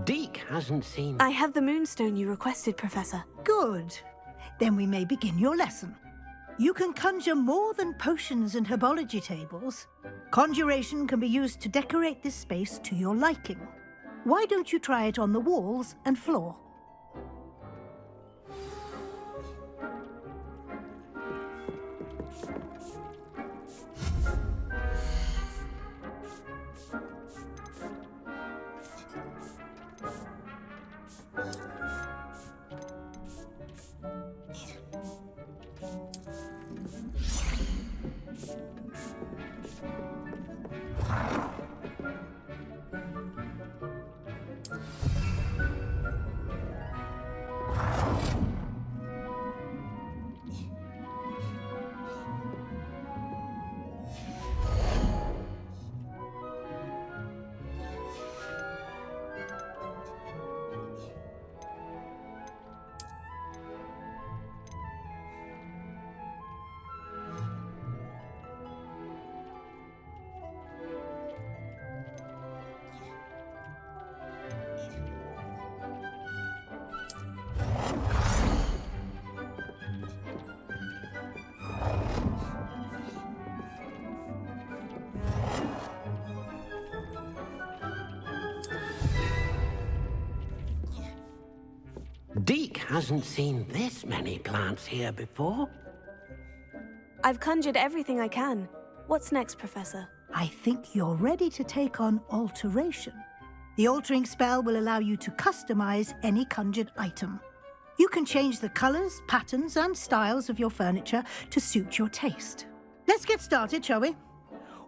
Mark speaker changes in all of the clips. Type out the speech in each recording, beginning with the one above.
Speaker 1: Deke hasn't seen...
Speaker 2: I have the moonstone you requested, Professor.
Speaker 3: Good. Then we may begin your lesson. You can conjure more than potions and herbology tables. Conjuration can be used to decorate this space to your liking. Why don't you try it on the walls and floor?
Speaker 1: Deke hasn't seen this many plants here before.
Speaker 2: I've conjured everything I can. What's next, Professor?
Speaker 3: I think you're ready to take on alteration. The altering spell will allow you to customize any conjured item. You can change the colors, patterns, and styles of your furniture to suit your taste. Let's get started, shall we?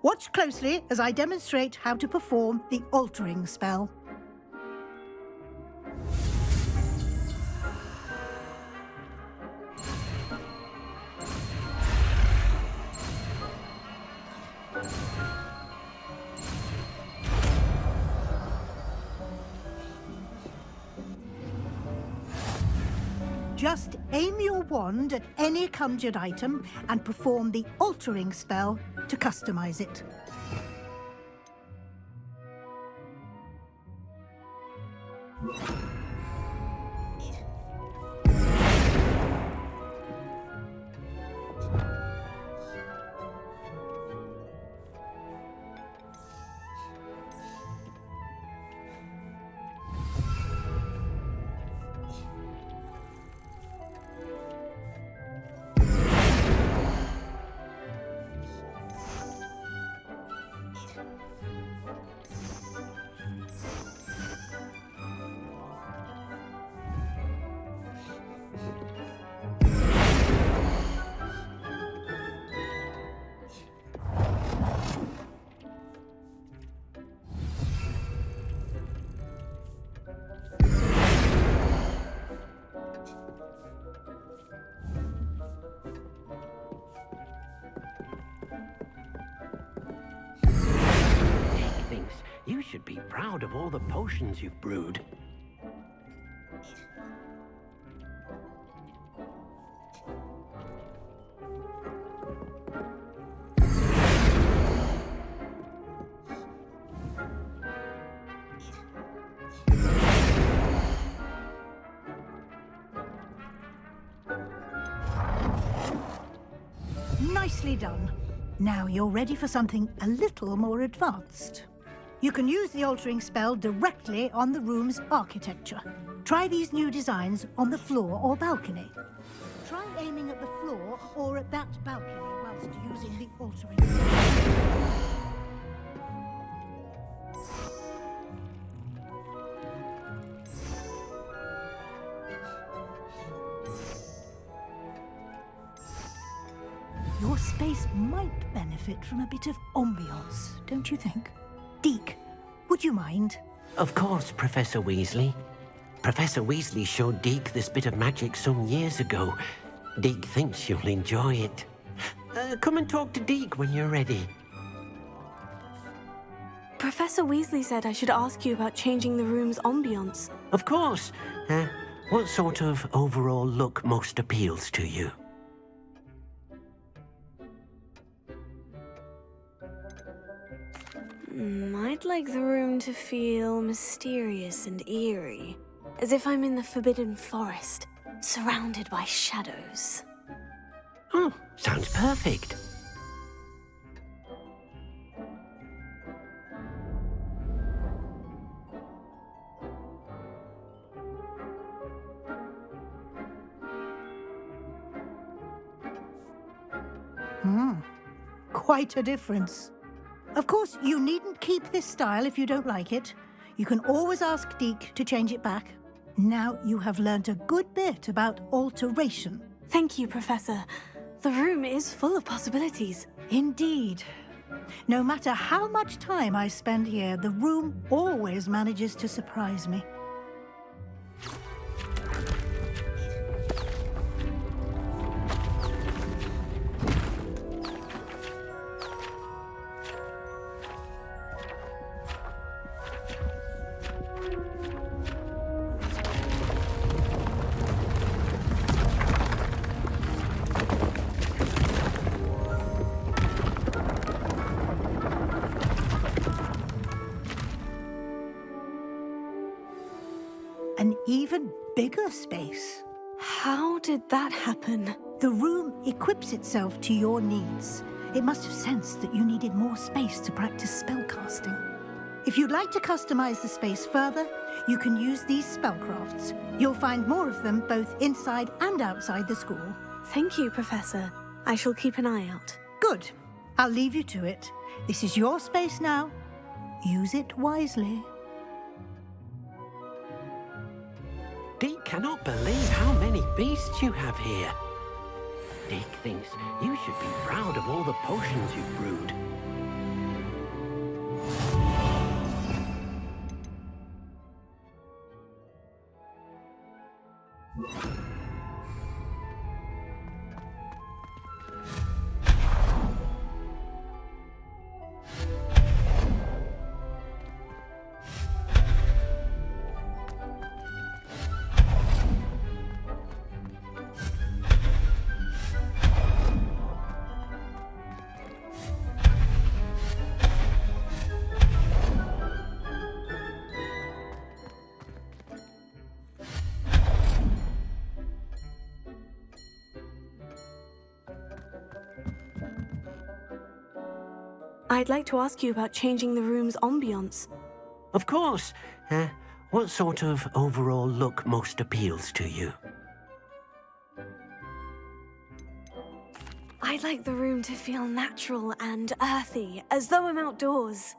Speaker 3: Watch closely as I demonstrate how to perform the altering spell. Just aim your wand at any conjured item and perform the altering spell to customize it.
Speaker 1: You should be proud of all the potions you've brewed.
Speaker 3: Nicely done. Now you're ready for something a little more advanced. You can use the altering spell directly on the room's architecture. Try these new designs on the floor or balcony. Try aiming at the floor or at that balcony whilst using the altering spell. Your space might benefit from a bit of ambiance, don't you think? Deke, would you mind?
Speaker 1: Of course, Professor Weasley. Professor Weasley showed Deke this bit of magic some years ago. Deke thinks you'll enjoy it. Come and talk to Deke when you're ready.
Speaker 2: Professor Weasley said I should ask you about changing the room's ambience.
Speaker 1: Of course. What sort of overall look most appeals to you?
Speaker 2: I'd like the room to feel mysterious and eerie, as if I'm in the Forbidden Forest, surrounded by shadows.
Speaker 1: Oh, sounds perfect.
Speaker 3: Quite a difference. Of course, you needn't keep this style if you don't like it. You can always ask Deek to change it back. Now you have learnt a good bit about alteration.
Speaker 2: Thank you, Professor. The room is full of possibilities.
Speaker 3: Indeed. No matter how much time I spend here, the room always manages to surprise me. An even bigger space.
Speaker 2: How did that happen?
Speaker 3: The room equips itself to your needs. It must have sensed that you needed more space to practice spellcasting. If you'd like to customize the space further, you can use these spellcrafts. You'll find more of them both inside and outside the school.
Speaker 2: Thank you, Professor. I shall keep an eye out.
Speaker 3: Good. I'll leave you to it. This is your space now. Use it wisely.
Speaker 1: Deek cannot believe how many beasts you have here. Deek thinks you should be proud of all the potions you've brewed.
Speaker 2: I'd like to ask you about changing the room's ambiance.
Speaker 1: Of course. What sort of overall look most appeals to you?
Speaker 2: I'd like the room to feel natural and earthy, as though I'm outdoors.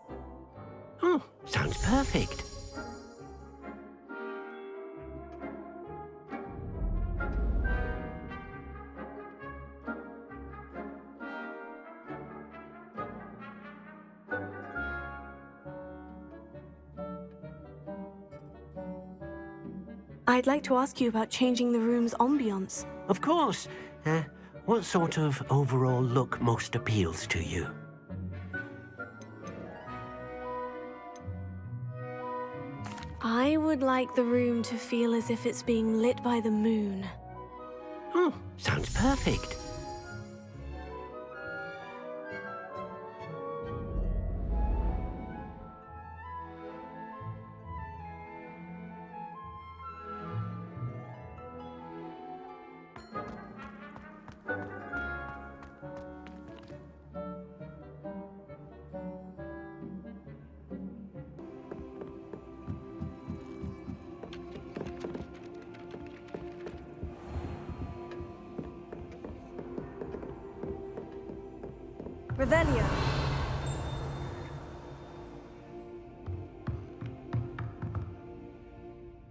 Speaker 1: Oh, sounds perfect.
Speaker 2: I'd like to ask you about changing the room's ambiance.
Speaker 1: Of course. What sort of overall look most appeals to you?
Speaker 2: I would like the room to feel as if it's being lit by the moon.
Speaker 1: Oh, sounds perfect.
Speaker 2: Revelio.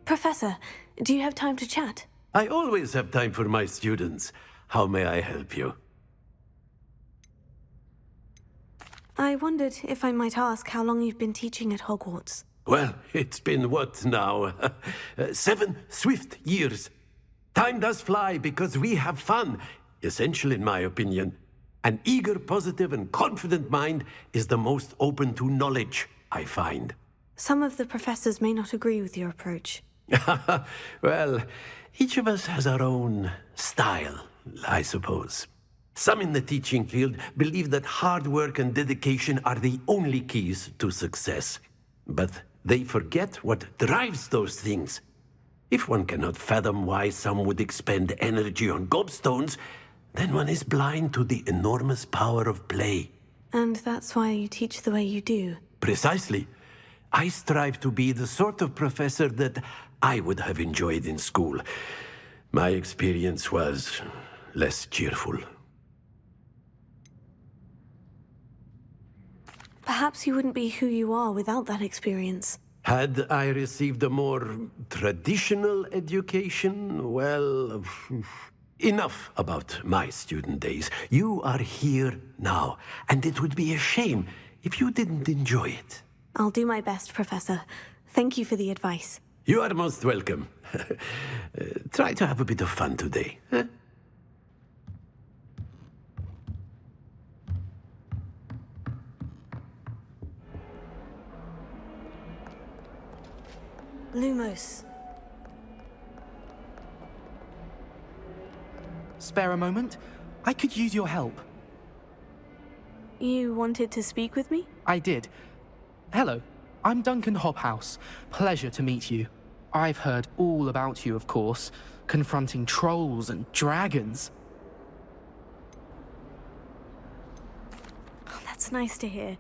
Speaker 2: Professor, do you have time to chat?
Speaker 4: I always have time for my students. How may I help you?
Speaker 2: I wondered if I might ask how long you've been teaching at Hogwarts.
Speaker 4: Well, it's been what now? 7 swift years. Time does fly because we have fun. Essential in my opinion. An eager, positive, and confident mind is the most open to knowledge, I find.
Speaker 2: Some of the professors may not agree with your approach.
Speaker 4: Well, each of us has our own style, I suppose. Some in the teaching field believe that hard work and dedication are the only keys to success. But they forget what drives those things. If one cannot fathom why some would expend energy on gobstones, then one is blind to the enormous power of play.
Speaker 2: And that's why you teach the way you do.
Speaker 4: Precisely. I strive to be the sort of professor that I would have enjoyed in school. My experience was less cheerful.
Speaker 2: Perhaps you wouldn't be who you are without that experience.
Speaker 4: Had I received a more traditional education, well, enough about my student days. You are here now, and it would be a shame if you didn't enjoy it.
Speaker 2: I'll do my best, Professor. Thank you for the advice.
Speaker 4: You are most welcome. Try to have a bit of fun today. Huh?
Speaker 2: Lumos.
Speaker 5: Spare a moment? I could use your help.
Speaker 2: You wanted to speak with me?
Speaker 5: I did. Hello, I'm Duncan Hobhouse. Pleasure to meet you. I've heard all about you, of course, confronting trolls and dragons.
Speaker 2: Oh, that's nice to hear.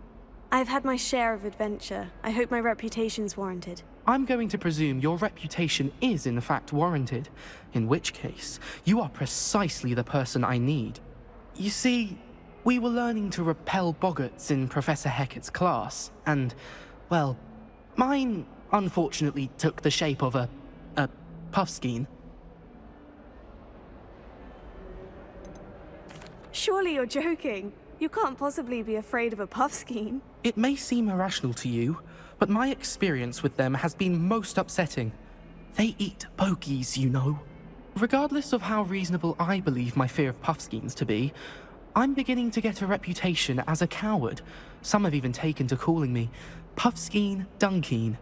Speaker 2: I've had my share of adventure. I hope my reputation's warranted.
Speaker 5: I'm going to presume your reputation is in fact warranted, in which case, you are precisely the person I need. You see, we were learning to repel boggarts in Professor Hecat's class, and, well, mine unfortunately took the shape of a puffskein.
Speaker 2: Surely you're joking. You can't possibly be afraid of a puffskein.
Speaker 5: It may seem irrational to you, but my experience with them has been most upsetting. They eat bogies, you know. Regardless of how reasonable I believe my fear of puffskeins to be, I'm beginning to get a reputation as a coward. Some have even taken to calling me Puffskein Dunkeen.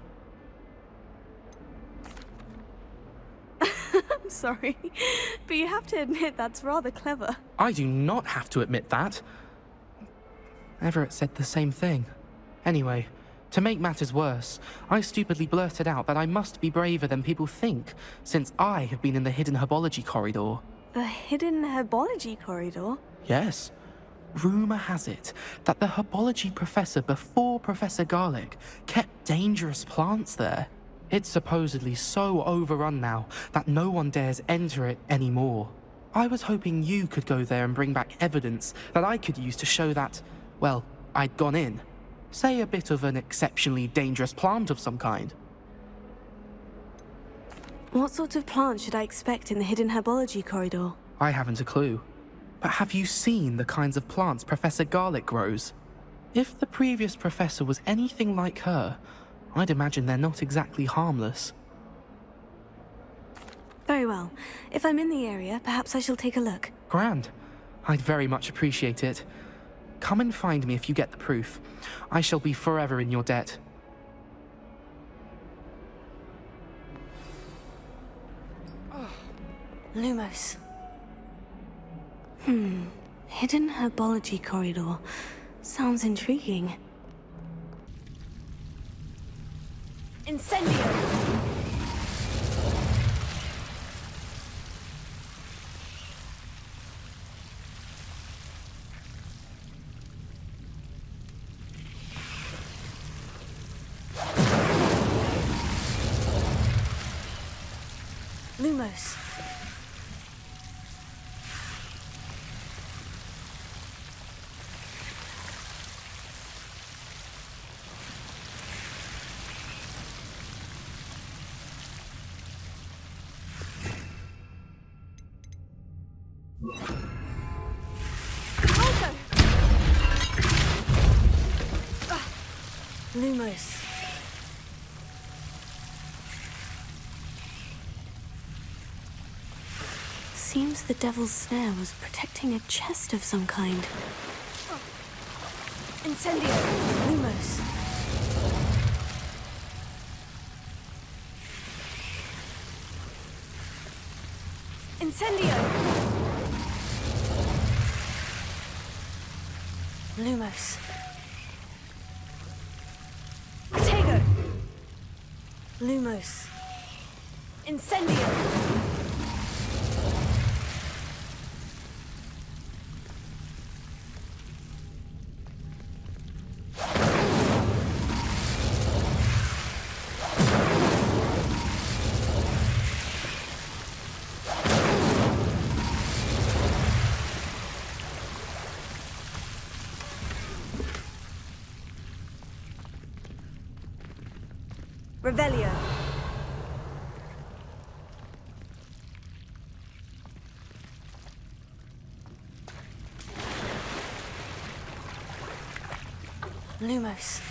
Speaker 2: I'm sorry, but you have to admit that's rather clever.
Speaker 5: I do not have to admit that. Everett said the same thing. Anyway, to make matters worse, I stupidly blurted out that I must be braver than people think, since I have been in the hidden herbology corridor.
Speaker 2: The hidden herbology corridor?
Speaker 5: Yes. Rumour has it that the herbology professor before Professor Garlick kept dangerous plants there. It's supposedly so overrun now that no one dares enter it anymore. I was hoping you could go there and bring back evidence that I could use to show that, well, I'd gone in. Say a bit of an exceptionally dangerous plant of some kind.
Speaker 2: What sort of plant should I expect in the hidden herbology corridor?
Speaker 5: I haven't a clue. But have you seen the kinds of plants Professor Garlick grows? If the previous professor was anything like her, I'd imagine they're not exactly harmless.
Speaker 2: Very well. If I'm in the area, perhaps I shall take a look.
Speaker 5: Grand. I'd very much appreciate it. Come and find me if you get the proof. I shall be forever in your debt.
Speaker 2: Lumos. Hidden herbology corridor. Sounds intriguing. Incendio! Lumos. Lumos. Seems the devil's snare was protecting a chest of some kind. Incendio! Lumos. Incendio! Lumos. Protego. Lumos. Incendio. Revelio. Lumos.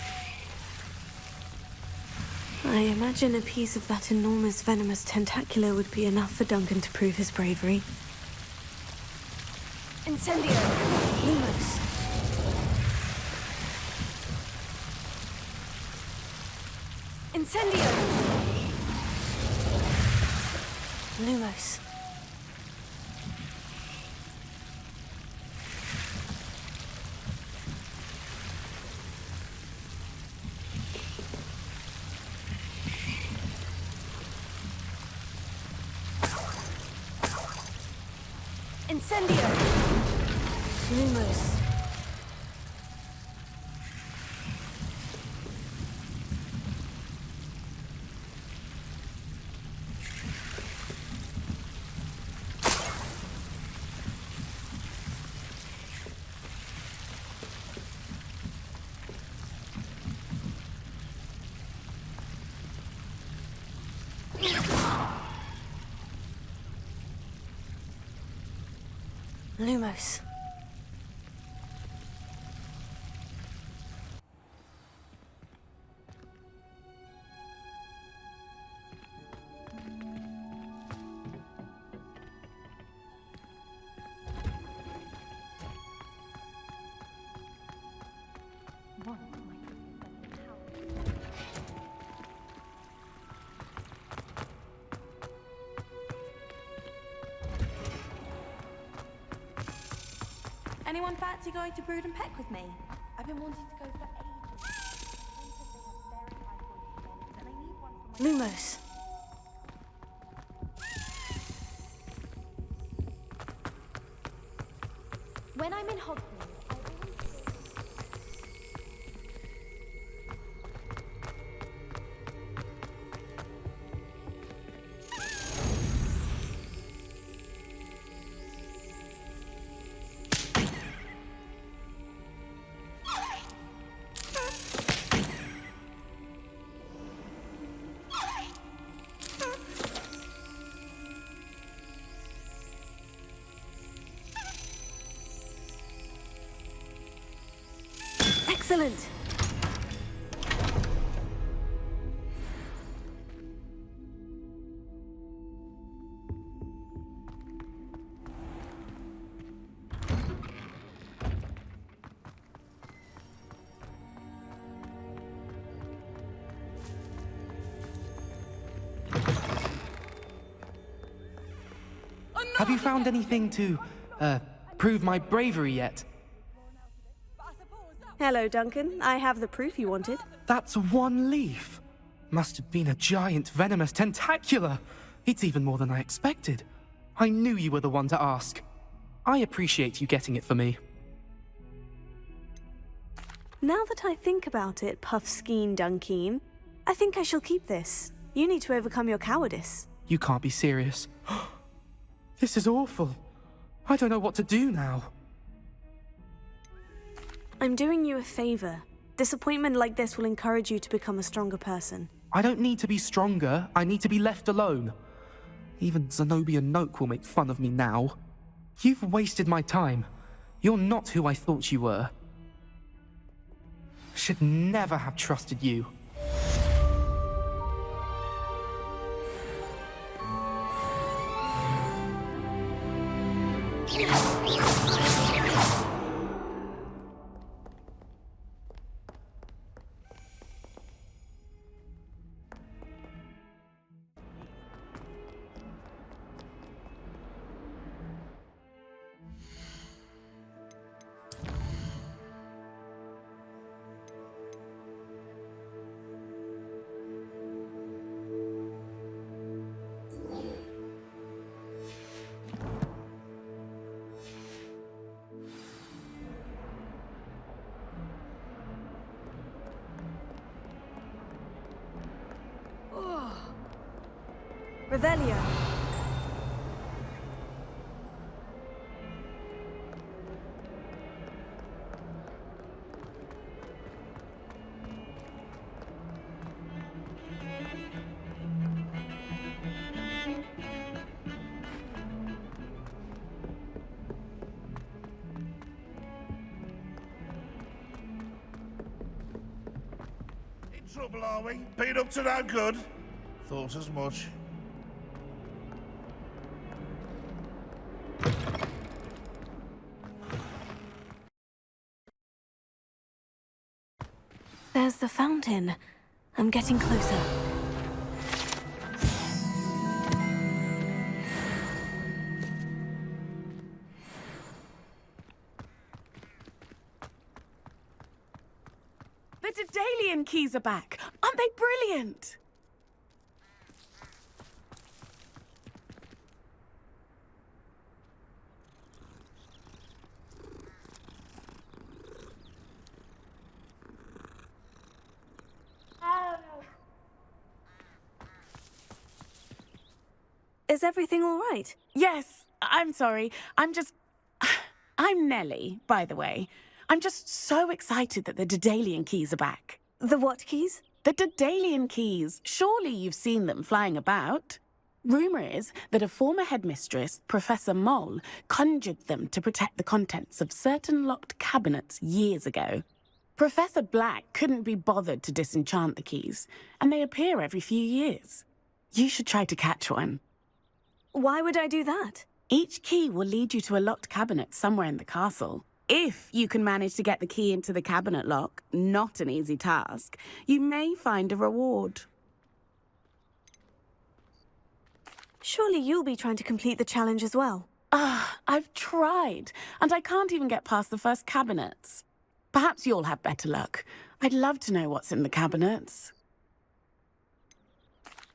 Speaker 2: I imagine a piece of that enormous venomous tentacular would be enough for Duncan to prove his bravery. Incendio. Lumos. Incendio! Lumos. Incendio! Lumos. Lumos.
Speaker 6: Anyone fancy going to Brood and Peck with me? I've been wanting to go for ages.
Speaker 2: Lumos.
Speaker 6: When I'm in Hogsmeade, I always
Speaker 2: Excellent.
Speaker 5: Have you found anything to, prove my bravery yet?
Speaker 2: Hello, Duncan. I have the proof you wanted.
Speaker 5: That's one leaf. Must have been a giant venomous tentacular. It's even more than I expected. I knew you were the one to ask. I appreciate you getting it for me.
Speaker 2: Now that I think about it, Puffskein Dunkeen, I think I shall keep this. You need to overcome your cowardice.
Speaker 5: You can't be serious. This is awful. I don't know what to do now.
Speaker 2: I'm doing you a favor. Disappointment like this will encourage you to become a stronger person.
Speaker 5: I don't need to be stronger. I need to be left alone. Even Zenobia Noak will make fun of me now. You've wasted my time. You're not who I thought you were. Should never have trusted you.
Speaker 2: Revelio.
Speaker 7: Trouble, are we? Been up to no good? Thought as much.
Speaker 2: There's the fountain. I'm getting closer.
Speaker 8: The Daedalian Keys are back! Aren't they brilliant?
Speaker 2: Is everything all right?
Speaker 8: Yes, I'm sorry. I'm Nellie, by the way. I'm just so excited that the Daedalian Keys are back.
Speaker 2: The what keys?
Speaker 8: The Daedalian Keys. Surely you've seen them flying about. Rumour is that a former headmistress, Professor Mole, conjured them to protect the contents of certain locked cabinets years ago. Professor Black couldn't be bothered to disenchant the keys, and they appear every few years. You should try to catch one.
Speaker 2: Why would I do that?
Speaker 8: Each key will lead you to a locked cabinet somewhere in the castle. If you can manage to get the key into the cabinet lock, not an easy task, you may find a reward.
Speaker 2: Surely you'll be trying to complete the challenge as well.
Speaker 8: I've tried, and I can't even get past the first cabinets. Perhaps you'll have better luck. I'd love to know what's in the cabinets.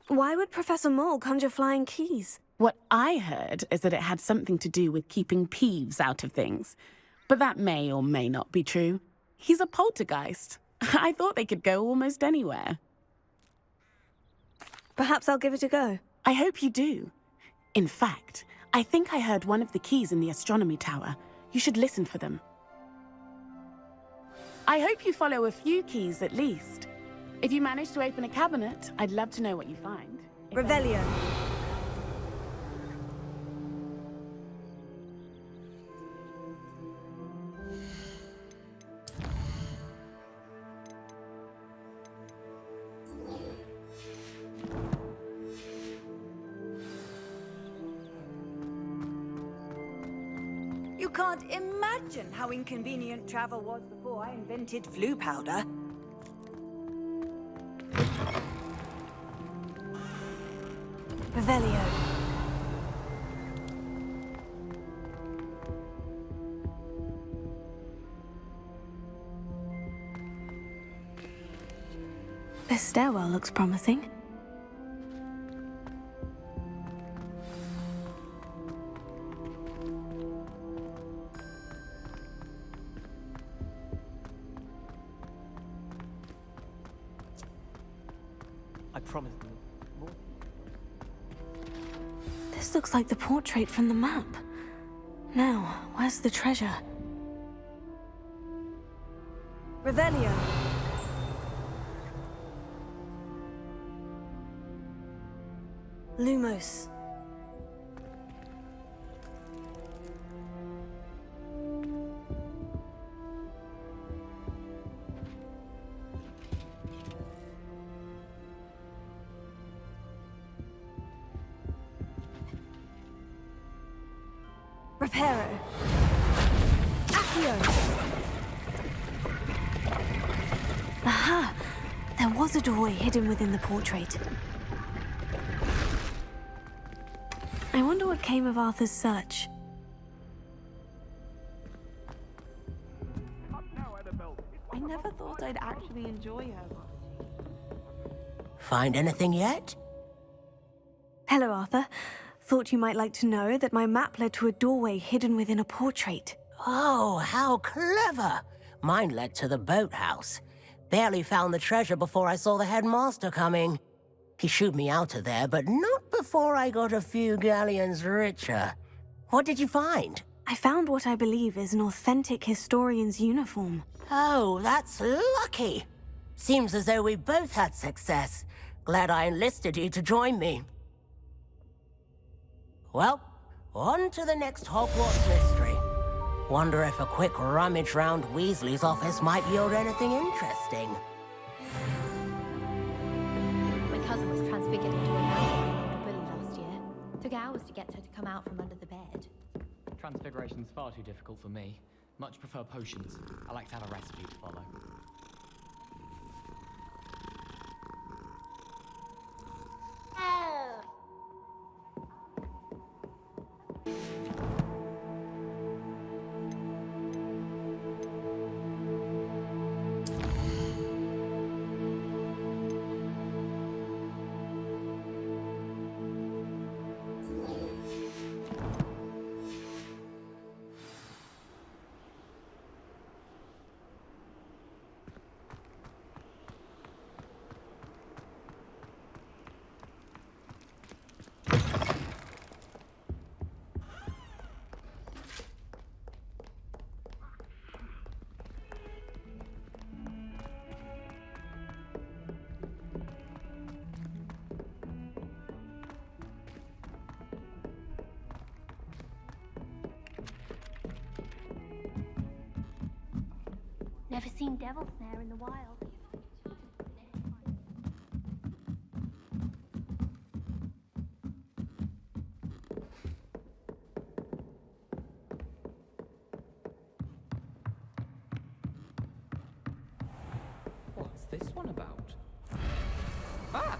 Speaker 2: Why would Professor Mole conjure flying keys?
Speaker 8: What I heard is that it had something to do with keeping peeves out of things. But that may or may not be true. He's a poltergeist. I thought they could go almost anywhere.
Speaker 2: Perhaps I'll give it a go.
Speaker 8: I hope you do. In fact, I think I heard one of the keys in the astronomy tower. You should listen for them. I hope you follow a few keys at least. If you manage to open a cabinet, I'd love to know what you find.
Speaker 2: Revelio.
Speaker 9: You can't imagine how inconvenient travel was before I invented flu powder.
Speaker 2: Revelio. This stairwell looks promising.
Speaker 10: I promise.
Speaker 2: This looks like the portrait from the map. Now, where's the treasure? Revelio. Lumos. Reparo. Accio. Aha! There was a doorway hidden within the portrait. I wonder what came of Arthur's search.
Speaker 6: I never thought I'd actually enjoy her.
Speaker 11: Find anything yet?
Speaker 2: Hello, Arthur. Thought you might like to know that my map led to a doorway hidden within a portrait.
Speaker 11: Oh, how clever! Mine led to the boathouse. Barely found the treasure before I saw the headmaster coming. He shooed me out of there, but not before before I got a few galleons richer. What did you find?
Speaker 2: I found what I believe is an authentic historian's uniform.
Speaker 11: Oh, that's lucky. Seems as though we both had success. Glad I enlisted you to join me. Well, on to the next Hogwarts mystery. Wonder if a quick rummage round Weasley's office might yield anything interesting.
Speaker 6: My cousin was transfigured into a man bully last year. Took hours to get her to come out from under the bed.
Speaker 10: Transfiguration's far too difficult for me. Much prefer potions. I like to have a recipe to follow.
Speaker 6: Never seen devil snare in the wild.
Speaker 10: What's this one about? Ah!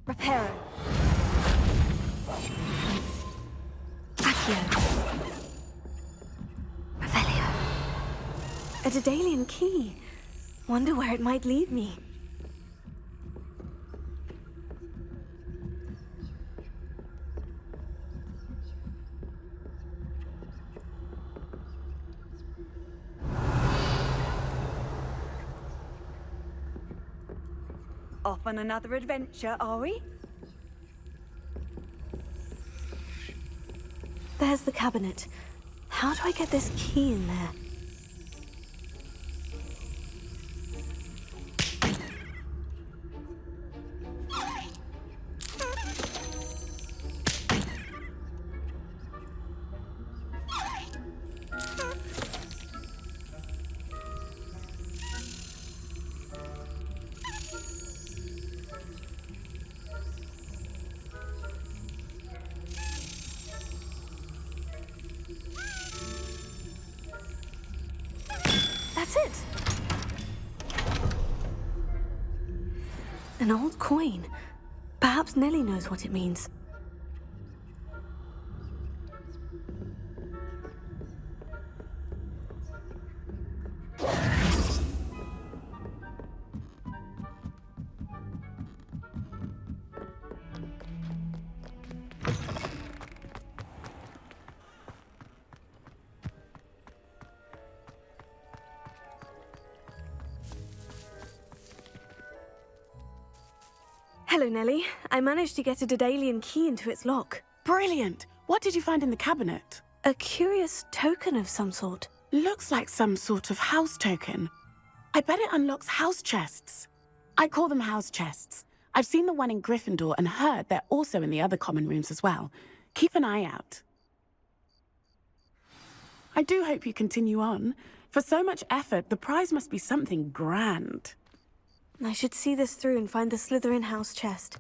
Speaker 2: Reparo. Accio. Revelio. A Daedalian key. Wonder where it might lead me.
Speaker 9: Off on another adventure, are we?
Speaker 2: There's the cabinet. How do I get this key in there? That's it. An old coin. Perhaps Nellie knows what it means. Hello, Nellie. I managed to get a Daedalian key into its lock.
Speaker 8: Brilliant! What did you find in the cabinet?
Speaker 2: A curious token of some sort.
Speaker 8: Looks like some sort of house token. I bet it unlocks house chests. I call them house chests. I've seen the one in Gryffindor and heard they're also in the other common rooms as well. Keep an eye out. I do hope you continue on. For so much effort, the prize must be something grand.
Speaker 2: I should see this through and find the Slytherin house chest.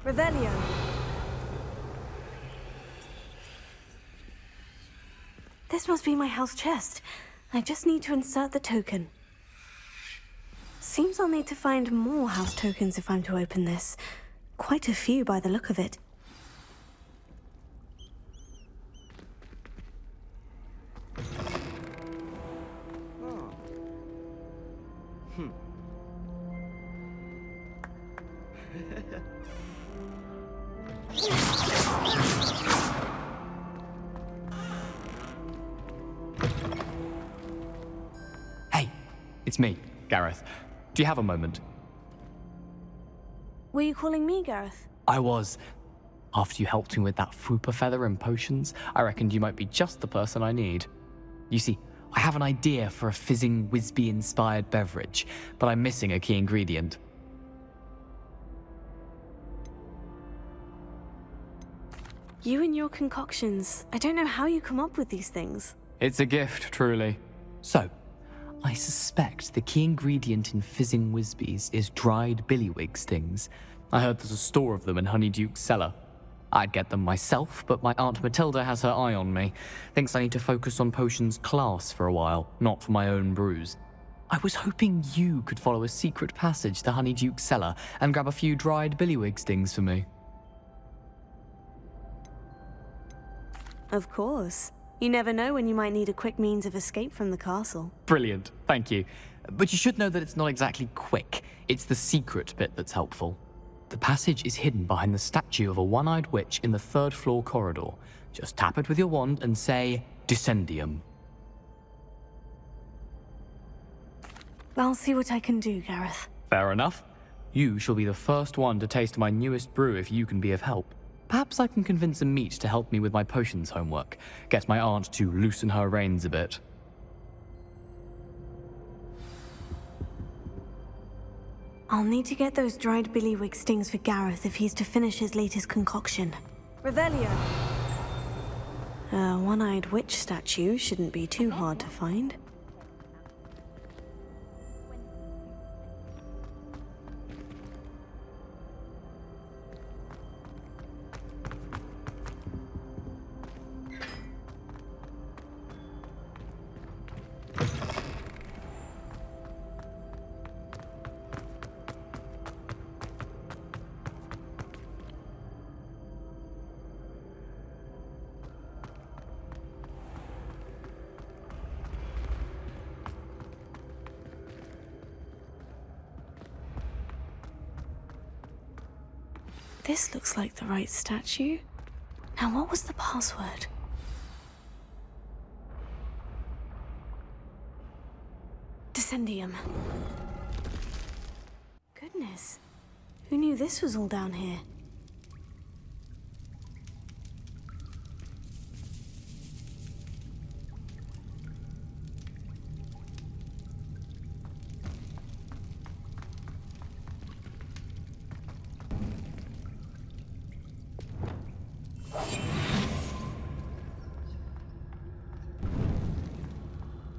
Speaker 2: Revelio. This must be my house chest. I just need to insert the token. Seems I'll need to find more house tokens if I'm to open this. Quite a few by the look of it.
Speaker 10: Hey, it's me, Gareth. Do you have a moment?
Speaker 2: Were you calling me, Gareth?
Speaker 10: I was. After you helped me with that Fupa feather and potions, I reckoned you might be just the person I need. You see, I have an idea for a fizzing Whizbee-inspired beverage, but I'm missing a key ingredient.
Speaker 2: You and your concoctions. I don't know how you come up with these things.
Speaker 10: It's a gift, truly. So, I suspect the key ingredient in fizzing Whizbees is dried billywig stings. I heard there's a store of them in Honeyduke's cellar. I'd get them myself, but my Aunt Matilda has her eye on me. Thinks I need to focus on potions class for a while, not for my own brews. I was hoping you could follow a secret passage to Honeyduke's cellar and grab a few dried billywig stings for me.
Speaker 2: Of course. You never know when you might need a quick means of escape from the castle.
Speaker 10: Brilliant, thank you. But you should know that it's not exactly quick. It's the secret bit that's helpful. The passage is hidden behind the statue of a one-eyed witch in the third-floor corridor. Just tap it with your wand and say, Dissendium.
Speaker 2: I'll see what I can do, Gareth.
Speaker 10: Fair enough. You shall be the first one to taste my newest brew if you can be of help. Perhaps I can convince a meat to help me with my potions homework. Get my aunt to loosen her reins a bit.
Speaker 2: I'll need to get those dried billywig stings for Gareth if he's to finish his latest concoction. Revelio. A one-eyed witch statue shouldn't be too hard to find. This looks like the right statue. Now, what was the password? Dissendium. Goodness. Who knew this was all down here?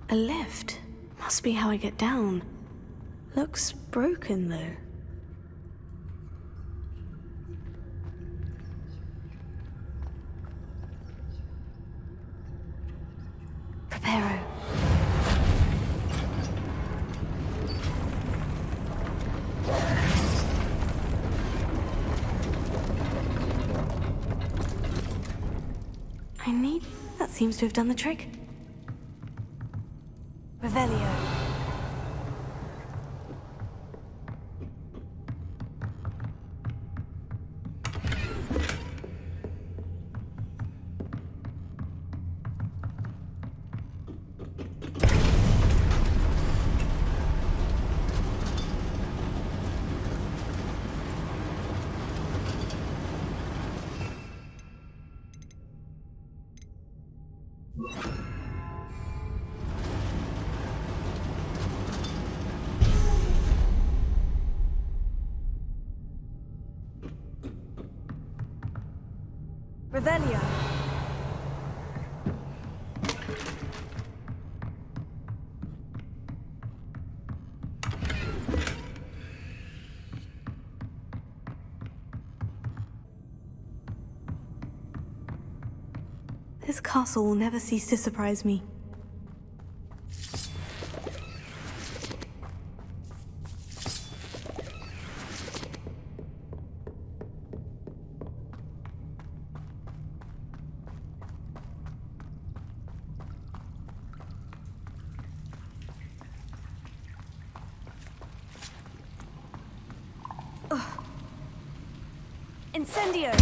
Speaker 2: A lift. Must be how I get down. Looks broken, though. Preparo. That seems to have done the trick. Revelio. Revelio. This castle will never cease to surprise me.
Speaker 9: Incendio!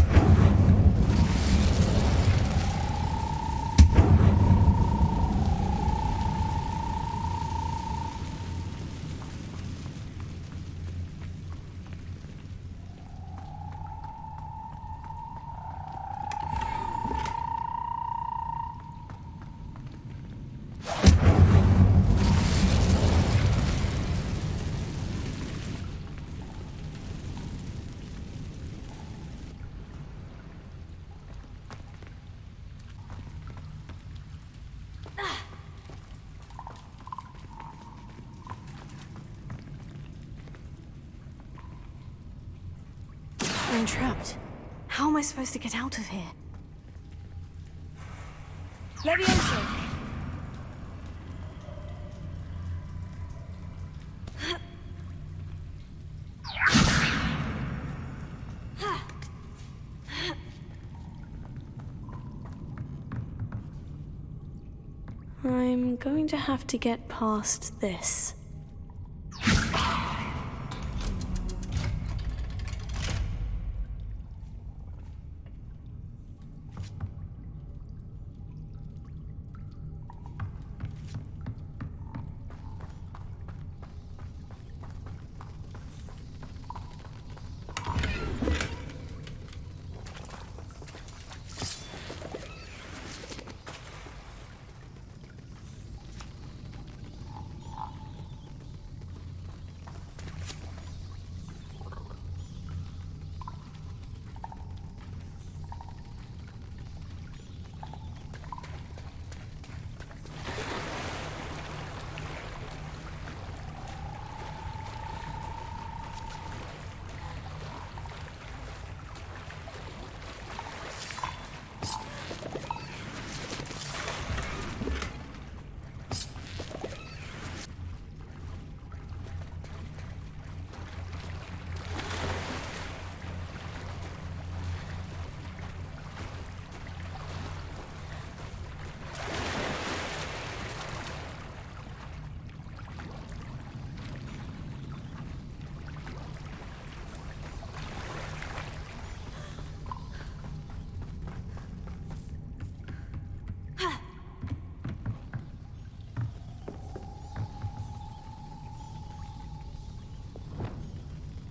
Speaker 2: I'm trapped. How am I supposed to get out of here?
Speaker 9: Leviosa!
Speaker 2: I'm going to have to get past this.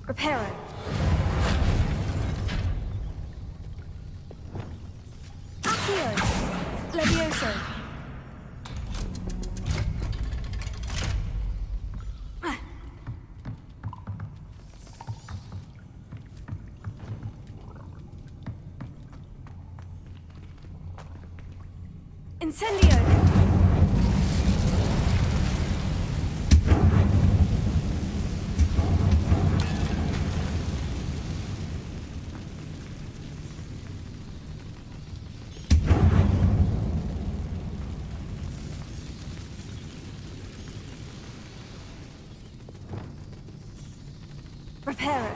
Speaker 9: Reparo. Accio. Leviosa. Incendio. Reparo.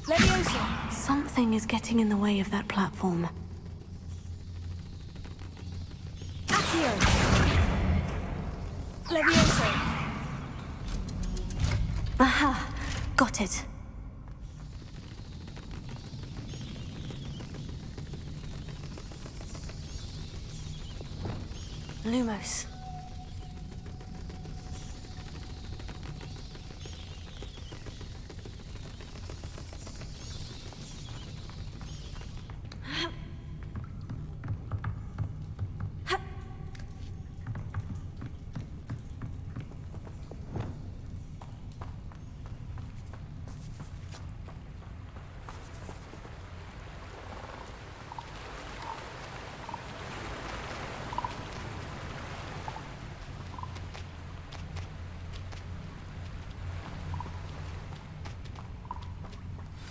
Speaker 9: Leviosa.
Speaker 2: Something is getting in the way of that platform.
Speaker 9: Accio. Leviosa.
Speaker 2: Aha! Got it. Lumos.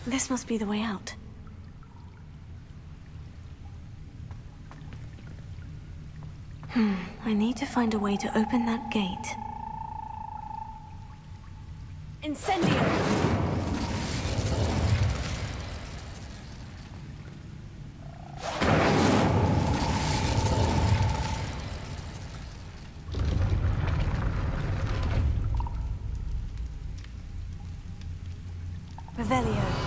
Speaker 2: This must be the way out. need to find a way to open that gate. Incendio! Revelio.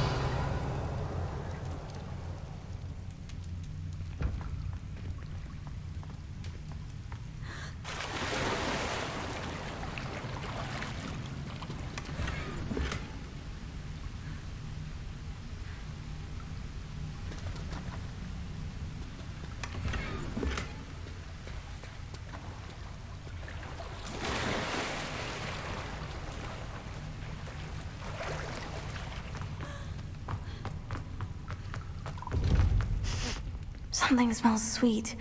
Speaker 2: Something smells sweet.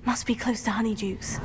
Speaker 2: Must be close to Honeydukes.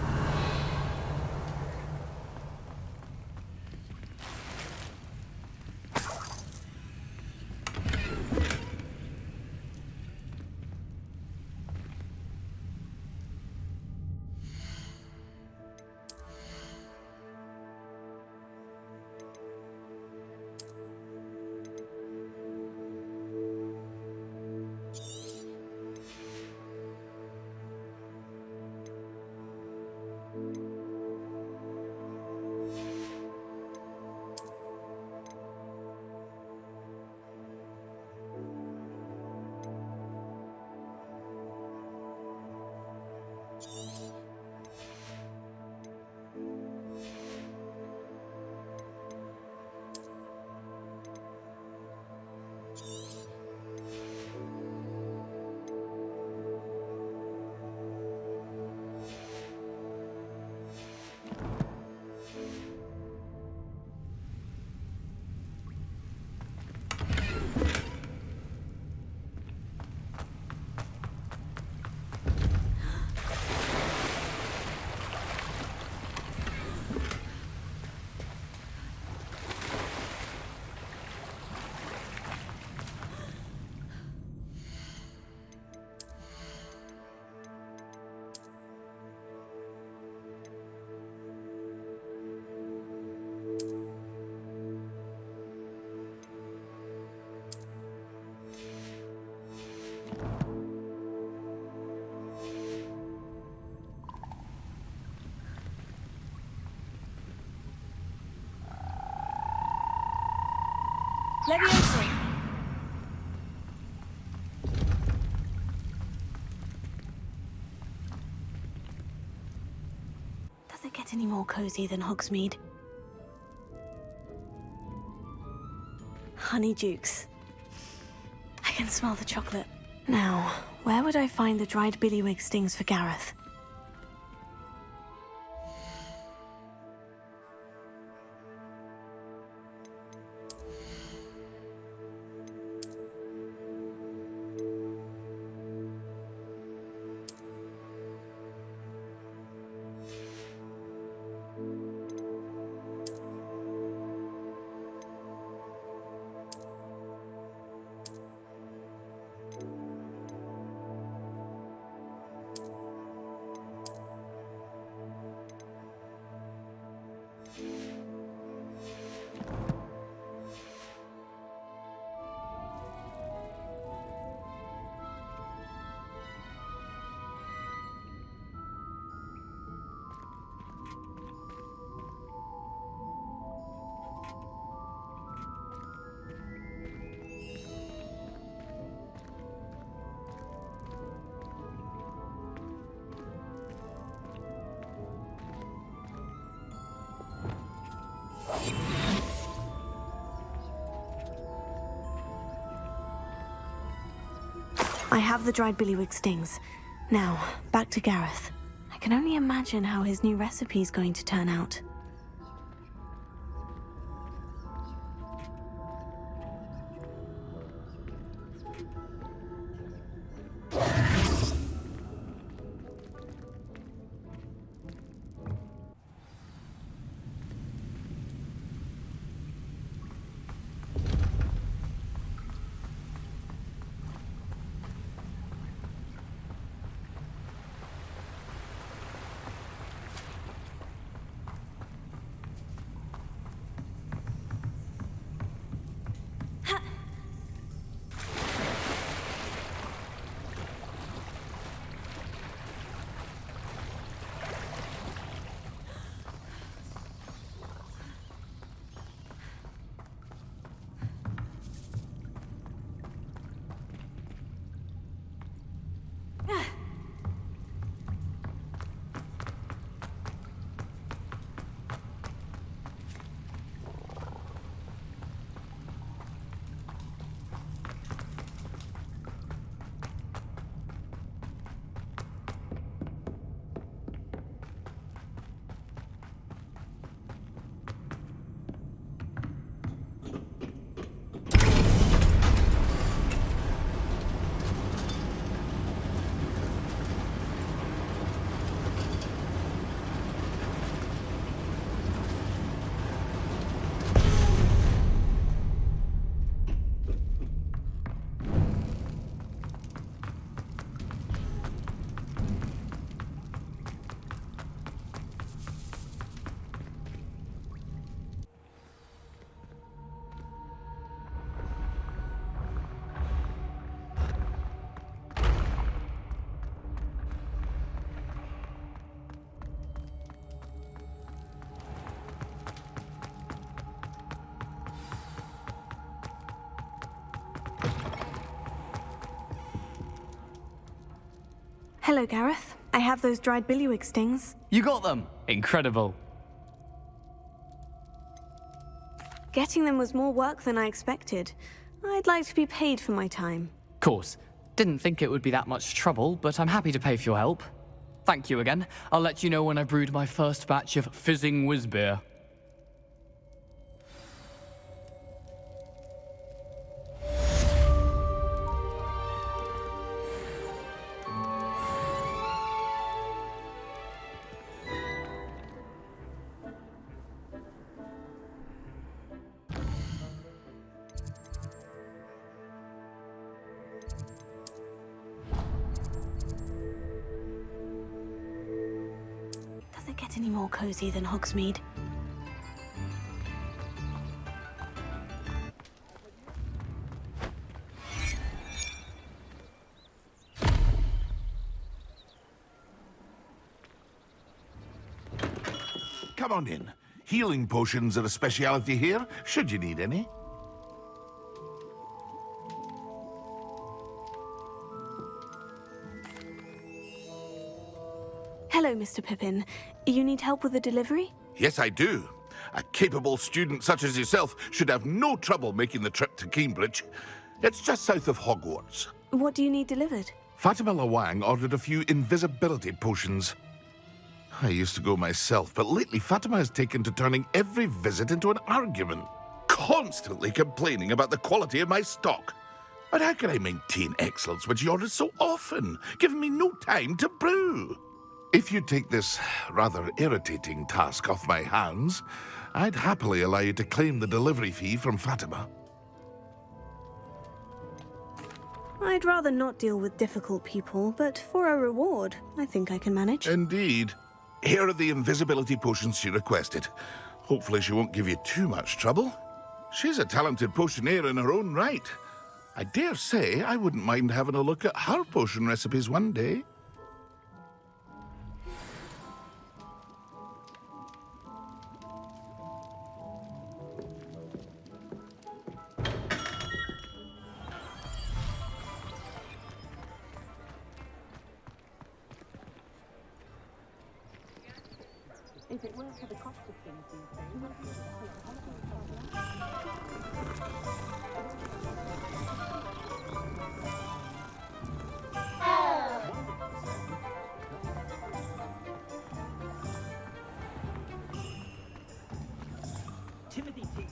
Speaker 2: Leviosa! Does it get any more cozy than Hogsmeade? Honeydukes. I can smell the chocolate. Now, where would I find the dried billywig stings for Gareth? I have the dried billywig stings. Now, back to Gareth. I can only imagine how his new recipe's going to turn out. Hello, Gareth. I have those dried billywig stings.
Speaker 10: You got them! Incredible.
Speaker 2: Getting them was more work than I expected. I'd like to be paid for my time.
Speaker 10: Course. Didn't think it would be that much trouble, but I'm happy to pay for your help. Thank you again. I'll let you know when I've brewed my first batch of fizzing whiz-beer.
Speaker 2: Does it get any more cozy than Hogsmeade?
Speaker 7: Come on in. Healing potions are a speciality here, should you need any.
Speaker 2: Hello, Mr. Pippin. You need help with a delivery?
Speaker 7: Yes, I do. A capable student such as yourself should have no trouble making the trip to Cambridge. It's just south of Hogwarts.
Speaker 2: What do you need delivered?
Speaker 7: Fatima Lawang ordered a few invisibility potions. I used to go myself, but lately Fatima has taken to turning every visit into an argument, constantly complaining about the quality of my stock. But how can I maintain excellence when she orders so often, giving me no time to brew? If you take this rather irritating task off my hands, I'd happily allow you to claim the delivery fee from Fatima.
Speaker 2: I'd rather not deal with difficult people, but for a reward, I think I can manage.
Speaker 7: Indeed. Here are the invisibility potions she requested. Hopefully she won't give you too much trouble. She's a talented potioneer in her own right. I dare say I wouldn't mind having a look at her potion recipes one day.
Speaker 8: If it weren't for the cost of things these days,
Speaker 1: Timothy T.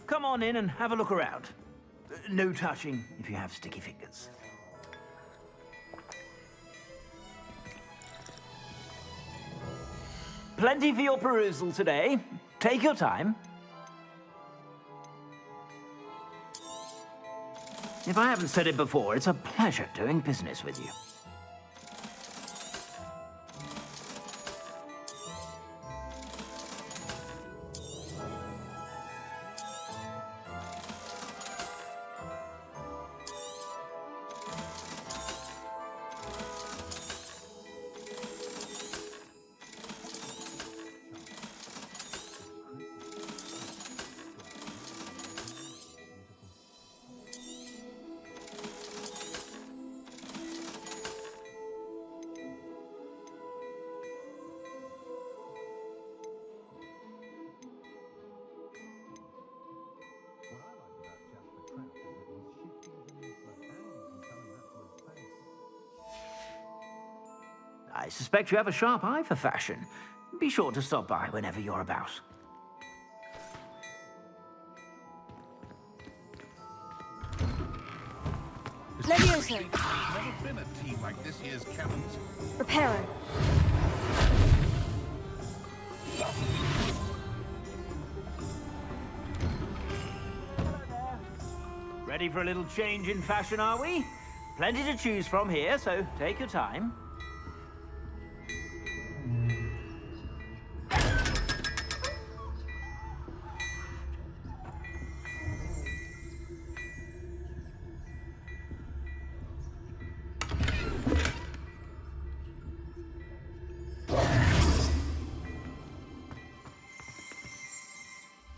Speaker 12: Come on in and have a look around. No touching if you have sticky fingers. Plenty for your perusal today. Take your time. If I haven't said it before, it's a pleasure doing business with you. I suspect you have a sharp eye for fashion. Be sure to stop by whenever you're about.
Speaker 2: Leviosa.
Speaker 7: Never been a team like this year's Cannons.
Speaker 2: Reparo.
Speaker 12: Ready for a little change in fashion, are we? Plenty to choose from here, so take your time.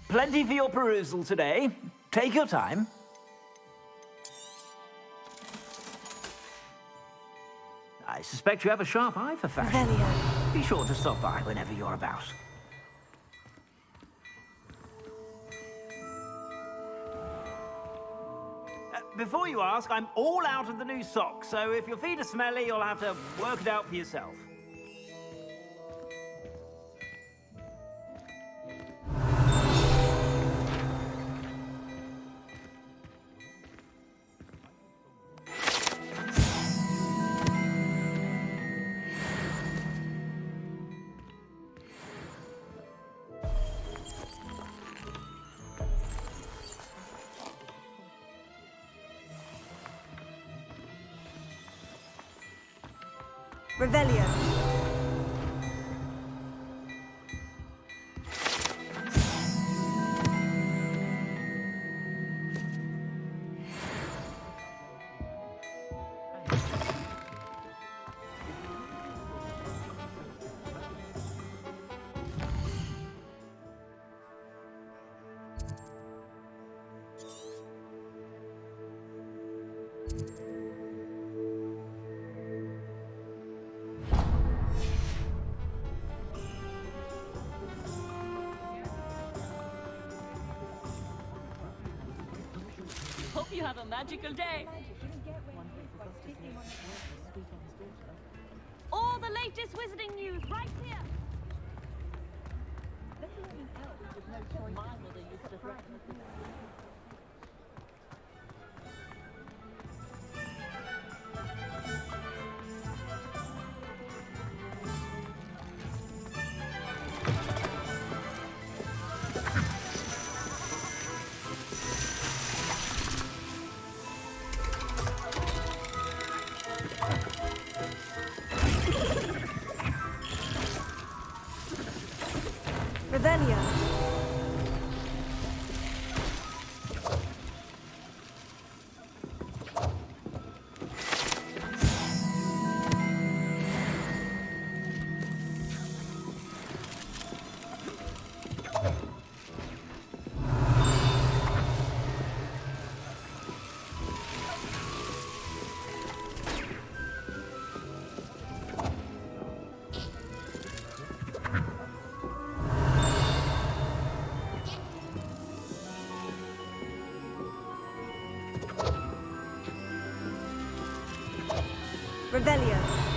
Speaker 12: Plenty for your perusal today. Take your time. I suspect you have a sharp eye for fashion.
Speaker 2: Revelio.
Speaker 12: Be sure to stop by whenever you're about. Before you ask, I'm all out of the new socks, so if your feet are smelly, you'll have to work it out for yourself.
Speaker 9: Revelio.
Speaker 13: Hope you have a magical day. All the latest wizarding news right here.
Speaker 9: Revelio. Revelio.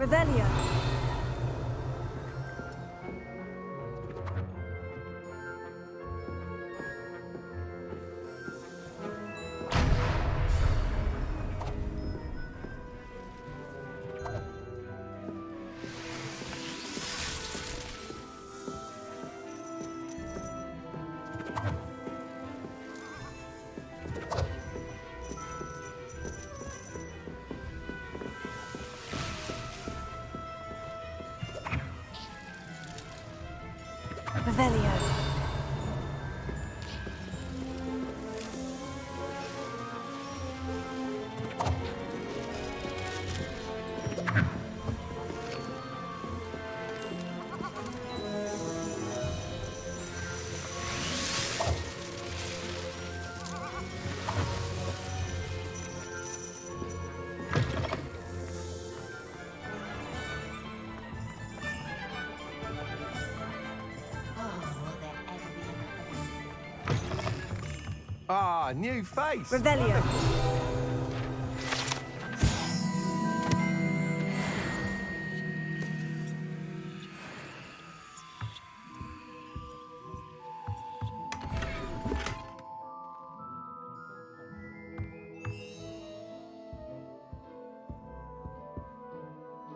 Speaker 9: Revelio. Revelio.
Speaker 14: Ah, new face.
Speaker 9: Revelio.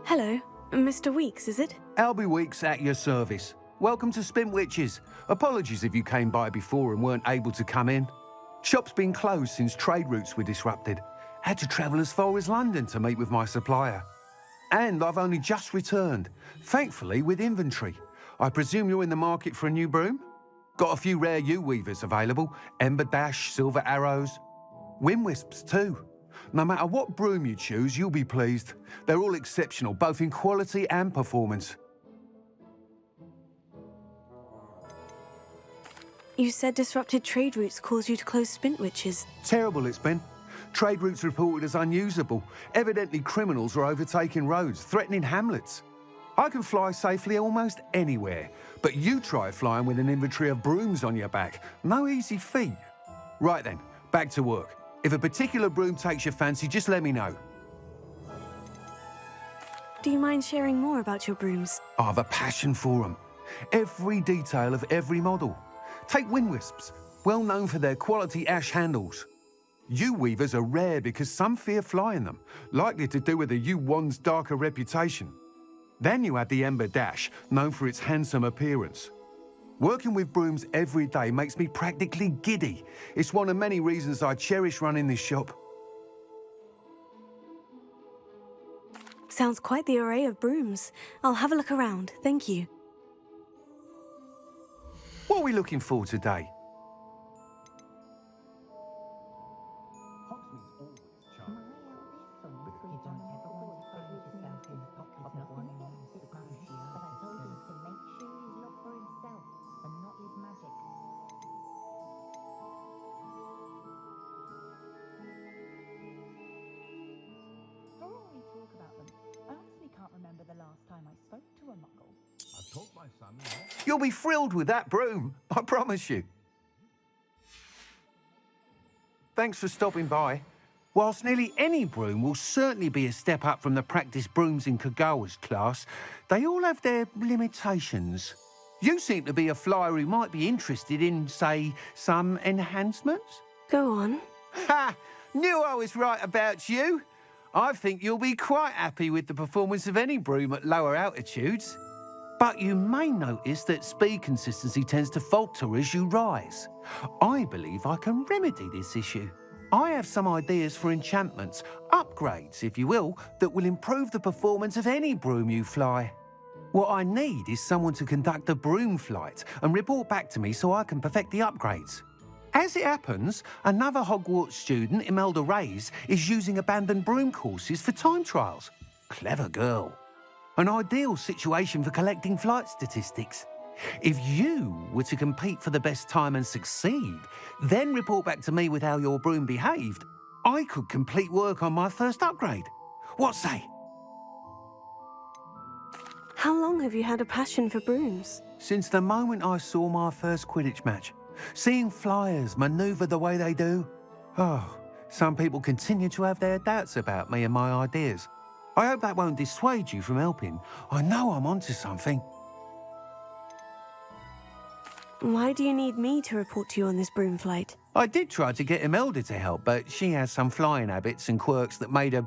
Speaker 2: Hello, Mr. Weeks, is it?
Speaker 15: Albie Weeks at your service. Welcome to Spintwitches. Apologies if you came by before and weren't able to come in. Shop's been closed since trade routes were disrupted. Had to travel as far as London to meet with my supplier. And I've only just returned, thankfully with inventory. I presume you're in the market for a new broom? Got a few rare U-weavers available. Ember Dash, Silver Arrows. Wind Wisps too. No matter what broom you choose, you'll be pleased. They're all exceptional, both in quality and performance.
Speaker 2: You said disrupted trade routes caused you to close Spintwitches.
Speaker 15: Terrible it's been. Trade routes reported as unusable. Evidently criminals are overtaking roads, threatening hamlets. I can fly safely almost anywhere, but you try flying with an inventory of brooms on your back. No easy feat. Right then, back to work. If a particular broom takes your fancy, just let me know.
Speaker 2: Do you mind sharing more about your brooms?
Speaker 15: I have a passion for them. Every detail of every model. Take Wind Wisps, well known for their quality ash handles. U-weavers are rare because some fear flying them, likely to do with the U-wand's darker reputation. Then you have the Ember Dash, known for its handsome appearance. Working with brooms every day makes me practically giddy. It's one of many reasons I cherish running this shop.
Speaker 2: Sounds quite the array of brooms. I'll have a look around, thank you.
Speaker 15: What are we looking for today? You'll be thrilled with that broom, I promise you. Thanks for stopping by. Whilst nearly any broom will certainly be a step up from the practice brooms in Kogawa's class, they all have their limitations. You seem to be a flyer who might be interested in, say, some enhancements?
Speaker 2: Go on.
Speaker 15: Ha! Knew I was right about you. I think you'll be quite happy with the performance of any broom at lower altitudes. But you may notice that speed consistency tends to falter as you rise. I believe I can remedy this issue. I have some ideas for enchantments, upgrades, if you will, that will improve the performance of any broom you fly. What I need is someone to conduct a broom flight and report back to me so I can perfect the upgrades. As it happens, another Hogwarts student, Imelda Reyes, is using abandoned broom courses for time trials. Clever girl. An ideal situation for collecting flight statistics. If you were to compete for the best time and succeed, then report back to me with how your broom behaved, I could complete work on my first upgrade. What say?
Speaker 2: How long have you had a passion for brooms?
Speaker 15: Since the moment I saw my first Quidditch match. Seeing flyers manoeuvre the way they do. Oh, some people continue to have their doubts about me and my ideas. I hope that won't dissuade you from helping. I know I'm onto something.
Speaker 2: Why do you need me to report to you on this broom flight?
Speaker 15: I did try to get Imelda to help, but she has some flying habits and quirks that made her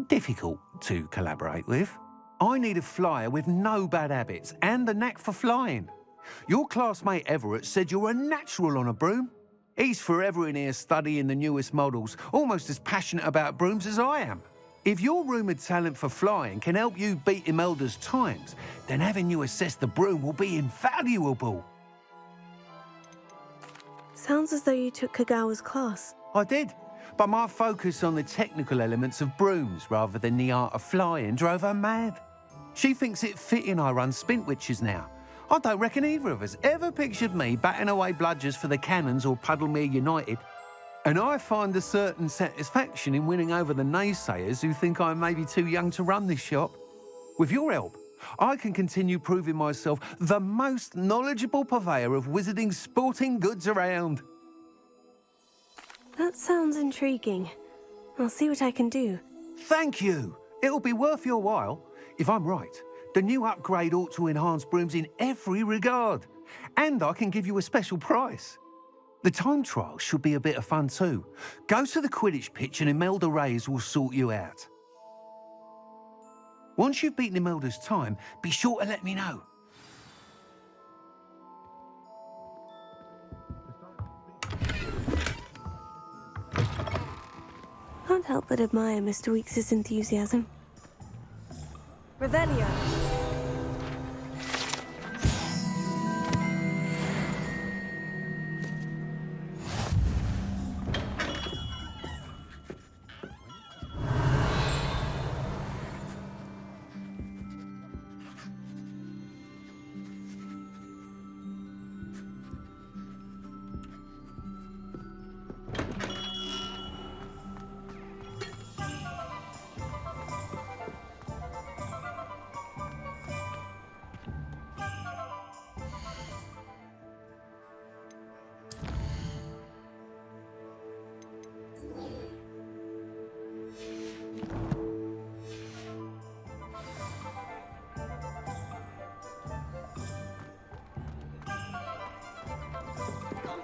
Speaker 15: difficult to collaborate with. I need a flyer with no bad habits and the knack for flying. Your classmate Everett said you're a natural on a broom. He's forever in here studying the newest models, almost as passionate about brooms as I am. If your rumoured talent for flying can help you beat Imelda's times, then having you assess the broom will be invaluable.
Speaker 2: Sounds as though you took Kogawa's class.
Speaker 15: I did, but my focus on the technical elements of brooms rather than the art of flying drove her mad. She thinks it fitting I run Spintwitches now. I don't reckon either of us ever pictured me batting away bludgers for the Cannons or Puddlemere United. And I find a certain satisfaction in winning over the naysayers who think I'm maybe too young to run this shop. With your help, I can continue proving myself the most knowledgeable purveyor of wizarding sporting goods around.
Speaker 2: That sounds intriguing. I'll see what I can do.
Speaker 15: Thank you. It'll be worth your while. If I'm right, the new upgrade ought to enhance Brooms in every regard. And I can give you a special price. The time trial should be a bit of fun too. Go to the Quidditch pitch and Imelda Reyes will sort you out. Once you've beaten Imelda's time, be sure to let me know.
Speaker 2: Can't help but admire Mr. Weekes' enthusiasm. Revelio.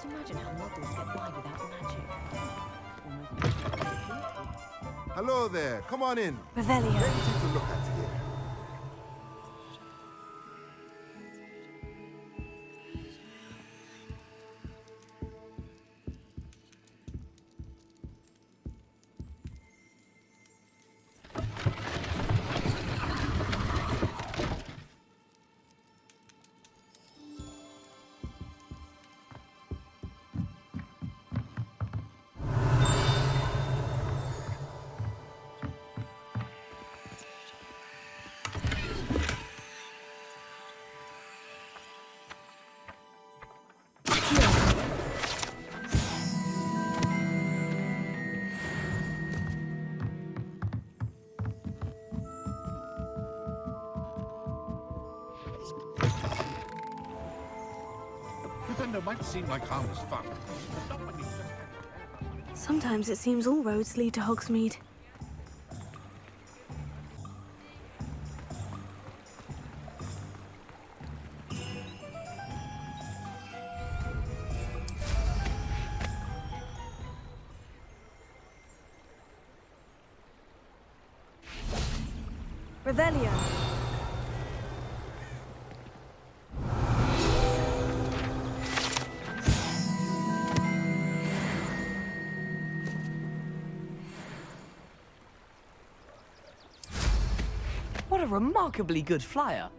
Speaker 9: Imagine how muggles get by without magic.
Speaker 14: Hello there. Come on in.
Speaker 2: Revelio.
Speaker 14: Plenty to look at here.
Speaker 7: Diffindo might seem like harmless fun.
Speaker 2: Sometimes it seems all roads lead to Hogsmeade. Revelio.
Speaker 16: What a remarkably good flyer.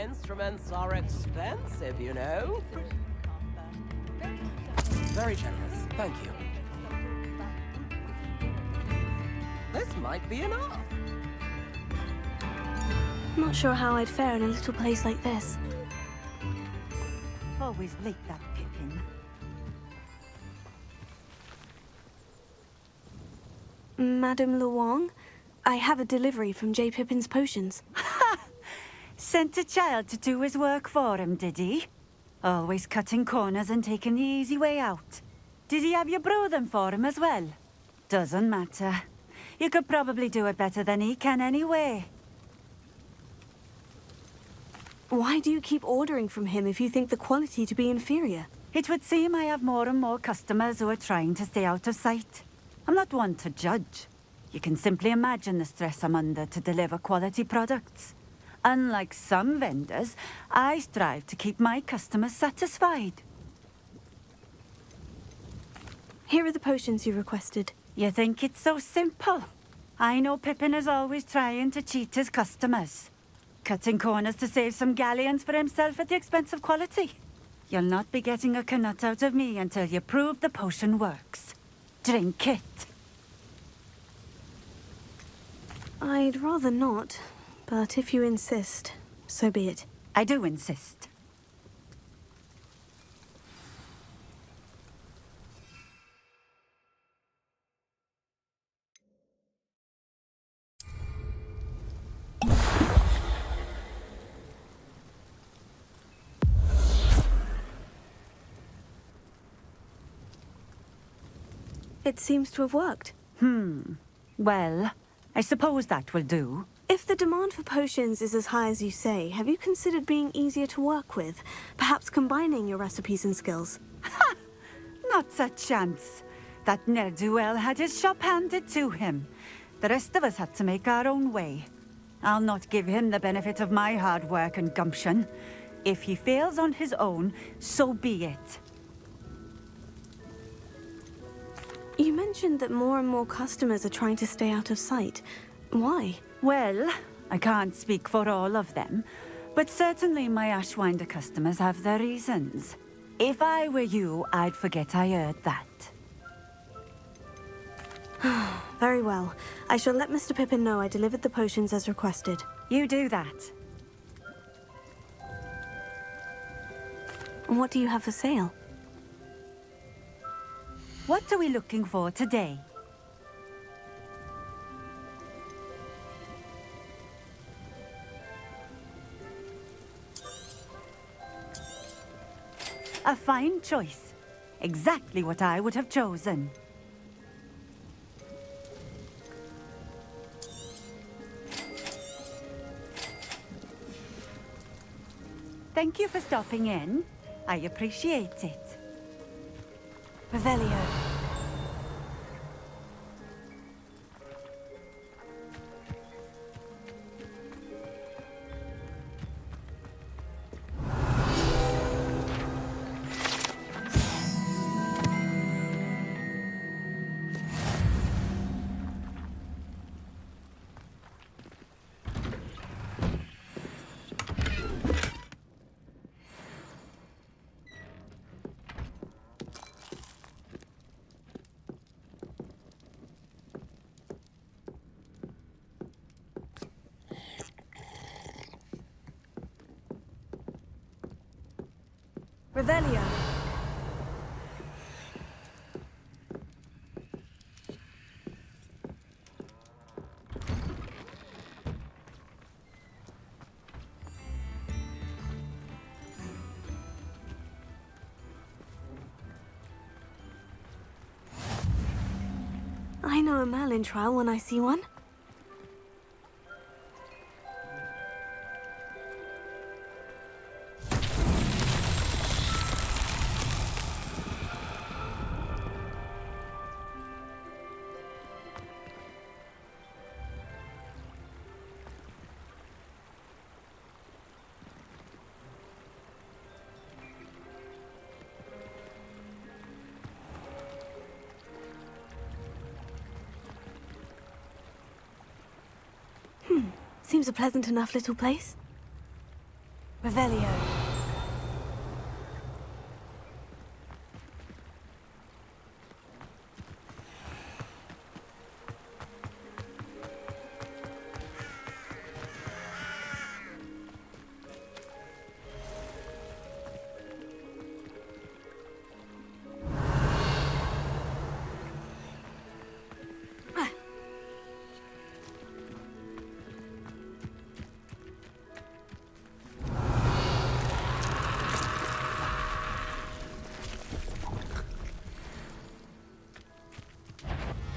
Speaker 11: instruments are expensive, you know.
Speaker 16: Very generous, thank you.
Speaker 11: This might be enough.
Speaker 2: Not sure how I'd fare in a little place like this.
Speaker 9: Always like that Pippin.
Speaker 2: Madame Luong, I have a delivery from J. Pippin's Potions.
Speaker 9: Sent a child to do his work for him, did he? Always cutting corners and taking the easy way out. Did he have you brew them for him as well? Doesn't matter. You could probably do it better than he can anyway.
Speaker 2: Why do you keep ordering from him if you think the quality to be inferior?
Speaker 9: It would seem I have more and more customers who are trying to stay out of sight. I'm not one to judge. You can simply imagine the stress I'm under to deliver quality products. Unlike some vendors, I strive to keep my customers satisfied.
Speaker 2: Here are the potions you requested.
Speaker 9: You think it's so simple? I know Pippin is always trying to cheat his customers. Cutting corners to save some galleons for himself at the expense of quality. You'll not be getting a canut out of me until you prove the potion works. Drink it.
Speaker 2: I'd rather not, but if you insist, so be it.
Speaker 9: I do insist.
Speaker 2: It seems to have worked.
Speaker 9: Well, I suppose that will do.
Speaker 2: If the demand for potions is as high as you say, have you considered being easier to work with? Perhaps combining your recipes and skills?
Speaker 9: Not a chance. That ne'er-do-well had his shop handed to him. The rest of us had to make our own way. I'll not give him the benefit of my hard work and gumption. If he fails on his own, so be it.
Speaker 2: You mentioned that more and more customers are trying to stay out of sight. Why?
Speaker 9: Well, I can't speak for all of them, but certainly my Ashwinder customers have their reasons. If I were you, I'd forget I heard that.
Speaker 2: Very well. I shall let Mr. Pippin know I delivered the potions as requested.
Speaker 9: You do that.
Speaker 2: What do you have for sale?
Speaker 9: What are we looking for today? A fine choice. Exactly what I would have chosen. Thank you for stopping in. I appreciate it.
Speaker 2: Revelio. Revelio. I know a Merlin trial when I see one. Seems a pleasant enough little place. Revelio.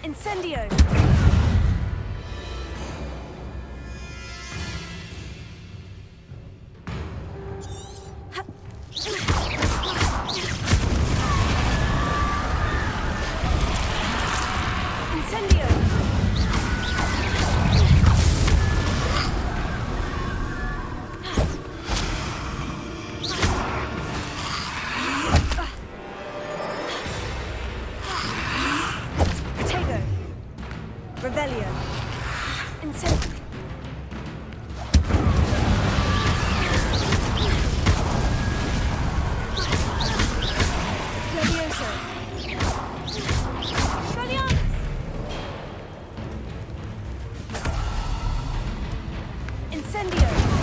Speaker 2: Incendio! Incendio! Revelio. Incendio. Leviosa. Gallianus. Incendio.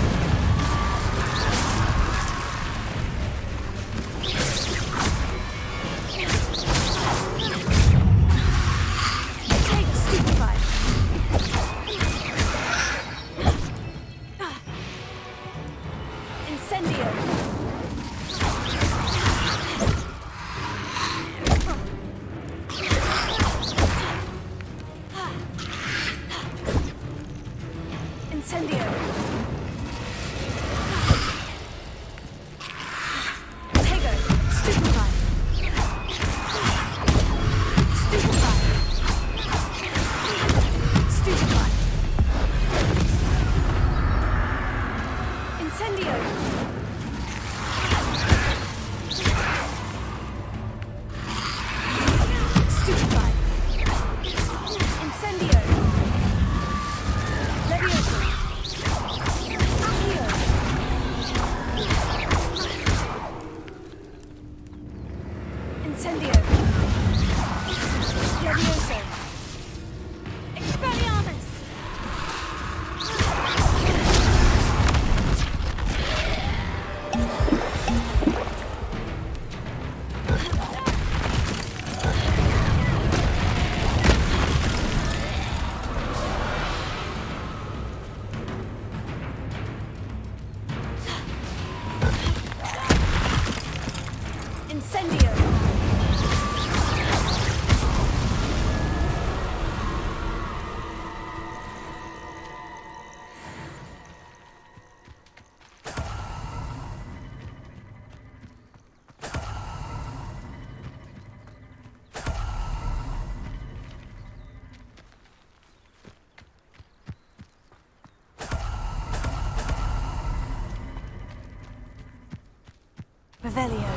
Speaker 2: Revelio.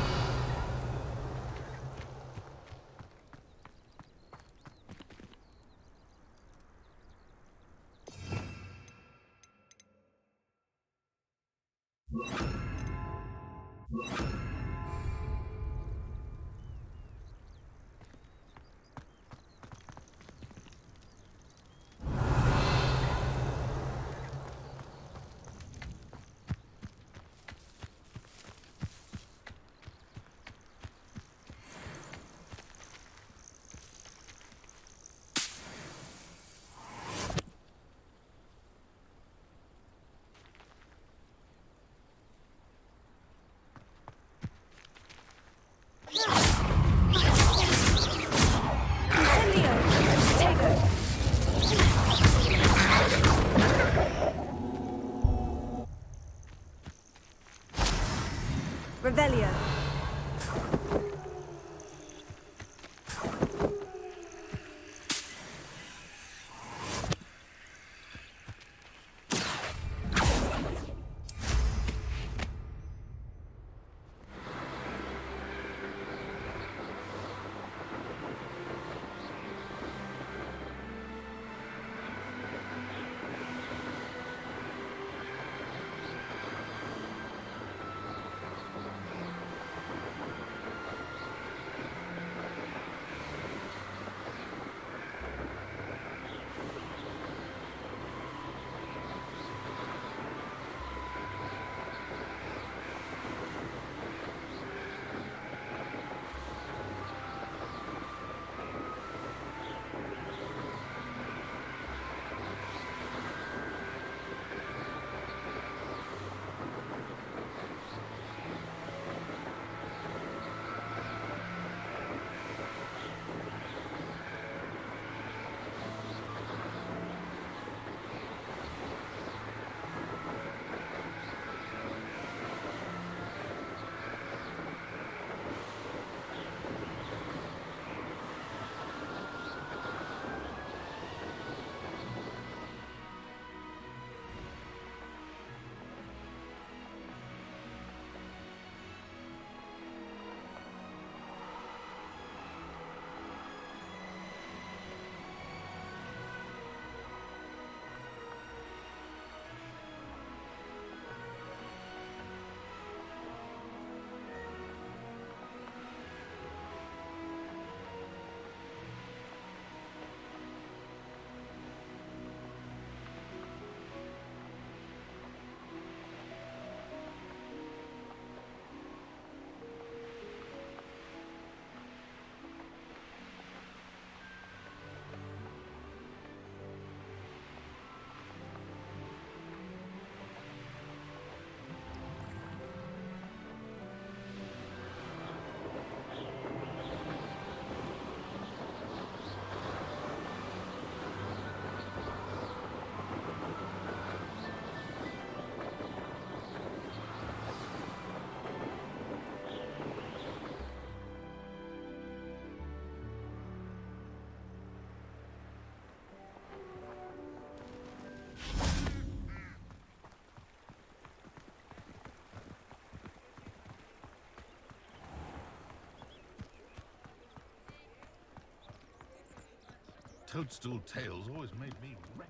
Speaker 7: toadstool tails always made me wreck.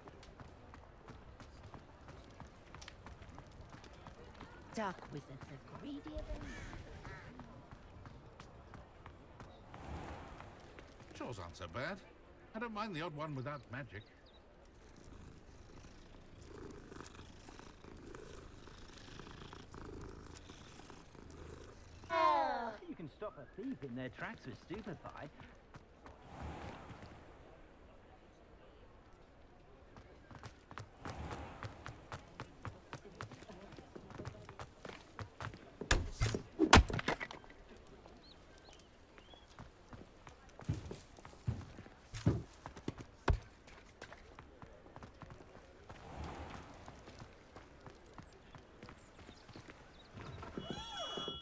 Speaker 13: Dark wizards are greedier than
Speaker 7: Chores aren't so bad. I don't mind the odd one without magic.
Speaker 12: You can stop a thief in their tracks with stupefy.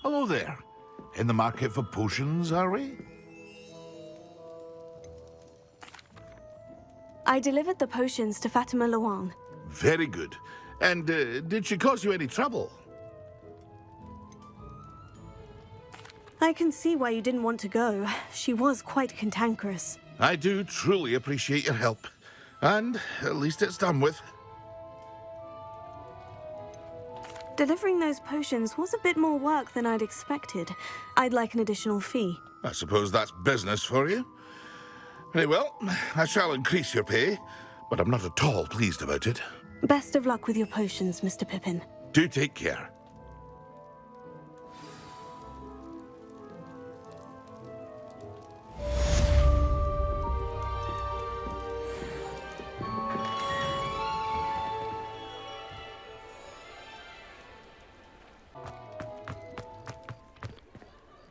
Speaker 7: Hello there. In the market for potions, are we?
Speaker 2: I delivered the potions to Fatima Luang.
Speaker 7: Very good. And did she cause you any trouble?
Speaker 2: I can see why you didn't want to go. She was quite cantankerous.
Speaker 7: I do truly appreciate your help. And at least it's done with.
Speaker 2: Delivering those potions was a bit more work than I'd expected. I'd like an additional fee.
Speaker 7: I suppose that's business for you. Very well, I shall increase your pay, but I'm not at all pleased about it.
Speaker 2: Best of luck with your potions, Mr. Pippin.
Speaker 7: Do take care.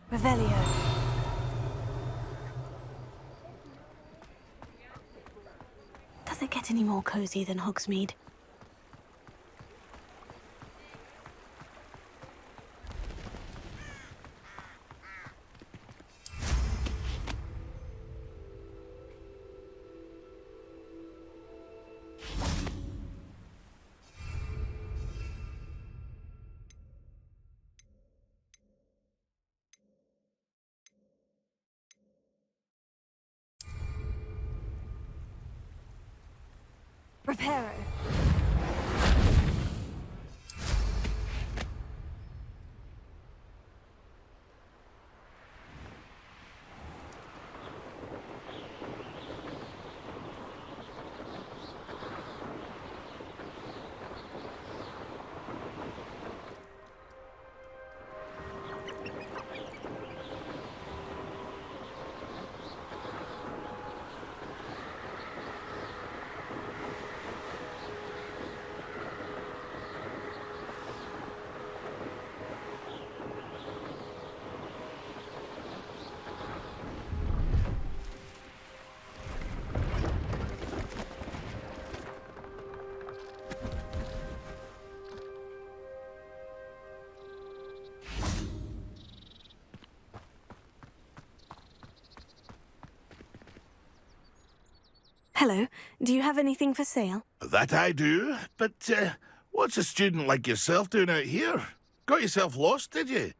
Speaker 2: Revelio. Does it get any more cozy than Hogsmeade? Reparo. Hello. Do you have anything for sale?
Speaker 7: That I do, but what's a student like yourself doing out here? Got yourself lost, did you?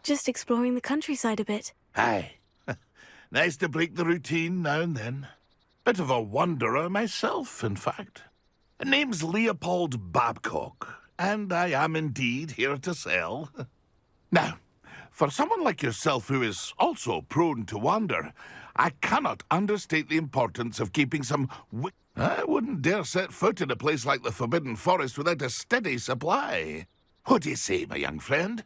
Speaker 2: Just exploring the countryside a bit.
Speaker 7: Aye. Nice to break the routine now and then. Bit of a wanderer myself, in fact. Name's Leopold Babcock, and I am indeed here to sell. Now, for someone like yourself who is also prone to wander, I cannot understate the importance of keeping some I wouldn't dare set foot in a place like the Forbidden Forest without a steady supply. What do you say, my young friend?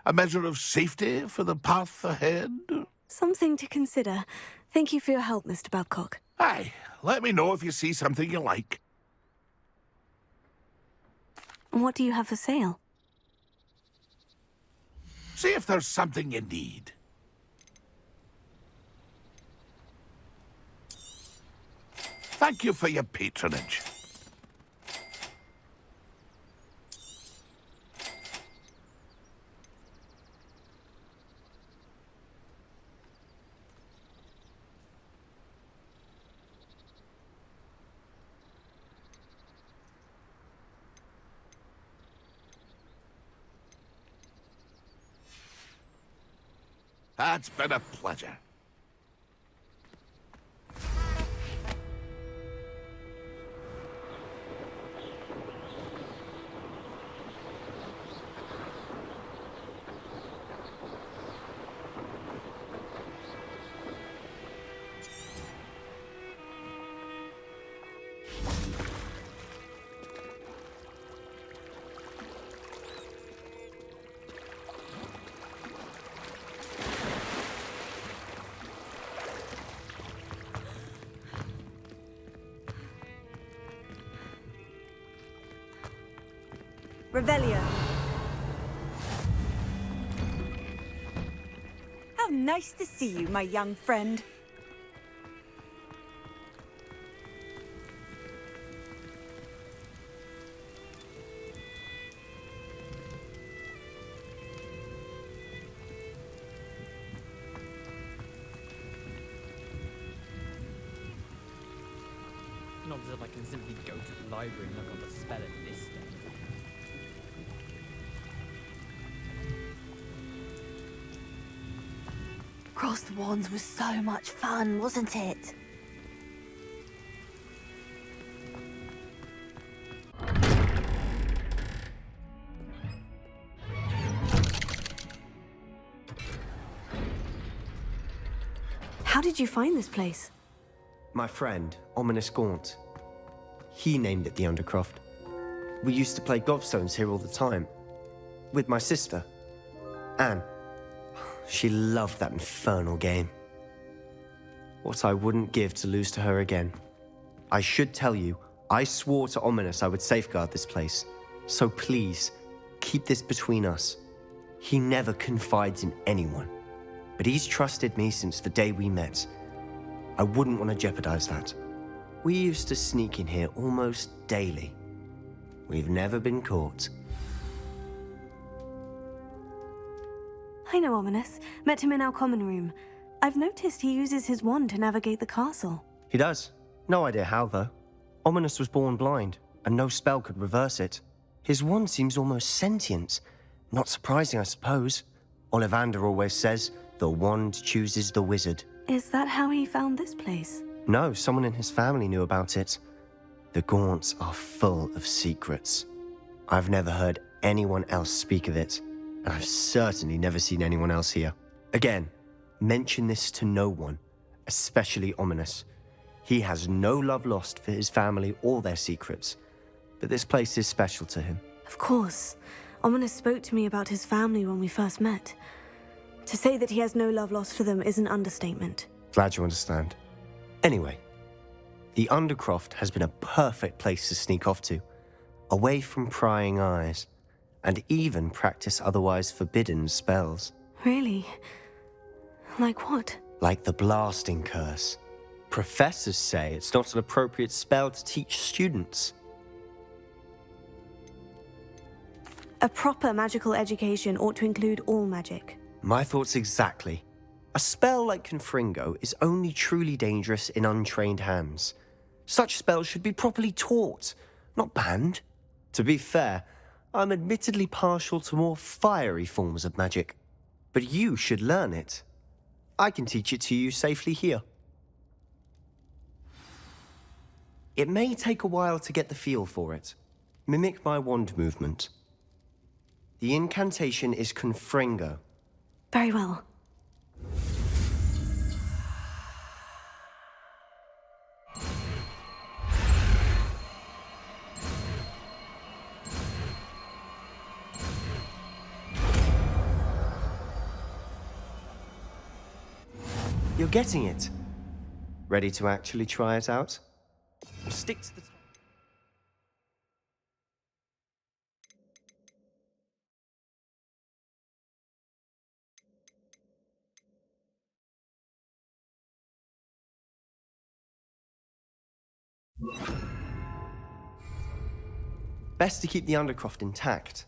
Speaker 7: A measure of safety for the path ahead?
Speaker 2: Something to consider. Thank you for your help, Mr. Babcock.
Speaker 7: Aye, let me know if you see something you like.
Speaker 2: What do you have for sale?
Speaker 7: See if there's something you need. Thank you for your patronage. That's been a pleasure.
Speaker 9: Revelio. How nice to see you, my young friend.
Speaker 10: Not as if I can simply go to the library and look up a spell at this stage.
Speaker 13: Crossed Wands was so much fun, wasn't it?
Speaker 2: How did you find this place?
Speaker 17: My friend, Ominous Gaunt. He named it the Undercroft. We used to play gobstones here all the time. With my sister, Anne. She loved that infernal game. What I wouldn't give to lose to her again. I should tell you, I swore to Ominous I would safeguard this place. So please, keep this between us. He never confides in anyone. But he's trusted me since the day we met. I wouldn't want to jeopardize that. We used to sneak in here almost daily. We've never been caught.
Speaker 2: I know Ominous. Met him in our common room. I've noticed he uses his wand to navigate the castle.
Speaker 17: He does. No idea how, though. Ominous was born blind, and no spell could reverse it. His wand seems almost sentient. Not surprising, I suppose. Ollivander always says, the wand chooses the wizard.
Speaker 2: Is that how he found this place?
Speaker 17: No, someone in his family knew about it. The Gaunts are full of secrets. I've never heard anyone else speak of it, and I've certainly never seen anyone else here. Again, mention this to no one, especially Ominous. He has no love lost for his family or their secrets, but this place is special to him.
Speaker 2: Of course. Ominous spoke to me about his family when we first met. To say that he has no love lost for them is an understatement.
Speaker 17: Glad you understand. Anyway, the Undercroft has been a perfect place to sneak off to, away from prying eyes, and even practice otherwise forbidden spells.
Speaker 2: Really? Like what?
Speaker 17: Like the blasting curse. Professors say it's not an appropriate spell to teach students.
Speaker 2: A proper magical education ought to include all magic.
Speaker 17: My thoughts exactly. A spell like Confingo is only truly dangerous in untrained hands. Such spells should be properly taught, not banned. To be fair, I'm admittedly partial to more fiery forms of magic. But you should learn it. I can teach it to you safely here. It may take a while to get the feel for it. Mimic my wand movement. The incantation is Confingo.
Speaker 2: Very well.
Speaker 17: You're getting it. Ready to actually try it out? Stick to the... Best to keep the Undercroft intact.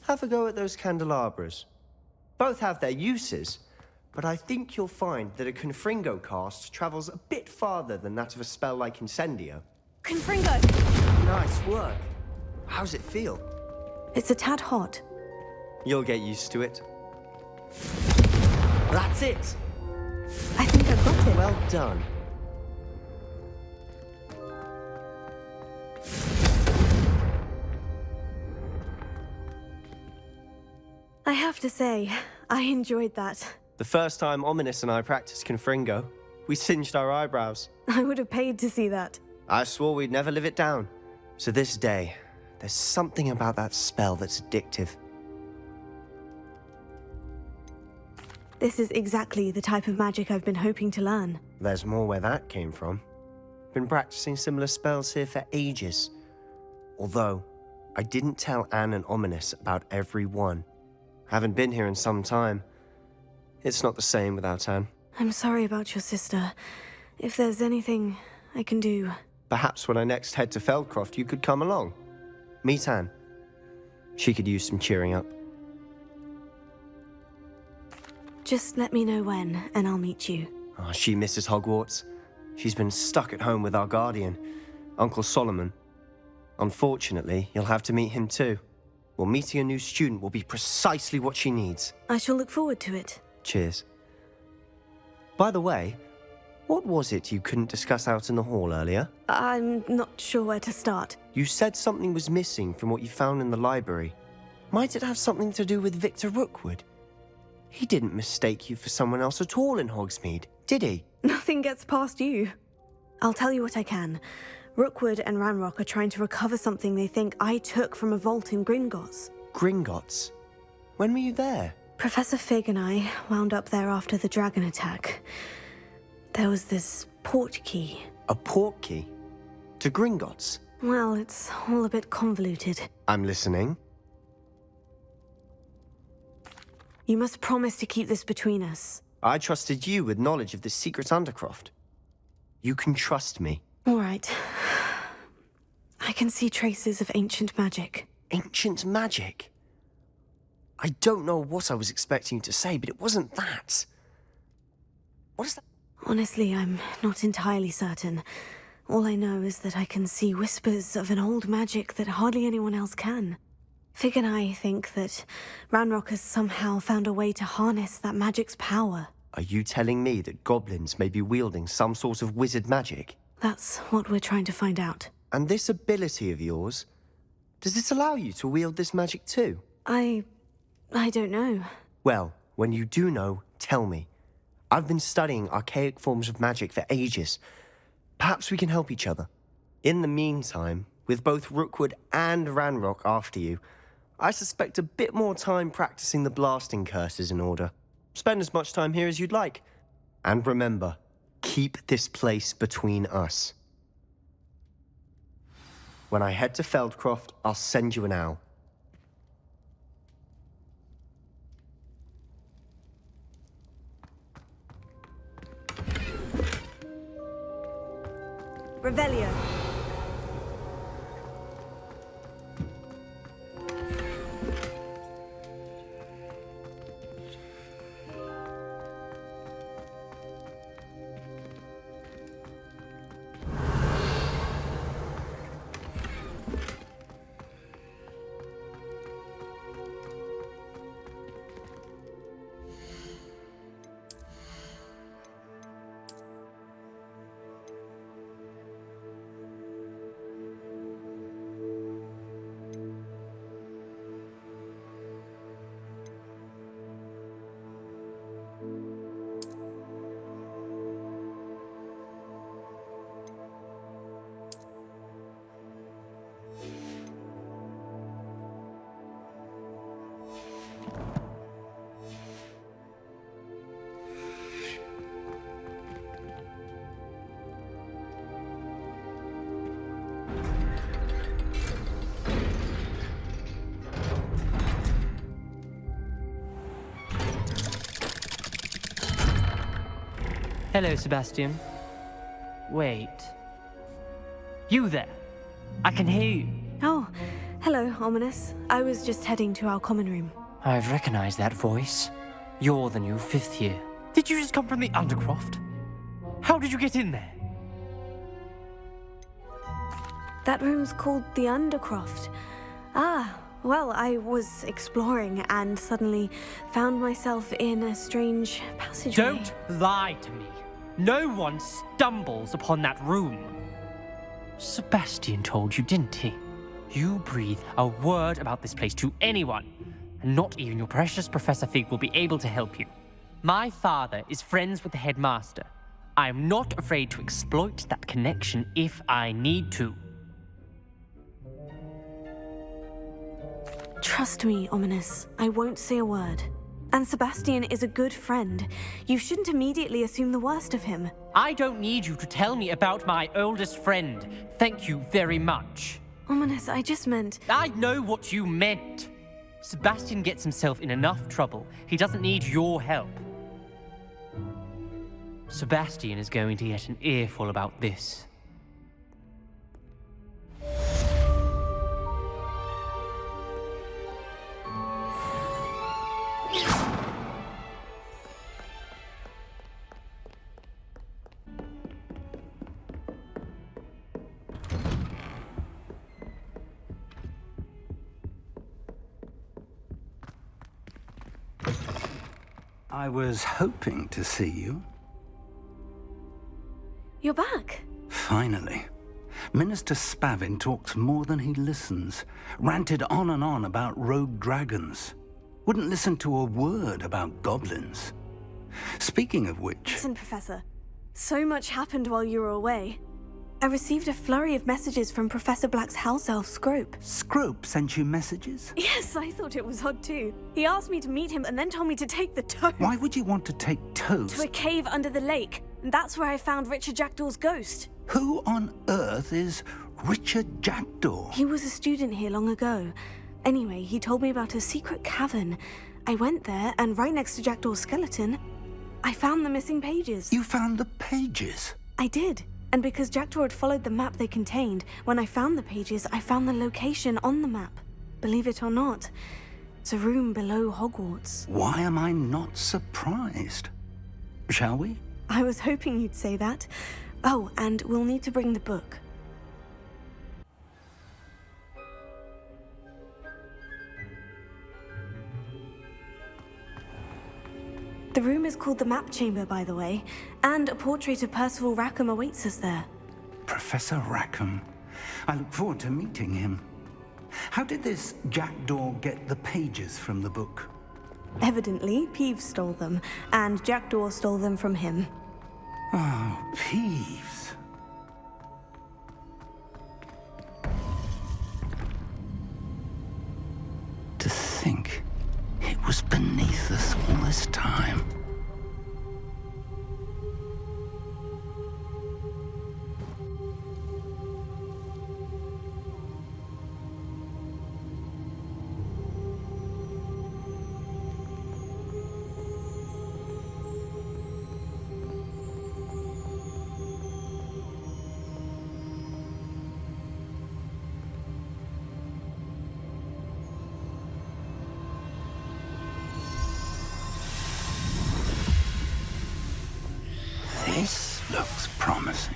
Speaker 17: Have a go at those candelabras. Both have their uses, but I think you'll find that a Confingo cast travels a bit farther than that of a spell like Incendio.
Speaker 2: Confingo!
Speaker 17: Nice work. How's it feel?
Speaker 2: It's a tad hot.
Speaker 17: You'll get used to it. That's it!
Speaker 2: I think I've got it.
Speaker 17: Well done.
Speaker 2: I have to say, I enjoyed that.
Speaker 17: The first time Ominous and I practiced Confingo, we singed our eyebrows.
Speaker 2: I would have paid to see that.
Speaker 17: I swore we'd never live it down. To this day, there's something about that spell that's addictive.
Speaker 2: This is exactly the type of magic I've been hoping to learn.
Speaker 17: There's more where that came from. Been practicing similar spells here for ages. Although, I didn't tell Anne and Ominous about every one. Haven't been here in some time. It's not the same without Anne.
Speaker 2: I'm sorry about your sister. If there's anything I can do...
Speaker 17: Perhaps when I next head to Feldcroft, you could come along. Meet Anne. She could use some cheering up.
Speaker 2: Just let me know when, and I'll meet you.
Speaker 17: Oh, she misses Hogwarts. She's been stuck at home with our guardian, Uncle Solomon. Unfortunately, you'll have to meet him too. Well, meeting a new student will be precisely what she needs.
Speaker 2: I shall look forward to it.
Speaker 17: Cheers. By the way, what was it you couldn't discuss out in the hall earlier?
Speaker 2: I'm not sure where to start.
Speaker 17: You said something was missing from what you found in the library. Might it have something to do with Victor Rookwood? He didn't mistake you for someone else at all in Hogsmeade, did he?
Speaker 2: Nothing gets past you. I'll tell you what I can. Rookwood and Ranrock are trying to recover something they think I took from a vault in Gringotts.
Speaker 17: Gringotts? When were you there?
Speaker 2: Professor Fig and I wound up there after the dragon attack. There was this port key.
Speaker 17: A port key? To Gringotts?
Speaker 2: Well, it's all a bit convoluted.
Speaker 17: I'm listening.
Speaker 2: You must promise to keep this between us.
Speaker 17: I trusted you with knowledge of this secret Undercroft. You can trust me.
Speaker 2: All right. I can see traces of ancient magic.
Speaker 17: Ancient magic? I don't know what I was expecting you to say, but it wasn't that. What is that?
Speaker 2: Honestly, I'm not entirely certain. All I know is that I can see whispers of an old magic that hardly anyone else can. Fig and I think that Ranrock has somehow found a way to harness that magic's power.
Speaker 17: Are you telling me that goblins may be wielding some sort of wizard magic?
Speaker 2: That's what we're trying to find out.
Speaker 17: And this ability of yours, does it allow you to wield this magic too?
Speaker 2: I don't know.
Speaker 17: Well, when you do know, tell me. I've been studying archaic forms of magic for ages. Perhaps we can help each other. In the meantime, with both Rookwood and Ranrock after you, I suspect a bit more time practicing the blasting curses in order. Spend as much time here as you'd like. And remember, keep this place between us. When I head to Feldcroft, I'll send you an owl.
Speaker 2: Revelio.
Speaker 18: Hello, Sebastian. Wait. You there? I can hear you.
Speaker 2: Oh, hello, Ominous. I was just heading to our common room.
Speaker 18: I've recognized that voice. You're the new 5th year.
Speaker 5: Did you just come from the Undercroft? How did you get in there?
Speaker 2: That room's called the Undercroft. Ah, well, I was exploring and suddenly found myself in a strange passageway.
Speaker 18: Don't lie to me. No one stumbles upon that room. Sebastian told you, didn't he? You breathe a word about this place to anyone, and not even your precious Professor Fig will be able to help you. My father is friends with the headmaster. I am not afraid to exploit that connection if I need to.
Speaker 2: Trust me, Ominous. I won't say a word. And Sebastian is a good friend. You shouldn't immediately assume the worst of him.
Speaker 18: I don't need you to tell me about my oldest friend. Thank you very much.
Speaker 2: Ominous, I just meant...
Speaker 18: I know what you meant. Sebastian gets himself in enough trouble. He doesn't need your help. Sebastian is going to get an earful about this.
Speaker 19: I was hoping to see you.
Speaker 2: You're back.
Speaker 19: Finally. Minister Spavin talks more than he listens. Ranted on and on about rogue dragons. Wouldn't listen to a word about goblins. Speaking of which...
Speaker 2: Listen, Professor. So much happened while you were away. I received a flurry of messages from Professor Black's house elf, Scrope.
Speaker 19: Scrope sent you messages?
Speaker 2: Yes, I thought it was odd too. He asked me to meet him and then told me to take the toast.
Speaker 19: Why would you want to take toast?
Speaker 2: To a cave under the lake. And that's where I found Richard Jackdaw's ghost.
Speaker 19: Who on earth is Richard Jackdaw?
Speaker 2: He was a student here long ago. Anyway, he told me about a secret cavern. I went there, and right next to Jackdaw's skeleton, I found the missing pages.
Speaker 19: You found the pages?
Speaker 2: I did. And because Jackdaw had followed the map they contained, when I found the pages, I found the location on the map. Believe it or not, it's a room below Hogwarts.
Speaker 19: Why am I not surprised? Shall we?
Speaker 2: I was hoping you'd say that. Oh, and we'll need to bring the book. The room is called the Map Chamber, by the way, and a portrait of Percival Rackham awaits us there.
Speaker 19: Professor Rackham. I look forward to meeting him. How did this Jackdaw get the pages from the book?
Speaker 2: Evidently, Peeves stole them, and Jackdaw stole them from him.
Speaker 19: Oh, Peeves. To think it was beneath us all this time. This looks promising.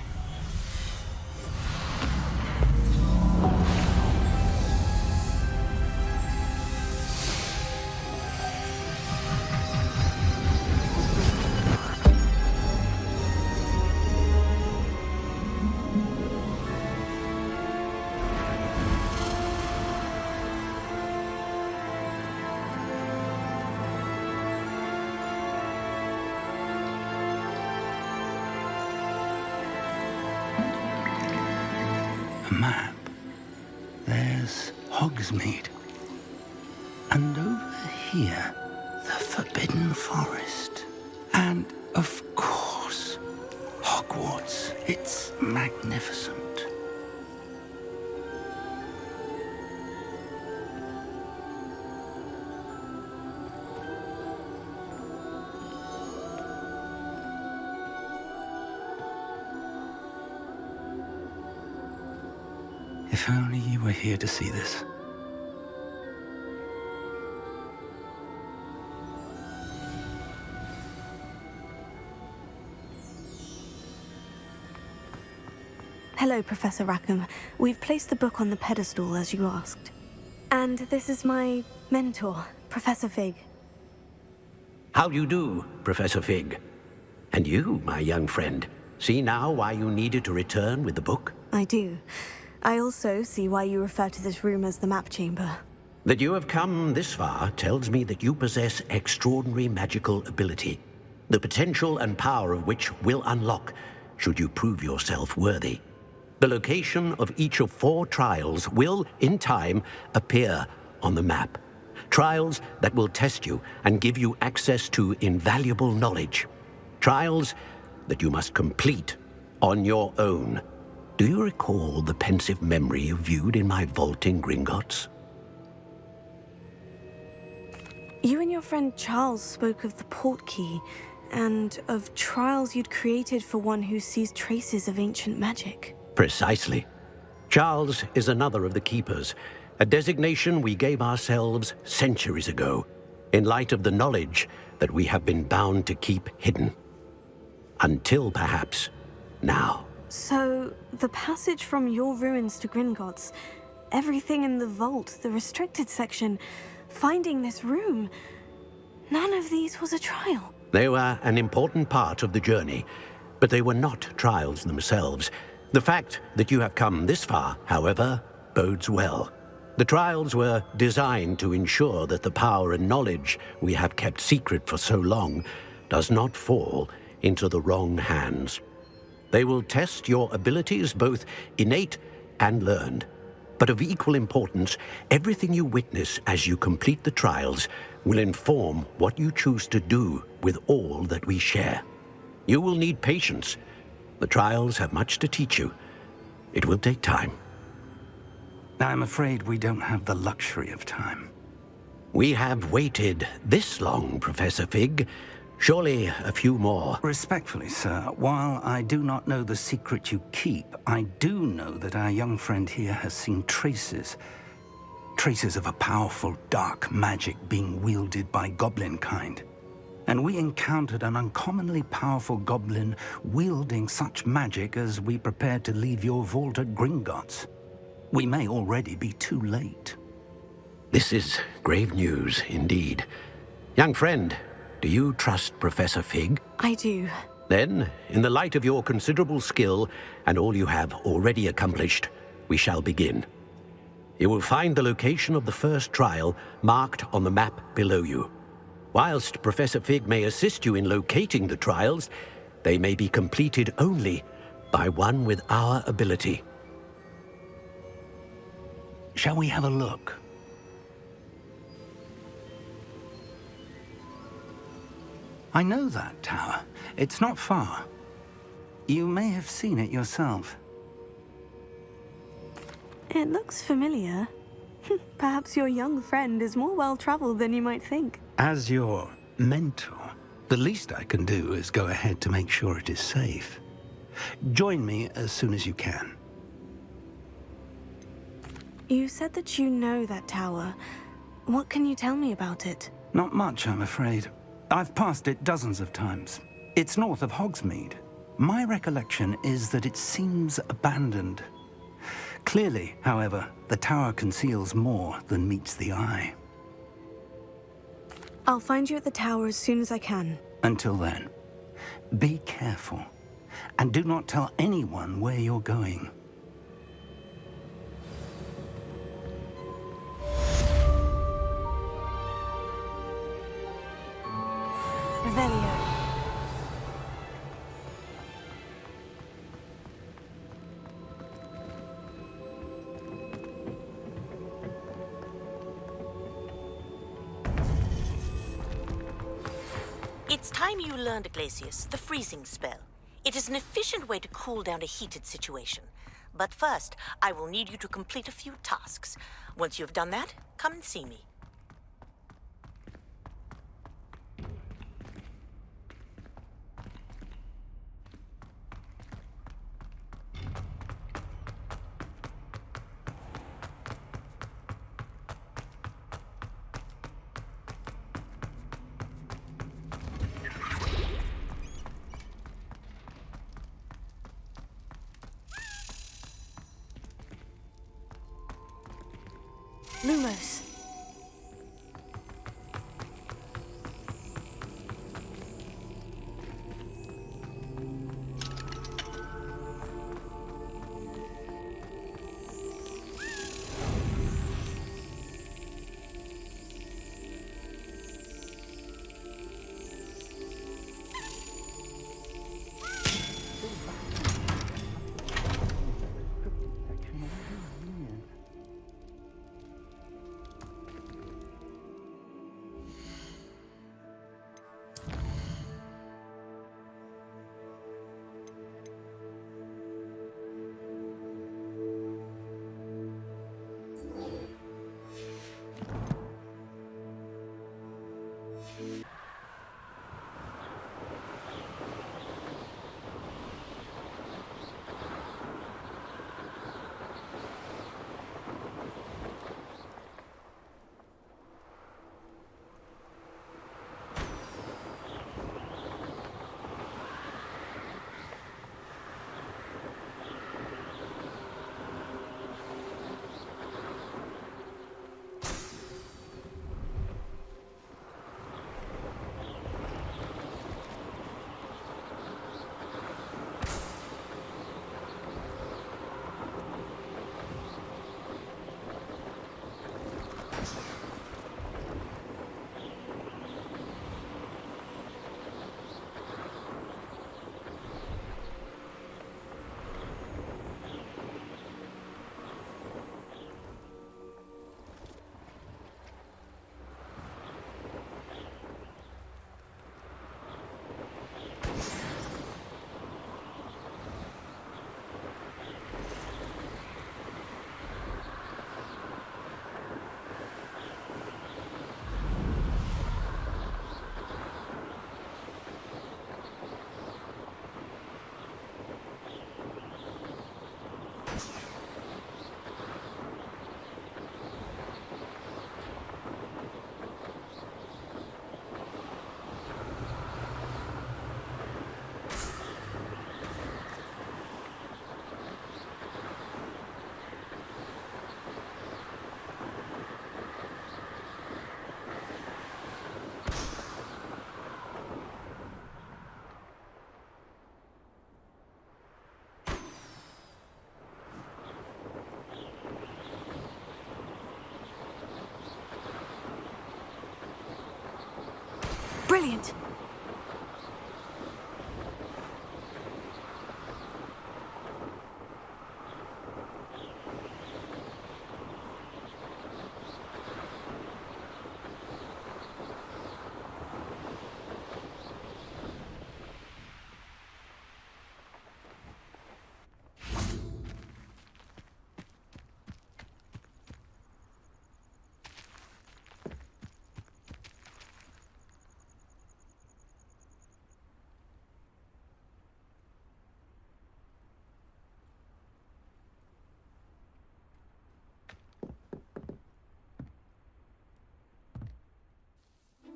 Speaker 19: Map. There's Hogsmeade. And over here, the Forbidden Forest. And, of course, Hogwarts. It's magnificent. If only you were here to see this.
Speaker 2: Hello, Professor Rackham. We've placed the book on the pedestal as you asked. And this is my mentor, Professor Fig.
Speaker 1: How do you do, Professor Fig? And you, my young friend, see now why you needed to return with the book?
Speaker 2: I do. I also see why you refer to this room as the Map Chamber.
Speaker 1: That you have come this far tells me that you possess extraordinary magical ability, the potential and power of which will unlock should you prove yourself worthy. The location of each of 4 trials will, in time, appear on the map. Trials that will test you and give you access to invaluable knowledge. Trials that you must complete on your own. Do you recall the pensive memory you viewed in my vault in Gringotts?
Speaker 2: You and your friend Charles spoke of the portkey, and of trials you'd created for one who sees traces of ancient magic.
Speaker 1: Precisely. Charles is another of the Keepers, a designation we gave ourselves centuries ago, in light of the knowledge that we have been bound to keep hidden. Until, perhaps, now.
Speaker 2: So, the passage from your ruins to Gringotts, everything in the vault, the restricted section, finding this room, none of these was a trial.
Speaker 1: They were an important part of the journey, but they were not trials themselves. The fact that you have come this far, however, bodes well. The trials were designed to ensure that the power and knowledge we have kept secret for so long does not fall into the wrong hands. They will test your abilities, both innate and learned. But of equal importance, everything you witness as you complete the trials will inform what you choose to do with all that we share. You will need patience. The trials have much to teach you. It will take time.
Speaker 19: I'm afraid we don't have the luxury of time.
Speaker 1: We have waited this long, Professor Fig. Surely a few more.
Speaker 19: Respectfully, sir, while I do not know the secret you keep, I do know that our young friend here has seen traces of a powerful dark magic being wielded by goblin kind. And we encountered an uncommonly powerful goblin wielding such magic as we prepared to leave your vault at Gringotts. We may already be too late.
Speaker 1: This is grave news indeed. Young friend, do you trust Professor Fig?
Speaker 2: I do.
Speaker 1: Then, in the light of your considerable skill and all you have already accomplished, we shall begin. You will find the location of the first trial marked on the map below you. Whilst Professor Fig may assist you in locating the trials, they may be completed only by one with our ability.
Speaker 19: Shall we have a look? I know that tower. It's not far. You may have seen it yourself.
Speaker 2: It looks familiar. Perhaps your young friend is more well-traveled than you might think.
Speaker 19: As your mentor, the least I can do is go ahead to make sure it is safe. Join me as soon as you can.
Speaker 2: You said that you know that tower. What can you tell me about it?
Speaker 19: Not much, I'm afraid. I've passed it dozens of times. It's north of Hogsmeade. My recollection is that it seems abandoned. Clearly, however, the tower conceals more than meets the eye.
Speaker 2: I'll find you at the tower as soon as I can.
Speaker 19: Until then, be careful, and do not tell anyone where you're going.
Speaker 2: Revelio.
Speaker 20: It's time you learned, Glacius, the freezing spell. It is an efficient way to cool down a heated situation. But first, I will need you to complete a few tasks. Once you have done that, come and see me.
Speaker 2: Lumos. Brilliant.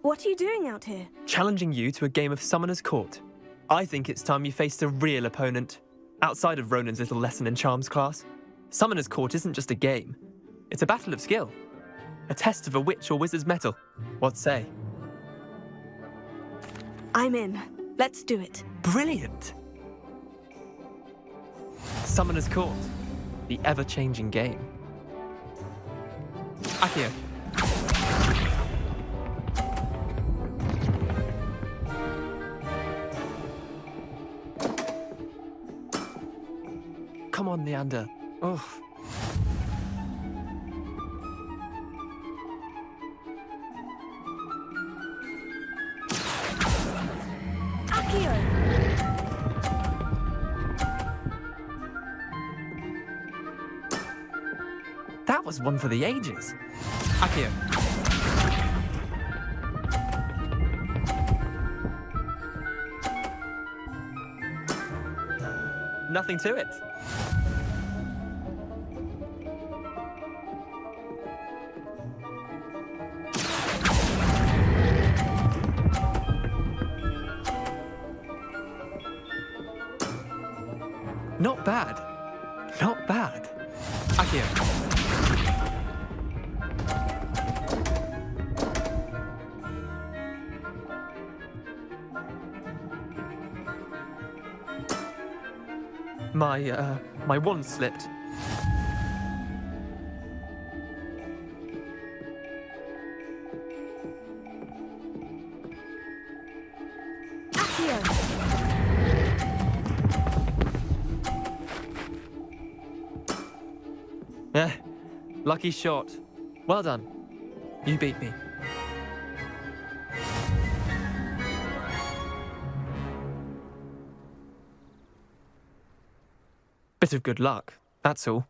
Speaker 2: What are you doing out here?
Speaker 21: Challenging you to a game of Summoner's Court. I think it's time you faced a real opponent, outside of Ronan's little lesson in charms class. Summoner's Court isn't just a game. It's a battle of skill. A test of a witch or wizard's mettle. What say?
Speaker 2: I'm in. Let's do it.
Speaker 21: Brilliant! Summoner's Court. The ever-changing game. Accio. Come on, Leander. Oh.
Speaker 2: Accio!
Speaker 21: That was one for the ages. Accio. Nothing to it. Not bad. Not bad. Accio. My wand slipped. Lucky shot. Well done. You beat me. Bit of good luck, that's all.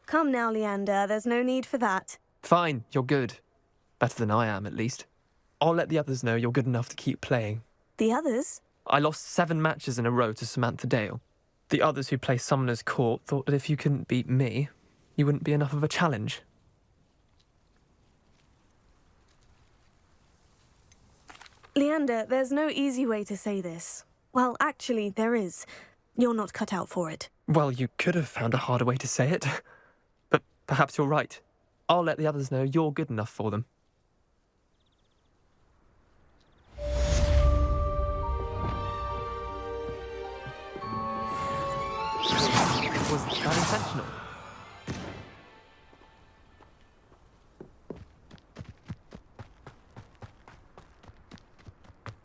Speaker 2: Come now, Leander. There's no need for that.
Speaker 21: Fine, you're good. Better than I am, at least. I'll let the others know you're good enough to keep playing.
Speaker 2: The others?
Speaker 21: I lost 7 matches in a row to Samantha Dale. The others who play Summoner's Court thought that if you couldn't beat me, you wouldn't be enough of a challenge.
Speaker 2: Leander, there's no easy way to say this. Well, actually, there is. You're not cut out for it.
Speaker 21: Well, you could have found a harder way to say it. But perhaps you're right. I'll let the others know you're good enough for them. Was that intentional?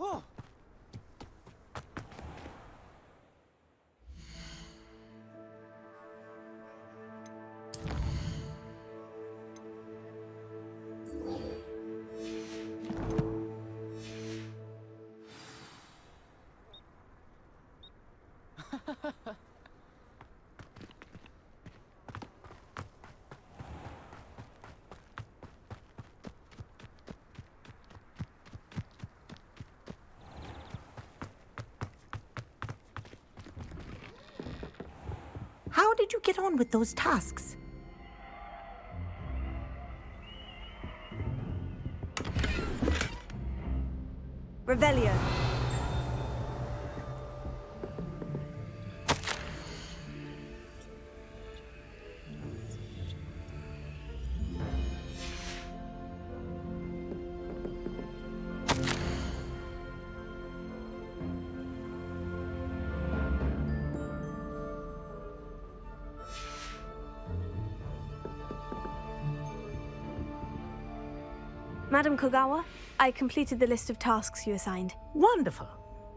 Speaker 18: Oh.
Speaker 20: How did you get on with those tasks?
Speaker 2: Revelio. Madam Kogawa, I completed the list of tasks you assigned.
Speaker 20: Wonderful.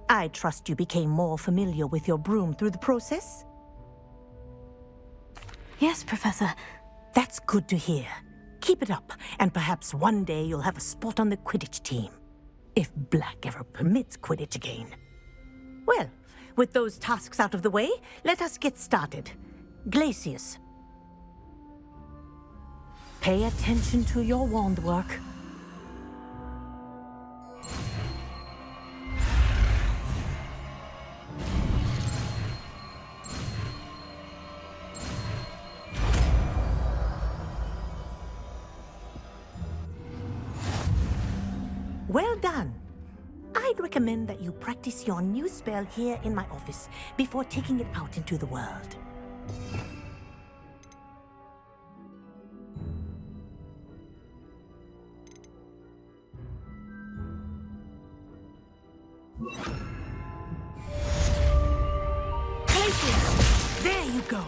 Speaker 20: I trust you became more familiar with your broom through the process?
Speaker 2: Yes, Professor.
Speaker 20: That's good to hear. Keep it up, and perhaps one day you'll have a spot on the Quidditch team. If Black ever permits Quidditch again. Well, with those tasks out of the way, let us get started. Glacius. Pay attention to your wand work. Well done. I'd recommend that you practice your new spell here in my office before taking it out into the world. Glacius! There you go.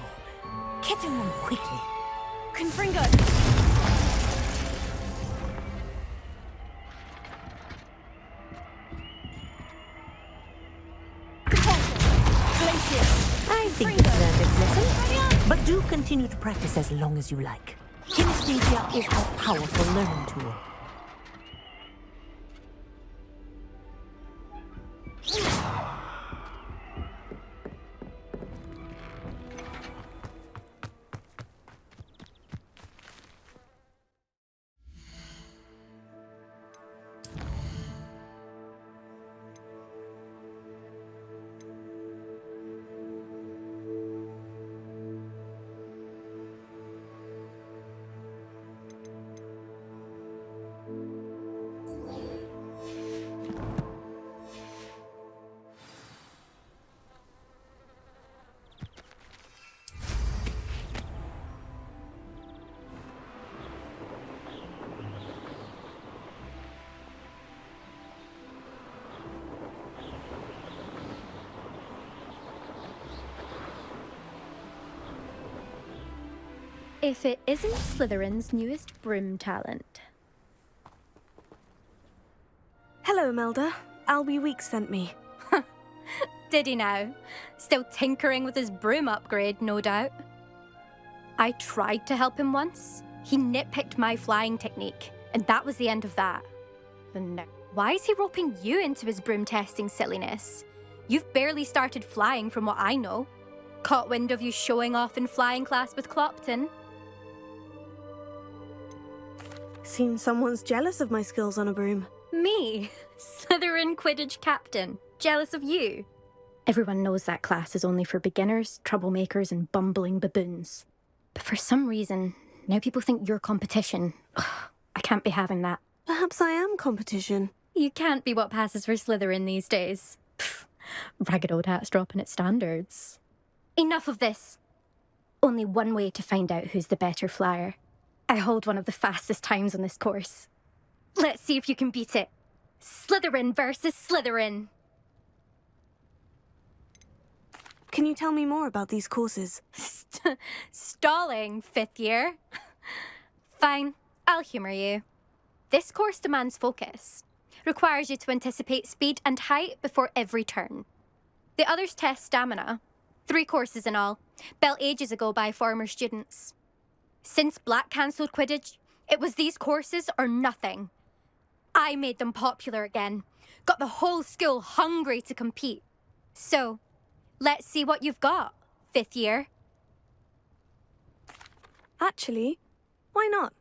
Speaker 20: Catching them quickly.
Speaker 2: Confingo!
Speaker 20: I think it learned its lesson, but do continue to practice as long as you like. Kinesthesia is a powerful learning tool.
Speaker 6: If it isn't Slytherin's newest broom talent.
Speaker 2: Hello, Melda. Albie Weeks sent me.
Speaker 6: Did he now? Still tinkering with his broom upgrade, no doubt. I tried to help him once. He nitpicked my flying technique, and that was the end of that. And now, why is he roping you into his broom testing silliness? You've barely started flying from what I know. Caught wind of you showing off in flying class with Clopton.
Speaker 2: Seems someone's jealous of my skills on a broom.
Speaker 6: Me? Slytherin Quidditch captain. Jealous of you? Everyone knows that class is only for beginners, troublemakers, and bumbling baboons. But for some reason, now people think you're competition. Ugh, I can't be having that.
Speaker 2: Perhaps I am competition.
Speaker 6: You can't be what passes for Slytherin these days. Pfft, ragged old hat's dropping its standards. Enough of this. Only one way to find out who's the better flyer. I hold one of the fastest times on this course. Let's see if you can beat it. Slytherin versus Slytherin.
Speaker 2: Can you tell me more about these courses?
Speaker 6: Stalling, 5th year. Fine, I'll humour you. This course demands focus. Requires you to anticipate speed and height before every turn. The others test stamina. 3 courses in all, built ages ago by former students. Since Black cancelled Quidditch, it was these courses or nothing. I made them popular again, got the whole school hungry to compete. So, let's see what you've got, 5th year.
Speaker 2: Actually, why not?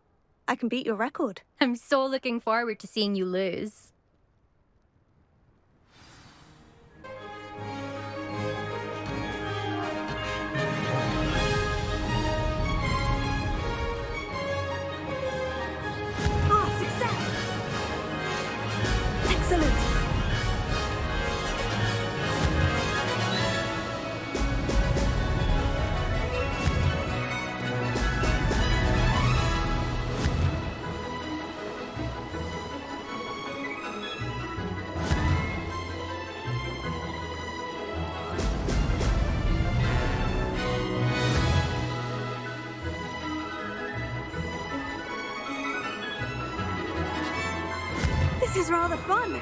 Speaker 2: I can beat your record.
Speaker 6: I'm so looking forward to seeing you lose.
Speaker 2: Excellent! This is rather fun.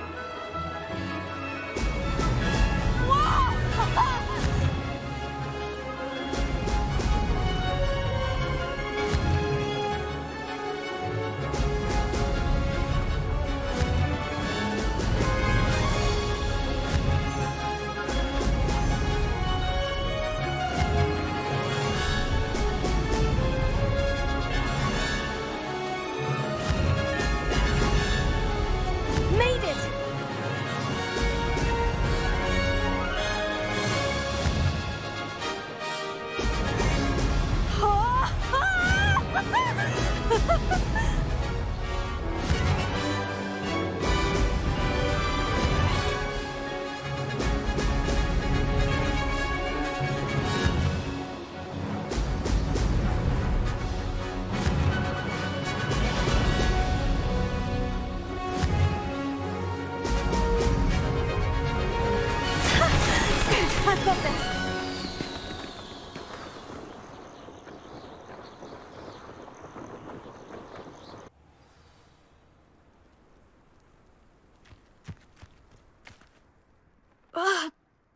Speaker 2: I've got this.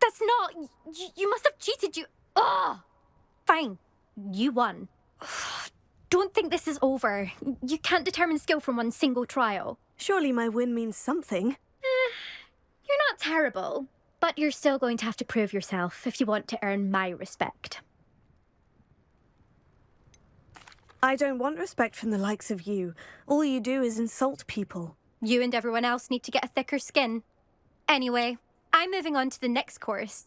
Speaker 6: That's not... You must have cheated, you... Ugh! Fine. You won. Don't think this is over. You can't determine skill from one single trial.
Speaker 2: Surely my win means something.
Speaker 6: You're not terrible, but you're still going to have to prove yourself if you want to earn my respect.
Speaker 2: I don't want respect from the likes of you. All you do is insult people.
Speaker 6: You and everyone else need to get a thicker skin. Anyway, I'm moving on to the next course.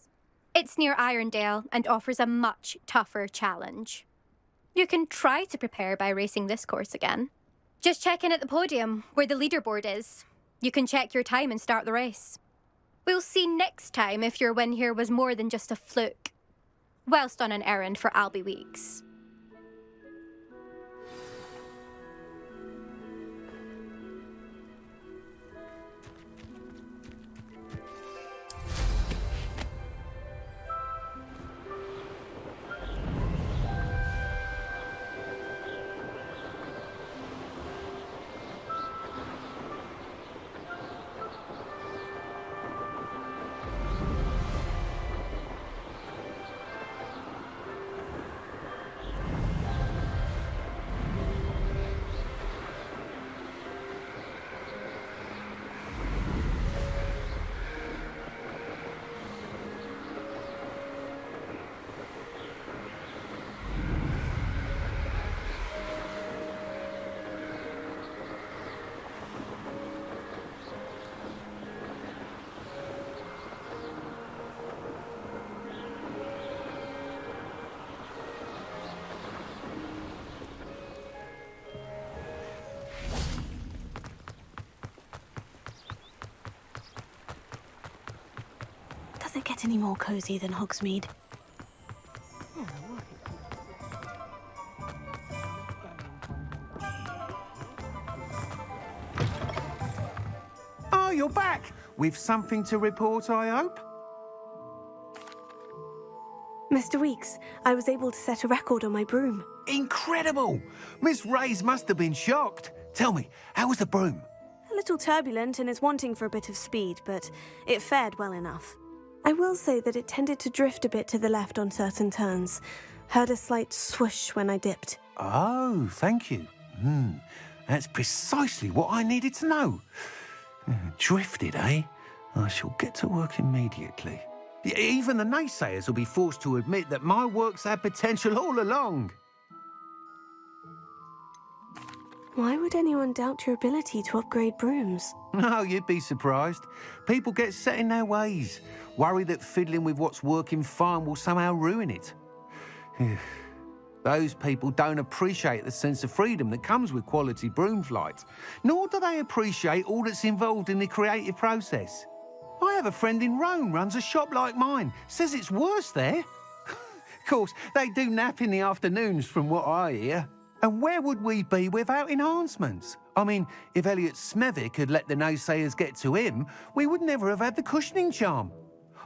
Speaker 6: It's near Irondale and offers a much tougher challenge. You can try to prepare by racing this course again. Just check in at the podium, where the leaderboard is. You can check your time and start the race. We'll see next time if your win here was more than just a fluke. Whilst on an errand for Albie Weeks.
Speaker 2: Does it get any more cozy than Hogsmeade?
Speaker 15: Oh, you're back! With something to report, I hope?
Speaker 2: Mr. Weeks, I was able to set a record on my broom.
Speaker 15: Incredible! Miss Ray's must have been shocked. Tell me, how was the broom?
Speaker 2: A little turbulent and is wanting for a bit of speed, but it fared well enough. I will say that it tended to drift a bit to the left on certain turns. Heard a slight swoosh when I dipped.
Speaker 15: Oh, thank you. That's precisely what I needed to know. Drifted, eh? I shall get to work immediately. Even the naysayers will be forced to admit that my work's had potential all along.
Speaker 2: Why would anyone doubt your ability to upgrade brooms?
Speaker 15: Oh, you'd be surprised. People get set in their ways, worry that fiddling with what's working fine will somehow ruin it. Those people don't appreciate the sense of freedom that comes with quality broom flight, nor do they appreciate all that's involved in the creative process. I have a friend in Rome runs a shop like mine, says it's worse there. Of course, they do nap in the afternoons from what I hear. And where would we be without enhancements? I mean, if Elliot Smethwick had let the naysayers get to him, we would never have had the cushioning charm.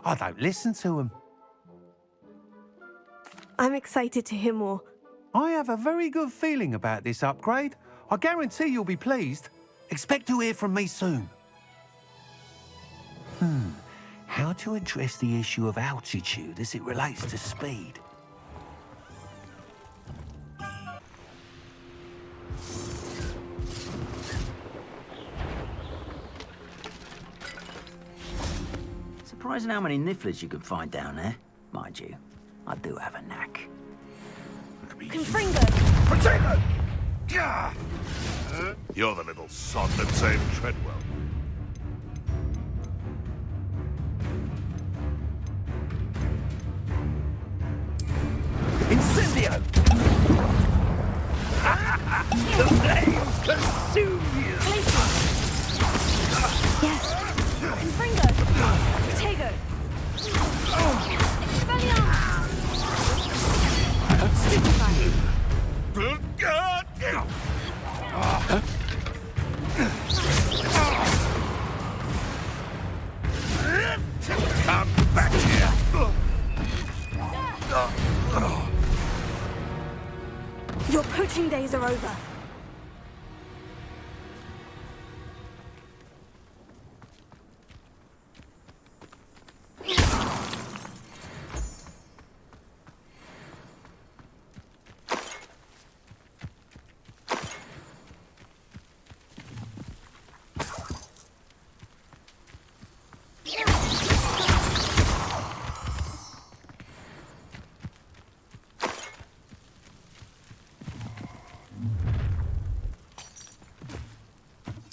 Speaker 15: I don't listen to them.
Speaker 2: I'm excited to hear more.
Speaker 15: I have a very good feeling about this upgrade. I guarantee you'll be pleased. Expect to hear from me soon.
Speaker 19: How to address the issue of altitude as it relates to speed?
Speaker 3: Surprising how many nifflers you can find down there. Mind you, I do have a knack.
Speaker 2: Confingo!
Speaker 7: Potato! Gah! You're the little sod that saved Treadwell.
Speaker 19: Incendio! The flames consume you!
Speaker 2: Yes! Confingo! Potato!
Speaker 7: Come back here!
Speaker 2: Your poaching days are over.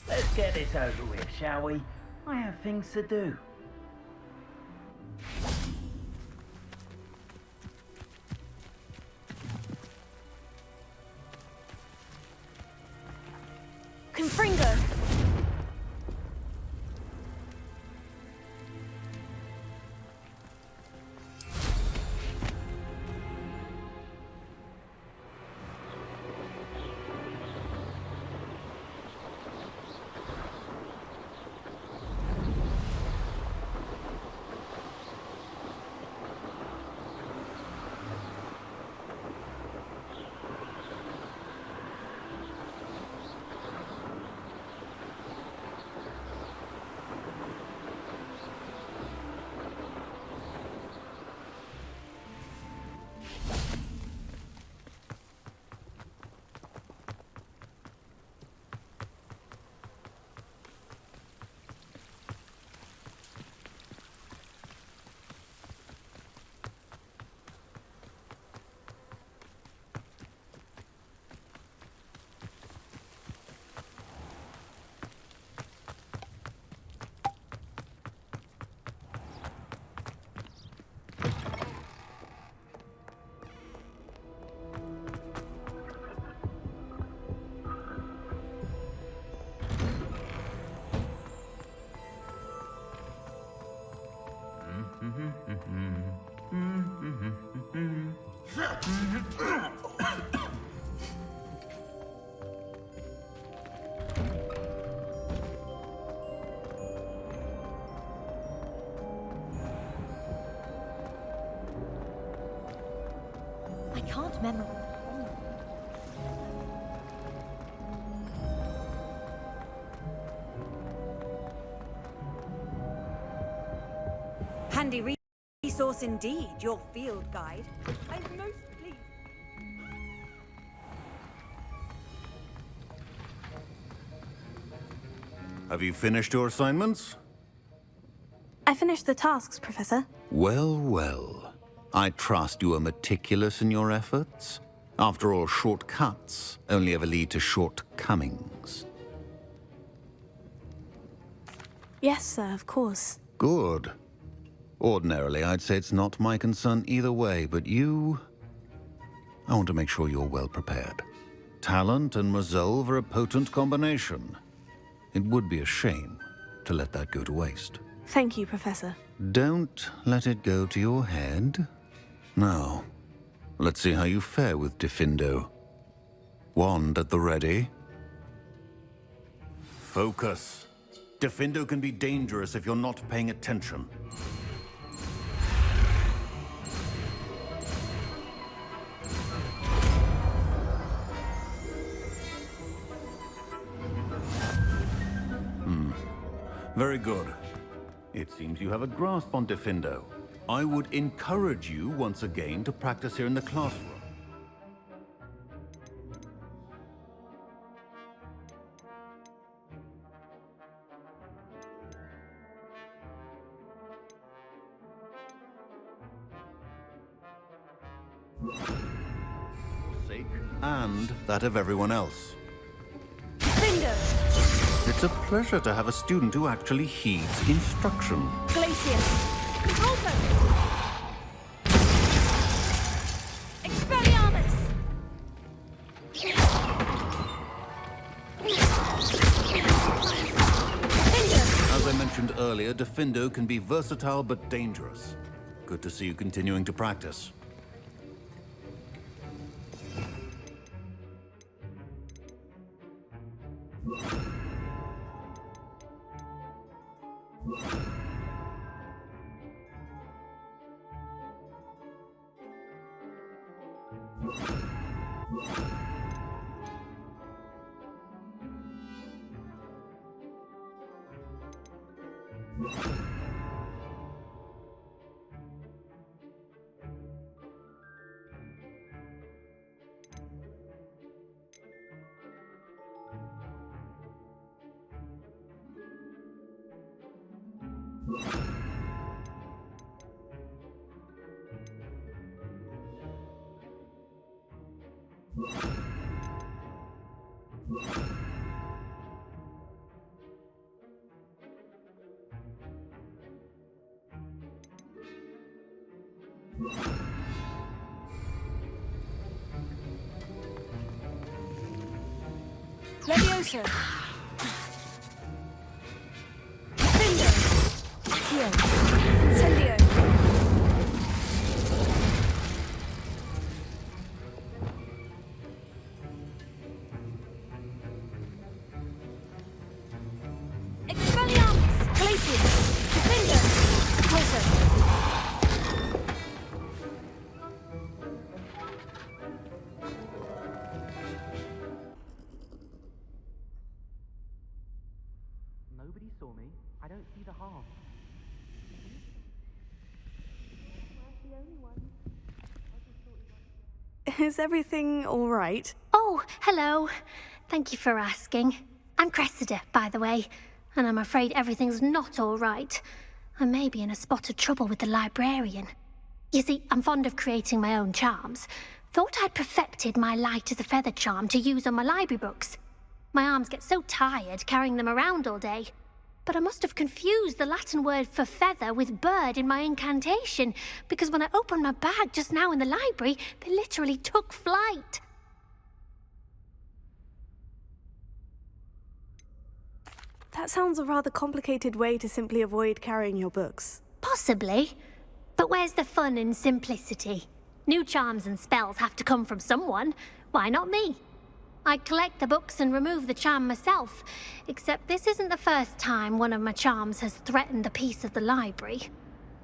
Speaker 3: Let's get this over with, shall we? I have things to do.
Speaker 2: Confingo!
Speaker 6: I can't memorize.
Speaker 9: Handy resource indeed, your field guide. I'm most pleased.
Speaker 22: Have you finished your assignments?
Speaker 2: I finished the tasks, Professor.
Speaker 22: Well, well. I trust you are meticulous in your efforts. After all, shortcuts only ever lead to shortcomings.
Speaker 2: Yes, sir, of course.
Speaker 22: Good. Ordinarily, I'd say it's not my concern either way, but you... I want to make sure you're well prepared. Talent and resolve are a potent combination. It would be a shame to let that go to waste.
Speaker 2: Thank you, Professor.
Speaker 22: Don't let it go to your head. Now, let's see how you fare with Diffindo. Wand at the ready. Focus. Diffindo can be dangerous if you're not paying attention. Very good. It seems you have a grasp on Diffindo. I would encourage you once again to practice here in the classroom. Sake and that of everyone else.
Speaker 2: Diffindo!
Speaker 22: It's a pleasure to have a student who actually heeds instruction.
Speaker 2: Glacius! Also! Expelliarmus!
Speaker 22: As I mentioned earlier, Diffindo can be versatile but dangerous. Good to see you continuing to practice.
Speaker 2: Leviosa! Diffindo! Accio! Incendio! Expelliarmus! Glacius! Diffindo! Closer!
Speaker 5: Nobody saw me. I don't see the harm.
Speaker 2: Is everything all right?
Speaker 6: Oh, hello. Thank you for asking. I'm Cressida, by the way, and I'm afraid everything's not all right. I may be in a spot of trouble with the librarian. You see, I'm fond of creating my own charms. Thought I'd perfected my light as a feather charm to use on my library books. My arms get so tired carrying them around all day. But I must have confused the Latin word for feather with bird in my incantation, because when I opened my bag just now in the library, they literally took flight.
Speaker 2: That sounds a rather complicated way to simply avoid carrying your books.
Speaker 6: Possibly. But where's the fun in simplicity? New charms and spells have to come from someone. Why not me? I collect the books and remove the charm myself, except this isn't the first time one of my charms has threatened the peace of the library.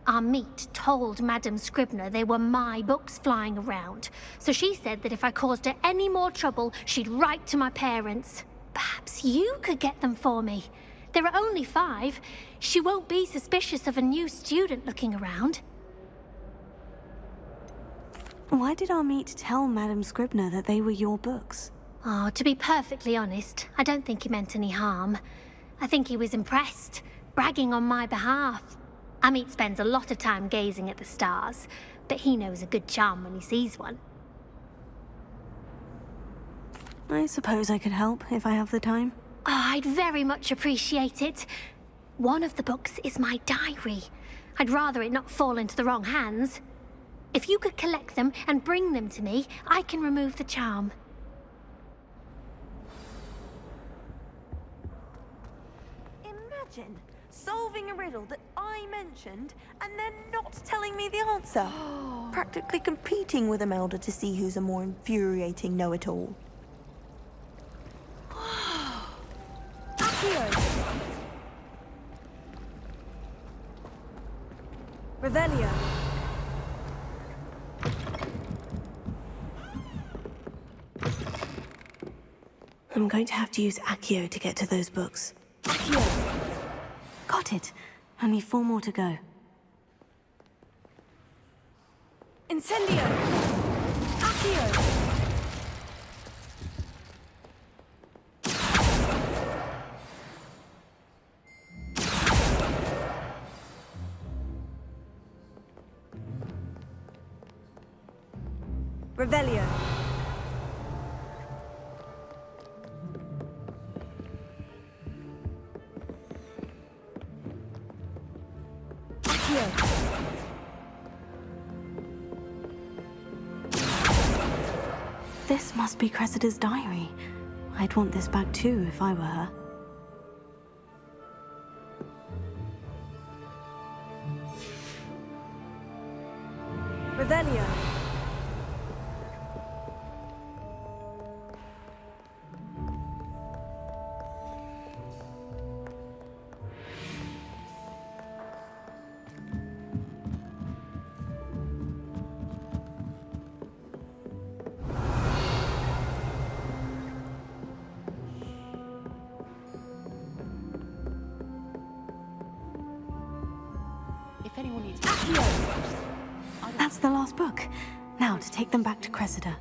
Speaker 6: Our meet told Madame Scribner they were my books flying around, so she said that if I caused her any more trouble, she'd write to my parents. Perhaps you could get them for me. There are only 5. She won't be suspicious of a new student looking around.
Speaker 2: Why did our meet tell Madame Scribner that they were your books?
Speaker 6: Oh, to be perfectly honest, I don't think he meant any harm. I think he was impressed, bragging on my behalf. Amit spends a lot of time gazing at the stars, but he knows a good charm when he sees one.
Speaker 2: I suppose I could help if I have the time.
Speaker 6: Oh, I'd very much appreciate it. One of the books is my diary. I'd rather it not fall into the wrong hands. If you could collect them and bring them to me, I can remove the charm.
Speaker 13: Imagine solving a riddle that I mentioned and then not telling me the answer. Practically competing with Imelda to see who's a more infuriating know-it-all.
Speaker 2: Accio! Revelio! I'm going to have to use Accio to get to those books. Accio! Got it. Only 4 more to go. Incendio! Accio! Revelio. Accio. This must be Cressida's diary. I'd want this back too if I were her. Revelio.
Speaker 10: If anyone needs...
Speaker 2: That's the last book. Now to take them back to Cressida.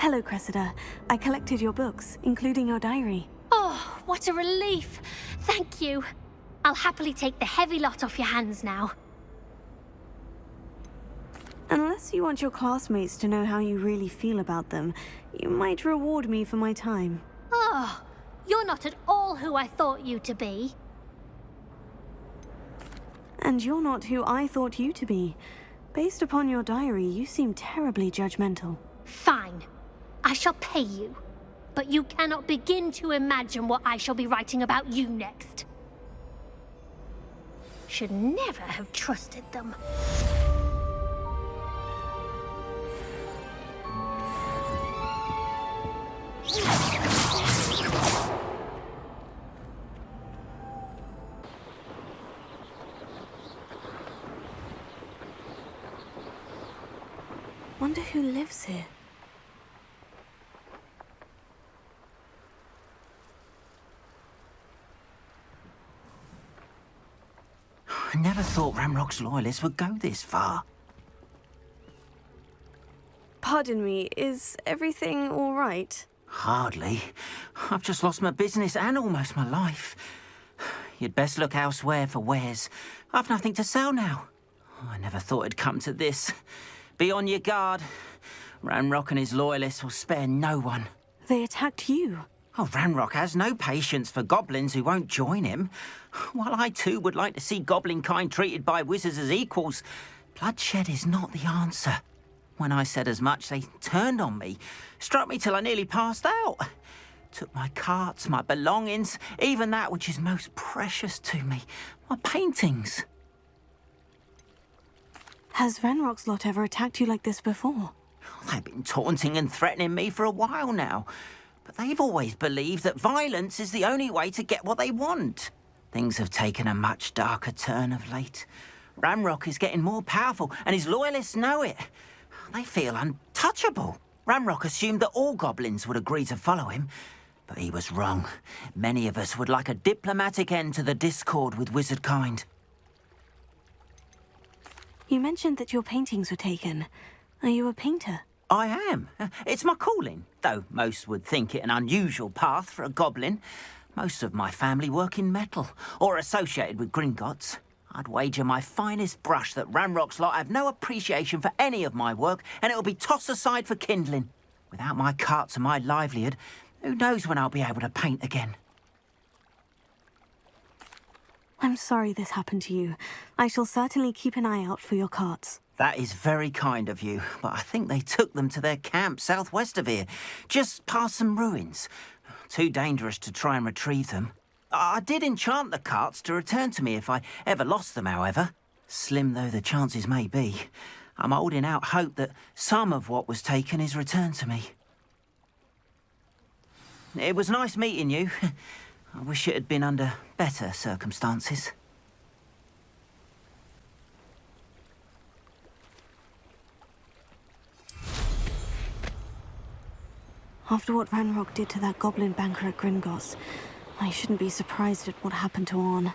Speaker 2: Hello, Cressida. I collected your books, including your diary.
Speaker 4: Oh, what a relief. Thank you. I'll happily take the heavy lot off your hands now.
Speaker 2: Unless you want your classmates to know how you really feel about them, you might reward me for my time.
Speaker 4: Oh, you're not at all who I thought you to be.
Speaker 2: And you're not who I thought you to be. Based upon your diary, you seem terribly judgmental.
Speaker 4: Fine. I shall pay you. But you cannot begin to imagine what I shall be writing about you next. Should never have trusted them.
Speaker 2: Wonder who lives here.
Speaker 3: I never thought Ranrock's loyalists would go this far.
Speaker 2: Pardon me, is everything all right?
Speaker 3: Hardly. I've just lost my business and almost my life. You'd best look elsewhere for wares. I've nothing to sell now. I never thought it'd come to this. Be on your guard. Ranrock and his loyalists will spare no one.
Speaker 2: They attacked you.
Speaker 3: Oh, Ranrock has no patience for goblins who won't join him. While I too would like to see goblin kind treated by wizards as equals, bloodshed is not the answer. When I said as much, they turned on me, struck me till I nearly passed out. Took my carts, my belongings, even that which is most precious to me, my paintings.
Speaker 2: Has Ranrock's lot ever attacked you like this before?
Speaker 3: They've been taunting and threatening me for a while now. But they've always believed that violence is the only way to get what they want. Things have taken a much darker turn of late. Ranrock is getting more powerful, and his loyalists know it. They feel untouchable. Ranrock assumed that all goblins would agree to follow him, but he was wrong. Many of us would like a diplomatic end to the discord with wizard kind.
Speaker 2: You mentioned that your paintings were taken. Are you a painter?
Speaker 3: I am. It's my calling, though most would think it an unusual path for a goblin. Most of my family work in metal, or associated with Gringotts. I'd wager my finest brush that Ranrock's lot have no appreciation for any of my work, and it'll be tossed aside for kindling. Without my carts and my livelihood, who knows when I'll be able to paint again?
Speaker 2: I'm sorry this happened to you. I shall certainly keep an eye out for your carts.
Speaker 3: That is very kind of you, but I think they took them to their camp southwest of here, just past some ruins. Too dangerous to try and retrieve them. I did enchant the carts to return to me if I ever lost them, however. Slim though the chances may be, I'm holding out hope that some of what was taken is returned to me. It was nice meeting you. I wish it had been under better circumstances.
Speaker 2: After what Ranrock did to that goblin banker at Gringotts, I shouldn't be surprised at what happened to Orn.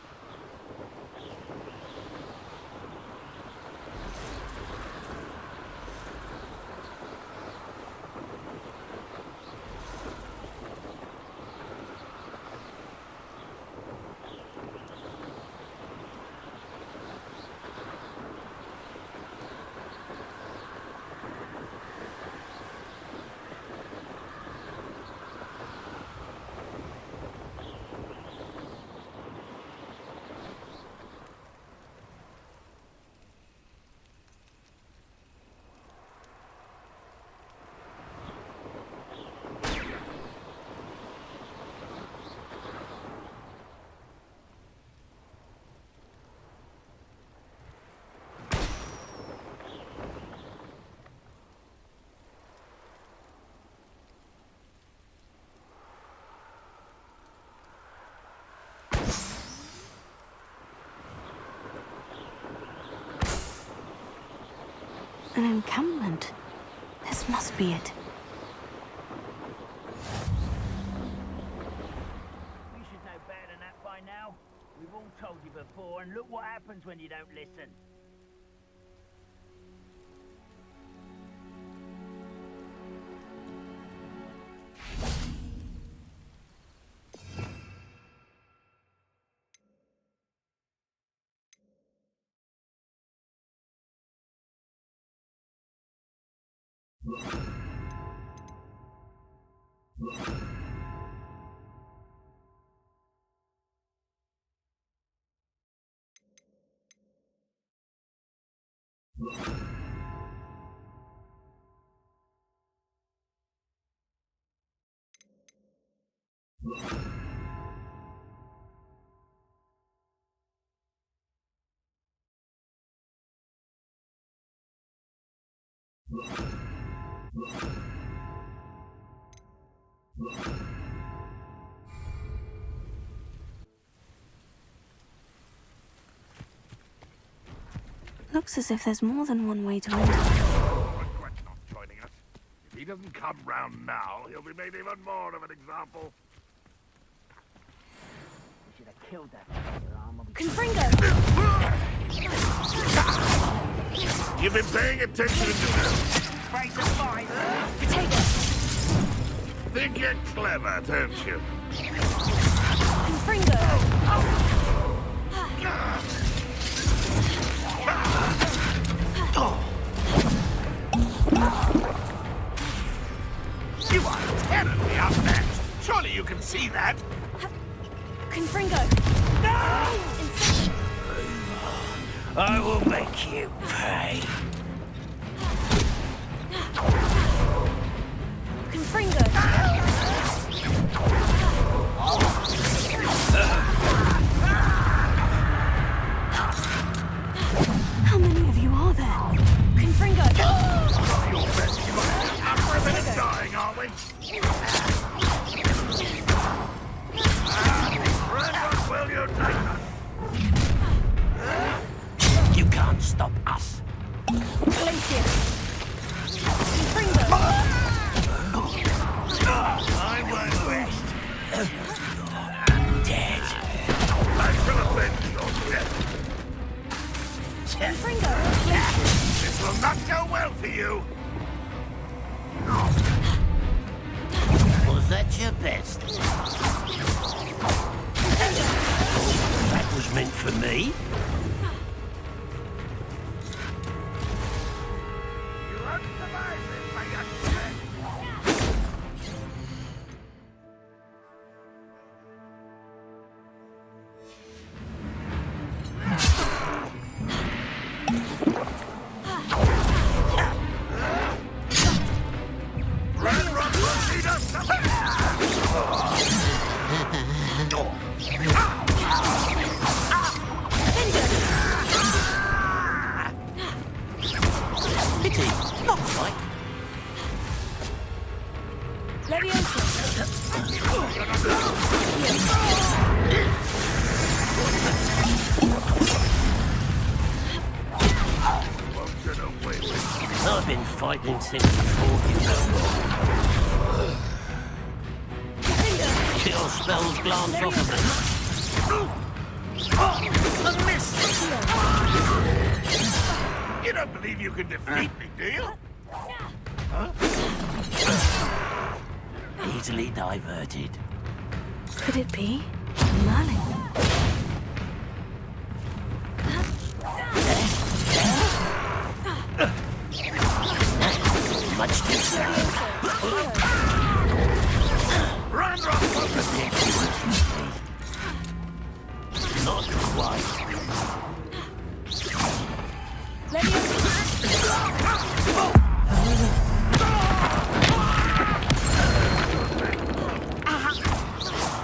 Speaker 2: An encampment. This must be it.
Speaker 12: You should know better than that by now. We've all told you before, and look what happens when you don't listen.
Speaker 2: Looks as if there's more than one way to enter.
Speaker 7: Regret not joining us. If he doesn't come round now, he'll be made even more of an example.
Speaker 12: We should have killed that arm.
Speaker 2: Confringo!
Speaker 7: You've been paying attention to this.
Speaker 12: Break the fight.
Speaker 2: Potato!
Speaker 7: Think you're clever, don't you?
Speaker 2: Confringo!
Speaker 7: You are terribly outmatched. Surely you can see that.
Speaker 2: Confringo!
Speaker 12: No!
Speaker 1: I will make you pay.
Speaker 2: Confringo! How many of you are there? Confringo!
Speaker 7: You'll bet you are up for a minute dying, are we? Run, will you take us?
Speaker 1: You can't stop us.
Speaker 2: Glacius! Confringo!
Speaker 7: I won't rest.
Speaker 1: Dead.
Speaker 7: I shall avenge your death.
Speaker 2: Confringo!
Speaker 7: This will not go well for you.
Speaker 1: Was that your best? That was meant for me.
Speaker 7: You won't survive this, my young friend.
Speaker 1: fighting since before you know. Your spells glance off of them.
Speaker 7: A miss! You don't believe you can defeat me, do you? Huh?
Speaker 1: Easily diverted.
Speaker 2: Could it be Merlin?
Speaker 1: Much too slow.
Speaker 7: Run,
Speaker 1: Not quite.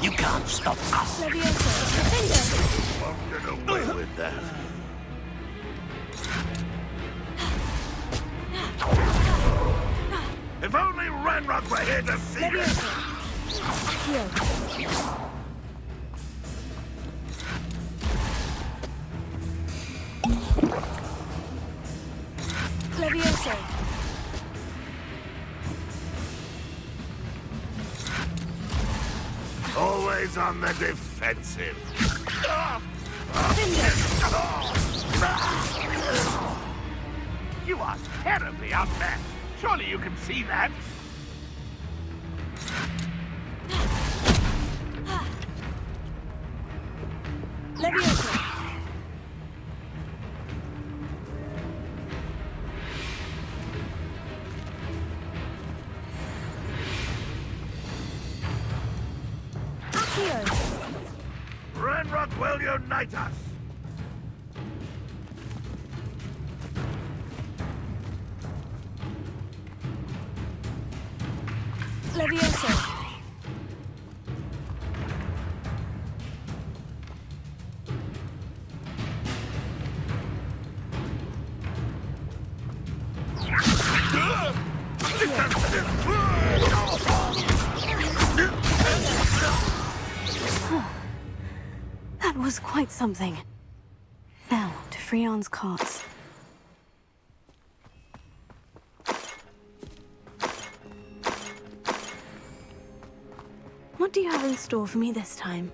Speaker 1: You can't stop us.
Speaker 7: Won't get away with that. If only Ranrock were here to see us!
Speaker 2: Leviosa.
Speaker 7: Always on the defensive. You are terribly outmatched. Surely you can see that.
Speaker 2: Leviosa.
Speaker 7: Ranrock will unite us.
Speaker 2: Leviosa. That was quite something. Now, to Freon's carts. What do you have in store for me this time?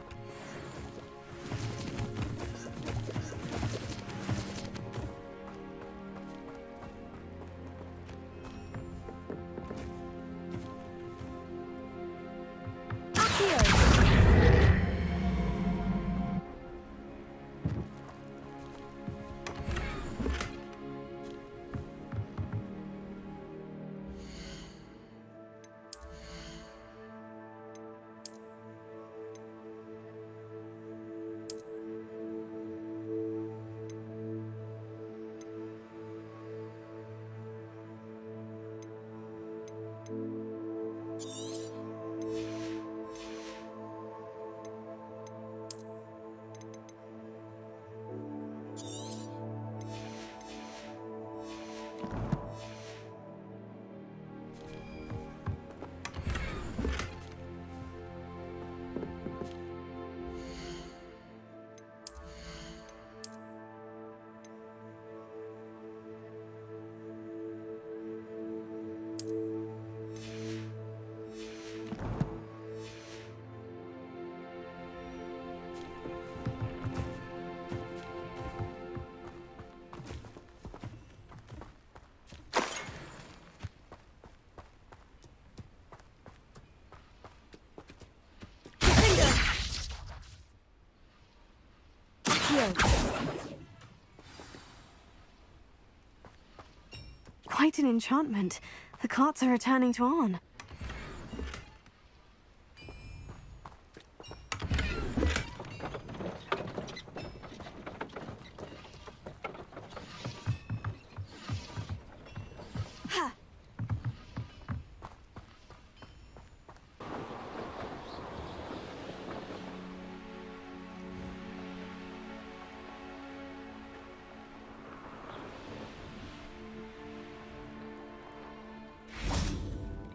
Speaker 2: Quite an enchantment. The carts are returning to Arn.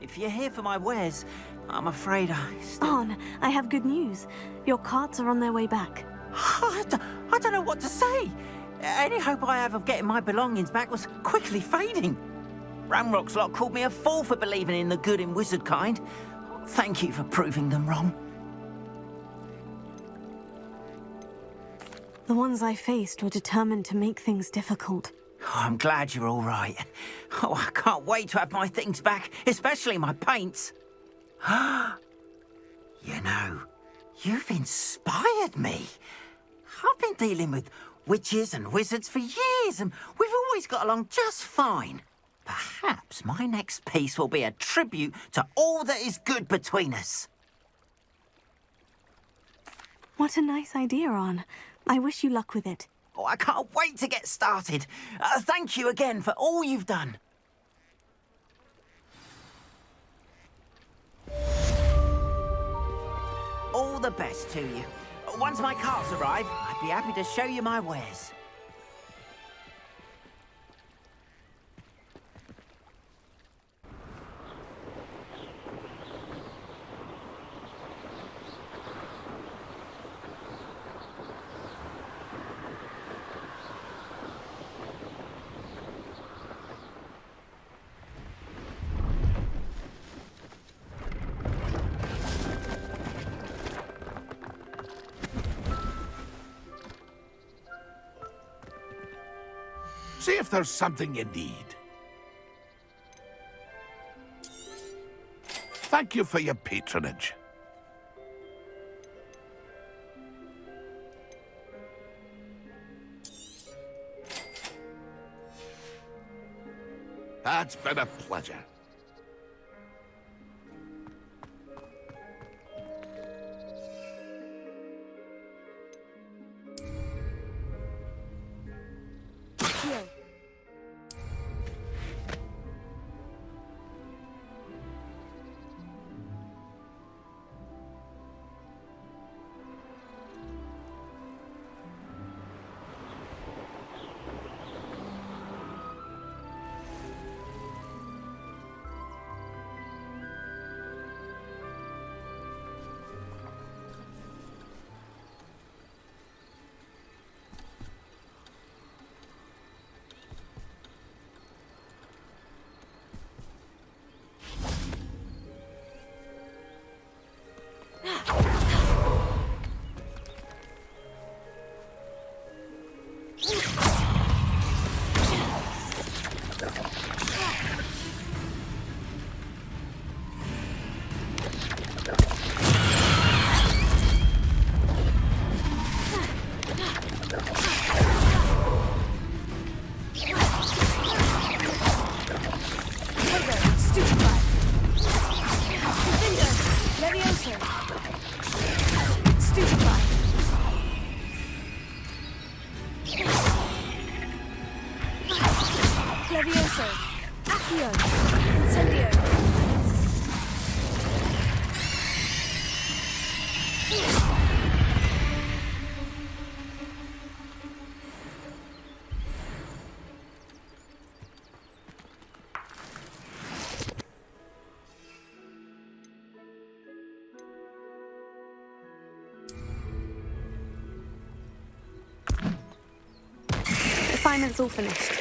Speaker 3: If you're here for my wares, I'm afraid
Speaker 2: Arn, I have good news. Your carts are on their way back.
Speaker 3: I don't know what to say. Any hope I have of getting my belongings back was quickly fading. Ranrock's lot called me a fool for believing in the good in wizard kind. Thank you for proving them wrong.
Speaker 2: The ones I faced were determined to make things difficult.
Speaker 3: Oh, I'm glad you're all right. Oh, I can't wait to have my things back, especially my paints. You know, you've inspired me. I've been dealing with witches and wizards for years, and we've always got along just fine. Perhaps my next piece will be a tribute to all that is good between us.
Speaker 2: What a nice idea, Ron. I wish you luck with it.
Speaker 3: Oh, I can't wait to get started. Thank you again for all you've done. All the best to you. Once my carts arrive, I'd be happy to show you my wares.
Speaker 7: See if there's something you need. Thank you for your patronage. That's been a pleasure.
Speaker 2: Leviosa, Accio, Incendio. Assignment's all finished.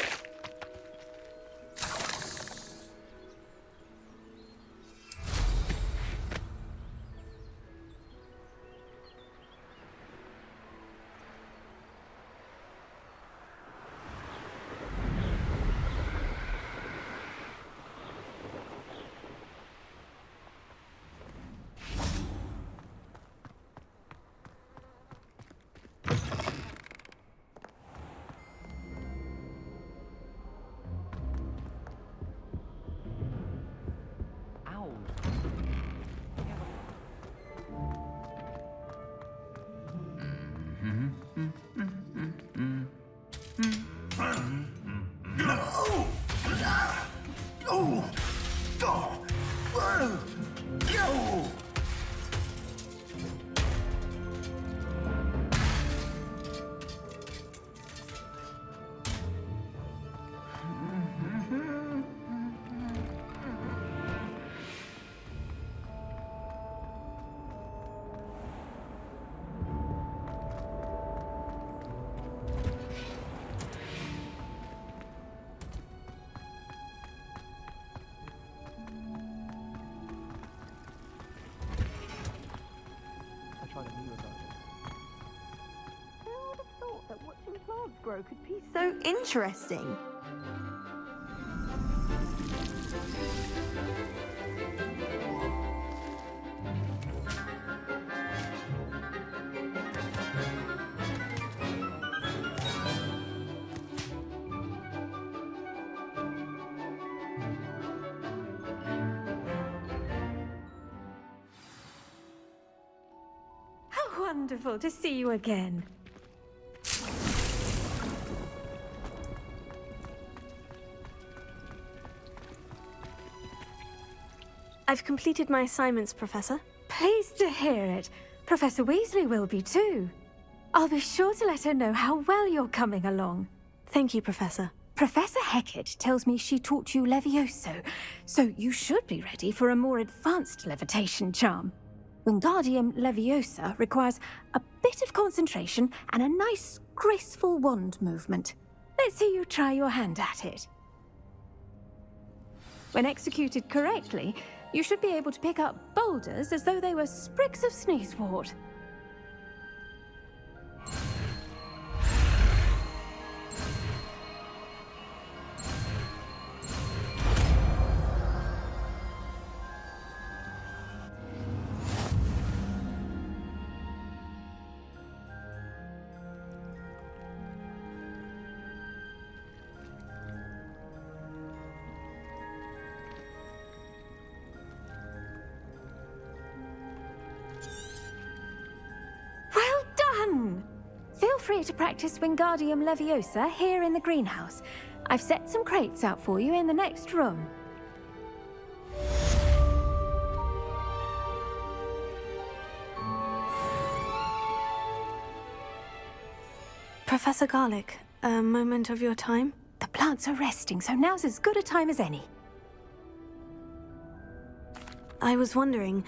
Speaker 13: Whisperer could be so interesting.
Speaker 8: How wonderful to see you again.
Speaker 2: I've completed my assignments, Professor.
Speaker 8: Pleased to hear it. Professor Weasley will be too. I'll be sure to let her know how well you're coming along.
Speaker 2: Thank you, Professor.
Speaker 8: Professor Hecat tells me she taught you Leviosa, so you should be ready for a more advanced levitation charm. Wingardium Leviosa requires a bit of concentration and a nice, graceful wand movement. Let's see you try your hand at it. When executed correctly, you should be able to pick up boulders as though they were sprigs of sneezewort. Feel free to practice Wingardium Leviosa here in the greenhouse. I've set some crates out for you in the next room.
Speaker 2: Professor Garlick, a moment of your time?
Speaker 8: The plants are resting, so now's as good a time as any.
Speaker 2: I was wondering,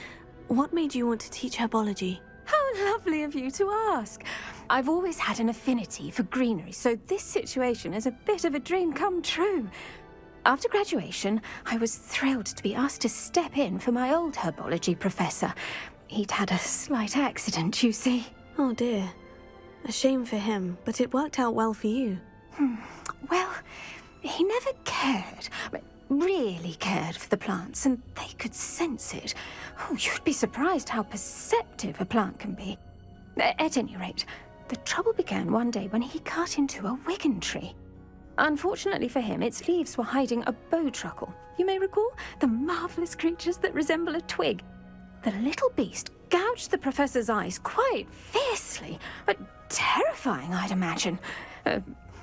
Speaker 2: what made you want to teach herbology?
Speaker 8: How lovely of you to ask. I've always had an affinity for greenery, so this situation is a bit of a dream come true. After graduation, I was thrilled to be asked to step in for my old herbology professor. He'd had a slight accident, you see.
Speaker 2: Oh dear. A shame for him, but it worked out well for you.
Speaker 8: Well, he never cared. Really cared for the plants, and they could sense it. Oh, you'd be surprised how perceptive a plant can be. At any rate, the trouble began one day when he cut into a wigan tree. Unfortunately for him, its leaves were hiding a bowtruckle. You may recall the marvellous creatures that resemble a twig. The little beast gouged the professor's eyes quite fiercely, but terrifying, I'd imagine.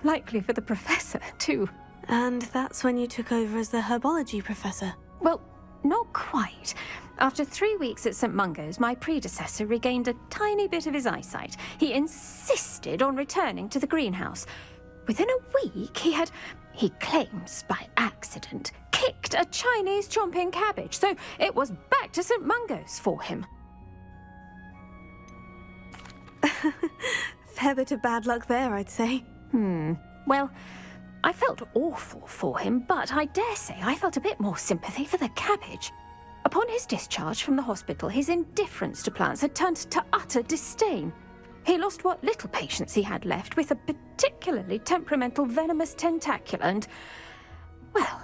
Speaker 8: Likely for the professor, too.
Speaker 2: And that's when you took over as the herbology professor?
Speaker 8: Well, not quite. After 3 weeks at St. Mungo's, my predecessor regained a tiny bit of his eyesight. He insisted on returning to the greenhouse. Within a week, he claims by accident, kicked a Chinese chomping cabbage, so it was back to St. Mungo's for him.
Speaker 2: Fair bit of bad luck there, I'd say.
Speaker 8: Well, I felt awful for him, but I dare say I felt a bit more sympathy for the cabbage. Upon his discharge from the hospital, his indifference to plants had turned to utter disdain. He lost what little patience he had left with a particularly temperamental venomous tentacula and, well,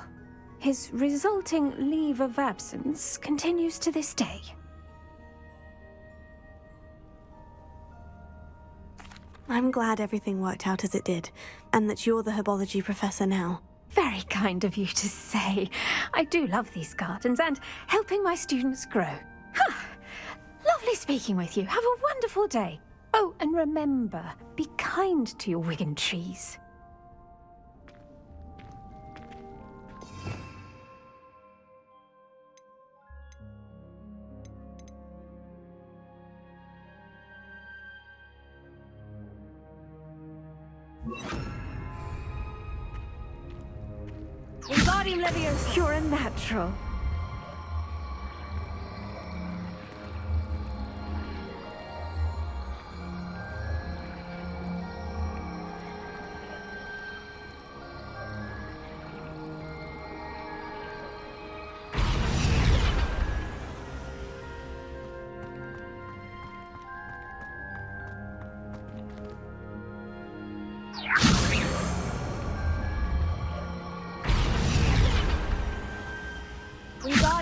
Speaker 8: his resulting leave of absence continues to this day.
Speaker 2: I'm glad everything worked out as it did, and that you're the herbology professor now.
Speaker 8: Very kind of you to say. I do love these gardens and helping my students grow. Lovely speaking with you. Have a wonderful day. Oh, and remember, be kind to your wigan trees. Wingardium Leviosa, you're a natural.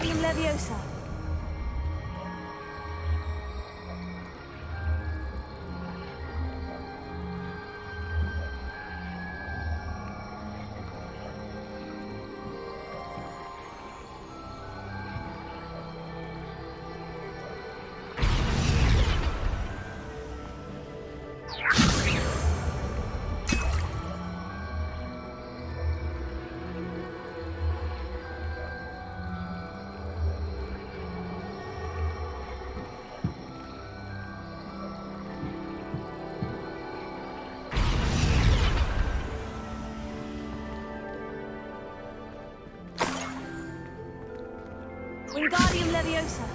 Speaker 2: Wingardium Leviosa. Wingardium Leviosa.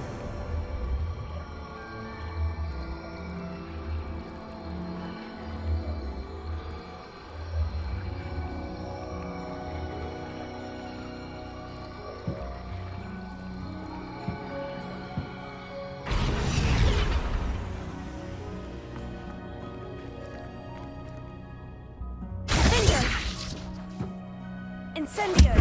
Speaker 2: Incendio.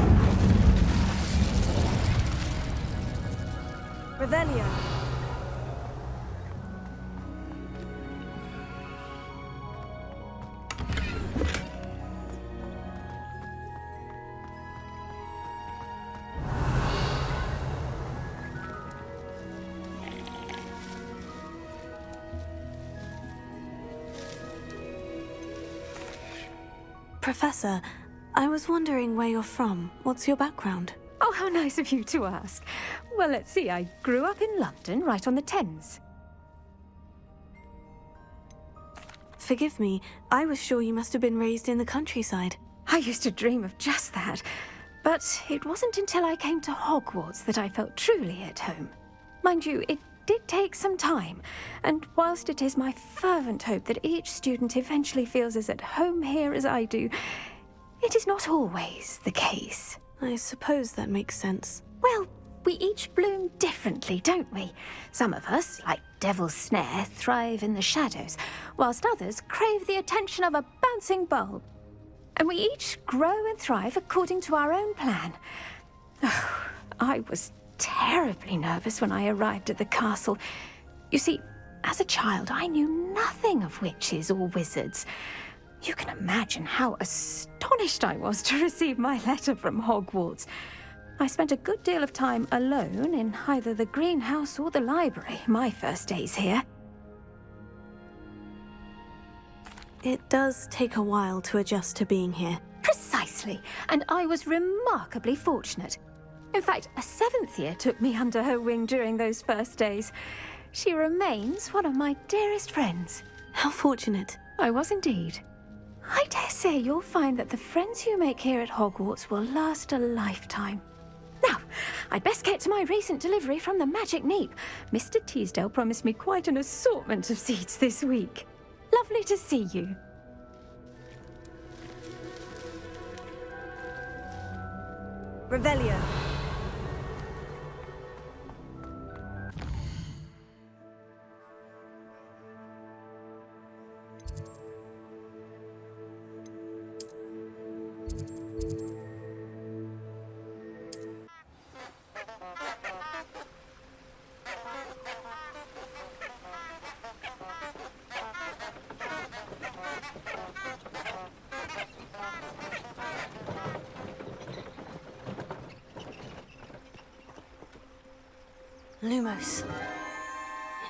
Speaker 2: Revelio. Professor, I was wondering where you're from. What's your background?
Speaker 8: Oh, how nice of you to ask. Well, let's see. I grew up in London, right on the Thames.
Speaker 2: Forgive me, I was sure you must have been raised in the countryside.
Speaker 8: I used to dream of just that. But it wasn't until I came to Hogwarts that I felt truly at home. Mind you, it did take some time, and whilst it is my fervent hope that each student eventually feels as at home here as I do, it is not always the case.
Speaker 2: I suppose that makes sense.
Speaker 8: Well, we each bloom differently, don't we? Some of us, like Devil's Snare, thrive in the shadows, whilst others crave the attention of a bouncing bulb. And we each grow and thrive according to our own plan. Oh, I was terribly nervous when I arrived at the castle. You see, as a child, I knew nothing of witches or wizards. You can imagine how astonished I was to receive my letter from Hogwarts. I spent a good deal of time alone in either the greenhouse or the library my first days here.
Speaker 2: It does take a while to adjust to being here.
Speaker 8: Precisely, and I was remarkably fortunate. In fact, a 7th year took me under her wing during those first days. She remains one of my dearest friends.
Speaker 2: How fortunate.
Speaker 8: I was indeed. I dare say you'll find that the friends you make here at Hogwarts will last a lifetime. Now, I'd best get to my recent delivery from the Magic Neep. Mr. Teasdale promised me quite an assortment of seeds this week. Lovely to see you.
Speaker 2: Revelio. Lumos.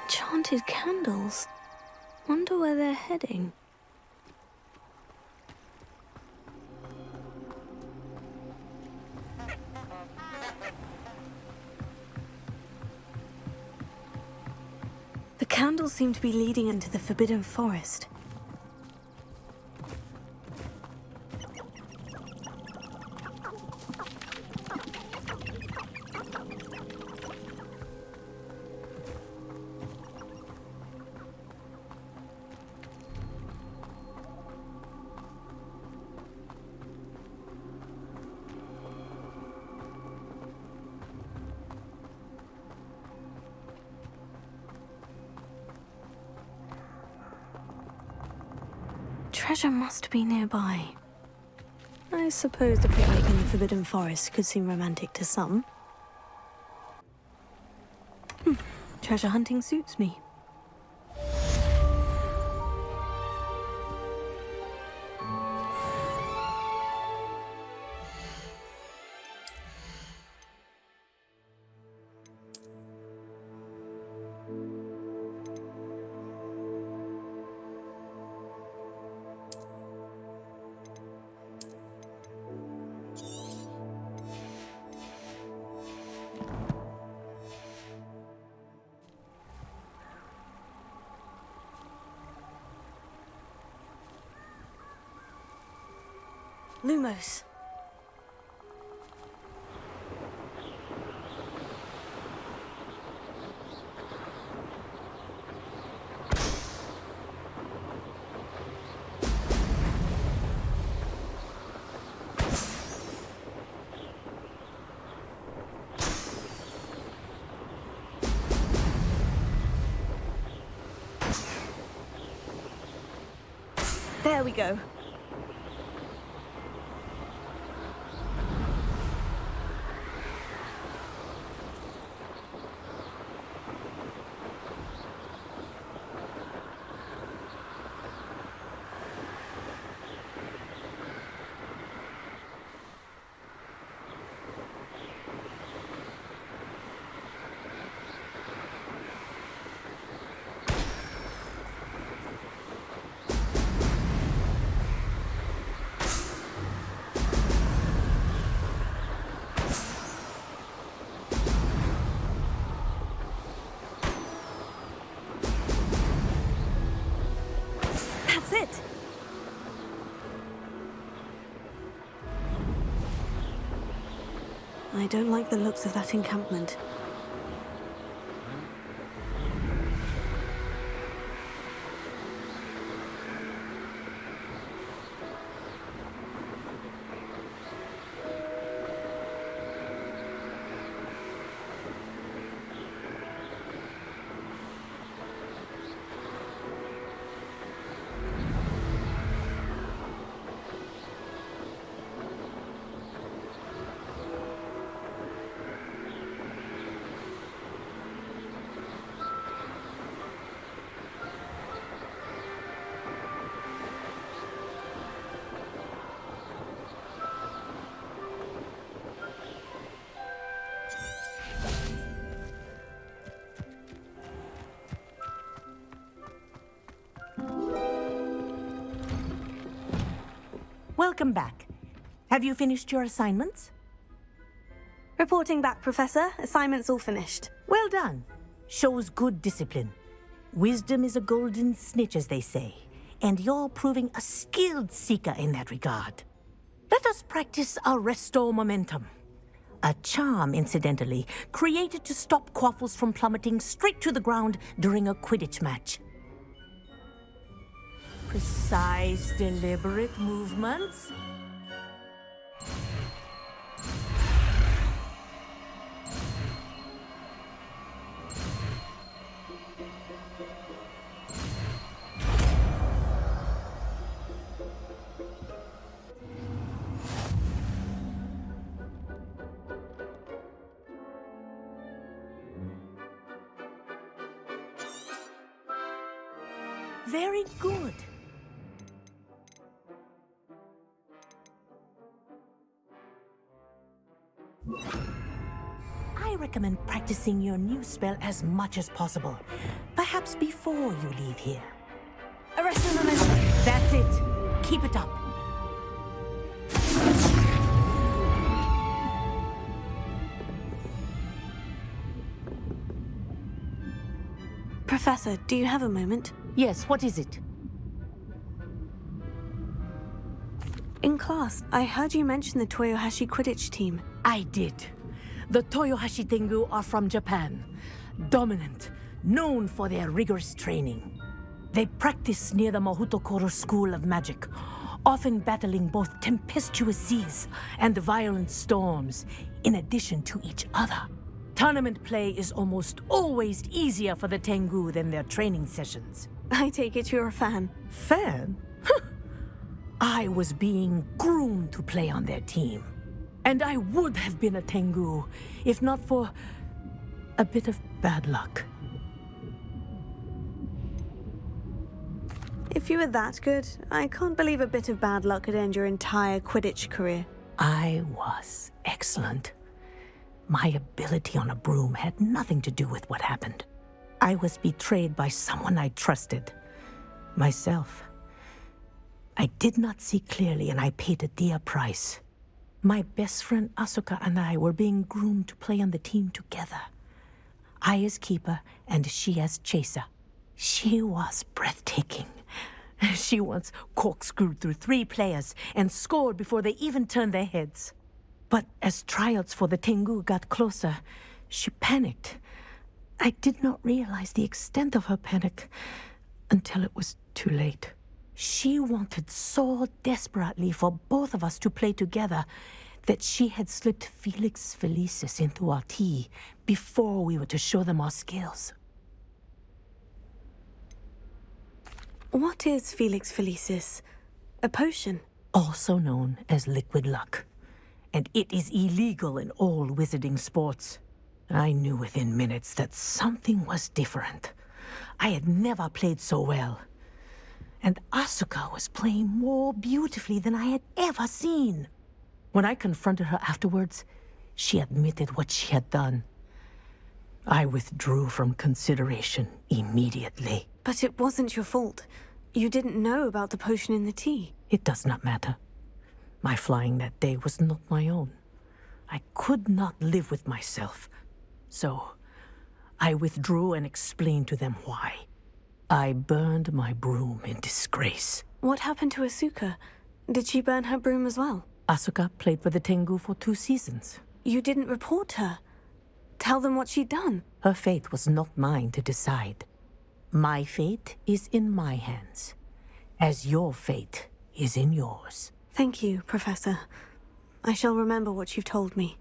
Speaker 2: Enchanted candles. Wonder where they're heading. The candles seem to be leading into the Forbidden Forest. Treasure must be nearby. I suppose the picnic in the Forbidden Forest could seem romantic to some. Treasure hunting suits me. Lumos. There we go. I don't like the looks of that encampment.
Speaker 14: Welcome back. Have you finished your assignments?
Speaker 2: Reporting back, Professor. Assignment's all finished.
Speaker 14: Well done. Shows good discipline. Wisdom is a golden snitch, as they say, and you're proving a skilled seeker in that regard. Let us practice Arresto momentum. A charm, incidentally, created to stop quaffles from plummeting straight to the ground during a Quidditch match. Precise, deliberate movements. Very good. I recommend practicing your new spell as much as possible. Perhaps before you leave here.
Speaker 2: Arresto momentum.
Speaker 14: That's it. Keep it up.
Speaker 2: Professor, do you have a moment?
Speaker 14: Yes, what is it?
Speaker 2: In class, I heard you mention the Toyohashi Quidditch team.
Speaker 14: I did. The Toyohashi Tengu are from Japan. Dominant, known for their rigorous training. They practice near the Mahutokoro School of Magic, often battling both tempestuous seas and violent storms, in addition to each other. Tournament play is almost always easier for the Tengu than their training sessions.
Speaker 2: I take it you're a fan.
Speaker 14: Fan? I was being groomed to play on their team. And I would have been a Tengu, if not for a bit of bad luck.
Speaker 2: If you were that good, I can't believe a bit of bad luck could end your entire Quidditch career.
Speaker 14: I was excellent. My ability on a broom had nothing to do with what happened. I was betrayed by someone I trusted. Myself. I did not see clearly, and I paid a dear price. My best friend Asuka and I were being groomed to play on the team together. I as keeper, and she as chaser. She was breathtaking. She once corkscrewed through 3 players and scored before they even turned their heads. But as tryouts for the Tengu got closer, she panicked. I did not realize the extent of her panic until it was too late. She wanted so desperately for both of us to play together that she had slipped Felix Felicis into our tea before we were to show them our skills.
Speaker 2: What is Felix Felicis? A potion?
Speaker 14: Also known as liquid luck. And it is illegal in all wizarding sports. I knew within minutes that something was different. I had never played so well. And Asuka was playing more beautifully than I had ever seen. When I confronted her afterwards, she admitted what she had done. I withdrew from consideration immediately.
Speaker 2: But it wasn't your fault. You didn't know about the potion in the tea.
Speaker 14: It does not matter. My flying that day was not my own. I could not live with myself. So, I withdrew and explained to them why. I burned my broom in disgrace.
Speaker 2: What happened to Asuka? Did she burn her broom as well?
Speaker 14: Asuka played for the Tengu for 2 seasons.
Speaker 2: You didn't report her. Tell them what she'd done.
Speaker 14: Her fate was not mine to decide. My fate is in my hands, as your fate is in yours.
Speaker 2: Thank you, Professor. I shall remember what you've told me.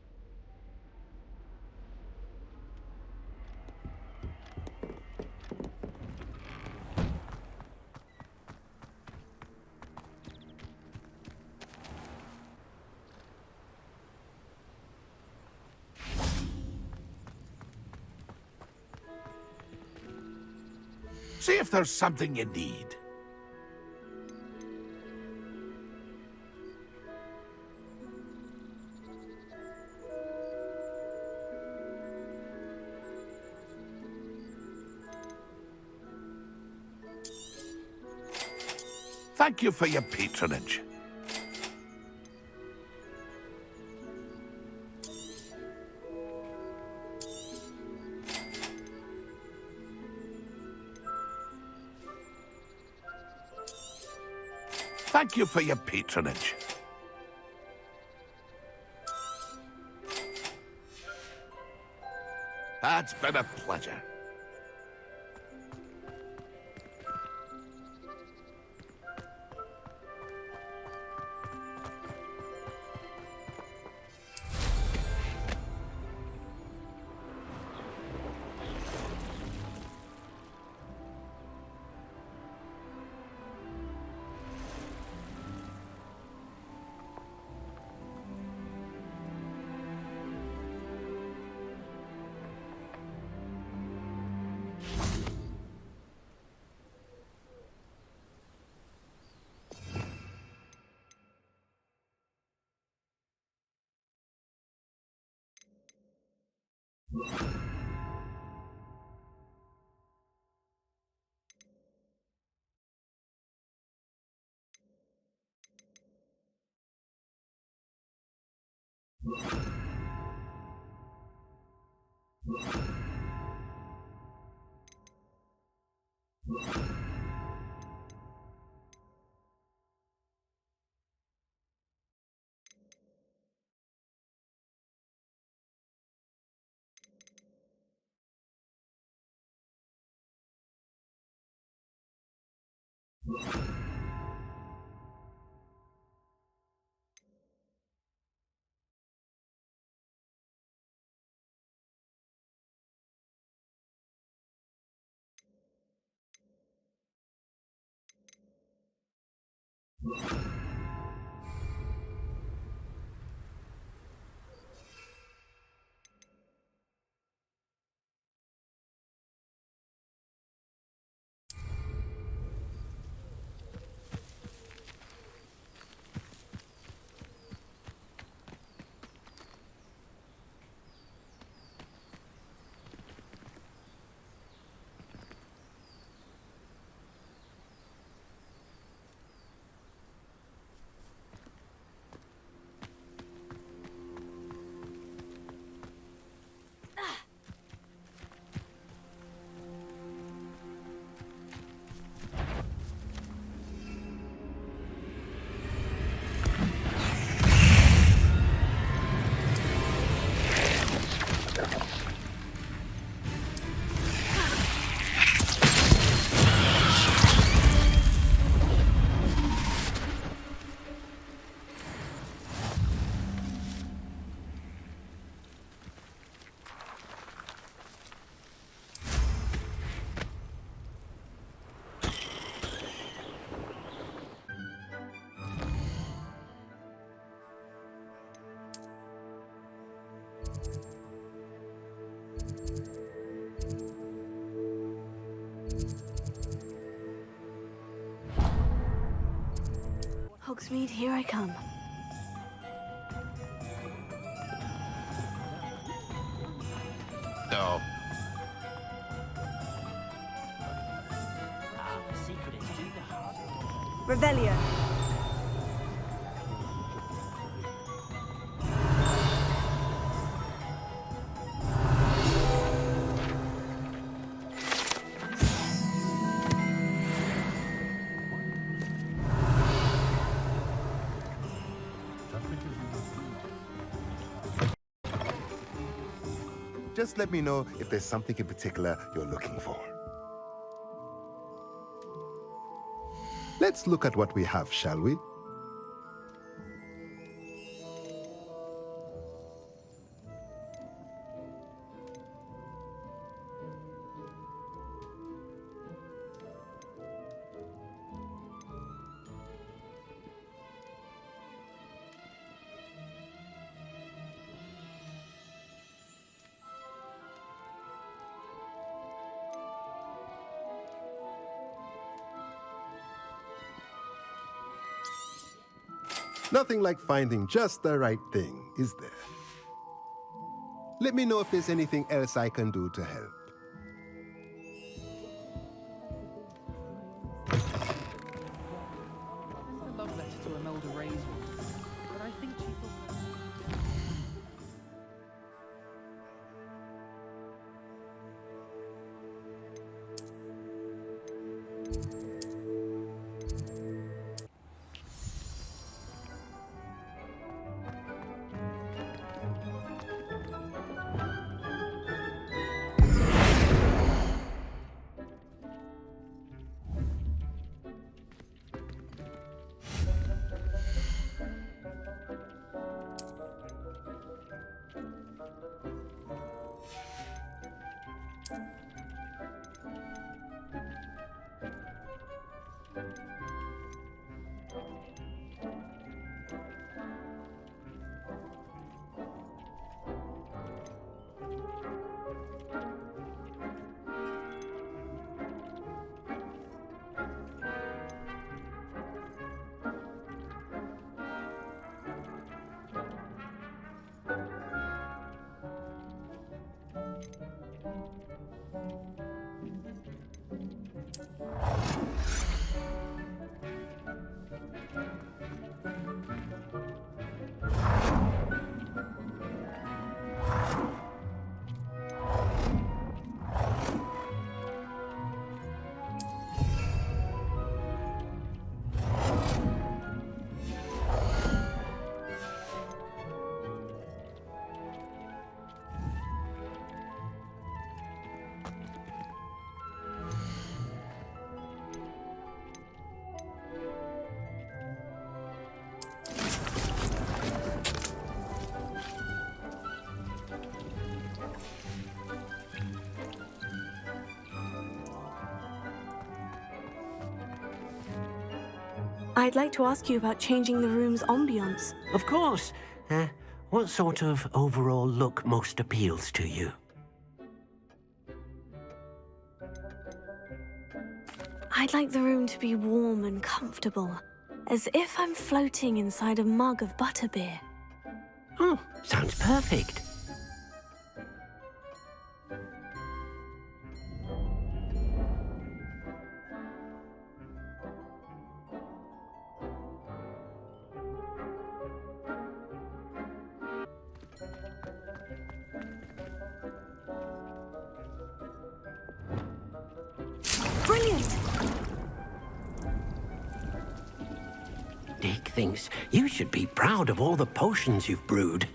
Speaker 7: See if there's something you need. Thank you for your patronage. Thank you for your patronage. That's been a pleasure.
Speaker 2: Hogsmeade, here I come.
Speaker 7: Oh.
Speaker 12: The secret is do the hard work.
Speaker 2: Revelio.
Speaker 11: Just let me know if there's something in particular you're looking for. Let's look at what we have, shall we? Nothing like finding just the right thing, is there? Let me know if there's anything else I can do to help.
Speaker 5: A love letter to Imelda Ray's one, but I think she thought...
Speaker 2: I'd like to ask you about changing the room's ambience.
Speaker 1: Of course. What sort of overall look most appeals to you?
Speaker 2: I'd like the room to be warm and comfortable, as if I'm floating inside a mug of butterbeer.
Speaker 1: Oh, sounds perfect.
Speaker 2: Brilliant!
Speaker 1: Dick thinks you should be proud of all the potions you've brewed.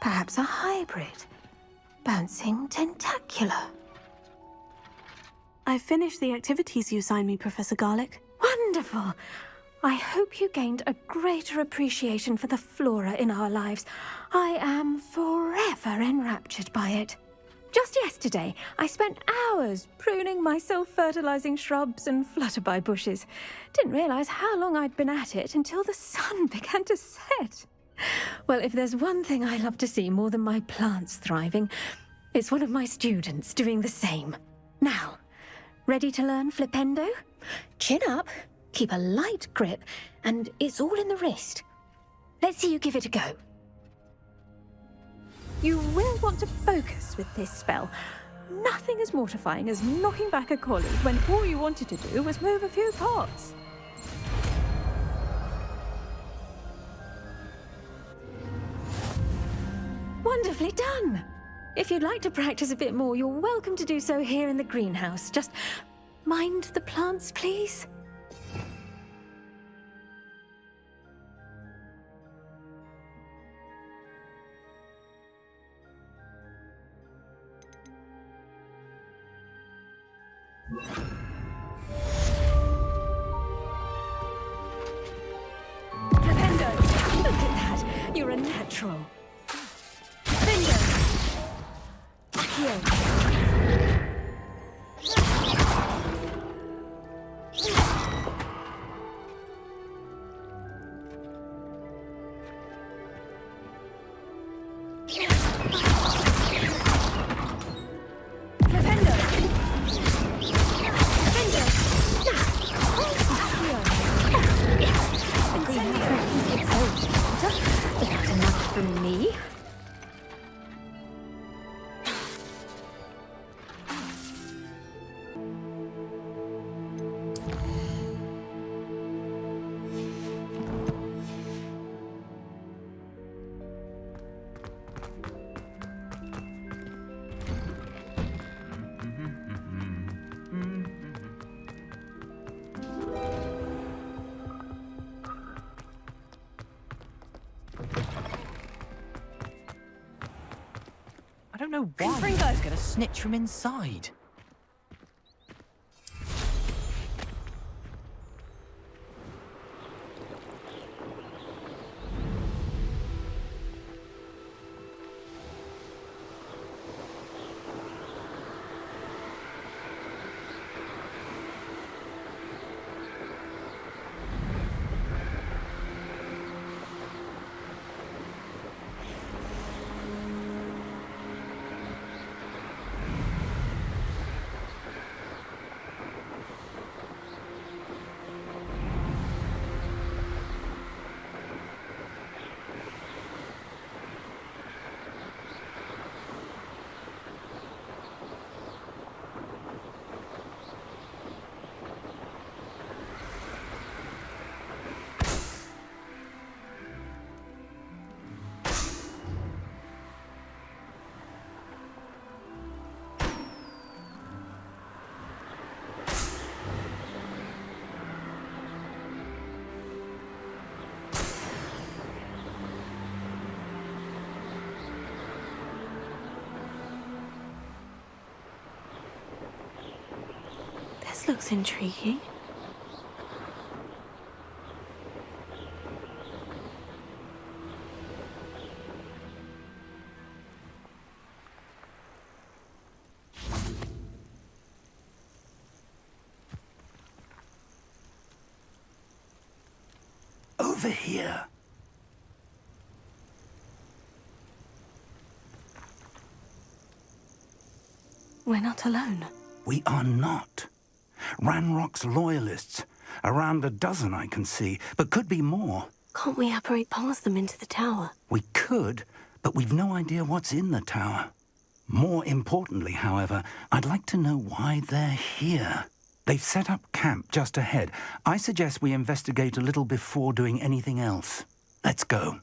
Speaker 8: Perhaps a hybrid. Bouncing tentacular.
Speaker 2: I finished the activities you assigned me, Professor Garlick.
Speaker 8: Wonderful! I hope you gained a greater appreciation for the flora in our lives. I am forever enraptured by it. Just yesterday, I spent hours pruning my self-fertilizing shrubs and flutterby bushes. Didn't realize how long I'd been at it until the sun began to set. Well, if there's one thing I love to see more than my plants thriving, it's one of my students doing the same. Now, ready to learn Flipendo? Chin up, keep a light grip, and it's all in the wrist. Let's see you give it a go. You will want to focus with this spell. Nothing as mortifying as knocking back a colleague when all you wanted to do was move a few pots. Wonderfully done! If you'd like to practice a bit more, you're welcome to do so here in the greenhouse. Just mind the plants, please. Flipendo! Look at that! You're a natural. Diffindo! Here.
Speaker 3: I don't know why he's going to snitch from inside.
Speaker 2: This looks intriguing.
Speaker 19: Over here.
Speaker 2: We're not alone.
Speaker 19: We are not. Ranrock's loyalists. Around a dozen I can see, but could be more.
Speaker 2: Can't we apparate past them into the tower?
Speaker 19: We could, but we've no idea what's in the tower. More importantly, however, I'd like to know why they're here. They've set up camp just ahead. I suggest we investigate a little before doing anything else. Let's go.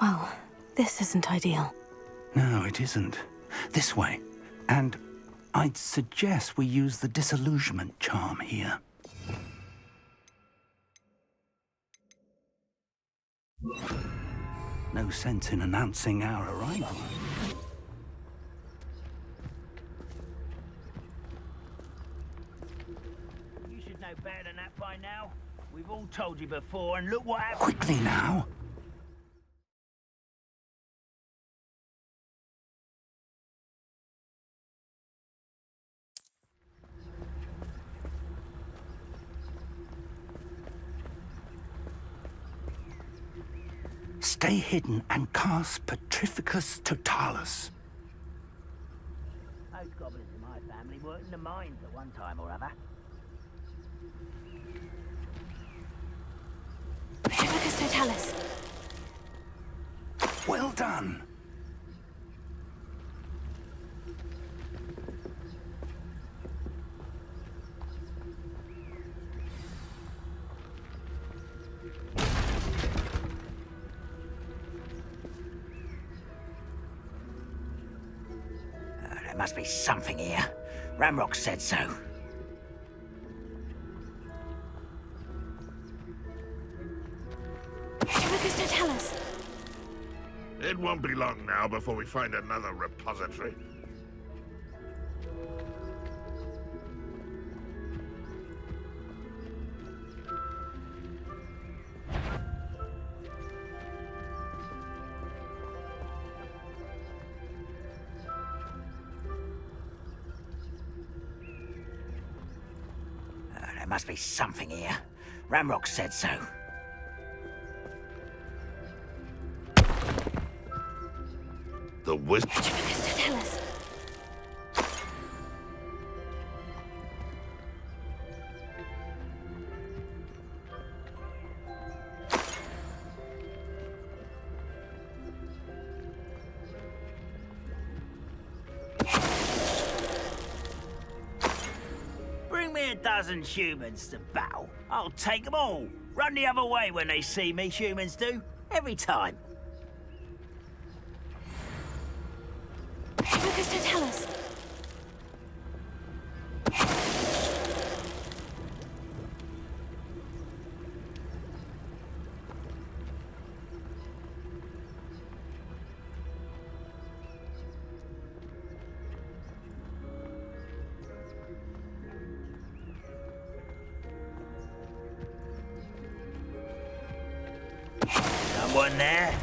Speaker 2: Well, this isn't ideal.
Speaker 19: No, it isn't. This way. And I'd suggest we use the disillusionment charm here. No sense in announcing our arrival.
Speaker 12: You should know better than that by now. We've all told you before, and look what happened.
Speaker 19: Quickly now. Stay hidden and cast Petrificus Totalis.
Speaker 12: Those goblins in my family worked in the mines at one time or other.
Speaker 2: Petrificus Totalis.
Speaker 19: Well done.
Speaker 1: There must be something here. Ramrock said so.
Speaker 2: Petrificus Totalis.
Speaker 7: It won't be long now before we find another repository.
Speaker 1: There must be something here. Ramrock said so.
Speaker 7: The wizard.
Speaker 2: Petrificus Totalis.
Speaker 12: Bring me a dozen humans to battle. I'll take them all. Run the other way when they see me, humans do. Every time.
Speaker 2: Petrificus Totalis.
Speaker 12: Someone there?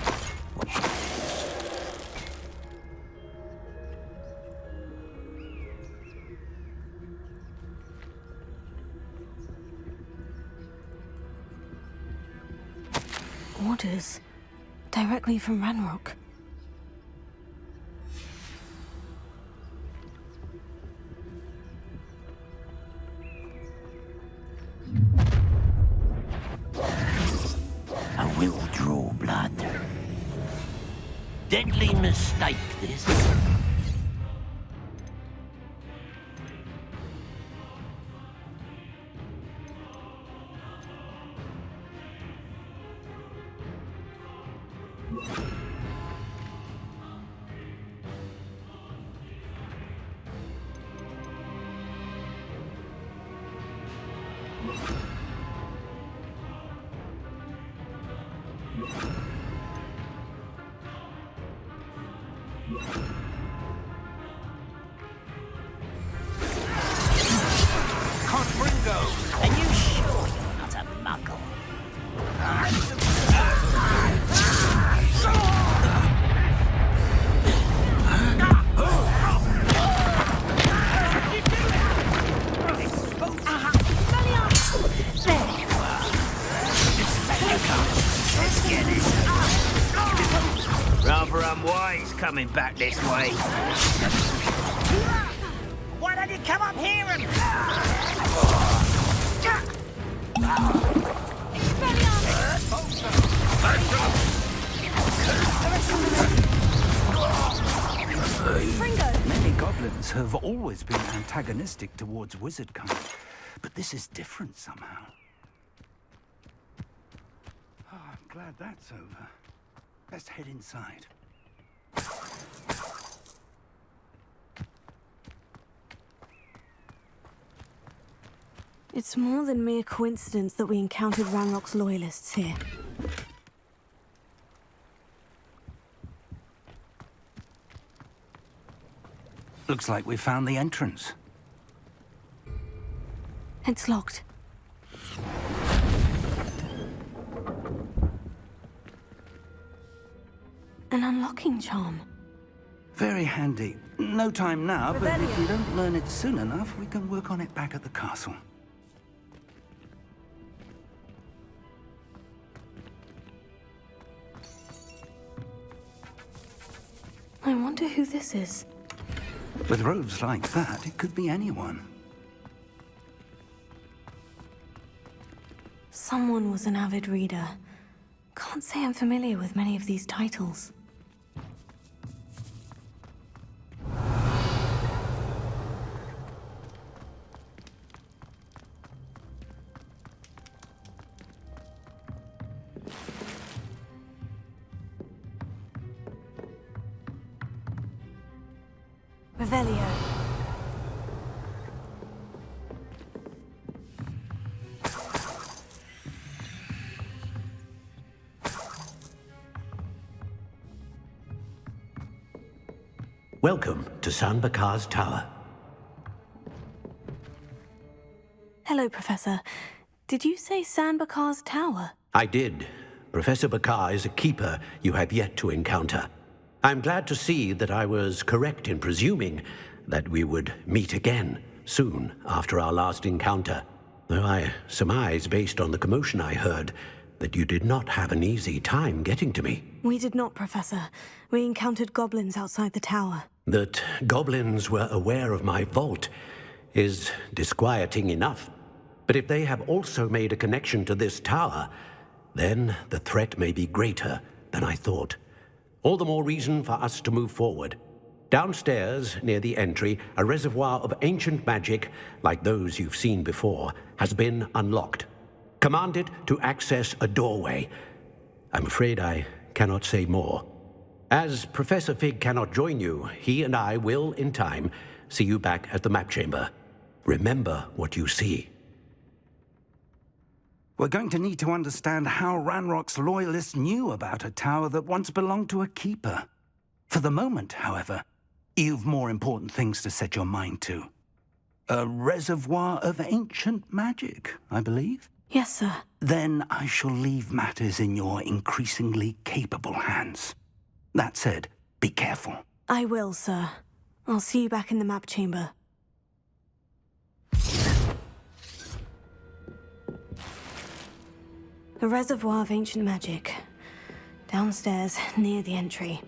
Speaker 2: Orders. Directly from Ranrock.
Speaker 1: I will draw blood. Deadly mistake, this.
Speaker 12: Confingo! Are you sure you're not a muggle? Rather unwise coming back this way. Why don't you come up here and...
Speaker 19: Many goblins have always been antagonistic towards wizard kind, but this is different somehow. Oh, I'm glad that's over. Let's head inside.
Speaker 2: It's more than mere coincidence that we encountered Ranrock's loyalists here.
Speaker 19: Looks like we found the entrance.
Speaker 2: It's locked. An unlocking charm.
Speaker 19: Very handy. No time now, but if you don't learn it soon enough, we can work on it back at the castle.
Speaker 2: I wonder who this is.
Speaker 19: With robes like that, it could be anyone.
Speaker 2: Someone was an avid reader. Can't say I'm familiar with many of these titles. Revelio.
Speaker 1: Welcome to San Bakar's tower.
Speaker 2: Hello, Professor. Did you say San Bakar's tower?
Speaker 1: I did. Professor Bakar is a keeper you have yet to encounter. I'm glad to see that I was correct in presuming that we would meet again soon after our last encounter, though I surmise, based on the commotion I heard, that you did not have an easy time getting to me.
Speaker 2: We did not, Professor. We encountered goblins outside the tower.
Speaker 1: That goblins were aware of my vault is disquieting enough. But if they have also made a connection to this tower, then the threat may be greater than I thought. All the more reason for us to move forward. Downstairs, near the entry, a reservoir of ancient magic, like those you've seen before, has been unlocked. Commanded to access a doorway. I'm afraid I cannot say more. As Professor Fig cannot join you, he and I will, in time, see you back at the map chamber. Remember what you see.
Speaker 19: We're going to need to understand how Ranrock's loyalists knew about a tower that once belonged to a keeper. For the moment, however, you've more important things to set your mind to. A reservoir of ancient magic, I believe?
Speaker 2: Yes, sir.
Speaker 19: Then I shall leave matters in your increasingly capable hands. That said, be careful.
Speaker 2: I will, sir. I'll see you back in the map chamber. A reservoir of ancient magic. Downstairs, near the entry.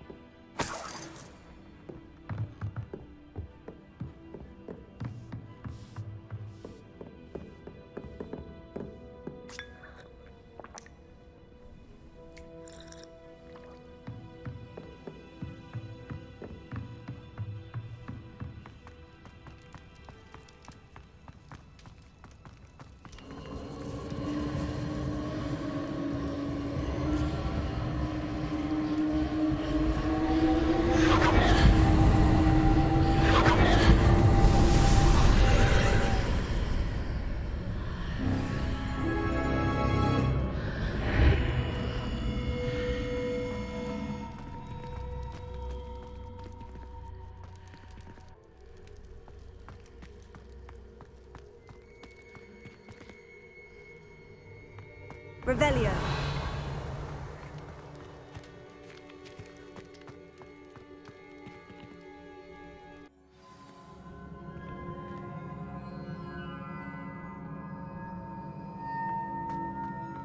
Speaker 2: Revelio.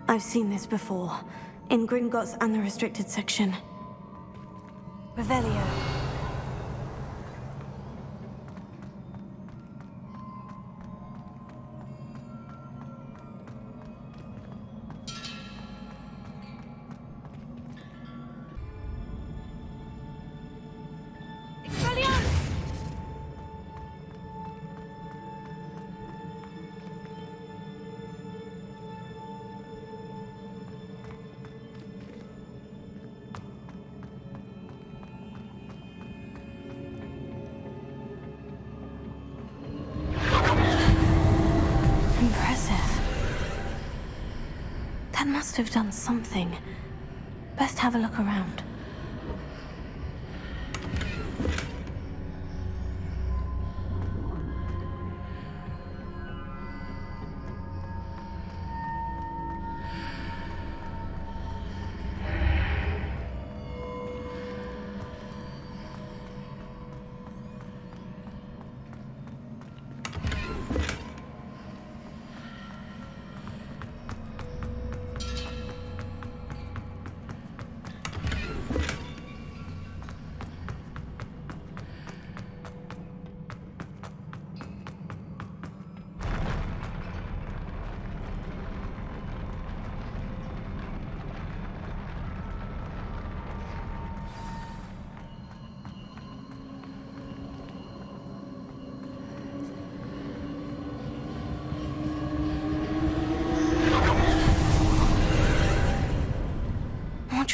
Speaker 2: I've seen this before, in Gringotts and the restricted section. Revelio. That must have done something. Best have a look around.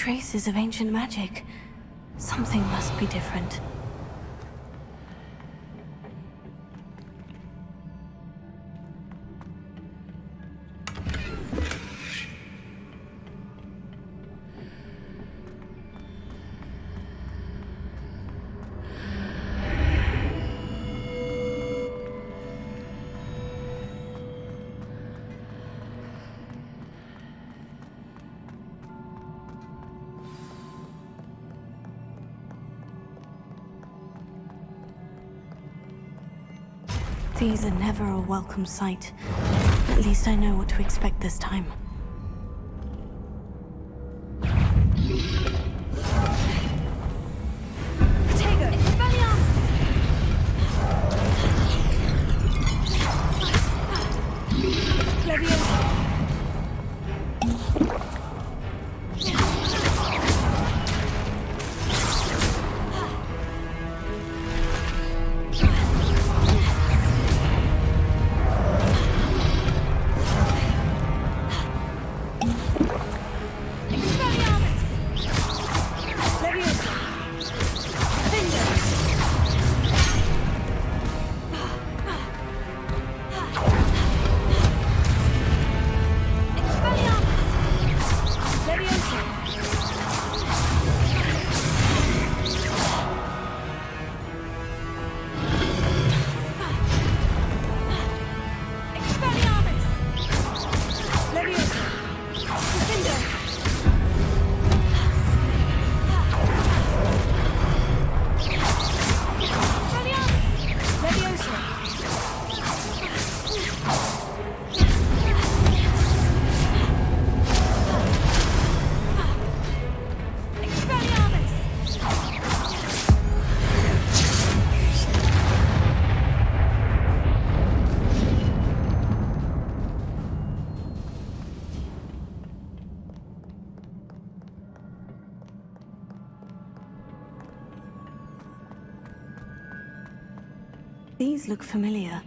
Speaker 2: traces of ancient magic. Something must be different. These are never a welcome sight. At least I know what to expect this time. These look familiar.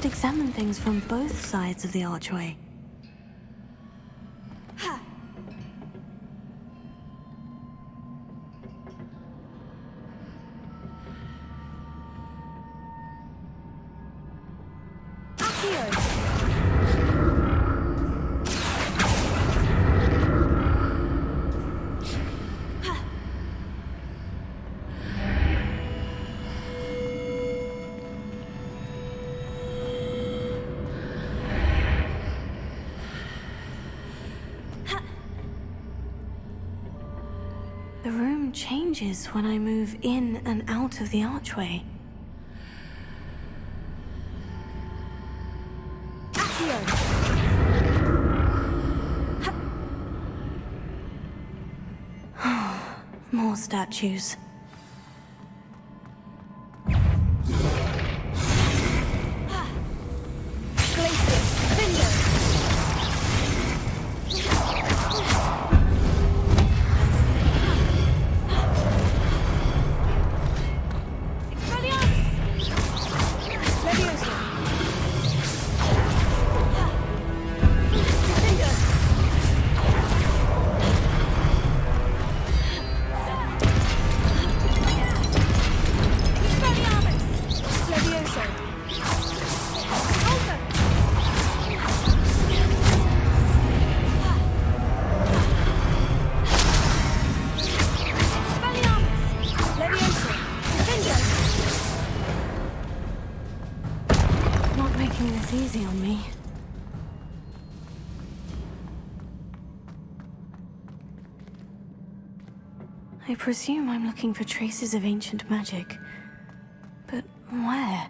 Speaker 2: Examine things from both sides of the archway. The room changes when I move in and out of the archway. More statues. I presume I'm looking for traces of ancient magic. But where?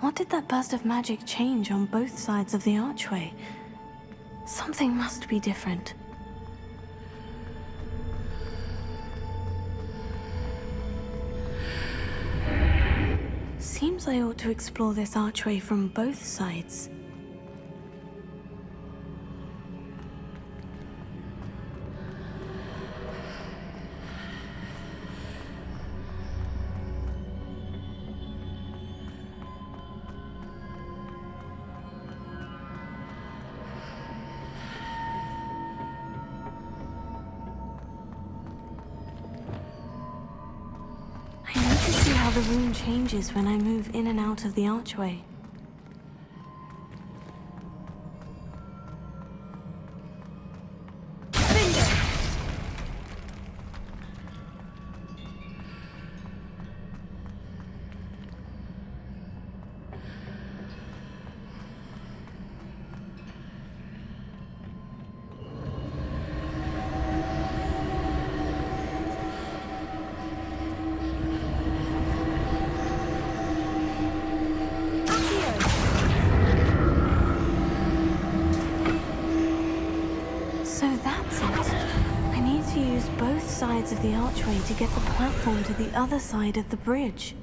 Speaker 2: What did that burst of magic change on both sides of the archway? Something must be different. Seems I ought to explore this archway from both sides. The room changes when I move in and out of the archway. Sides of the archway to get the platform to the other side of the bridge.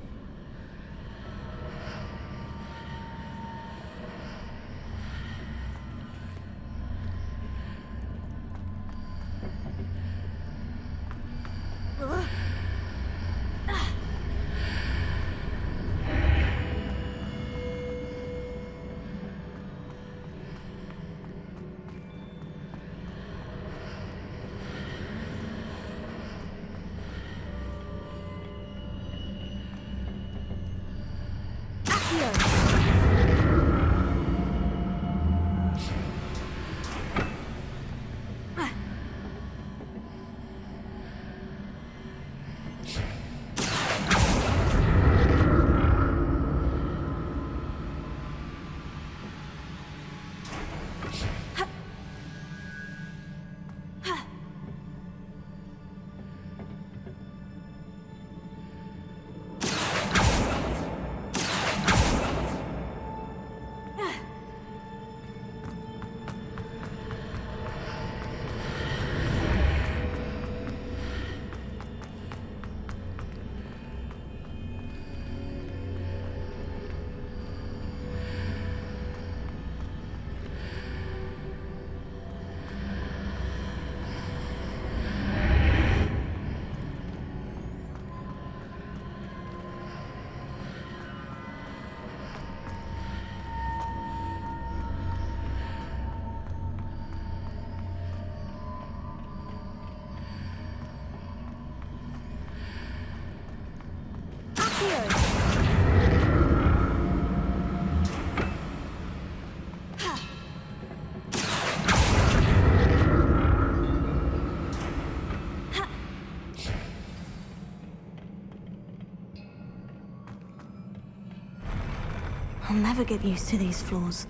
Speaker 2: I'll never get used to these floors.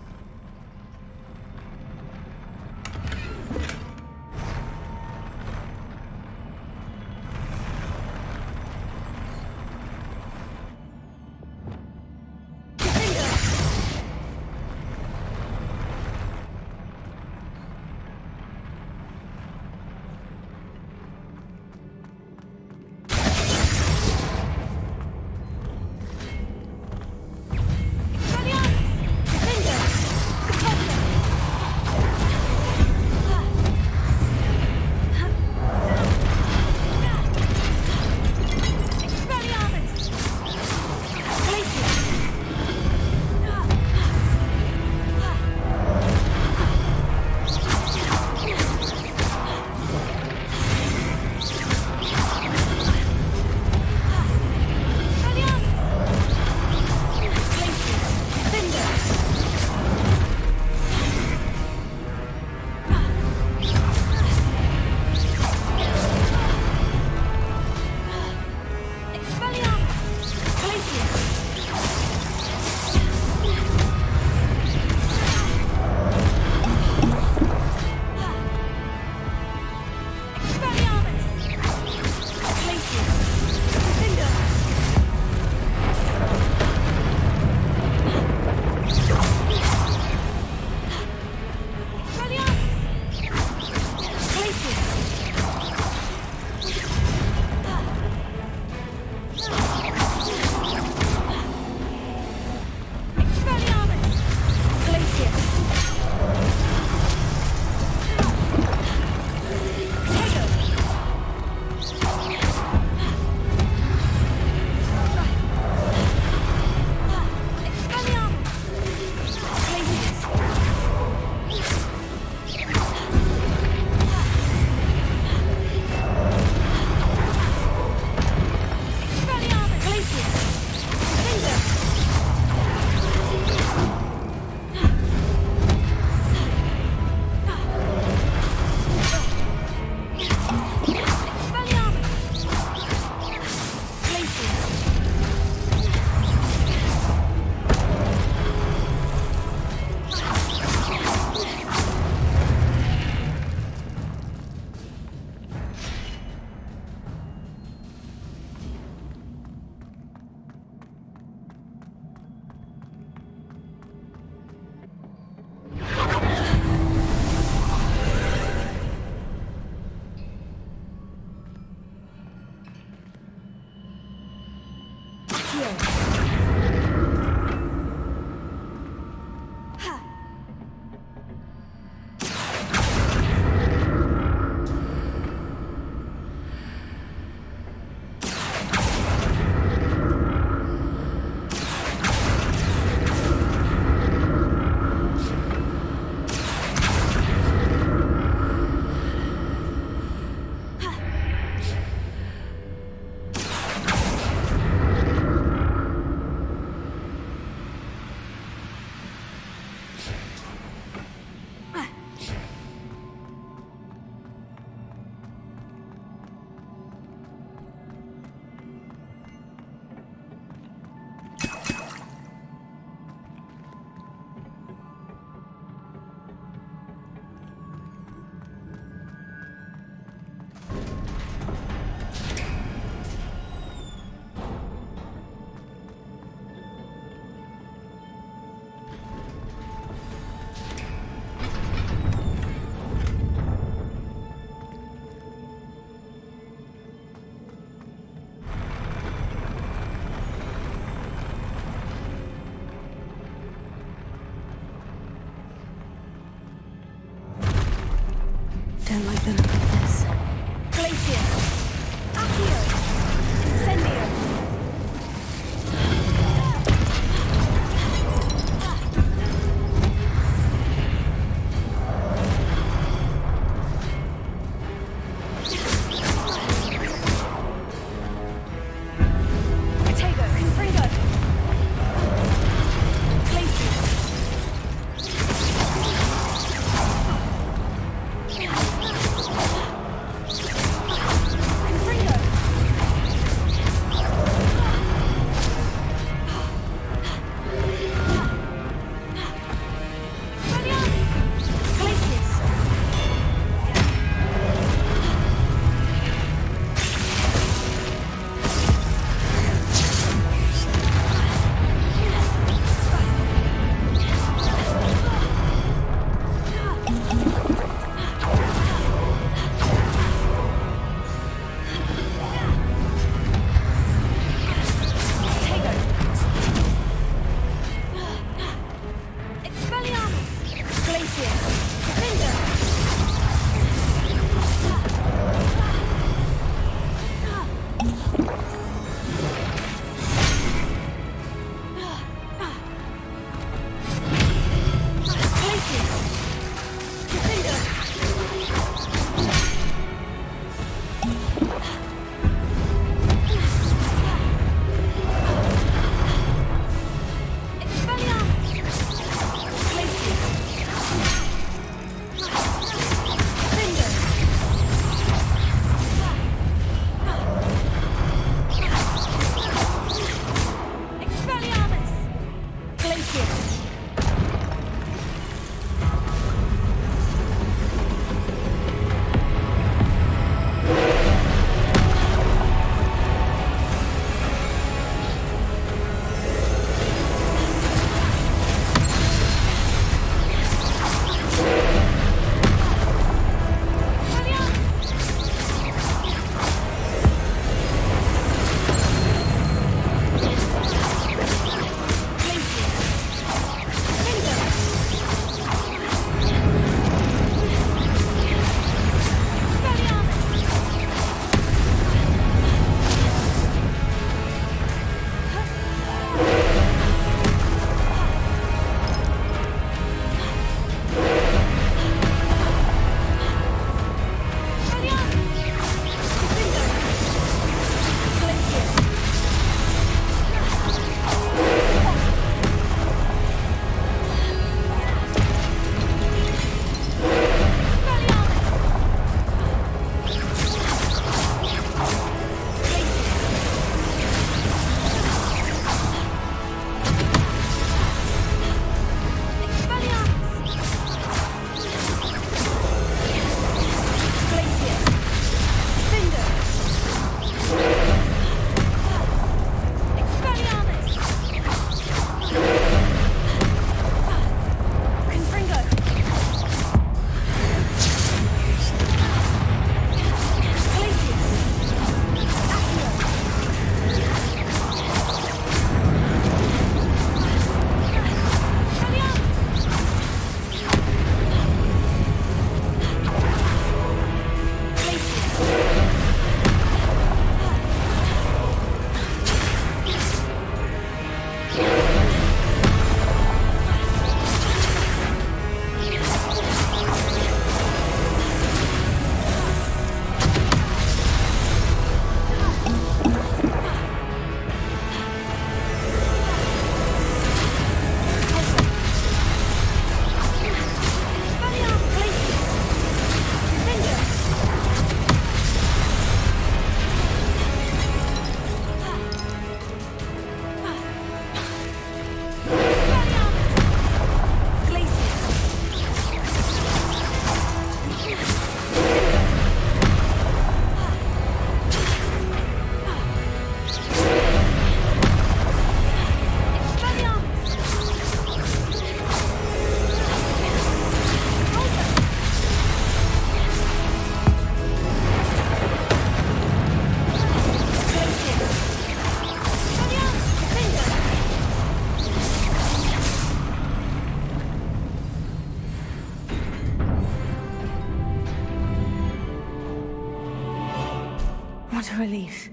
Speaker 2: relief.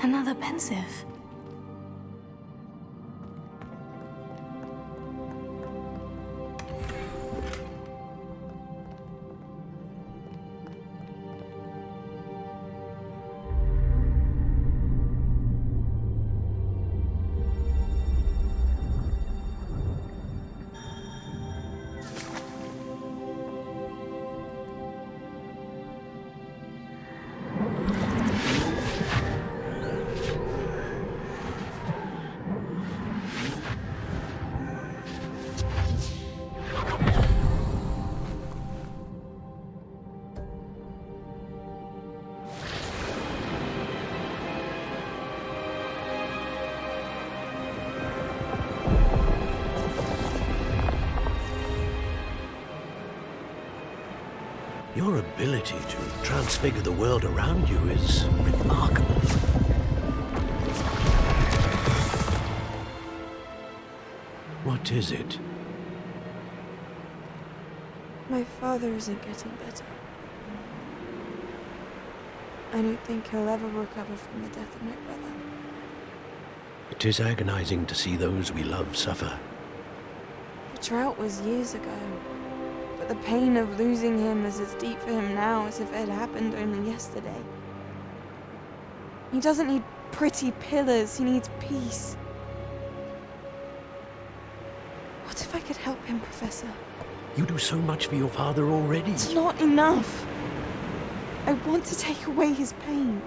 Speaker 2: Another pensive.
Speaker 1: Your ability to transfigure the world around you is remarkable. What is it?
Speaker 13: My father isn't getting better. I don't think he'll ever recover from the death of my brother.
Speaker 1: It is agonizing to see those we love suffer.
Speaker 13: The drought was years ago, but the pain of losing him is as deep for him now as if it had happened only yesterday. He doesn't need pretty pillars, he needs peace. What if I could help him, Professor?
Speaker 1: You do so much for your father already.
Speaker 13: It's not enough. I want to take away his pain.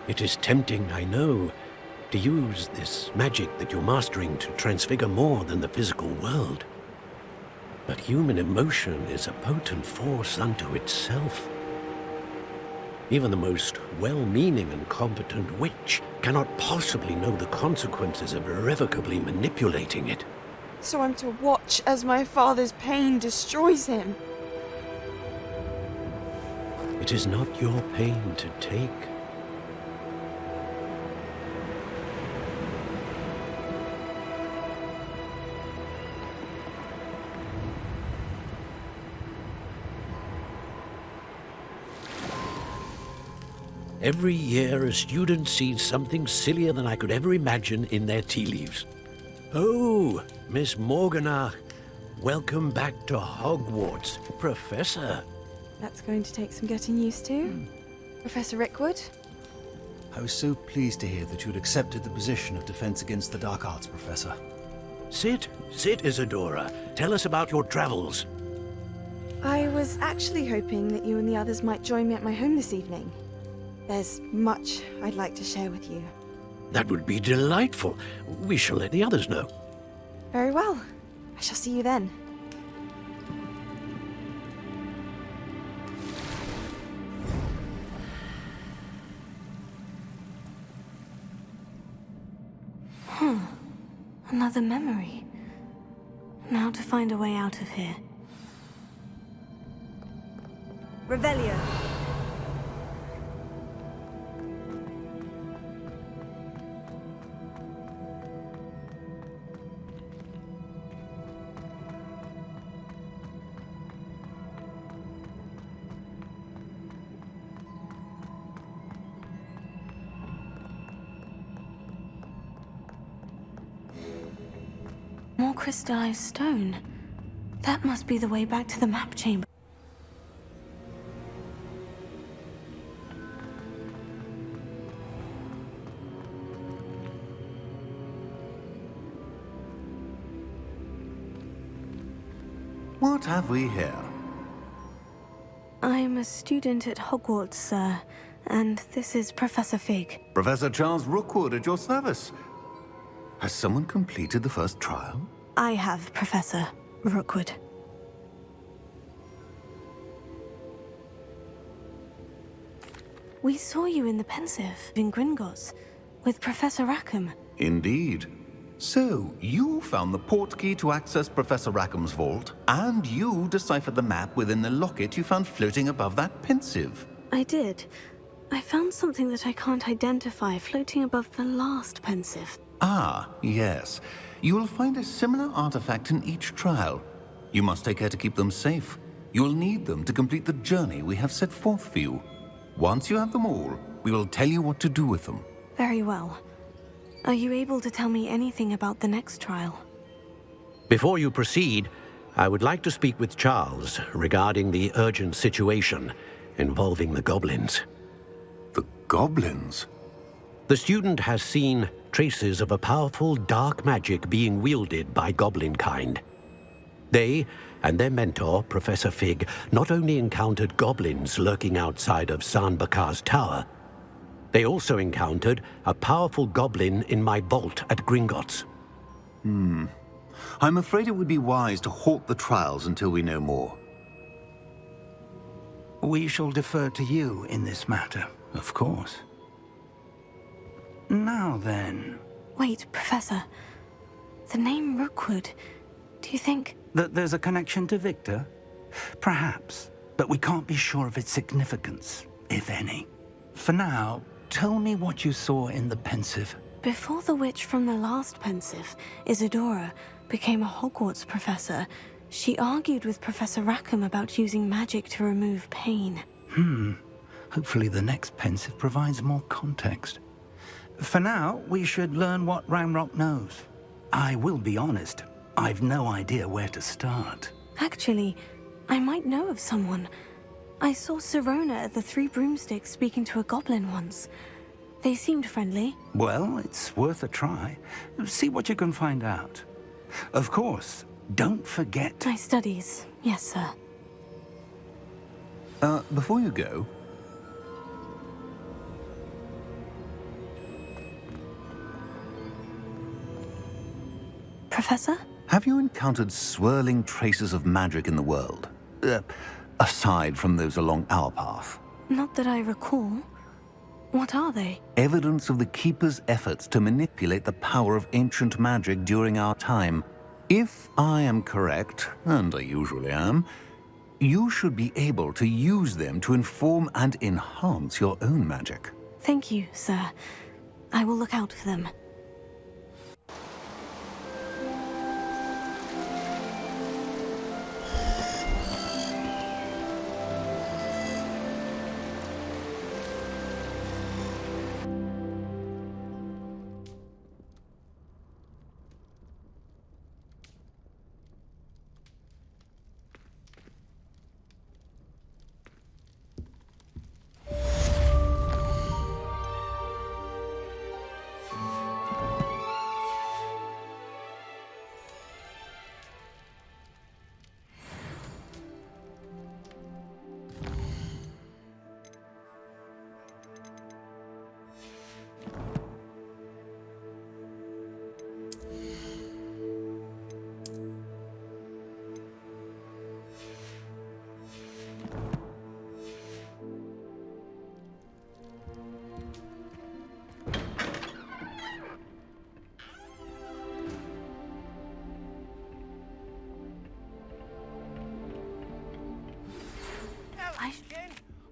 Speaker 1: It is tempting, I know, to use this magic that you're mastering to transfigure more than the physical world. But human emotion is a potent force unto itself. Even the most well-meaning and competent witch cannot possibly know the consequences of irrevocably manipulating it.
Speaker 13: So I'm to watch as my father's pain destroys him.
Speaker 1: It is not your pain to take. Every year, a student sees something sillier than I could ever imagine in their tea leaves. Oh, Miss Morganach, welcome back to Hogwarts, Professor.
Speaker 13: That's going to take some getting used to. Professor Rickwood?
Speaker 16: I was so pleased to hear that you had accepted the position of Defense Against the Dark Arts, Professor.
Speaker 1: Sit, Isadora. Tell us about your travels.
Speaker 13: I was actually hoping that you and the others might join me at my home this evening. There's much I'd like to share with you.
Speaker 1: That would be delightful. We shall let the others know.
Speaker 13: Very well. I shall see you then.
Speaker 2: Another memory. Now to find a way out of here. Revelio. More crystallized stone. That must be the way back to the map chamber.
Speaker 22: What have we here?
Speaker 2: I'm a student at Hogwarts, sir, and this is Professor Fig.
Speaker 22: Professor Charles Rookwood at your service. Has someone completed the first trial?
Speaker 2: I have, Professor Rookwood. We saw you in the Pensive in Gringotts with Professor Rackham.
Speaker 22: Indeed. So, you found the portkey to access Professor Rackham's vault, and you deciphered the map within the locket you found floating above that pensive.
Speaker 2: I did. I found something that I can't identify floating above the last pensive.
Speaker 22: Ah, yes. You will find a similar artifact in each trial. You must take care to keep them safe. You will need them to complete the journey we have set forth for you. Once you have them all, we will tell you what to do with them.
Speaker 2: Very well. Are you able to tell me anything about the next trial?
Speaker 1: Before you proceed, I would like to speak with Charles regarding the urgent situation involving the goblins.
Speaker 22: The goblins?
Speaker 1: The student has seen traces of a powerful dark magic being wielded by goblin kind. They and their mentor, Professor Fig, not only encountered goblins lurking outside of Sanbakar's tower, they also encountered a powerful goblin in my vault at Gringotts.
Speaker 22: I'm afraid it would be wise to halt the trials until we know more.
Speaker 19: We shall defer to you in this matter, of course. Now then...
Speaker 2: Wait, Professor. The name Rookwood. Do you think...
Speaker 19: That there's a connection to Victor? Perhaps, but we can't be sure of its significance, if any. For now, tell me what you saw in the pensive.
Speaker 2: Before the witch from the last pensive, Isadora, became a Hogwarts professor, she argued with Professor Rackham about using magic to remove pain.
Speaker 19: Hopefully the next pensive provides more context. For now, we should learn what Ranrock knows. I will be honest, I've no idea where to start.
Speaker 2: Actually, I might know of someone. I saw Sirona at the Three Broomsticks speaking to a goblin once. They seemed friendly.
Speaker 19: Well, it's worth a try. See what you can find out. Of course, don't forget...
Speaker 2: My studies, yes, sir.
Speaker 22: Before you go...
Speaker 2: Professor?
Speaker 22: Have you encountered swirling traces of magic in the world? Aside from those along our path?
Speaker 2: Not that I recall. What are they?
Speaker 22: Evidence of the Keeper's efforts to manipulate the power of ancient magic during our time. If I am correct, and I usually am, you should be able to use them to inform and enhance your own magic.
Speaker 2: Thank you, sir. I will look out for them.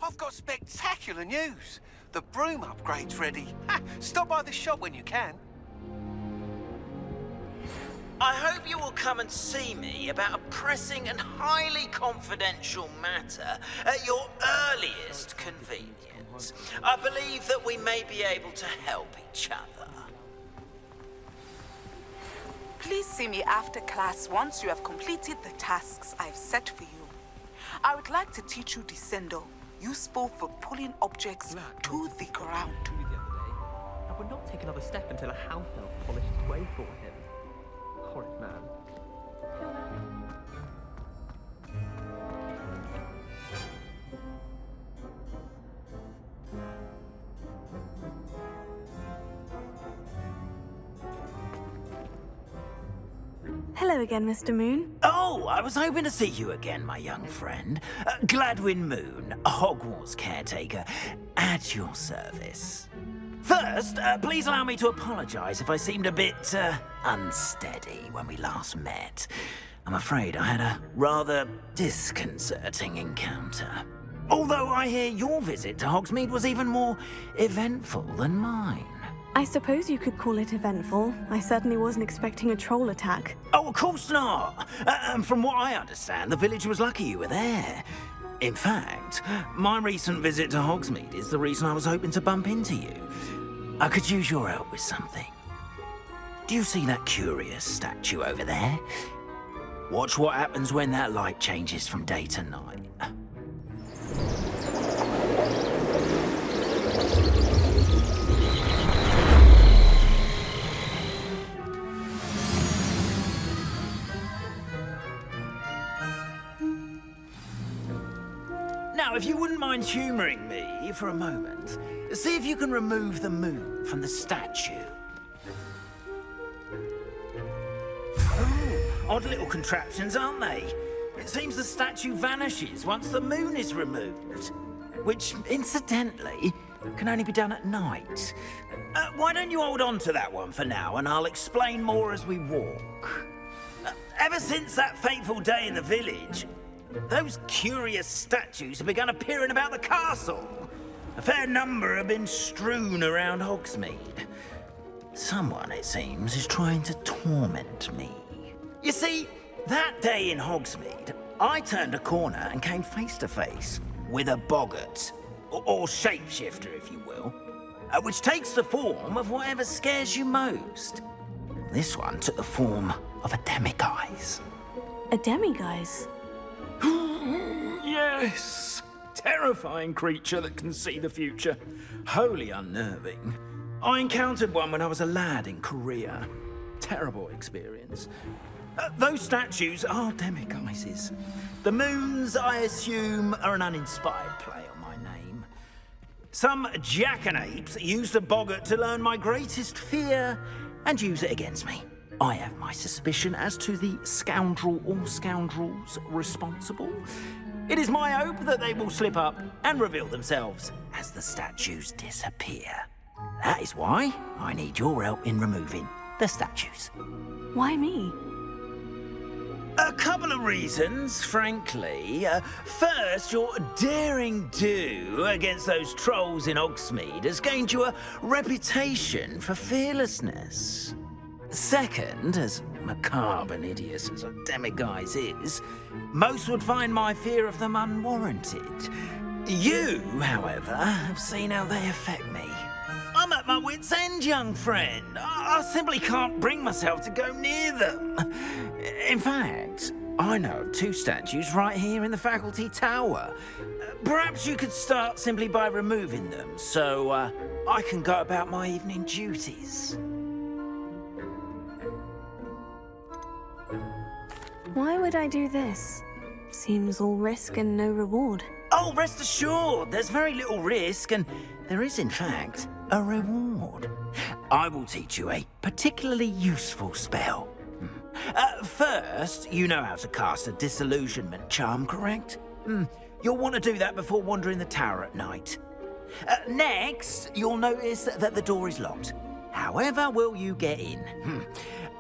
Speaker 15: I've got spectacular news. The Broom upgrade's ready. Stop by the shop when you can.
Speaker 3: I hope you will come and see me about a pressing and highly confidential matter at your earliest convenience. I believe that we may be able to help each other.
Speaker 17: Please see me after class once you have completed the tasks I've set for you. I would like to teach you Dissendo, useful for pulling objects to the ground.
Speaker 18: I would not take another step until a house elf polished its way for him. Horrid man.
Speaker 2: Hello again, Mr. Moon.
Speaker 3: Oh, I was hoping to see you again, my young friend. Gladwin Moon, Hogwarts caretaker, at your service.
Speaker 12: First, please allow me to apologise if I seemed a bit unsteady when we last met. I'm afraid I had a rather disconcerting encounter. Although I hear your visit to Hogsmeade was even more eventful than mine.
Speaker 2: I suppose you could call it eventful. I certainly wasn't expecting a troll attack.
Speaker 12: Oh, of course not. And from what I understand, the village was lucky you were there. In fact, my recent visit to Hogsmeade is the reason I was hoping to bump into you. I could use your help with something. Do you see that curious statue over there? Watch what happens when that light changes from day to night. Now, if you wouldn't mind humouring me for a moment, see if you can remove the moon from the statue. Oh, odd little contraptions, aren't they? It seems the statue vanishes once the moon is removed, which, incidentally, can only be done at night. Why don't you hold on to that one for now, and I'll explain more as we walk. Ever since that fateful day in the village, those curious statues have begun appearing about the castle. A fair number have been strewn around Hogsmeade. Someone, it seems, is trying to torment me. You see, that day in Hogsmeade, I turned a corner and came face to face with a boggart, or shapeshifter, if you will, which takes the form of whatever scares you most. This one took the form of a demiguise.
Speaker 2: A demiguise?
Speaker 12: Yes! Terrifying creature that can see the future. Wholly unnerving. I encountered one when I was a lad in Korea. Terrible experience. Those statues are demiguises. The moons, I assume, are an uninspired play on my name. Some jackanapes used a boggart to learn my greatest fear and use it against me. I have my suspicion as to the scoundrel or scoundrels responsible. It is my hope that they will slip up and reveal themselves as the statues disappear. That is why I need your help in removing the statues.
Speaker 2: Why me?
Speaker 12: A couple of reasons, frankly. First, your daring do against those trolls in Hogsmeade has gained you a reputation for fearlessness. Second, as macabre and hideous as a demiguise is, most would find my fear of them unwarranted. You, however, have seen how they affect me. I'm at my wit's end, young friend. I simply can't bring myself to go near them. In fact, I know of two statues right here in the faculty tower. Perhaps you could start simply by removing them, so I can go about my evening duties.
Speaker 2: Why would I do this? Seems all risk and no reward.
Speaker 12: Oh, rest assured, there's very little risk, and there is, in fact, a reward. I will teach you a particularly useful spell. First, you know how to cast a disillusionment charm, correct? You'll want to do that before wandering the tower at night. Next, you'll notice that the door is locked. However will you get in?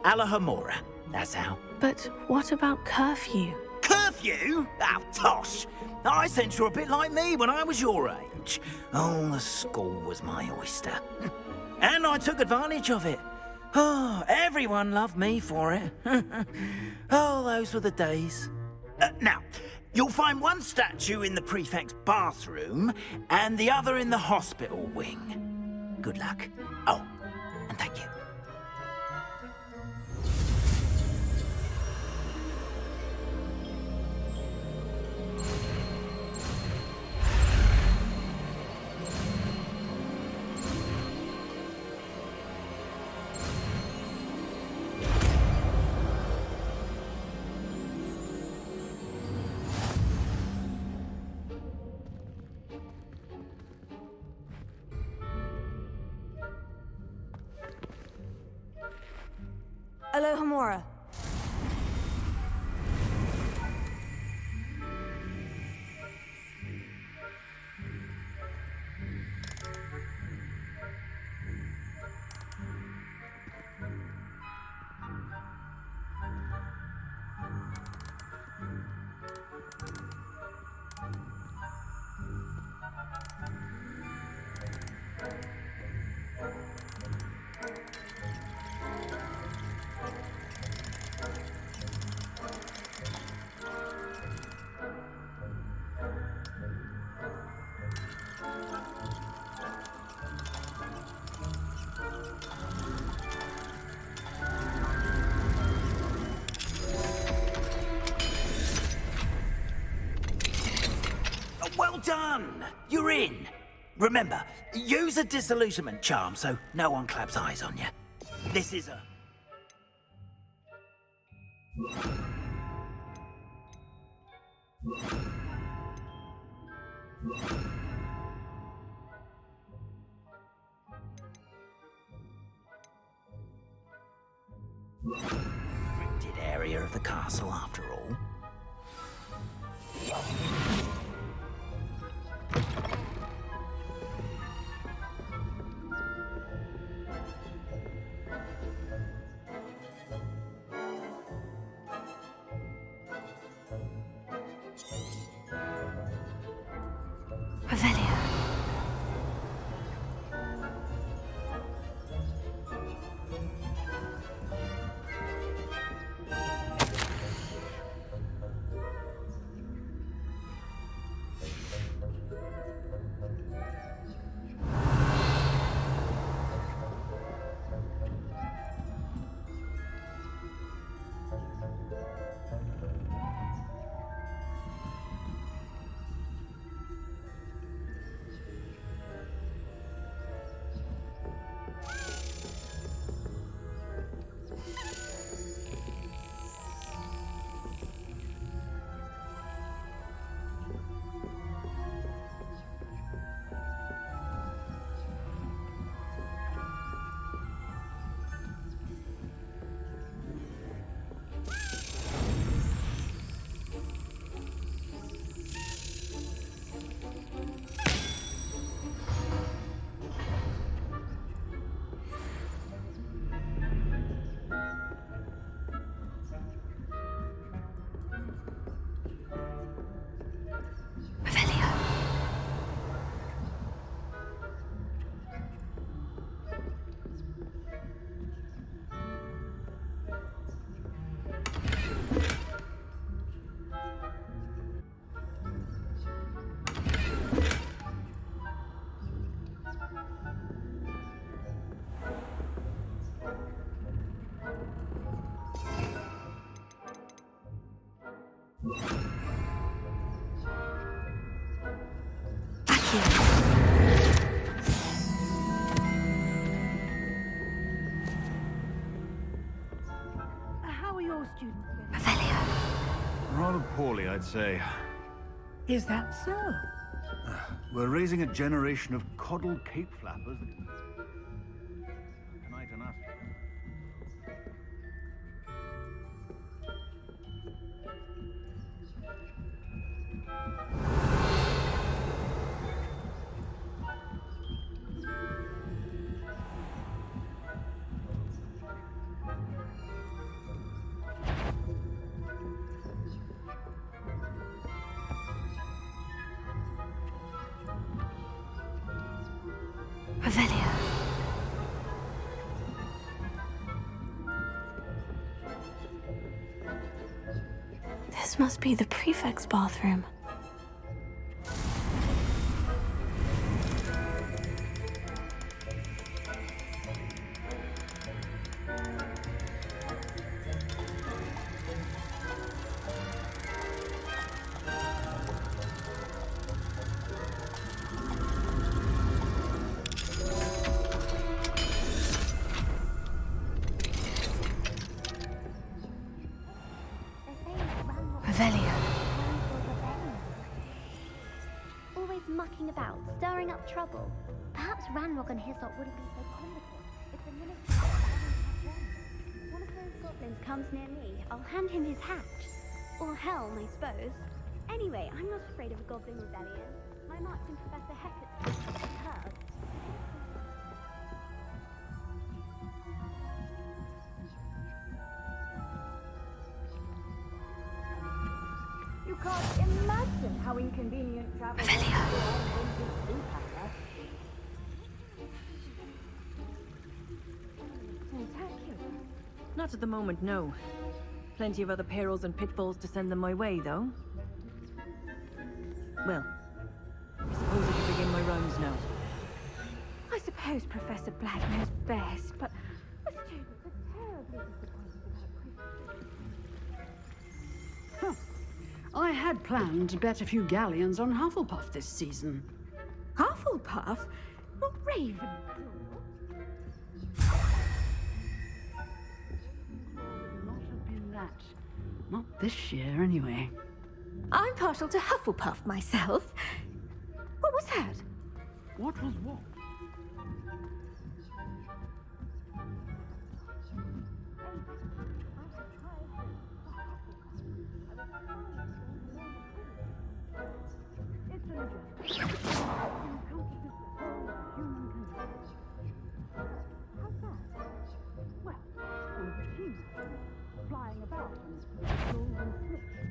Speaker 12: Alahomora, that's how.
Speaker 2: But what about curfew?
Speaker 12: Curfew? Oh, tosh! I sense you're a bit like me when I was your age. Oh, the school was my oyster. And I took advantage of it. Oh, everyone loved me for it. Oh, those were the days. Now, you'll find one statue in the prefect's bathroom and the other in the hospital wing. Good luck. Oh, and thank you.
Speaker 2: Alohomora.
Speaker 12: You're in. Remember, use a disillusionment charm so no one claps eyes on you. This is a... restricted area of the castle, after all.
Speaker 14: How are your students?
Speaker 20: Rather poorly, I'd say.
Speaker 14: Is that so?
Speaker 20: We're raising a generation of coddled cape flappers. Tonight and us.
Speaker 2: This must be the prefect's bathroom.
Speaker 21: Always mucking about, stirring up trouble. Perhaps Ranrock and his lot wouldn't be so comical if the minister one of those goblins comes near me, I'll hand him his hat. Or Helm, I suppose. Anyway, I'm not afraid of a goblin rebellion. My marks in Professor Hector's curve.
Speaker 23: You can't imagine how inconvenient travel is.
Speaker 24: Not at the moment, no. Plenty of other perils and pitfalls to send them my way, though. Well, I suppose I can begin my rounds now.
Speaker 8: I suppose Professor Black knows best, but the students are terribly disappointed about
Speaker 25: I had planned to bet a few galleons on Hufflepuff this season.
Speaker 24: Hufflepuff, not Ravenclaw.
Speaker 4: Not have been that. Not this year, anyway.
Speaker 8: I'm partial to Hufflepuff myself. What was that?
Speaker 4: What was what? Flying about and golden snitch.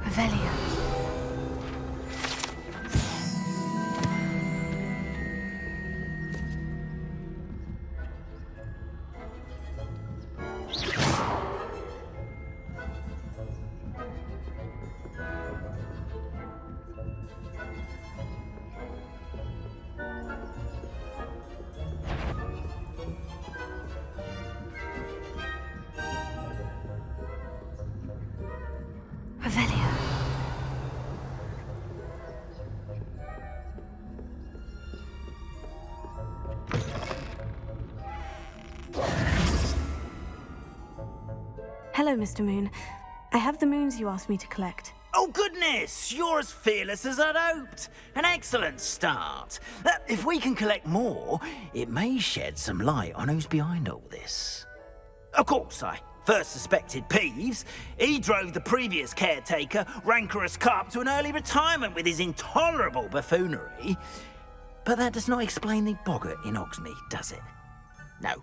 Speaker 2: Revelio. Hello, Mr. Moon. I have the moons you asked me to collect.
Speaker 12: Oh, goodness! You're as fearless as I'd hoped. An excellent start. If we can collect more, it may shed some light on who's behind all this. Of course, I first suspected Peeves. He drove the previous caretaker, Rancorous Carp, to an early retirement with his intolerable buffoonery. But that does not explain the boggart in Hogsmeade, does it? No.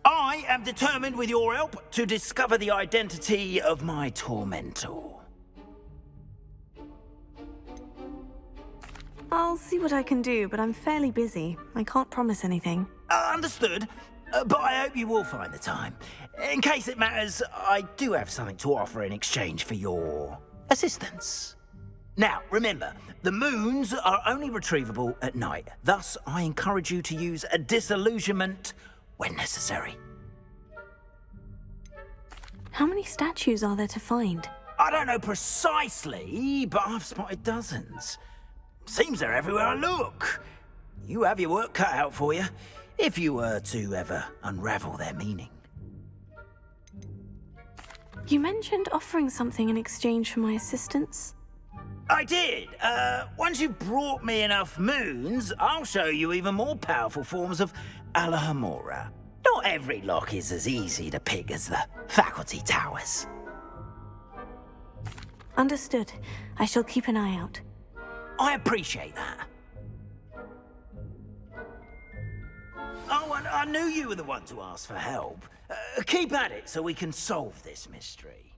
Speaker 12: I am determined, with your help, to discover the identity of my tormentor.
Speaker 2: I'll see what I can do, but I'm fairly busy. I can't promise anything.
Speaker 12: Understood. But I hope you will find the time. In case it matters, I do have something to offer in exchange for your assistance. Now, remember, the moons are only retrievable at night. Thus, I encourage you to use a disillusionment when necessary.
Speaker 2: How many statues are there to find?
Speaker 12: I don't know precisely, but I've spotted dozens. Seems they're everywhere I look. You have your work cut out for you, if you were to ever unravel their meaning.
Speaker 2: You mentioned offering something in exchange for my assistance?
Speaker 12: I did. Once you've brought me enough moons, I'll show you even more powerful forms of Alohomora. Not every lock is as easy to pick as the faculty towers.
Speaker 2: Understood. I shall keep an eye out.
Speaker 12: I appreciate that. Oh, and I knew you were the one to ask for help. Keep at it so we can solve this mystery.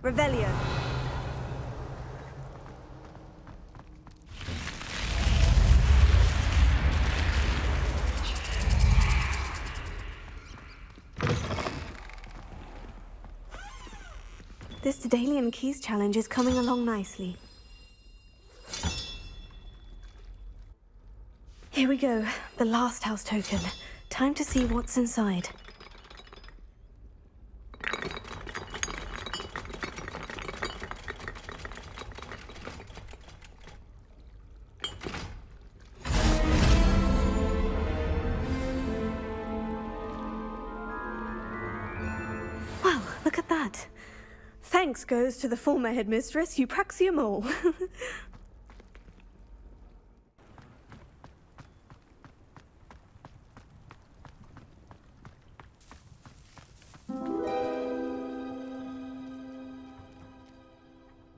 Speaker 2: Revelio. This Daedalian Keys challenge is coming along nicely. Here we go, the last house token. Time to see what's inside. thanks goes to the former headmistress, Eupraxia Mole.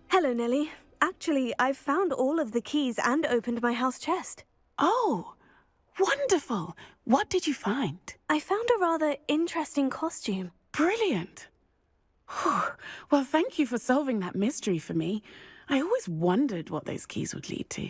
Speaker 2: Hello, Nellie. Actually, I've found all of the keys and opened my house chest.
Speaker 6: Oh, wonderful. What did you find?
Speaker 2: I found a rather interesting costume.
Speaker 6: Brilliant. Whew. Well, thank you for solving that mystery for me. I always wondered what those keys would lead to.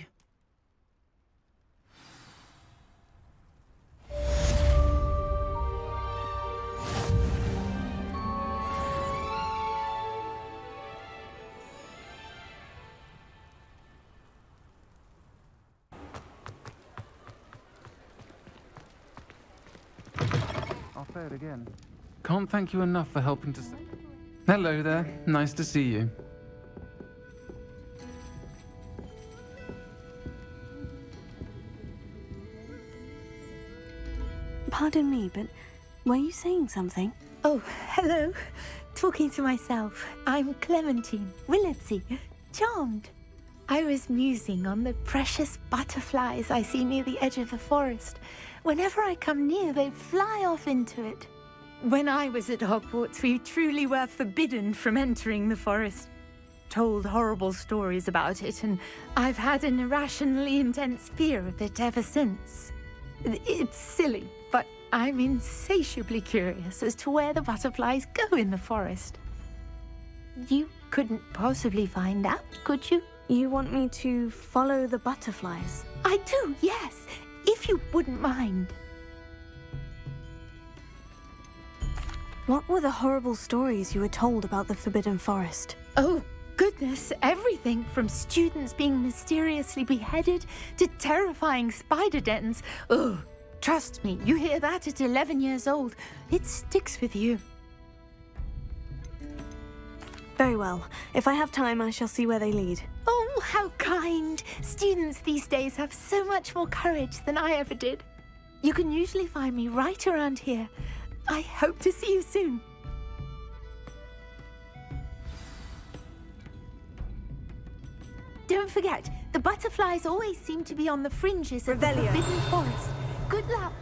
Speaker 9: I'll say it again. Can't thank you enough for helping to... Hello there. Nice to see you.
Speaker 2: Pardon me, but were you saying something?
Speaker 10: Oh, hello. Talking to myself. I'm Clementine, Willardsey. Charmed. I was musing on the precious butterflies I see near the edge of the forest. Whenever I come near, they fly off into it. When I was at Hogwarts, we truly were forbidden from entering the forest. Told horrible stories about it, and I've had an irrationally intense fear of it ever since. It's silly, but I'm insatiably curious as to where the butterflies go in the forest. You couldn't possibly find out, could you?
Speaker 2: You want me to follow the butterflies?
Speaker 10: I do, yes, if you wouldn't mind.
Speaker 2: What were the horrible stories you were told about the Forbidden Forest?
Speaker 10: Oh, goodness, everything from students being mysteriously beheaded to terrifying spider dens. Ugh, trust me, you hear that at 11 years old, it sticks with you.
Speaker 2: Very well. If I have time, I shall see where they lead.
Speaker 10: Oh, how kind! Students these days have so much more courage than I ever did. You can usually find me right around here. I hope to see you soon. Don't forget, the butterflies always seem to be on the fringes of the Forbidden Forest. Good luck.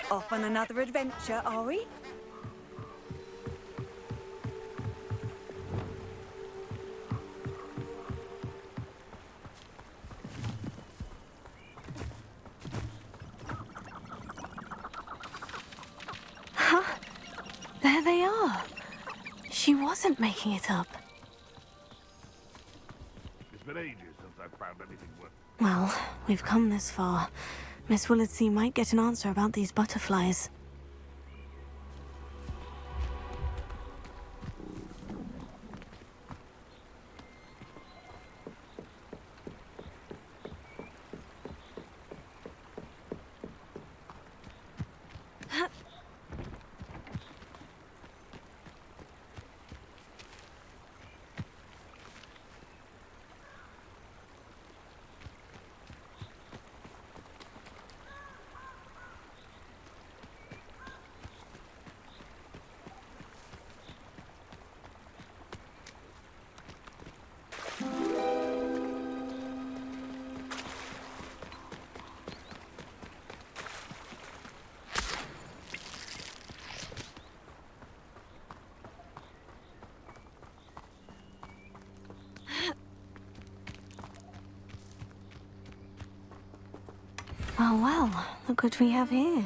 Speaker 11: Off on another adventure, are we?
Speaker 2: Huh? There they are. She wasn't making it up.
Speaker 7: It's been ages since I've found anything worth...
Speaker 2: Well, we've come this far. Miss Willardsey might get an answer about these butterflies. Well, well, look what we have here.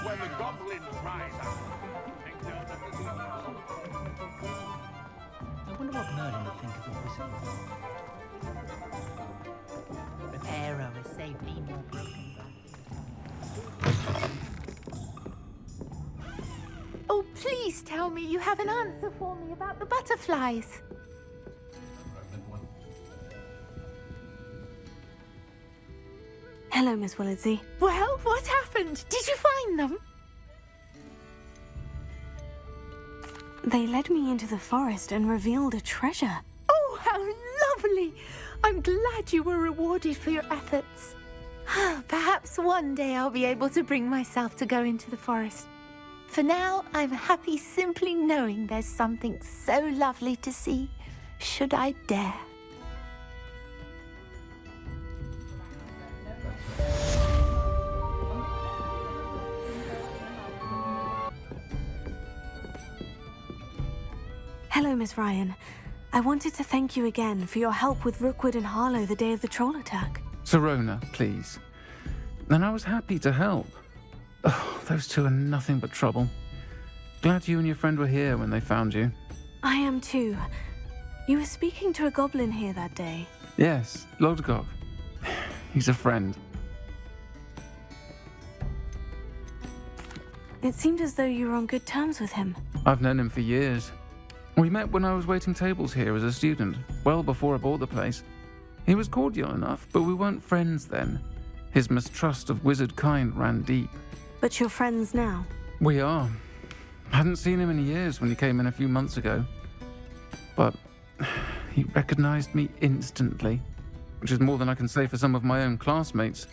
Speaker 7: When the goblins rise up, take down the
Speaker 3: I wonder what Merlin would think of the Prewett. Reparo has saved me more broken glass.
Speaker 10: Oh, please tell me you have an answer for me about the butterflies.
Speaker 2: Hello, Miss Willardsey.
Speaker 10: Well, what happened? Did you find them?
Speaker 2: They led me into the forest and revealed a treasure.
Speaker 10: Oh, how lovely! I'm glad you were rewarded for your efforts. Perhaps one day I'll be able to bring myself to go into the forest. For now, I'm happy simply knowing there's something so lovely to see, should I dare.
Speaker 2: Hello, Miss Ryan. I wanted to thank you again for your help with Rookwood and Harlow the day of the troll attack.
Speaker 9: Sirona, please. And I was happy to help. Oh, those two are nothing but trouble. Glad you and your friend were here when they found you.
Speaker 2: I am too. You were speaking to a goblin here that day.
Speaker 9: Yes, Lodgok. He's a friend.
Speaker 2: It seemed as though you were on good terms with him.
Speaker 9: I've known him for years. We met when I was waiting tables here as a student, well before I bought the place. He was cordial enough, but we weren't friends then. His mistrust of wizard kind ran deep.
Speaker 2: But you're friends now?
Speaker 9: We are. Hadn't seen him in years when he came in a few months ago. But he recognized me instantly, which is more than I can say for some of my own classmates.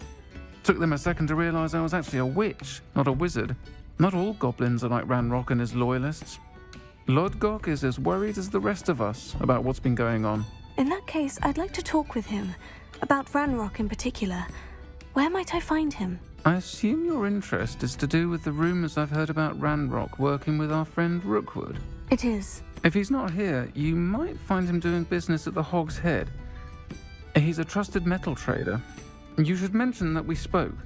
Speaker 9: Took them a second to realize I was actually a witch, not a wizard. Not all goblins are like Ranrock and his loyalists. Lodgok is as worried as the rest of us about what's been going on.
Speaker 2: In that case, I'd like to talk with him. About Ranrock in particular. Where might I find him?
Speaker 9: I assume your interest is to do with the rumors I've heard about Ranrock working with our friend Rookwood.
Speaker 2: It is.
Speaker 9: If he's not here, you might find him doing business at the Hog's Head. He's a trusted metal trader. You should mention that we spoke.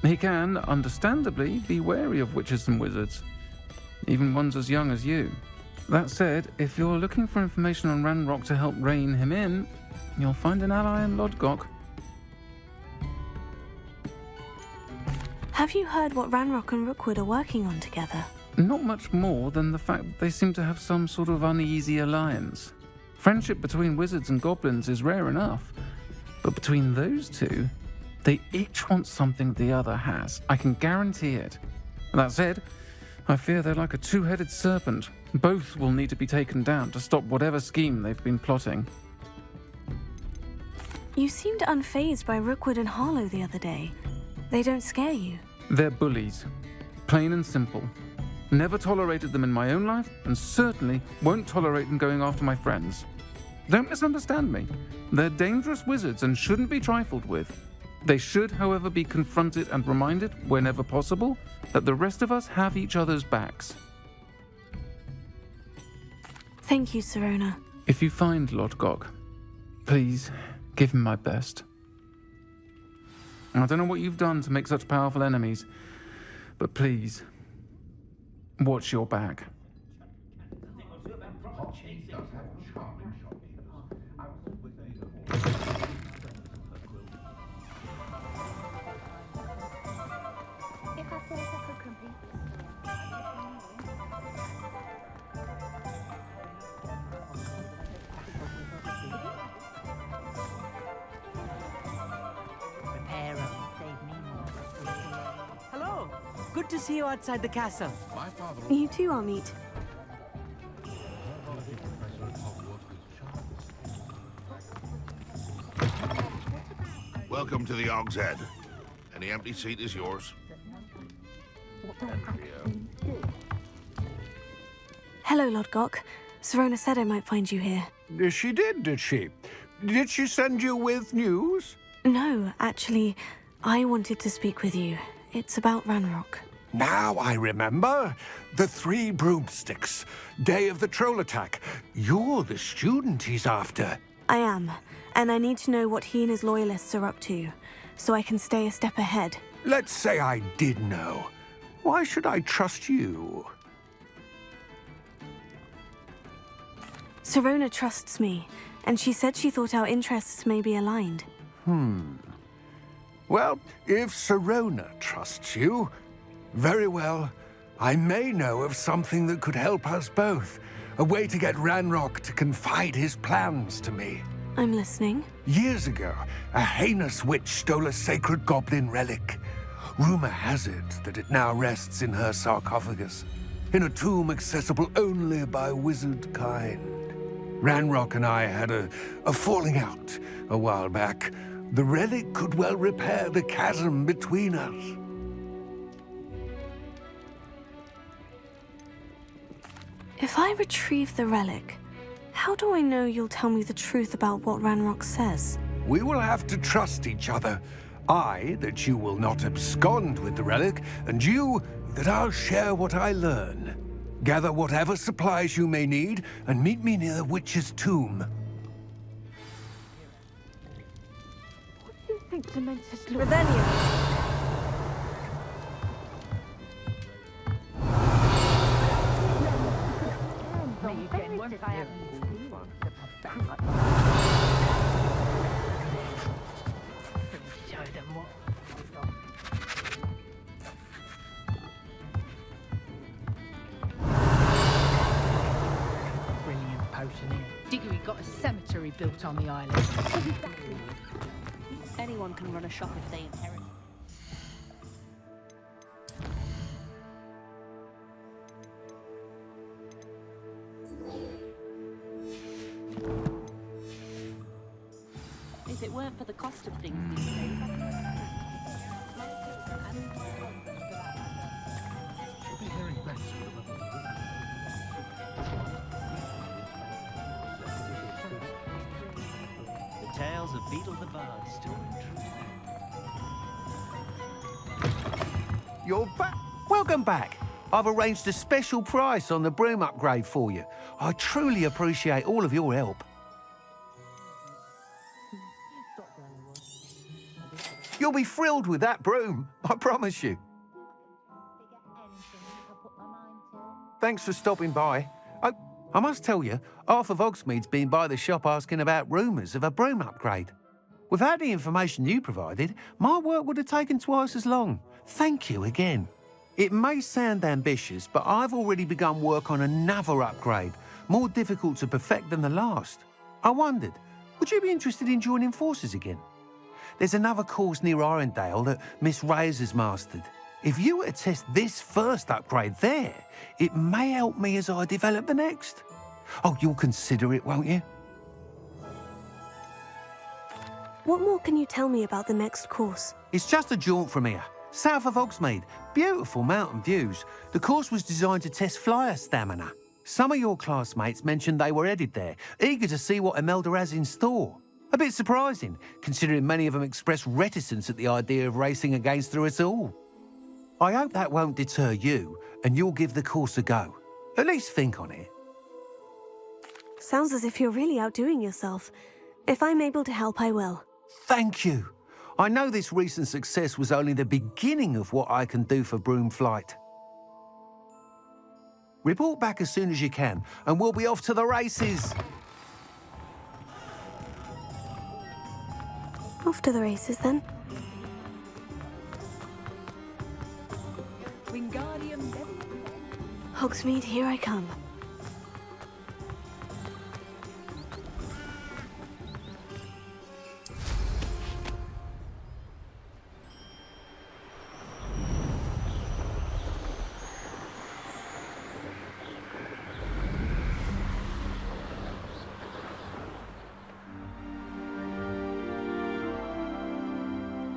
Speaker 9: He can, understandably, be wary of witches and wizards. Even ones as young as you. That said, if you're looking for information on Ranrock to help rein him in, you'll find an ally in Lodgok.
Speaker 2: Have you heard what Ranrock and Rookwood are working on together?
Speaker 9: Not much more than the fact that they seem to have some sort of uneasy alliance. Friendship between wizards and goblins is rare enough, but between those two, they each want something the other has. I can guarantee it. That said, I fear they're like a two-headed serpent. Both will need to be taken down to stop whatever scheme they've been plotting.
Speaker 2: You seemed unfazed by Rookwood and Harlow the other day. They don't scare you.
Speaker 9: They're bullies. Plain and simple. Never tolerated them in my own life, and certainly won't tolerate them going after my friends. Don't misunderstand me. They're dangerous wizards and shouldn't be trifled with. They should, however, be confronted and reminded, whenever possible, that the rest of us have each other's backs.
Speaker 2: Thank you, Sirona.
Speaker 9: If you find Lodgok, please give him my best. I don't know what you've done to make such powerful enemies, but please, watch your back.
Speaker 1: Hello. Good to see you outside the castle.
Speaker 2: You too, Armeet.
Speaker 7: Welcome to the Hog's Head. Any empty seat is yours.
Speaker 2: Hello, Lodgok. Sirona said I might find you here.
Speaker 5: She did she? Did she send you with news?
Speaker 2: No, actually, I wanted to speak with you. It's about Ranrock.
Speaker 5: Now I remember. The 3 broomsticks. Day of the troll attack. You're the student he's after.
Speaker 2: I am, and I need to know what he and his loyalists are up to, so I can stay a step ahead.
Speaker 5: Let's say I did know. Why should I trust you?
Speaker 2: Sirona trusts me, and she said she thought our interests may be aligned.
Speaker 5: Well, if Sirona trusts you, very well. I may know of something that could help us both. A way to get Ranrock to confide his plans to me.
Speaker 2: I'm listening.
Speaker 5: Years ago, a heinous witch stole a sacred goblin relic. Rumor has it that it now rests in her sarcophagus, in a tomb accessible only by wizard kind. Ranrock and I had a falling out a while back. The relic could well repair the chasm between us.
Speaker 2: If I retrieve the relic, how do I know you'll tell me the truth about what Ranrock says?
Speaker 5: We will have to trust each other. I, that you will not abscond with the relic, and you, that I'll share what I learn. Gather whatever supplies you may need, and meet me near the witch's tomb.
Speaker 24: What do you think Dementis look
Speaker 10: Revelio.
Speaker 13: Diggory got a cemetery built on the island.
Speaker 16: Anyone can run a shop if they inherit. If it weren't for the cost of things these days,
Speaker 1: The tales of Beetle the Bard still
Speaker 15: You're back. Welcome back. I've arranged a special price on the broom upgrade for you. I truly appreciate all of your help. You'll be thrilled with that broom, I promise you. Thanks for stopping by. I must tell you, half of Hogsmeade's been by the shop asking about rumours of a broom upgrade. Without the information you provided, my work would have taken twice as long. Thank you again. It may sound ambitious, but I've already begun work on another upgrade, more difficult to perfect than the last. I wondered, would you be interested in joining forces again? There's another course near Arendelle that Miss Reyes has mastered. If you were to test this first upgrade there, it may help me as I develop the next. Oh, you'll consider it, won't you?
Speaker 2: What more can you tell me about the next course?
Speaker 15: It's just a jaunt from here, south of Hogsmeade. Beautiful mountain views. The course was designed to test flyer stamina. Some of your classmates mentioned they were headed there, eager to see what Imelda has in store. A bit surprising, considering many of them expressed reticence at the idea of racing against her at all. I hope that won't deter you, and you'll give the course a go. At least think on it.
Speaker 2: Sounds as if you're really outdoing yourself. If I'm able to help, I will.
Speaker 15: Thank you. I know this recent success was only the beginning of what I can do for Broom Flight. Report back as soon as you can, and we'll be off to the races.
Speaker 2: Off to the races, then.
Speaker 24: Wingardium.
Speaker 2: Hogsmeade, here I come.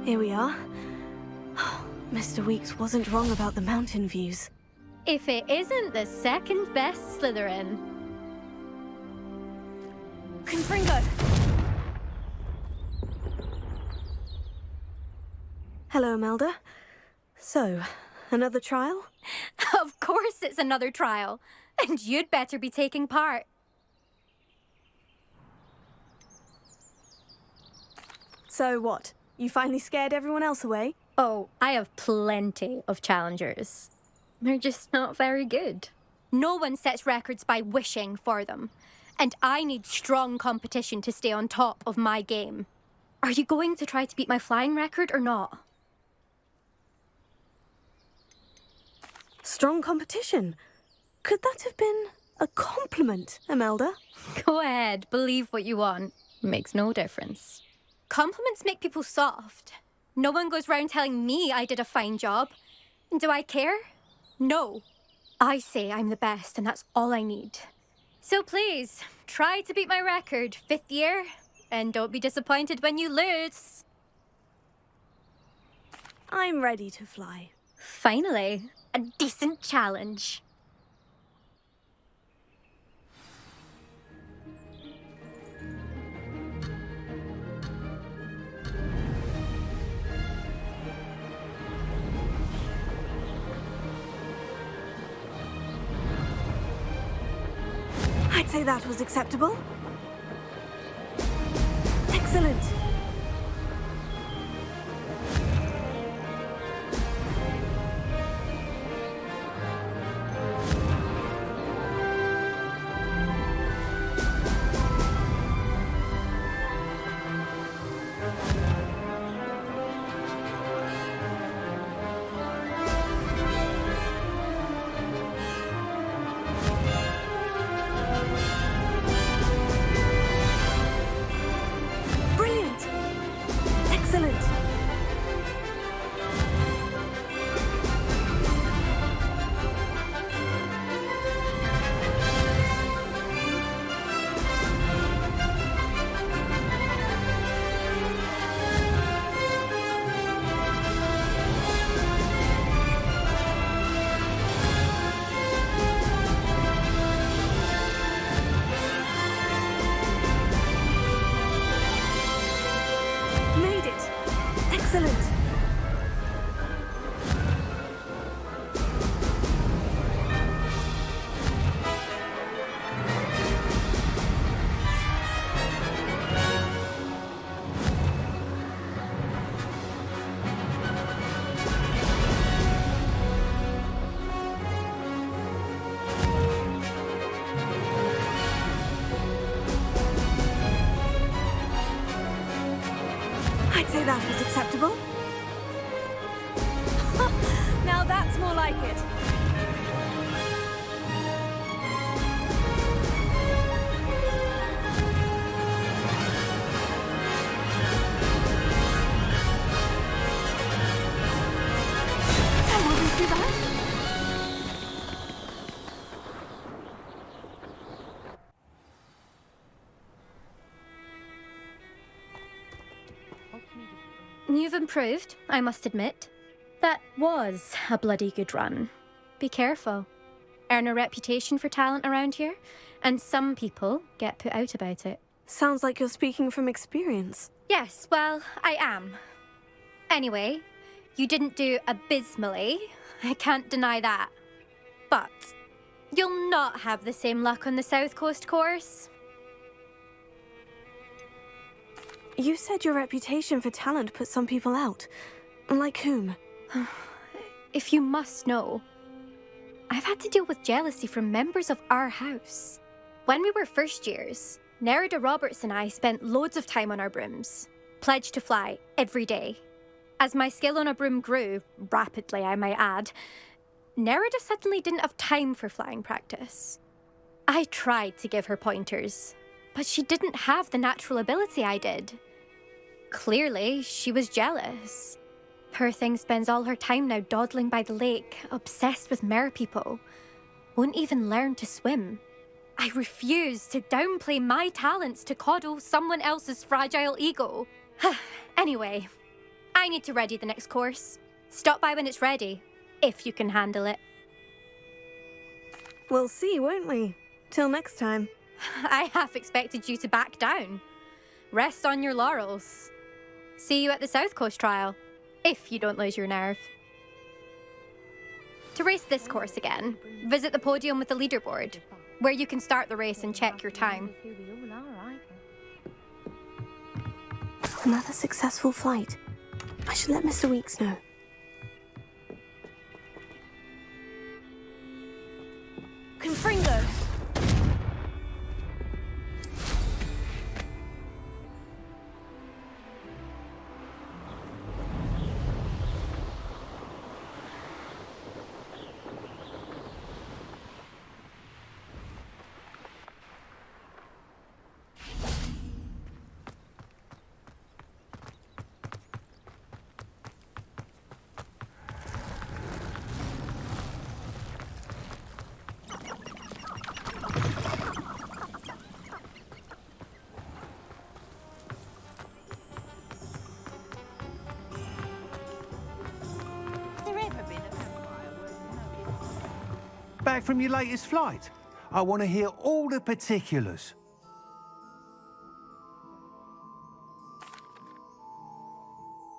Speaker 2: Here we are. Mr. Weeks wasn't wrong about the mountain views.
Speaker 21: If it isn't the second best Slytherin.
Speaker 2: Confingo! Hello, Imelda. So, Another trial?
Speaker 17: Of course it's another trial. And you'd better be taking part.
Speaker 2: So what? You finally scared everyone else away?
Speaker 17: Oh, I have plenty of challengers. They're just not very good. No one sets records by wishing for them. And I need strong competition to stay on top of my game. Are you going to try to beat my flying record or not?
Speaker 2: Strong competition? Could that have been a compliment, Imelda?
Speaker 17: Go ahead, believe what you want. Makes no difference. Compliments make people soft. No one goes round telling me I did a fine job. And do I care? No. I say I'm the best, and that's all I need. So please, try to beat my record, 5th year, and don't be disappointed when you lose.
Speaker 2: I'm ready to fly.
Speaker 17: Finally, a decent challenge.
Speaker 2: I'd say that was acceptable. Excellent. I'd say that was acceptable. Now that's more like it. That wasn't too bad.
Speaker 17: You've improved, I must admit. That was a bloody good run. Be careful. Earn a reputation for talent around here, and some people get put out about it.
Speaker 2: Sounds like you're speaking from experience.
Speaker 17: Yes, well, I am. Anyway, you didn't do abysmally. I can't deny that. But you'll not have the same luck on the South Coast course.
Speaker 2: You said your reputation for talent put some people out. Like whom?
Speaker 17: If you must know, I've had to deal with jealousy from members of our house. When we were first years, Nerida Roberts and I spent loads of time on our brooms, pledged to fly every day. As my skill on a broom grew, rapidly I might add, Nerida suddenly didn't have time for flying practice. I tried to give her pointers, but she didn't have the natural ability I did. Clearly, she was jealous. Poor thing spends all her time now dawdling by the lake, obsessed with merpeople. Won't even learn to swim. I refuse to downplay my talents to coddle someone else's fragile ego. Anyway, I need to ready the next course. Stop by when it's ready, if you can handle it.
Speaker 2: We'll see, won't we? Till next time.
Speaker 17: I half expected you to back down. Rest on your laurels. See you at the South Coast trial, if you don't lose your nerve. To race this course again, visit the podium with the leaderboard, where you can start the race and check your time.
Speaker 2: Another successful flight. I should let Mr. Weeks know. Confingo!
Speaker 15: Back from your latest flight? I want to hear all the particulars.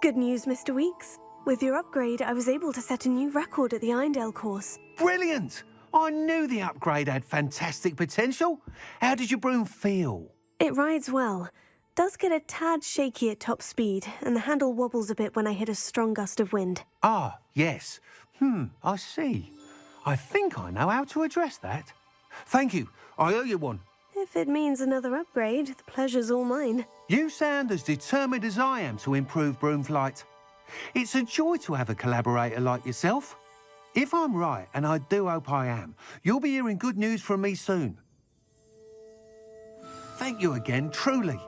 Speaker 2: Good news, Mr. Weeks. With your upgrade, I was able to set a new record at the Irondale course.
Speaker 15: Brilliant! I knew the upgrade had fantastic potential. How did your broom feel?
Speaker 2: It rides well. Does get a tad shaky at top speed, and the handle wobbles a bit when I hit a strong gust of wind.
Speaker 15: Ah, yes. I see. I think I know how to address that. Thank you. I owe you one.
Speaker 2: If it means another upgrade, the pleasure's all mine.
Speaker 15: You sound as determined as I am to improve broom flight. It's a joy to have a collaborator like yourself. If I'm right, and I do hope I am, you'll be hearing good news from me soon. Thank you again, truly.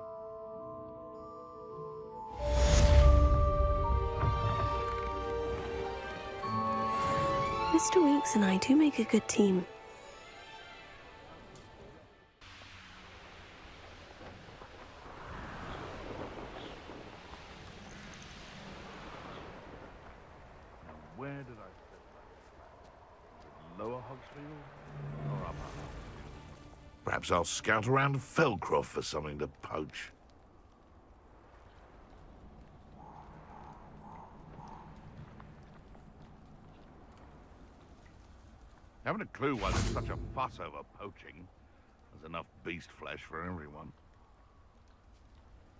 Speaker 2: Mr. Weeks and I do make a good team.
Speaker 20: Where did I set that? Lower Hogsmeade or upper?
Speaker 7: Perhaps I'll scout around Felcroft for something to poach. Haven't a clue why there's such a fuss over poaching. There's enough beast flesh for everyone.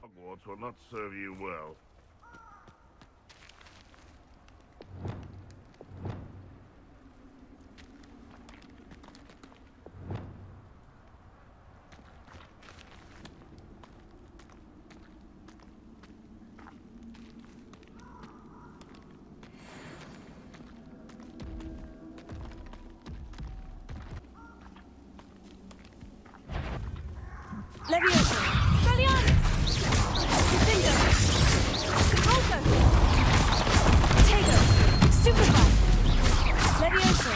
Speaker 7: Hogwarts will not serve you well.
Speaker 2: Leviosa! Diffindo! Potato! Stupefy! Leviosa!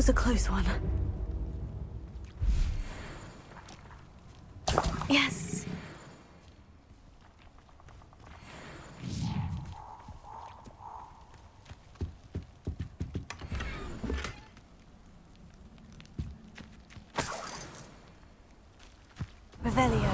Speaker 2: was a close one. Yes. Revelio.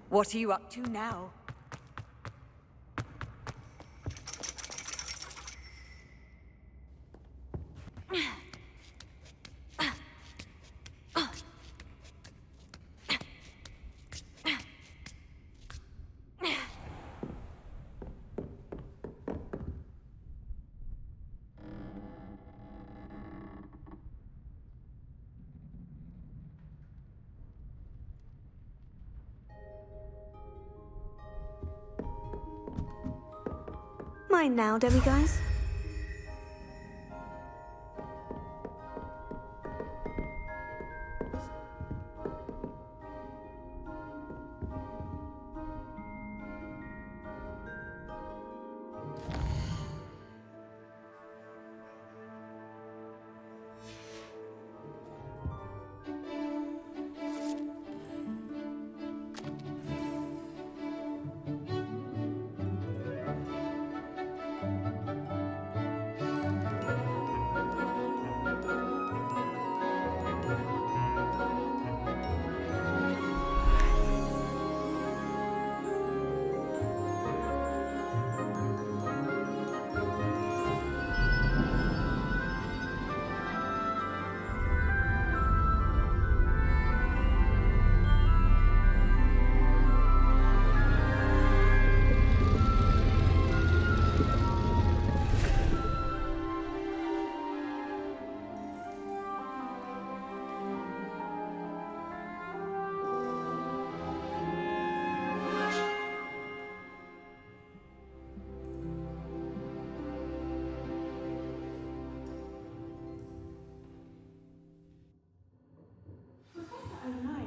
Speaker 11: What are you up to now?
Speaker 2: Mine now, demiguise.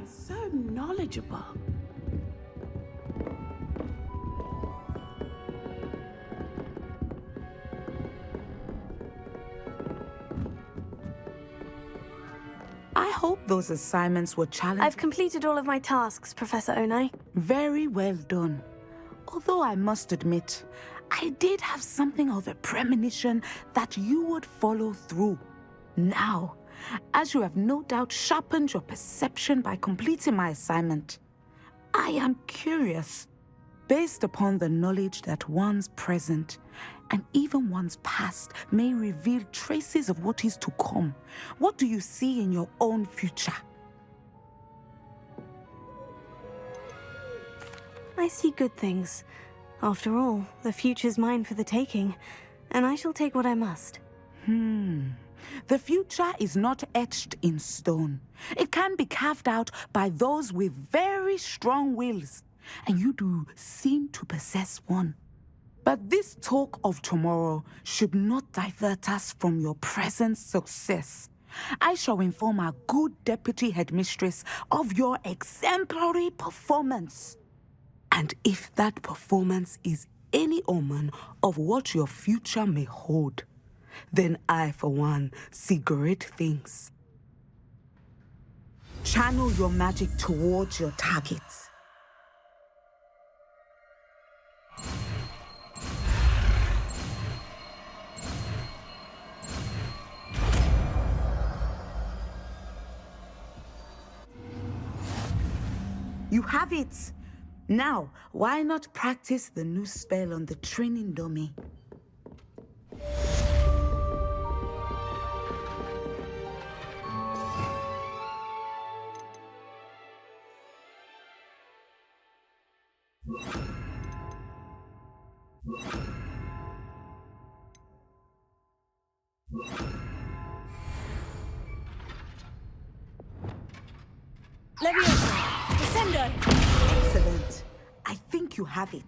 Speaker 6: So knowledgeable. I hope those assignments were challenging.
Speaker 2: I've completed all of my tasks, Professor Onai.
Speaker 6: Very well done. Although I must admit, I did have something of a premonition that you would follow through. Now, as you have no doubt sharpened your perception by completing my assignment, I am curious, based upon the knowledge that one's present and even one's past may reveal traces of what is to come. What do you see in your own future?
Speaker 2: I see good things. After all, the future's mine for the taking, and I shall take what I must.
Speaker 6: The future is not etched in stone. It can be carved out by those with very strong wills, and you do seem to possess one. But this talk of tomorrow should not divert us from your present success. I shall inform our good deputy headmistress of your exemplary performance. And if that performance is any omen of what your future may hold, then I, for one, see great things. Channel your magic towards your targets. You have it! Now, why not practice the new spell on the training dummy?
Speaker 11: Leviosa! Descendo!
Speaker 6: Excellent. I think you have it.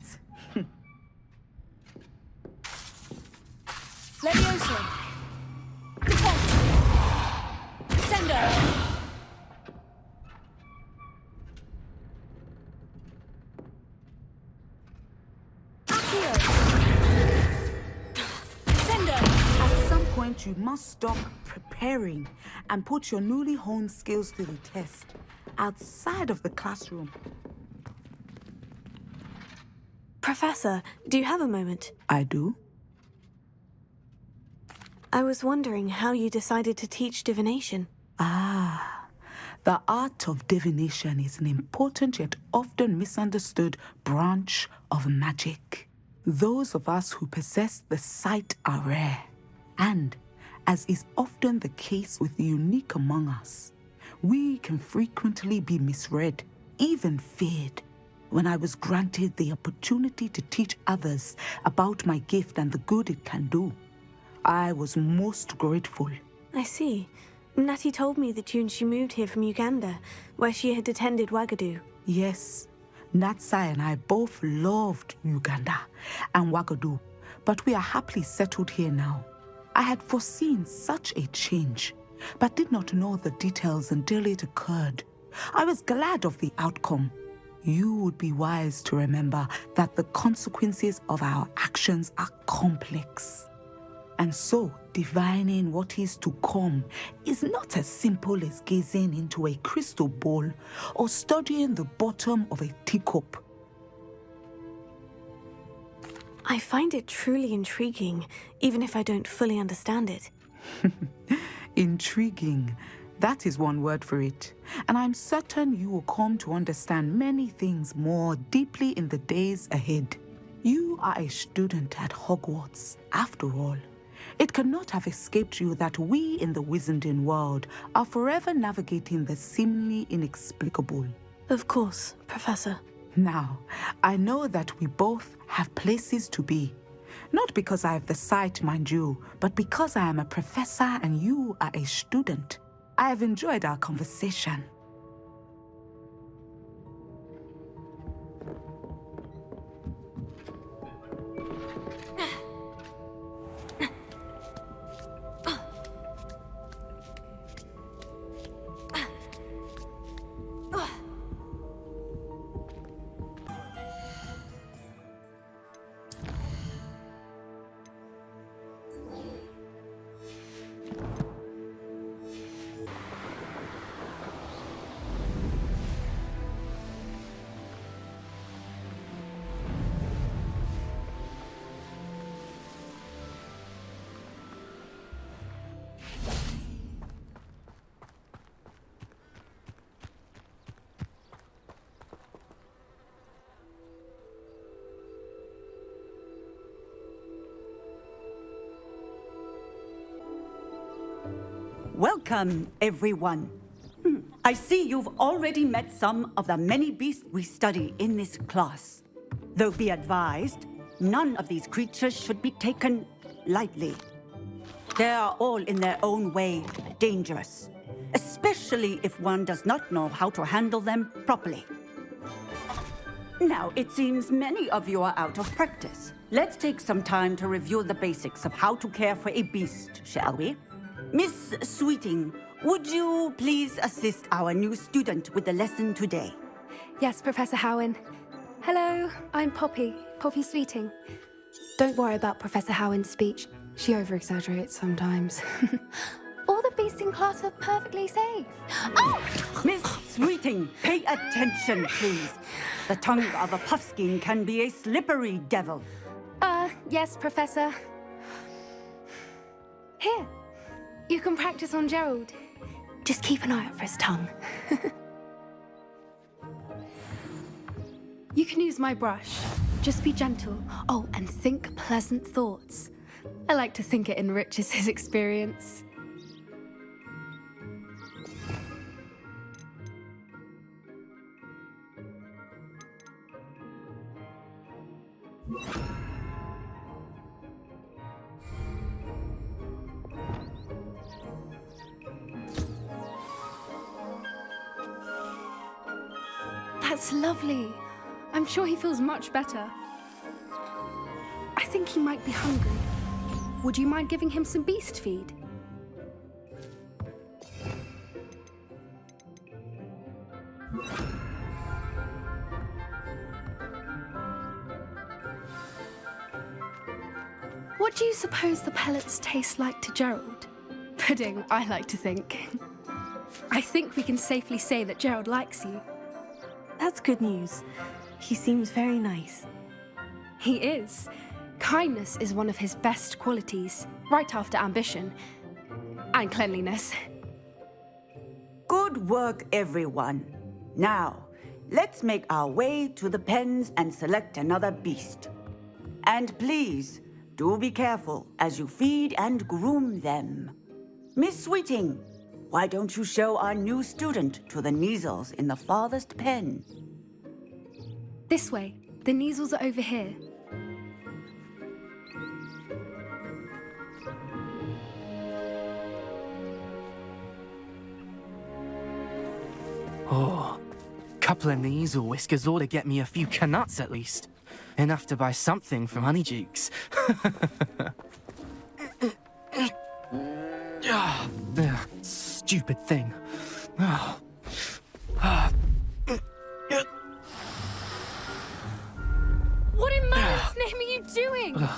Speaker 11: Leviosa! Defense! Descendo!
Speaker 6: At some point, you must stop preparing and put your newly honed skills to the test outside of the classroom.
Speaker 2: Professor, do you have a moment?
Speaker 6: I do.
Speaker 2: I was wondering how you decided to teach divination.
Speaker 6: The art of divination is an important yet often misunderstood branch of magic. Those of us who possess the sight are rare, and, as is often the case with the unique among us, we can frequently be misread, even feared. When I was granted the opportunity to teach others about my gift and the good it can do, I was most grateful.
Speaker 2: I see. Natty told me that she moved here from Uganda, where she had attended Wagadu.
Speaker 6: Yes, Natsai and I both loved Uganda and Wagadu, but we are happily settled here now. I had foreseen such a change, but did not know the details until it occurred. I was glad of the outcome. You would be wise to remember that the consequences of our actions are complex. And so, divining what is to come is not as simple as gazing into a crystal ball or studying the bottom of a teacup.
Speaker 2: I find it truly intriguing, even if I don't fully understand it.
Speaker 6: Intriguing. That is one word for it. And I'm certain you will come to understand many things more deeply in the days ahead. You are a student at Hogwarts, after all. It cannot have escaped you that we in the Wizarding world are forever navigating the seemingly inexplicable.
Speaker 2: Of course, Professor.
Speaker 6: Now, I know that we both have places to be. Not because I have the sight, mind you, but because I am a professor and you are a student. I have enjoyed our conversation.
Speaker 11: Welcome, everyone. I see you've already met some of the many beasts we study in this class. Though be advised, none of these creatures should be taken lightly. They are all in their own way dangerous, especially if one does not know how to handle them properly. Now, it seems many of you are out of practice. Let's take some time to review the basics of how to care for a beast, shall we? Miss Sweeting, would you please assist our new student with the lesson today?
Speaker 14: Yes, Professor Howen. Hello, I'm Poppy Sweeting. Don't worry about Professor Howen's speech. She over-exaggerates sometimes. All the beasts in class are perfectly safe.
Speaker 11: Oh! Miss Sweeting, pay attention, please. The tongue of a puffskein can be a slippery devil.
Speaker 14: Yes, Professor. Here, you can practice on Gerald. Just keep an eye out for his tongue. You can use my brush. Just be gentle. Oh, and think pleasant thoughts. I like to think it enriches his experience. That's lovely. I'm sure he feels much better. I think he might be hungry. Would you mind giving him some beast feed? What do you suppose the pellets taste like to Gerald? Pudding, I like to think. I think we can safely say that Gerald likes you.
Speaker 2: That's good news. He seems very nice.
Speaker 14: He is. Kindness is one of his best qualities, right after ambition. And cleanliness.
Speaker 11: Good work, everyone. Now, let's make our way to the pens and select another beast. And please, do be careful as you feed and groom them. Miss Sweeting, why don't you show our new student to the Neasels in the farthest pen?
Speaker 14: This way. The Neasels are over here.
Speaker 18: Oh, couple of Neasel whiskers ought to get me a few canuts at least. Enough to buy something from Honeydukes. Stupid thing.
Speaker 14: What in Merlin's name are you doing?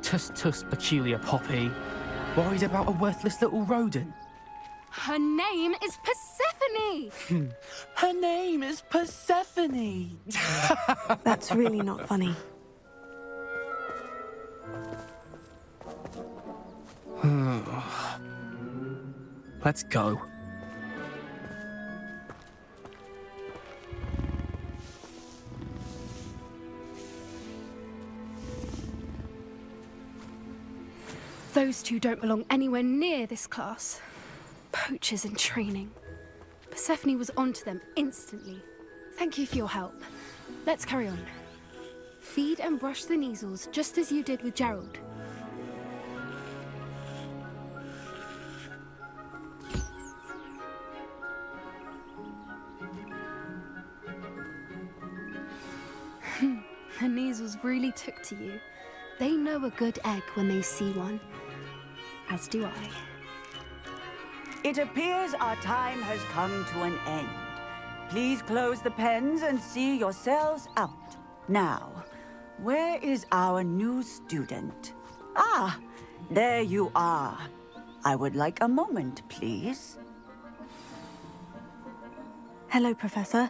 Speaker 18: Tuss, peculiar Poppy. Worried about a worthless little rodent?
Speaker 14: Her name is Persephone!
Speaker 18: Her name is Persephone!
Speaker 2: That's really not funny.
Speaker 18: Let's go.
Speaker 14: Those two don't belong anywhere near this class. Poachers in training. Persephone was onto them instantly. Thank you for your help. Let's carry on. Feed and brush the Neasels just as you did with Gerald. The Neasels really took to you. They know a good egg when they see one. As do I.
Speaker 11: It appears our time has come to an end. Please close the pens and see yourselves out. Now, where is our new student? Ah, there you are. I would like a moment, please.
Speaker 2: Hello, Professor.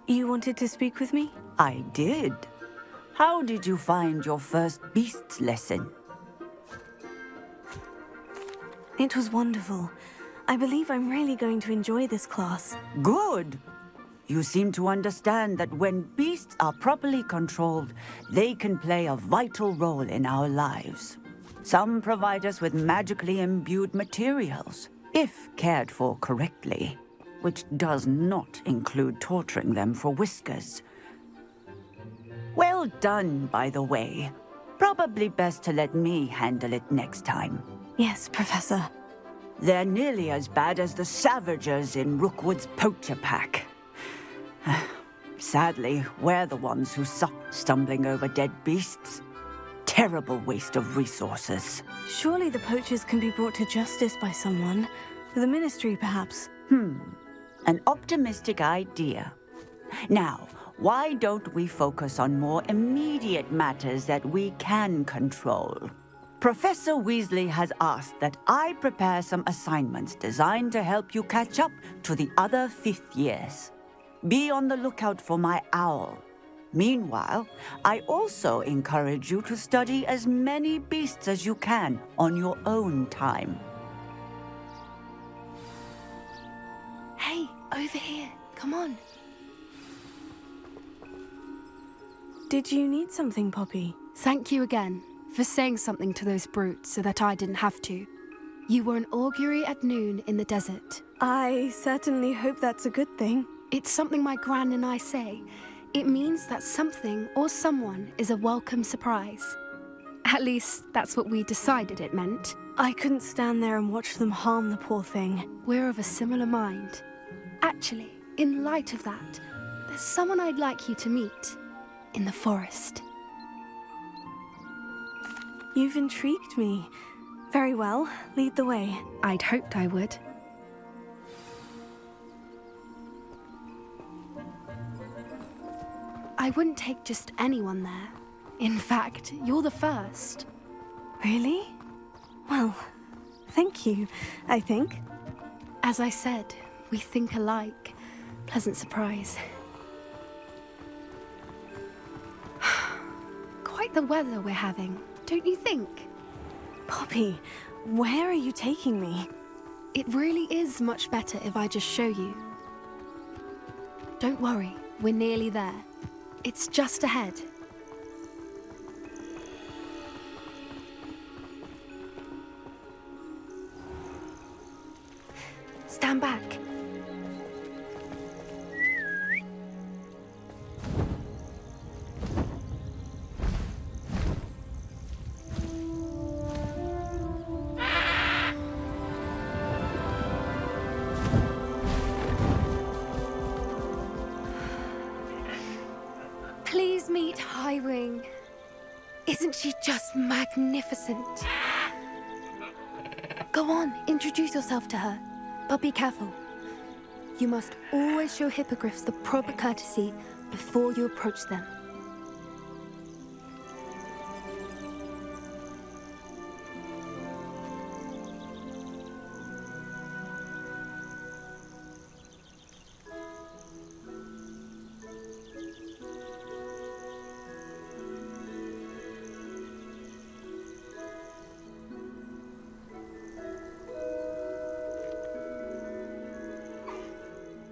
Speaker 2: You wanted to speak with me?
Speaker 11: I did. How did you find your first beasts lesson?
Speaker 2: It was wonderful. I believe I'm really going to enjoy this class.
Speaker 11: Good. You seem to understand that when beasts are properly controlled, they can play a vital role in our lives. Some provide us with magically imbued materials, if cared for correctly, which does not include torturing them for whiskers. Well done, by the way. Probably best to let me handle it next time.
Speaker 2: Yes, Professor.
Speaker 11: They're nearly as bad as the Savagers in Rookwood's poacher pack. Sadly, we're the ones who suck stumbling over dead beasts. terrible waste of resources.
Speaker 2: Surely the poachers can be brought to justice by someone. The Ministry, perhaps.
Speaker 11: An optimistic idea. Now, why don't we focus on more immediate matters that we can control? Professor Weasley has asked that I prepare some assignments designed to help you catch up to the other 5th years. Be on the lookout for my owl. Meanwhile, I also encourage you to study as many beasts as you can on your own time.
Speaker 14: Hey, over here. Come on.
Speaker 2: Did you need something, Poppy?
Speaker 14: Thank you again for saying something to those brutes so that I didn't have to. You were an augury at noon in the desert.
Speaker 2: I certainly hope that's a good thing.
Speaker 14: It's something my gran and I say. It means that something or someone is a welcome surprise. At least, that's what we decided it meant.
Speaker 2: I couldn't stand there and watch them harm the poor thing.
Speaker 14: We're of a similar mind. Actually, in light of that, there's someone I'd like you to meet in the forest.
Speaker 2: You've intrigued me. Very well, lead the way.
Speaker 14: I'd hoped I would. I wouldn't take just anyone there. In fact, you're the first.
Speaker 2: Really? Well, thank you, I think.
Speaker 14: As I said, we think alike. Pleasant surprise. Quite the weather we're having, don't you think?
Speaker 2: Poppy, where are you taking me?
Speaker 14: It really is much better if I just show you. Don't worry, we're nearly there. It's just ahead. Stand back. Please meet Highwing. Isn't she just magnificent? Go on, introduce yourself to her. But be careful. You must always show hippogriffs the proper courtesy before you approach them.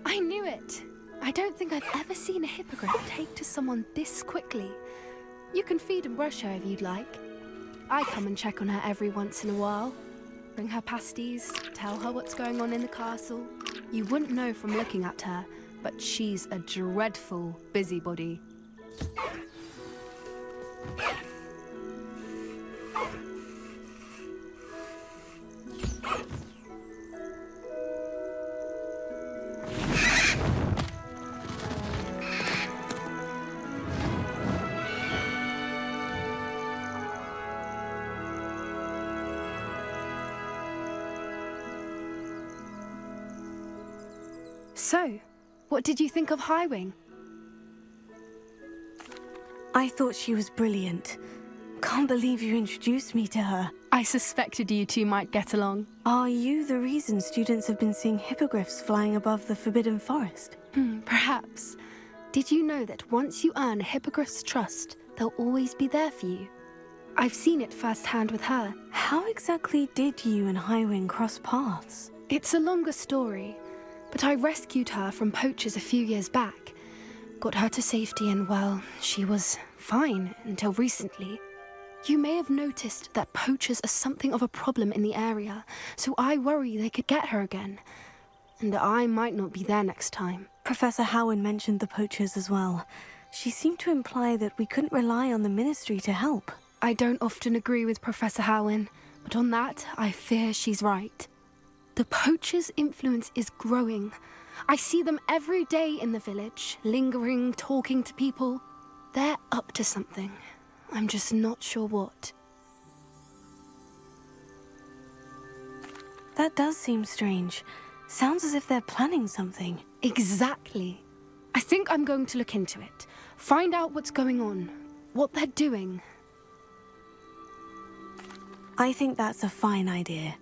Speaker 14: I knew it! I don't think I've ever seen a hippogriff take to someone this quickly. You can feed and brush her if you'd like. I come and check on her every once in a while. Bring her pasties, tell her what's going on in the castle. You wouldn't know from looking at her, but she's a dreadful busybody. So, what did you think of Highwing?
Speaker 2: I thought she was brilliant. Can't believe you introduced me to her.
Speaker 14: I suspected you two might get along.
Speaker 2: Are you the reason students have been seeing hippogriffs flying above the Forbidden Forest?
Speaker 14: Perhaps. Did you know that once you earn a hippogriff's trust, they'll always be there for you? I've seen it firsthand with her.
Speaker 2: How exactly did you and Highwing cross paths?
Speaker 14: It's a longer story, but I rescued her from poachers a few years back. Got her to safety and, well, she was fine until recently. You may have noticed that poachers are something of a problem in the area, so I worry they could get her again. And I might not be there next time.
Speaker 2: Professor Howin mentioned the poachers as well. She seemed to imply that we couldn't rely on the Ministry to help.
Speaker 14: I don't often agree with Professor Howin, but on that, I fear she's right. The poachers' influence is growing. I see them every day in the village, lingering, talking to people. They're up to something. I'm just not sure what.
Speaker 2: That does seem strange. Sounds as if they're planning something.
Speaker 14: Exactly. I think I'm going to look into it. Find out what's going on. What they're doing.
Speaker 2: I think that's a fine idea.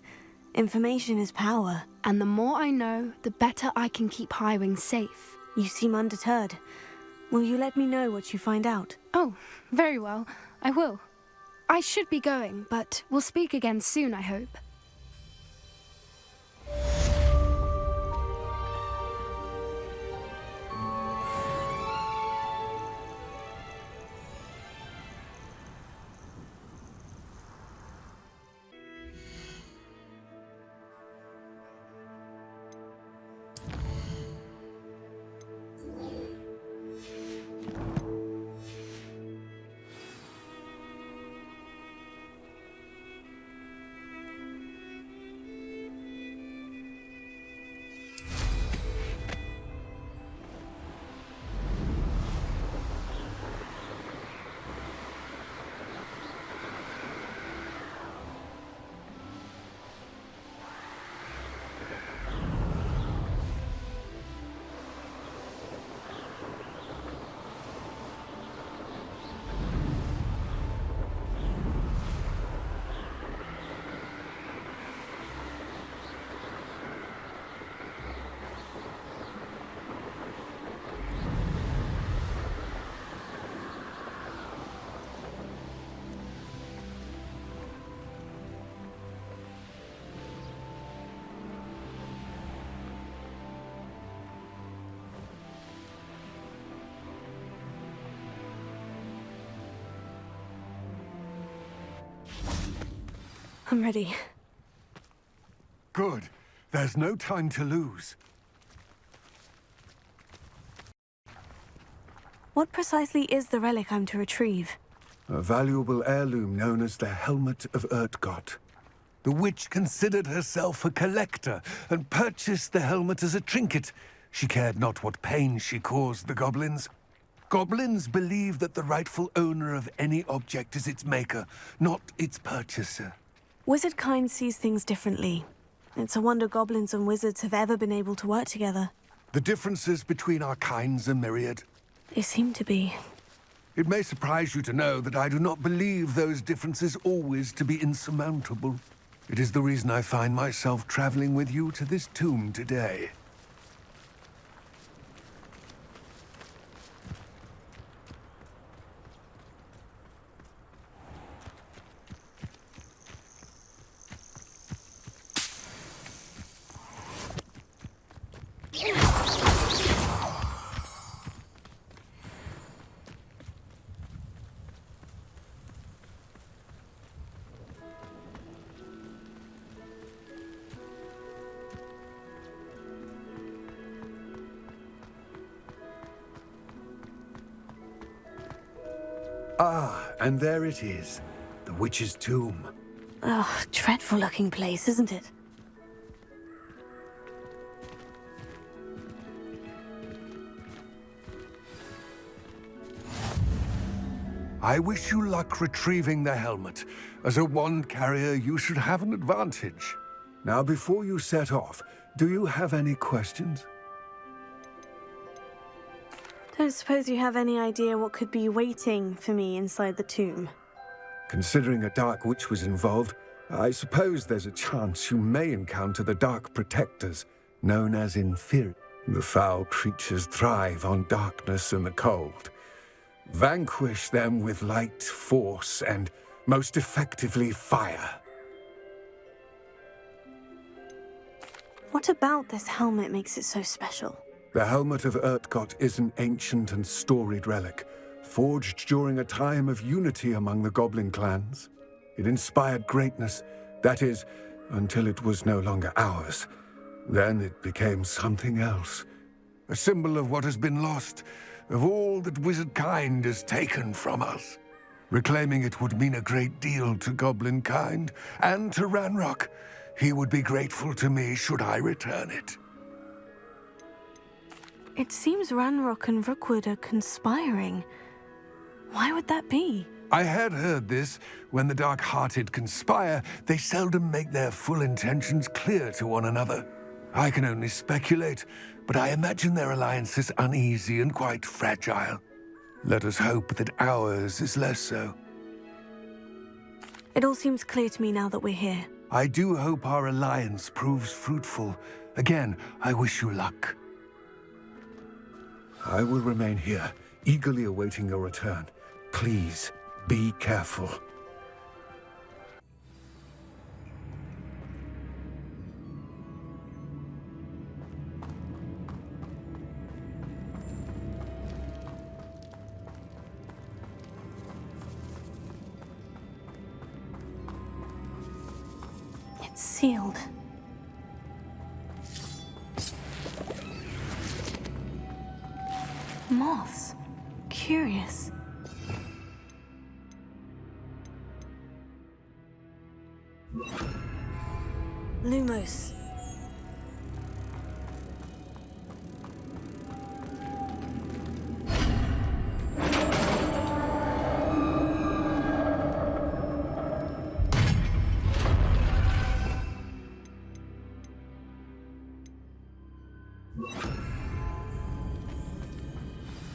Speaker 2: Information is power.
Speaker 14: And the more I know, the better I can keep Highwing safe.
Speaker 2: You seem undeterred. Will you let me know what you find out?
Speaker 14: Oh, very well. I will. I should be going, but we'll speak again soon, I hope.
Speaker 2: I'm ready.
Speaker 5: Good. There's no time to lose.
Speaker 2: What precisely is the relic I'm to retrieve?
Speaker 5: A valuable heirloom known as the Helmet of Urtkot. The witch considered herself a collector and purchased the helmet as a trinket. She cared not what pain she caused the goblins. Goblins believe that the rightful owner of any object is its maker, not its purchaser.
Speaker 2: Wizard kind sees things differently. It's a wonder goblins and wizards have ever been able to work together.
Speaker 5: The differences between our kinds are myriad.
Speaker 2: They seem to be.
Speaker 5: It may surprise you to know that I do not believe those differences always to be insurmountable. It is the reason I find myself traveling with you to this tomb today. Ah, and there it is. The witch's tomb.
Speaker 2: Oh, dreadful looking place, isn't it?
Speaker 5: I wish you luck retrieving the helmet. As a wand carrier, you should have an advantage. Now, before you set off, do you have any questions?
Speaker 2: Don't suppose you have any idea what could be waiting for me inside the tomb?
Speaker 5: Considering a dark witch was involved, I suppose there's a chance you may encounter the Dark Protectors, known as Inferior. The foul creatures thrive on darkness and the cold. Vanquish them with light, force, and, most effectively, fire.
Speaker 2: What about this helmet makes it so special?
Speaker 5: The Helmet of Urtkot is an ancient and storied relic, forged during a time of unity among the goblin clans. It inspired greatness, that is, until it was no longer ours. Then it became something else. A symbol of what has been lost, of all that wizard kind has taken from us. Reclaiming it would mean a great deal to goblin kind, and to Ranrock. He would be grateful to me should I return it.
Speaker 2: It seems Ranrock and Rookwood are conspiring. Why would that be?
Speaker 5: I had heard this. When the dark-hearted conspire, they seldom make their full intentions clear to one another. I can only speculate, but I imagine their alliance is uneasy and quite fragile. Let us hope that ours is less so.
Speaker 2: It all seems clear to me now that we're here.
Speaker 5: I do hope our alliance proves fruitful. Again, I wish you luck. I will remain here, eagerly awaiting your return. Please, be careful.
Speaker 2: It's sealed. Moths. Curious. Lumos.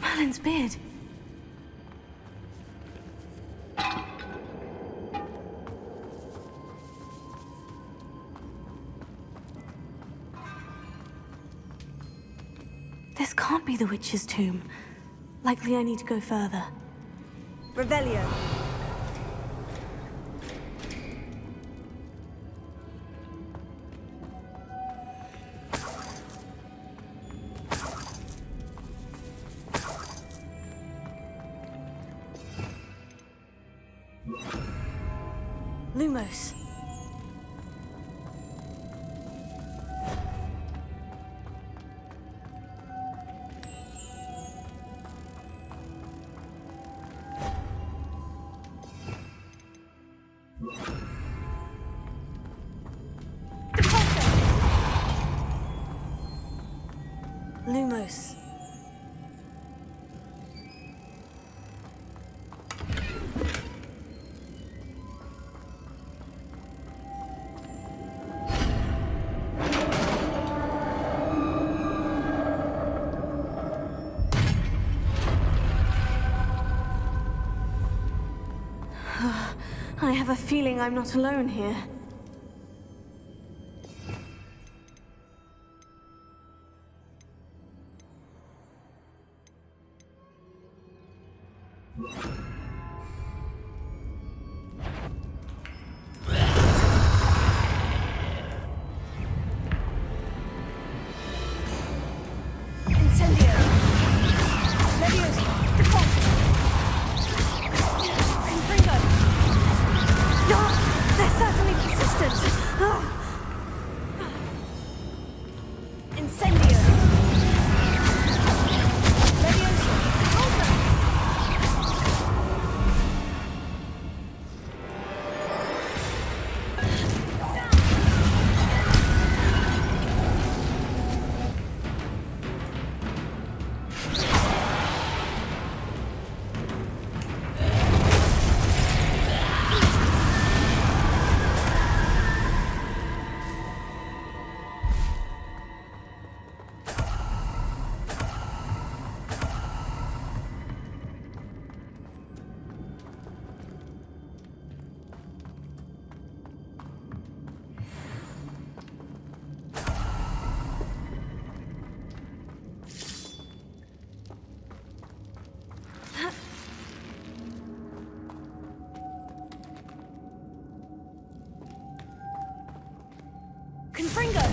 Speaker 2: Merlin's beard. This can't be the witch's tomb. Likely I need to go further. Revelio. Lumos. Lumos. I have a feeling I'm not alone here. Incendio! Leviosa! Confingo! No! They're certainly persistent! Incendio! Leviosa! Confingo!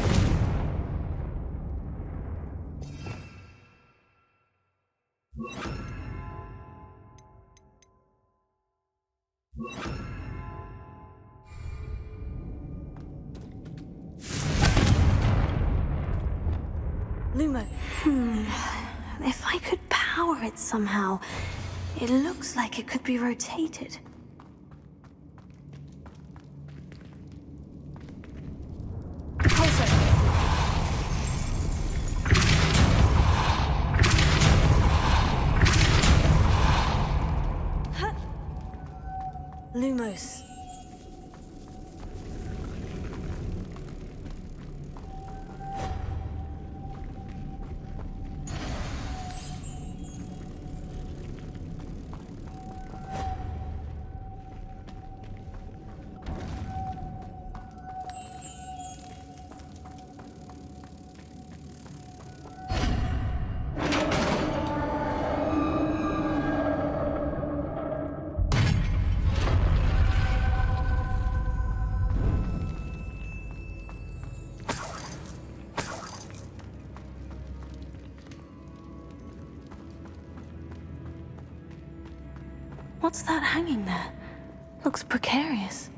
Speaker 2: Lumo. If I could power it somehow, it looks like it could be rotated. Lumos. What's that hanging there? Looks precarious.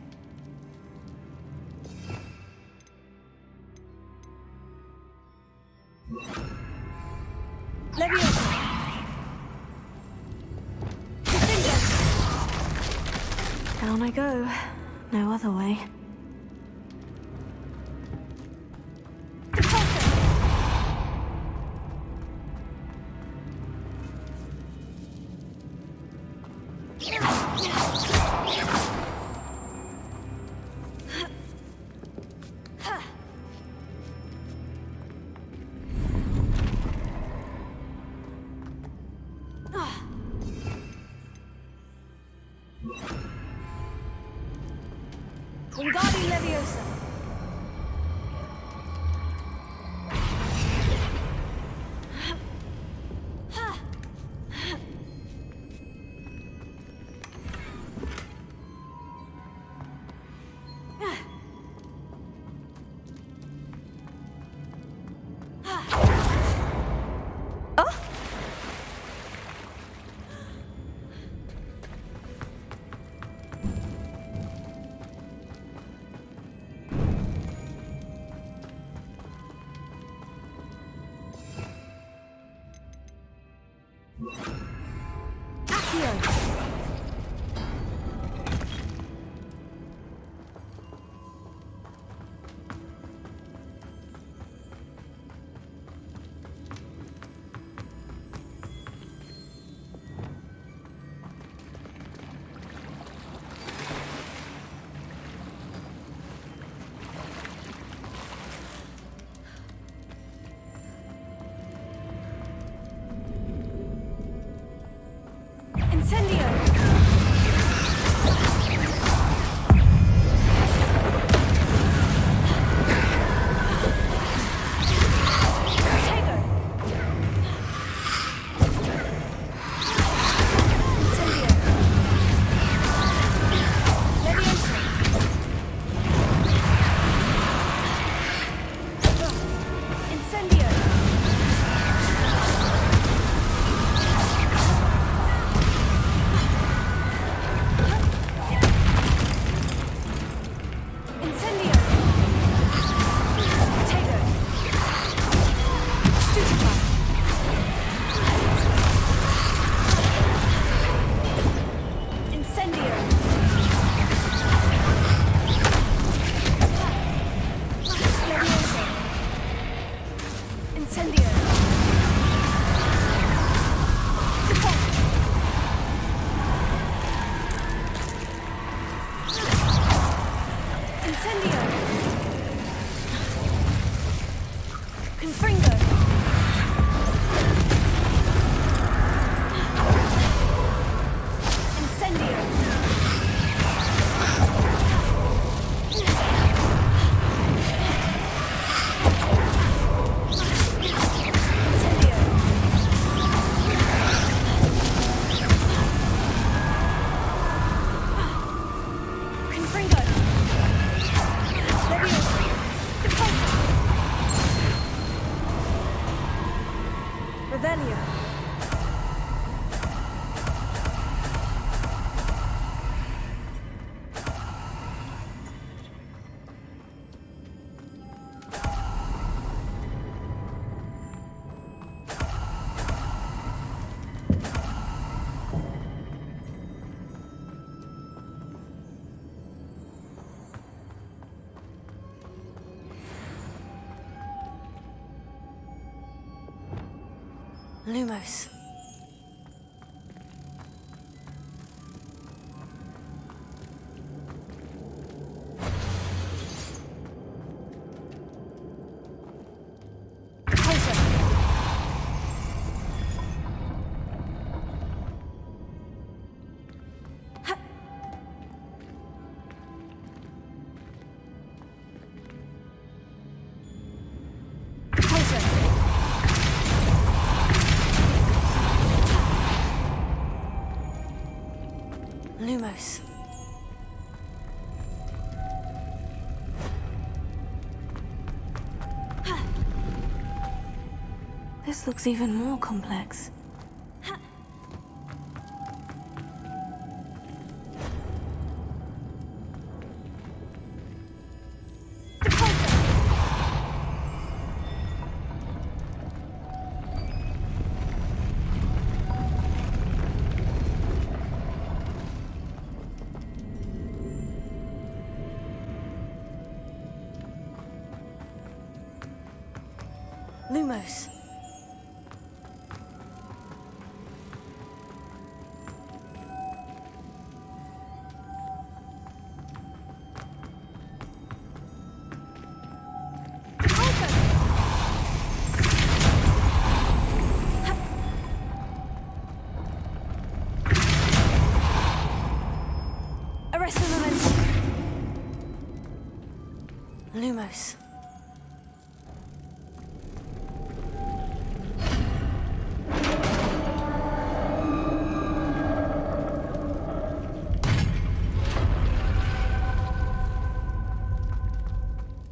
Speaker 2: Leviosa! Diffindo! Down I go. No other way. Wingardium Leviosa. Lumos. Lumos. This looks even more complex. Lumos. Arresto Lumos.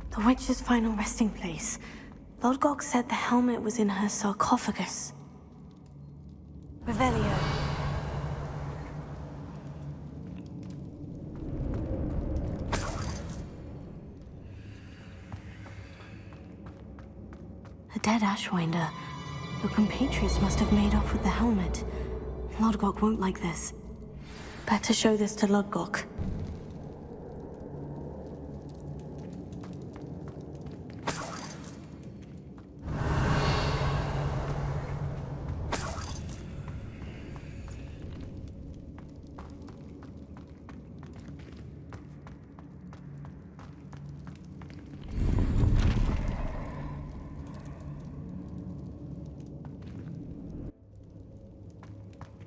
Speaker 2: The witch's final resting place. Lodgok said the helmet was in her sarcophagus. Revelio. A dead Ashwinder. Your compatriots must have made off with the helmet. Lodgok won't like this. Better show this to Lodgok.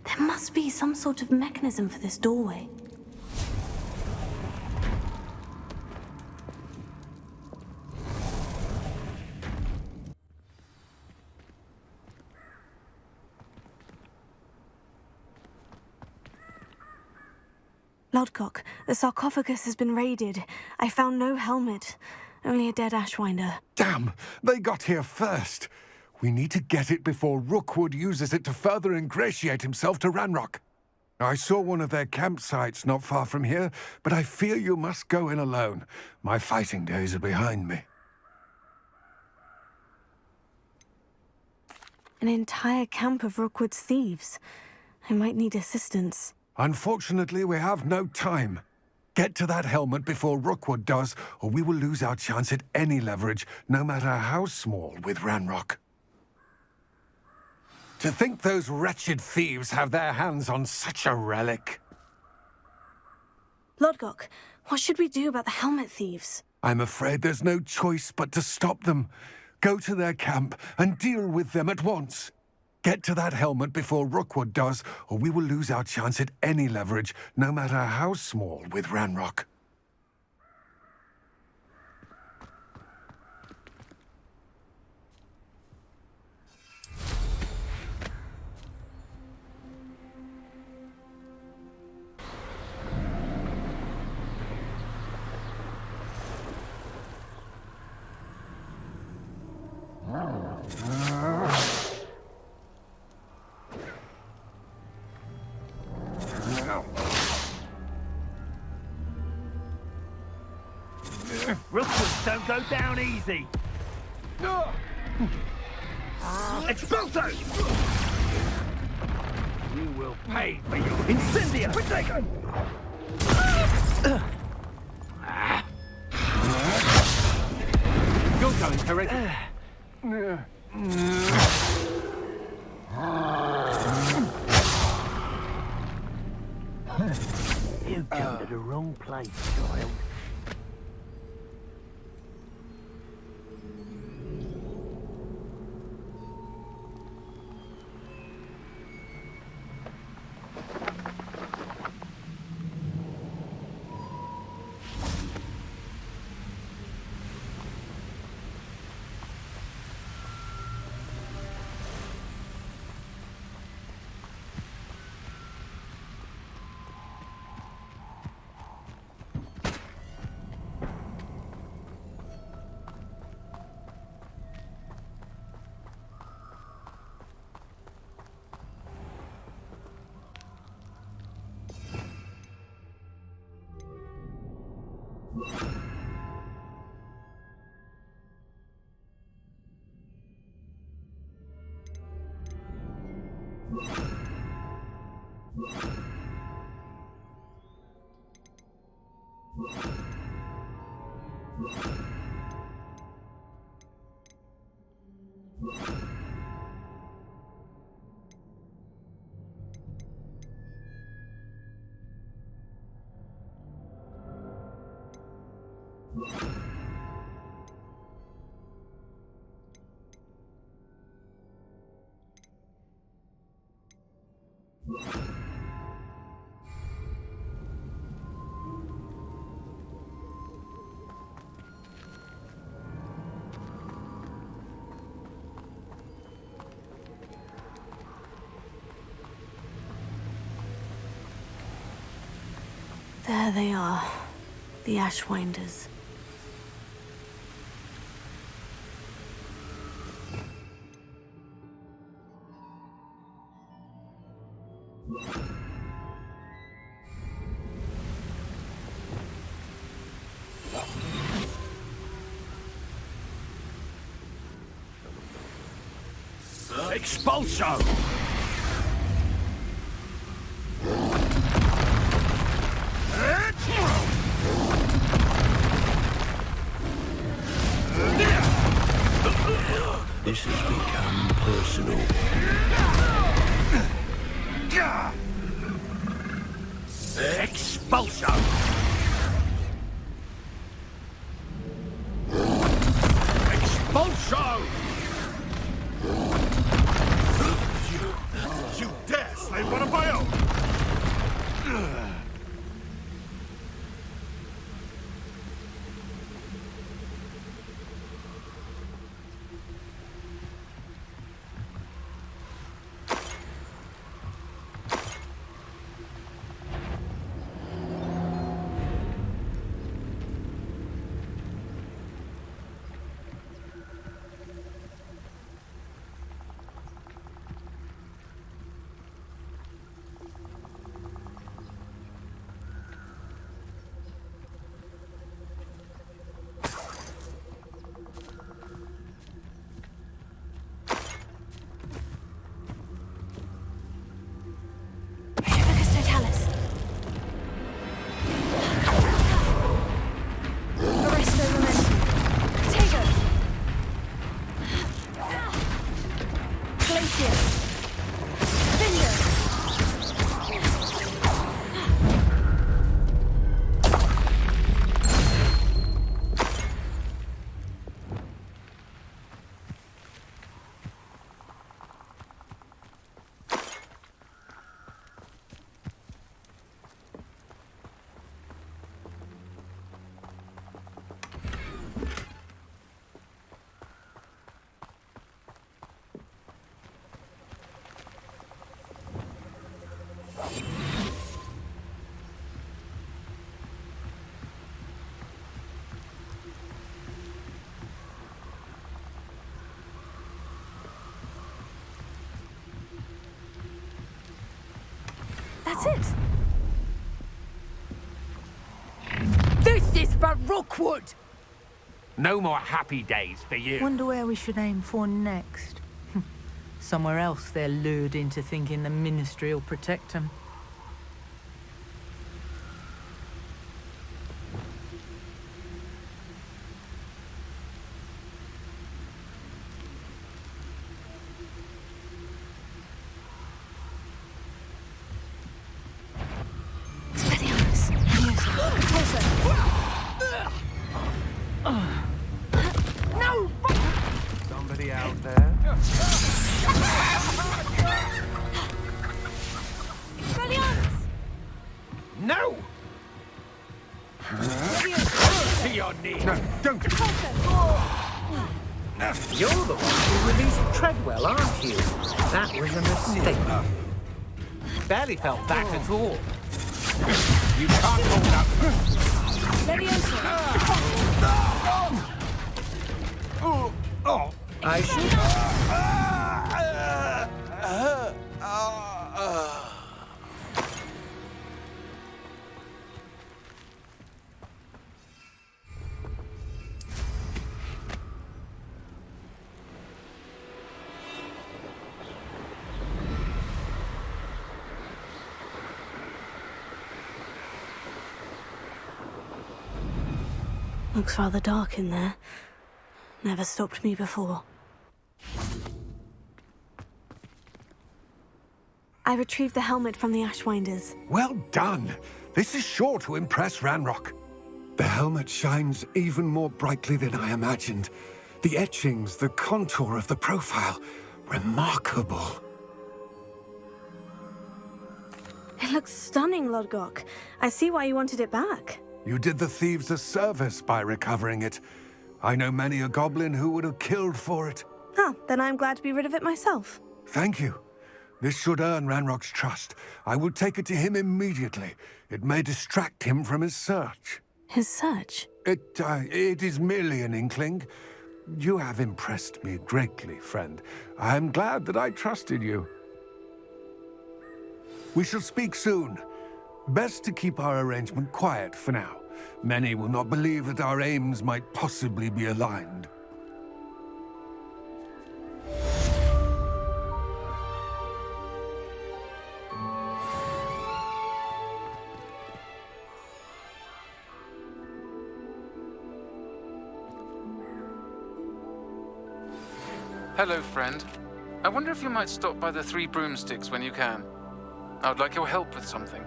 Speaker 2: There must be some sort of mechanism for this doorway. Lodgok, the sarcophagus has been raided. I found no helmet, only a dead Ashwinder.
Speaker 5: Damn! They got here first. We need to get it before Rookwood uses it to further ingratiate himself to Ranrock. I saw one of their campsites not far from here, but I fear you must go in alone. My fighting days are behind me.
Speaker 2: An entire camp of Rookwood's thieves. I might need assistance.
Speaker 5: Unfortunately, we have no time. Get to that helmet before Rookwood does, or we will lose our chance at any leverage, no matter how small, with Ranrock. To think those wretched thieves have their hands on such a relic.
Speaker 2: Lodgok, what should we do about the helmet thieves?
Speaker 5: I'm afraid there's no choice but to stop them. Go to their camp and deal with them at once. Get to that helmet before Rookwood does, or we will lose our chance at any leverage, no matter how small, with Ranrock.
Speaker 12: Rookwoods don't go down easy. Expulso! You will pay for your incendia! Protego!
Speaker 15: You're going, Caretaker.
Speaker 12: You come to the wrong place, child.
Speaker 2: There they are, the Ashwinders.
Speaker 20: Expulso!
Speaker 5: This has become personal.
Speaker 20: Expulso! Expulso! You dare slay one of my own!
Speaker 2: That's it.
Speaker 6: This is for Rookwood!
Speaker 15: No more happy days for you.
Speaker 24: Wonder where we should aim for next. Somewhere else they're lured into thinking the Ministry will protect them.
Speaker 15: Somebody out there? No! To your knees! No, don't!
Speaker 8: You're the one who released Treadwell, aren't you? That was a mistake. Barely felt that at all.
Speaker 15: You can't hold up.
Speaker 8: I should.
Speaker 2: Looks rather dark in there. Never stopped me before. I retrieved the helmet from the Ashwinders.
Speaker 5: Well done. This is sure to impress Ranrock. The helmet shines even more brightly than I imagined. The etchings, the contour of the profile, remarkable.
Speaker 2: It looks stunning, Lodgok. I see why you wanted it back.
Speaker 5: You did the thieves a service by recovering it. I know many a goblin who would have killed for it.
Speaker 2: Ah, then I'm glad to be rid of it myself.
Speaker 5: Thank you. This should earn Ranrock's trust. I will take it to him immediately. It may distract him from his search.
Speaker 2: His search?
Speaker 5: It is merely an inkling. You have impressed me greatly, friend. I am glad that I trusted you. We shall speak soon. Best to keep our arrangement quiet for now. Many will not believe that our aims might possibly be aligned.
Speaker 9: Hello, friend. I wonder if you might stop by the Three Broomsticks when you can. I would like your help with something.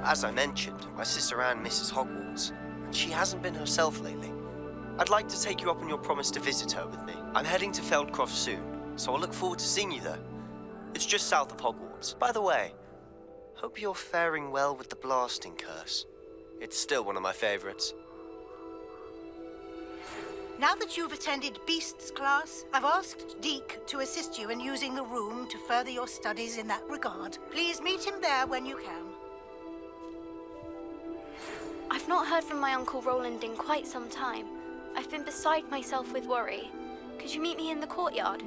Speaker 4: As I mentioned, my sister Anne misses Hogwarts, and she hasn't been herself lately. I'd like to take you up on your promise to visit her with me. I'm heading to Feldcroft soon, so I'll look forward to seeing you there. It's just south of Hogwarts. By the way, hope you're faring well with the blasting curse. It's still one of my favorites.
Speaker 19: Now that you've attended Beasts class, I've asked Deke to assist you in using the room to further your studies in that regard. Please meet him there when you can.
Speaker 22: I've not heard from my Uncle Roland in quite some time. I've been beside myself with worry. Could you meet me in the courtyard?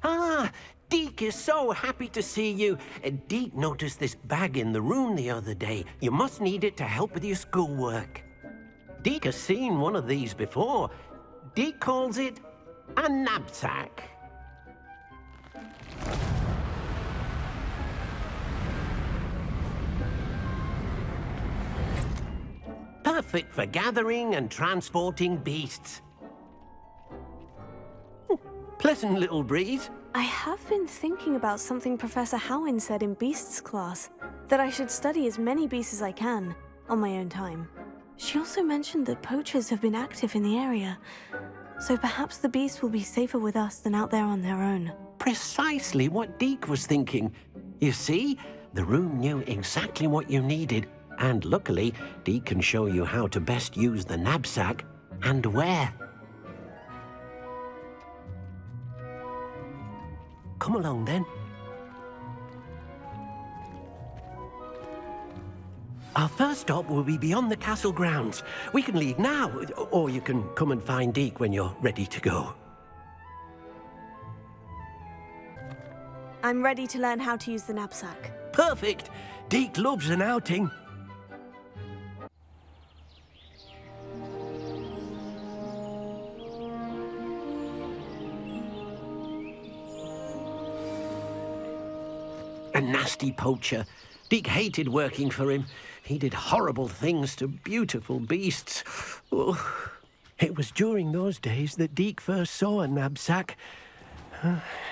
Speaker 23: Ah, Deke is so happy to see you. Deke noticed this bag in the room the other day. You must need it to help with your schoolwork. Deke has seen one of these before. Deke calls it a Nab-Sack. Perfect for gathering and transporting beasts. Pleasant little breeze.
Speaker 2: I have been thinking about something Professor Howin said in Beasts class, that I should study as many beasts as I can, on my own time. She also mentioned that poachers have been active in the area, so perhaps the beasts will be safer with us than out there on their own.
Speaker 23: Precisely what Deke was thinking. You see, the room knew exactly what you needed, and luckily, Deke can show you how to best use the Nab-Sack and where. Come along, then. Our first stop will be beyond the castle grounds. We can leave now, or you can come and find Deke when you're ready to go.
Speaker 2: I'm ready to learn how to use the Nab-Sack.
Speaker 23: Perfect! Deke loves an outing. A nasty poacher. Deke hated working for him. He did horrible things to beautiful beasts. Oh. It was during those days that Deke first saw a Nab-Sack.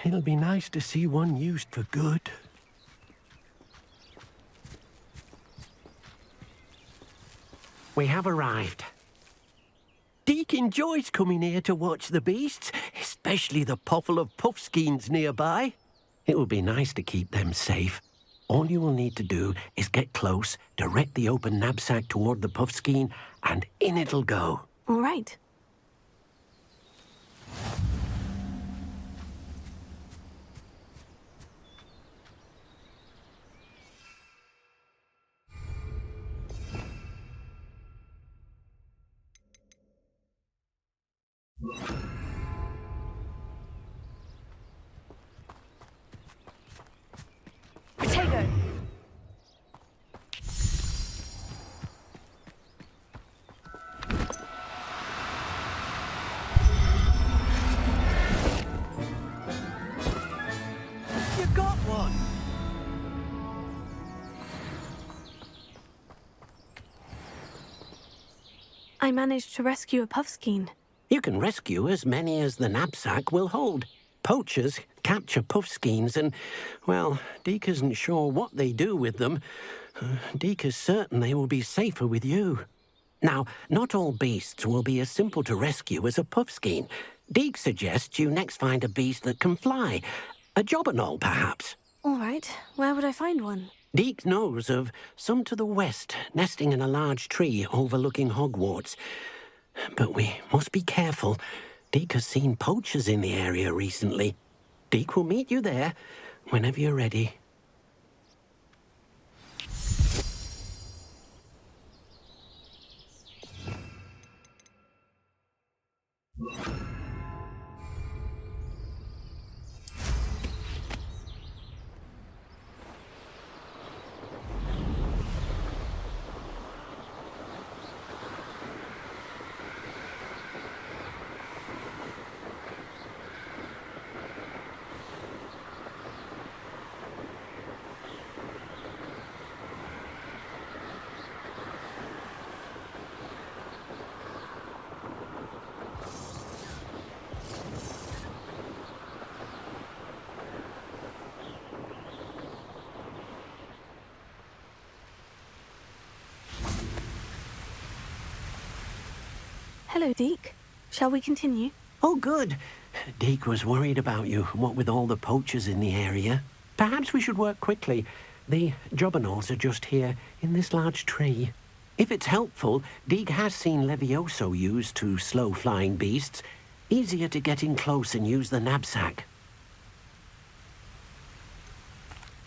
Speaker 23: It'll be nice to see one used for good. We have arrived. Deke enjoys coming here to watch the beasts, especially the potful of puffskeins nearby. It will be nice to keep them safe. All you will need to do is get close, direct the open Nab-Sack toward the puffskein, and in it'll go.
Speaker 2: All right. Protego! I managed to rescue a puffskein.
Speaker 23: You can rescue as many as the Nab-Sack will hold. Poachers capture puffskeins and, well, Deek isn't sure what they do with them. Deek is certain they will be safer with you. Now, not all beasts will be as simple to rescue as a puffskein. Deek suggests you next find a beast that can fly. A jobberknoll, perhaps.
Speaker 2: All right. Where would I find one?
Speaker 23: Deek knows of some to the west, nesting in a large tree overlooking Hogwarts. But we must be careful. Deek has seen poachers in the area recently. Deek will meet you there whenever you're ready.
Speaker 2: Hello, Deek. Shall we continue?
Speaker 23: Oh, good. Deek was worried about you, what with all the poachers in the area. Perhaps we should work quickly. The jobberknolls are just here, in this large tree. If it's helpful, Deek has seen Leviosa used to slow flying beasts. Easier to get in close and use the Nab-Sack.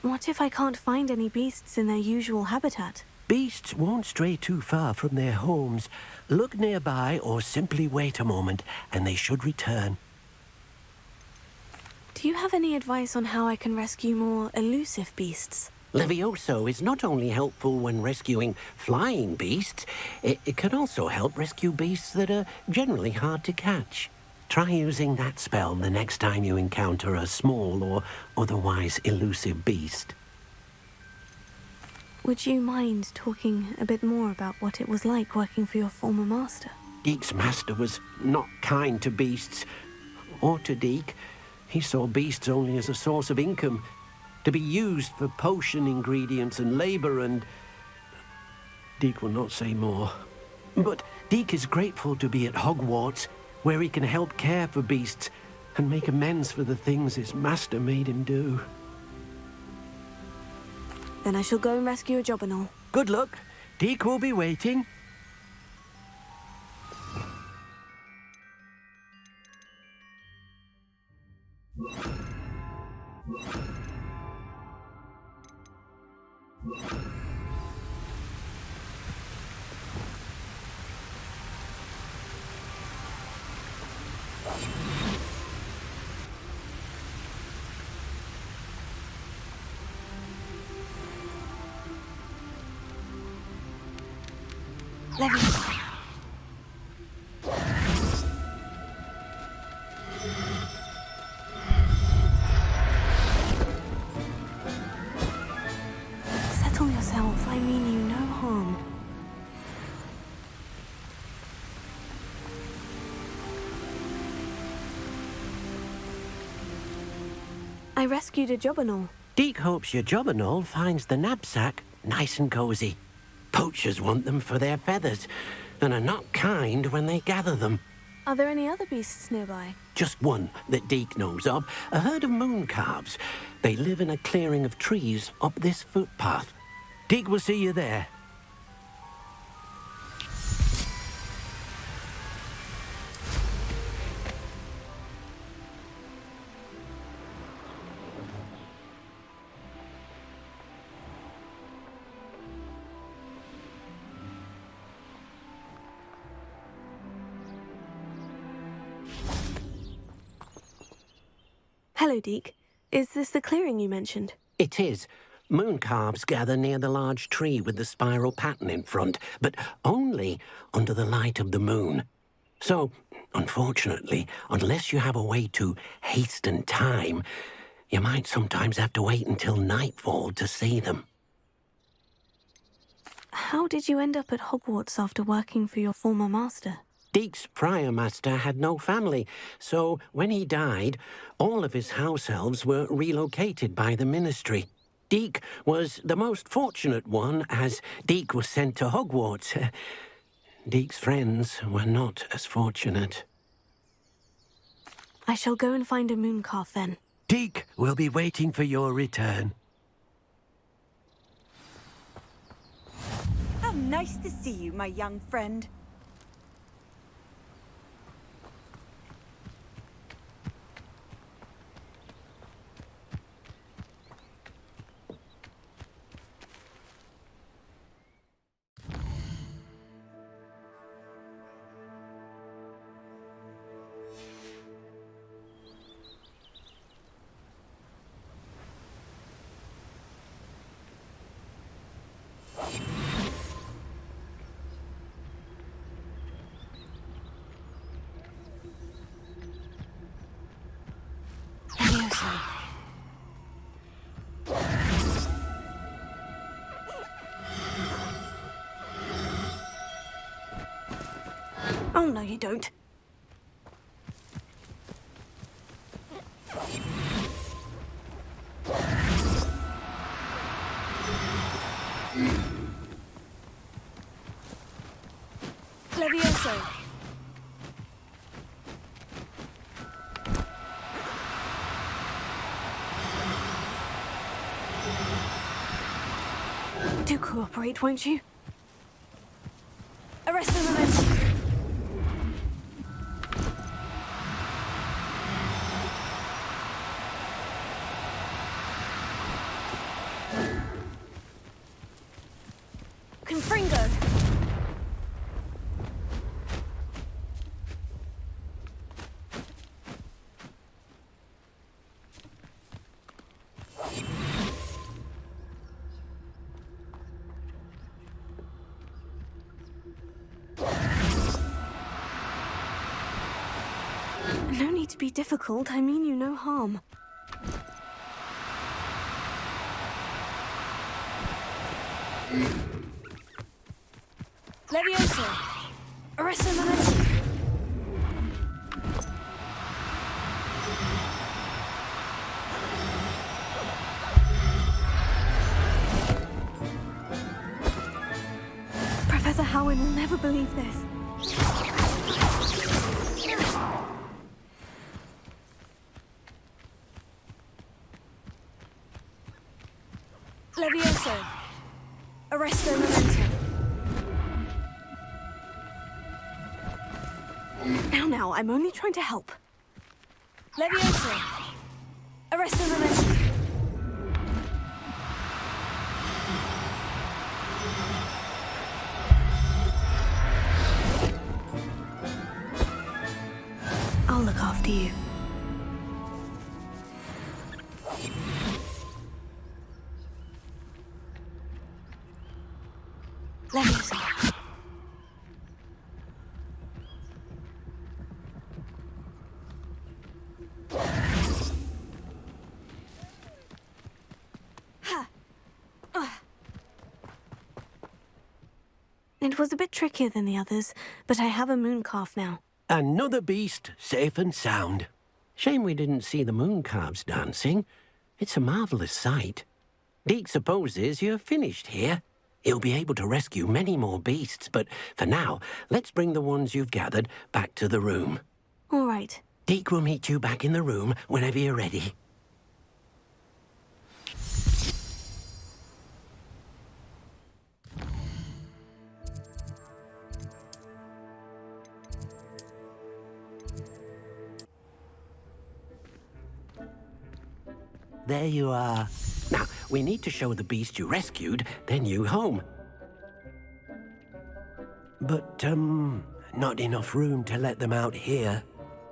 Speaker 2: What if I can't find any beasts in their usual habitat?
Speaker 23: Beasts won't stray too far from their homes. Look nearby or simply wait a moment, and they should return.
Speaker 2: Do you have any advice on how I can rescue more elusive beasts?
Speaker 23: Leviosa is not only helpful when rescuing flying beasts, it can also help rescue beasts that are generally hard to catch. Try using that spell the next time you encounter a small or otherwise elusive beast.
Speaker 2: Would you mind talking a bit more about what it was like working for your former master?
Speaker 23: Deek's master was not kind to beasts, or to Deek. He saw beasts only as a source of income, to be used for potion ingredients and labour, and Deek will not say more. But Deek is grateful to be at Hogwarts, where he can help care for beasts and make amends for the things his master made him do.
Speaker 2: Then I shall go and rescue a jobberknoll.
Speaker 23: Good luck. Deek will be waiting.
Speaker 2: Leviosa. Settle yourself. I mean you no harm. I rescued a jobberknoll.
Speaker 23: Deek hopes your jobberknoll finds the Nab-Sack nice and cozy. Poachers want them for their feathers, and are not kind when they gather them.
Speaker 2: Are there any other beasts nearby?
Speaker 23: Just one that Deek knows of, a herd of moon calves. They live in a clearing of trees up this footpath. Deek will see you there.
Speaker 2: Hello, Deek. Is this the clearing you mentioned?
Speaker 23: It is. Moon calves gather near the large tree with the spiral pattern in front, but only under the light of the moon. So, unfortunately, unless you have a way to hasten time, you might sometimes have to wait until nightfall to see them.
Speaker 2: how did you end up at Hogwarts after working for your former master?
Speaker 23: Deek's prior master had no family, so when he died, all of his house elves were relocated by the ministry. Deek was the most fortunate one, as Deek was sent to Hogwarts. Deek's friends were not as fortunate.
Speaker 2: I shall go and find a mooncalf then.
Speaker 23: Deek will be waiting for your return.
Speaker 3: How nice to see you, my young friend.
Speaker 2: Oh, no, you don't.
Speaker 14: Leviosa.
Speaker 2: Do cooperate, won't you?
Speaker 14: Arresto momentum.
Speaker 2: Confingo. No need to be difficult. I mean you no harm.
Speaker 14: Leviosa. Arresto momentum.
Speaker 2: Professor Howard will never believe this.
Speaker 14: Leviosa. Arresto momentum.
Speaker 2: Now, I'm only trying to help.
Speaker 14: Leviosa. Arresto momentum.
Speaker 2: I'll look after you. Leviosa. It was a bit trickier than the others, but I have a mooncalf now.
Speaker 23: Another beast safe and sound. Shame we didn't see the mooncalves dancing. It's a marvellous sight. Deek supposes you're finished here. He'll be able to rescue many more beasts, but for now, let's bring the ones you've gathered back to the room.
Speaker 2: All right.
Speaker 23: Deek will meet you back in the room whenever you're ready. There you are. Now, we need to show the beast you rescued their new home. But, not enough room to let them out here.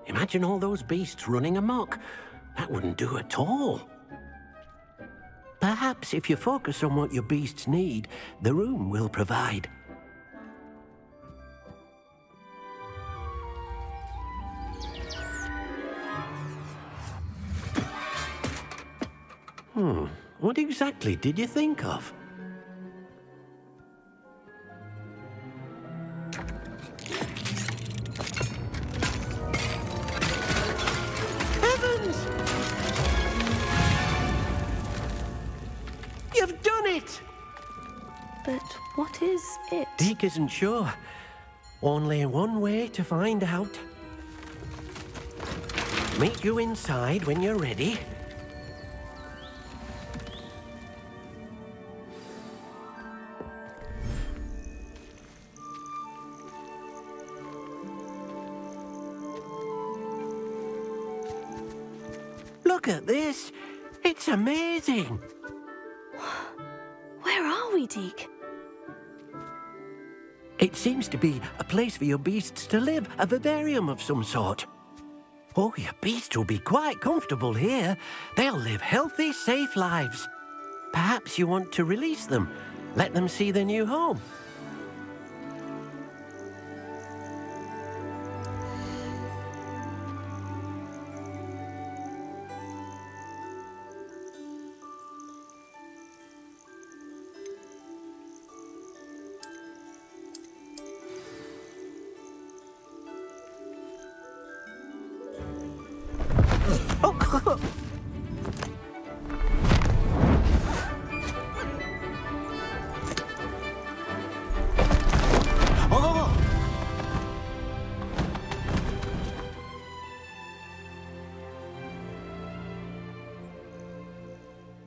Speaker 23: Imagine all those beasts running amok. That wouldn't do at all. Perhaps if you focus on what your beasts need, the room will provide. What exactly did you think of?
Speaker 2: What is it?
Speaker 23: Deke isn't sure. Only one way to find out. Meet you inside when you're ready. Look at this. It's amazing.
Speaker 2: Where are we, Deke?
Speaker 23: It seems to be a place for your beasts to live, a vivarium of some sort. Oh, your beasts will be quite comfortable here. They'll live healthy, safe lives. Perhaps you want to release them, let them see their new home.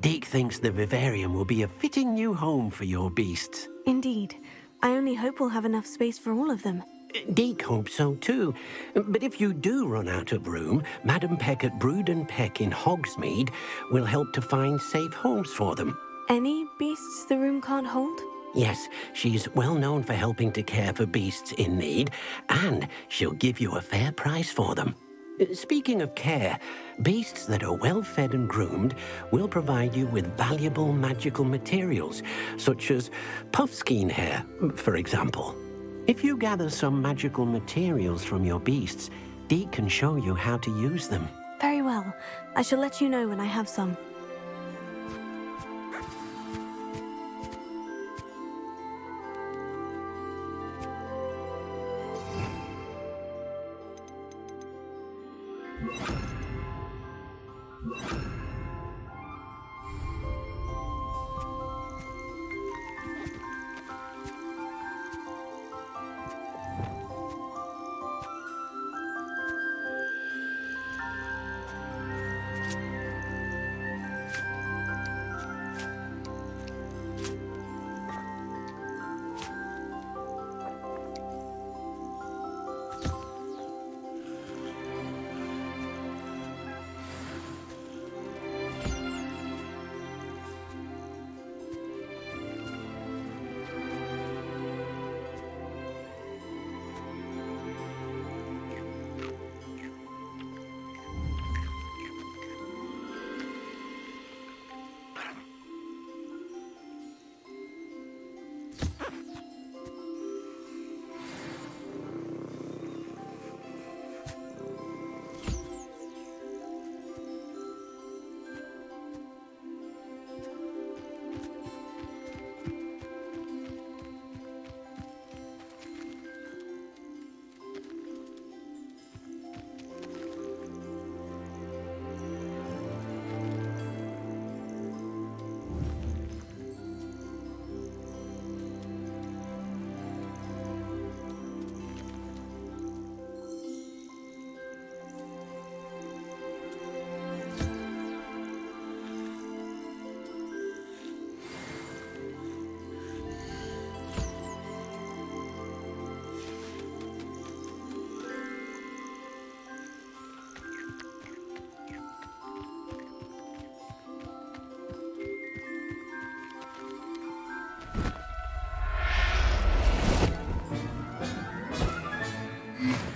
Speaker 23: Deke thinks the vivarium will be a fitting new home for your beasts.
Speaker 2: Indeed. I only hope we'll have enough space for all of them.
Speaker 23: Deke hopes so too. But if you do run out of room, Madam Peck at Brood and Peck in Hogsmeade will help to find safe homes for them.
Speaker 2: Any beasts the room can't hold?
Speaker 23: Yes, she's well known for helping to care for beasts in need, and she'll give you a fair price for them. Speaking of care, beasts that are well fed and groomed will provide you with valuable magical materials, such as puffskein hair, for example. If you gather some magical materials from your beasts, Deke can show you how to use them.
Speaker 2: Very well. I shall let you know when I have some.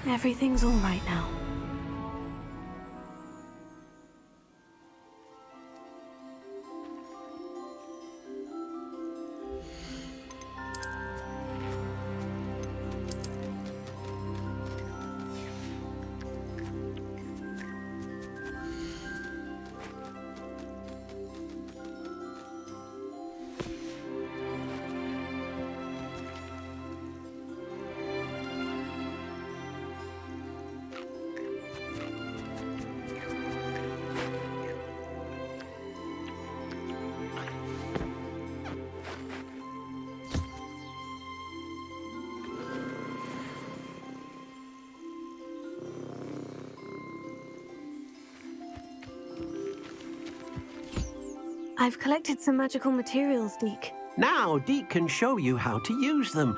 Speaker 2: Everything's all right now. I've collected some magical materials, Deke.
Speaker 23: Now, Deke can show you how to use them.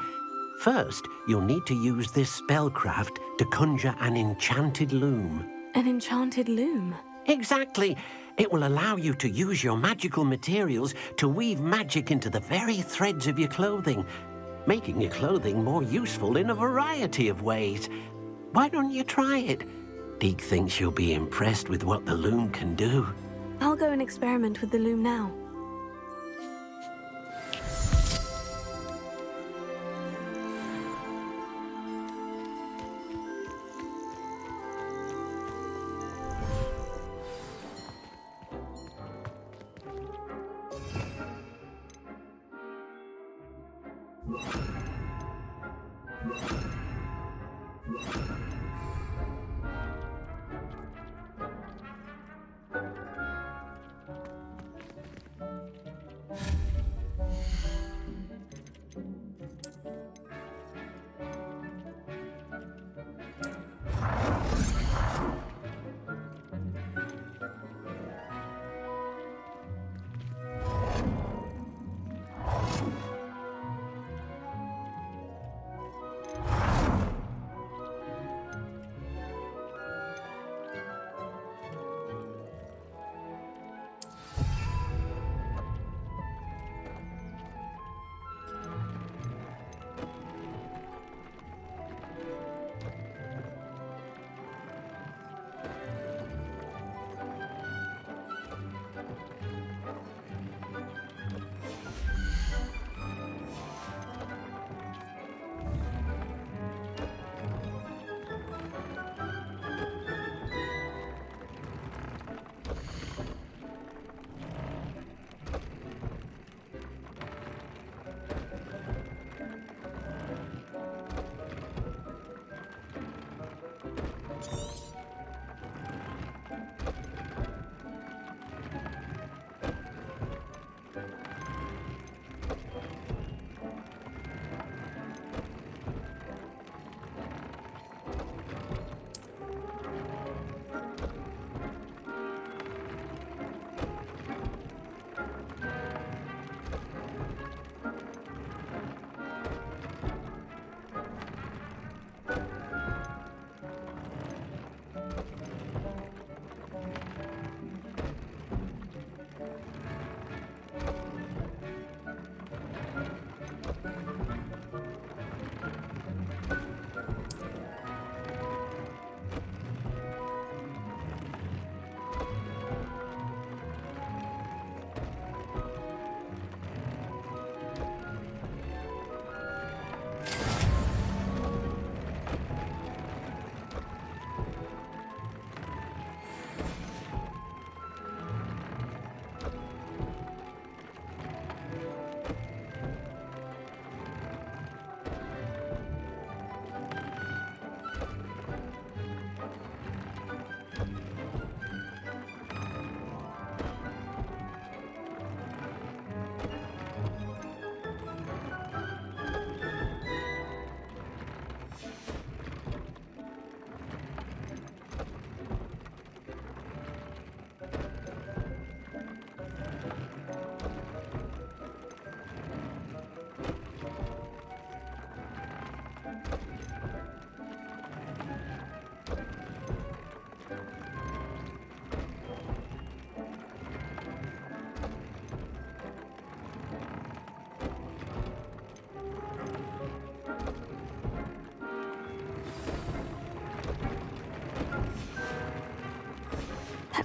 Speaker 23: First, you'll need to use this spellcraft to conjure an enchanted loom.
Speaker 2: An enchanted loom?
Speaker 23: Exactly. It will allow you to use your magical materials to weave magic into the very threads of your clothing, making your clothing more useful in a variety of ways. Why don't you try it? Deke thinks you'll be impressed with what the loom can do.
Speaker 2: I'll go and experiment with the loom now.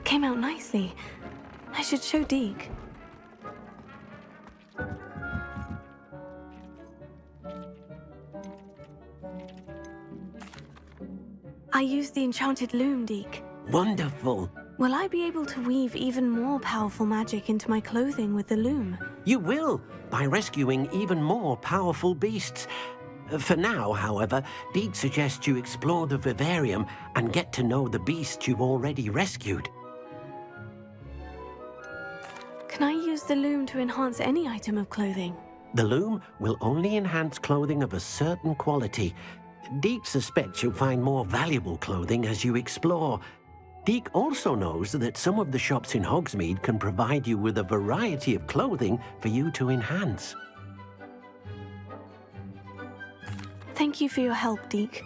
Speaker 2: Came out nicely. I should show Deke. I used the enchanted loom, Deke.
Speaker 23: Wonderful.
Speaker 2: Will I be able to weave even more powerful magic into my clothing with the loom?
Speaker 23: You will, by rescuing even more powerful beasts. For now, however, Deke suggests you explore the vivarium and get to know the beasts you've already rescued.
Speaker 2: Can I use the loom to enhance any item of clothing?
Speaker 23: The loom will only enhance clothing of a certain quality. Deke suspects you'll find more valuable clothing as you explore. Deke also knows that some of the shops in Hogsmeade can provide you with a variety of clothing for you to enhance.
Speaker 2: Thank you for your help, Deke.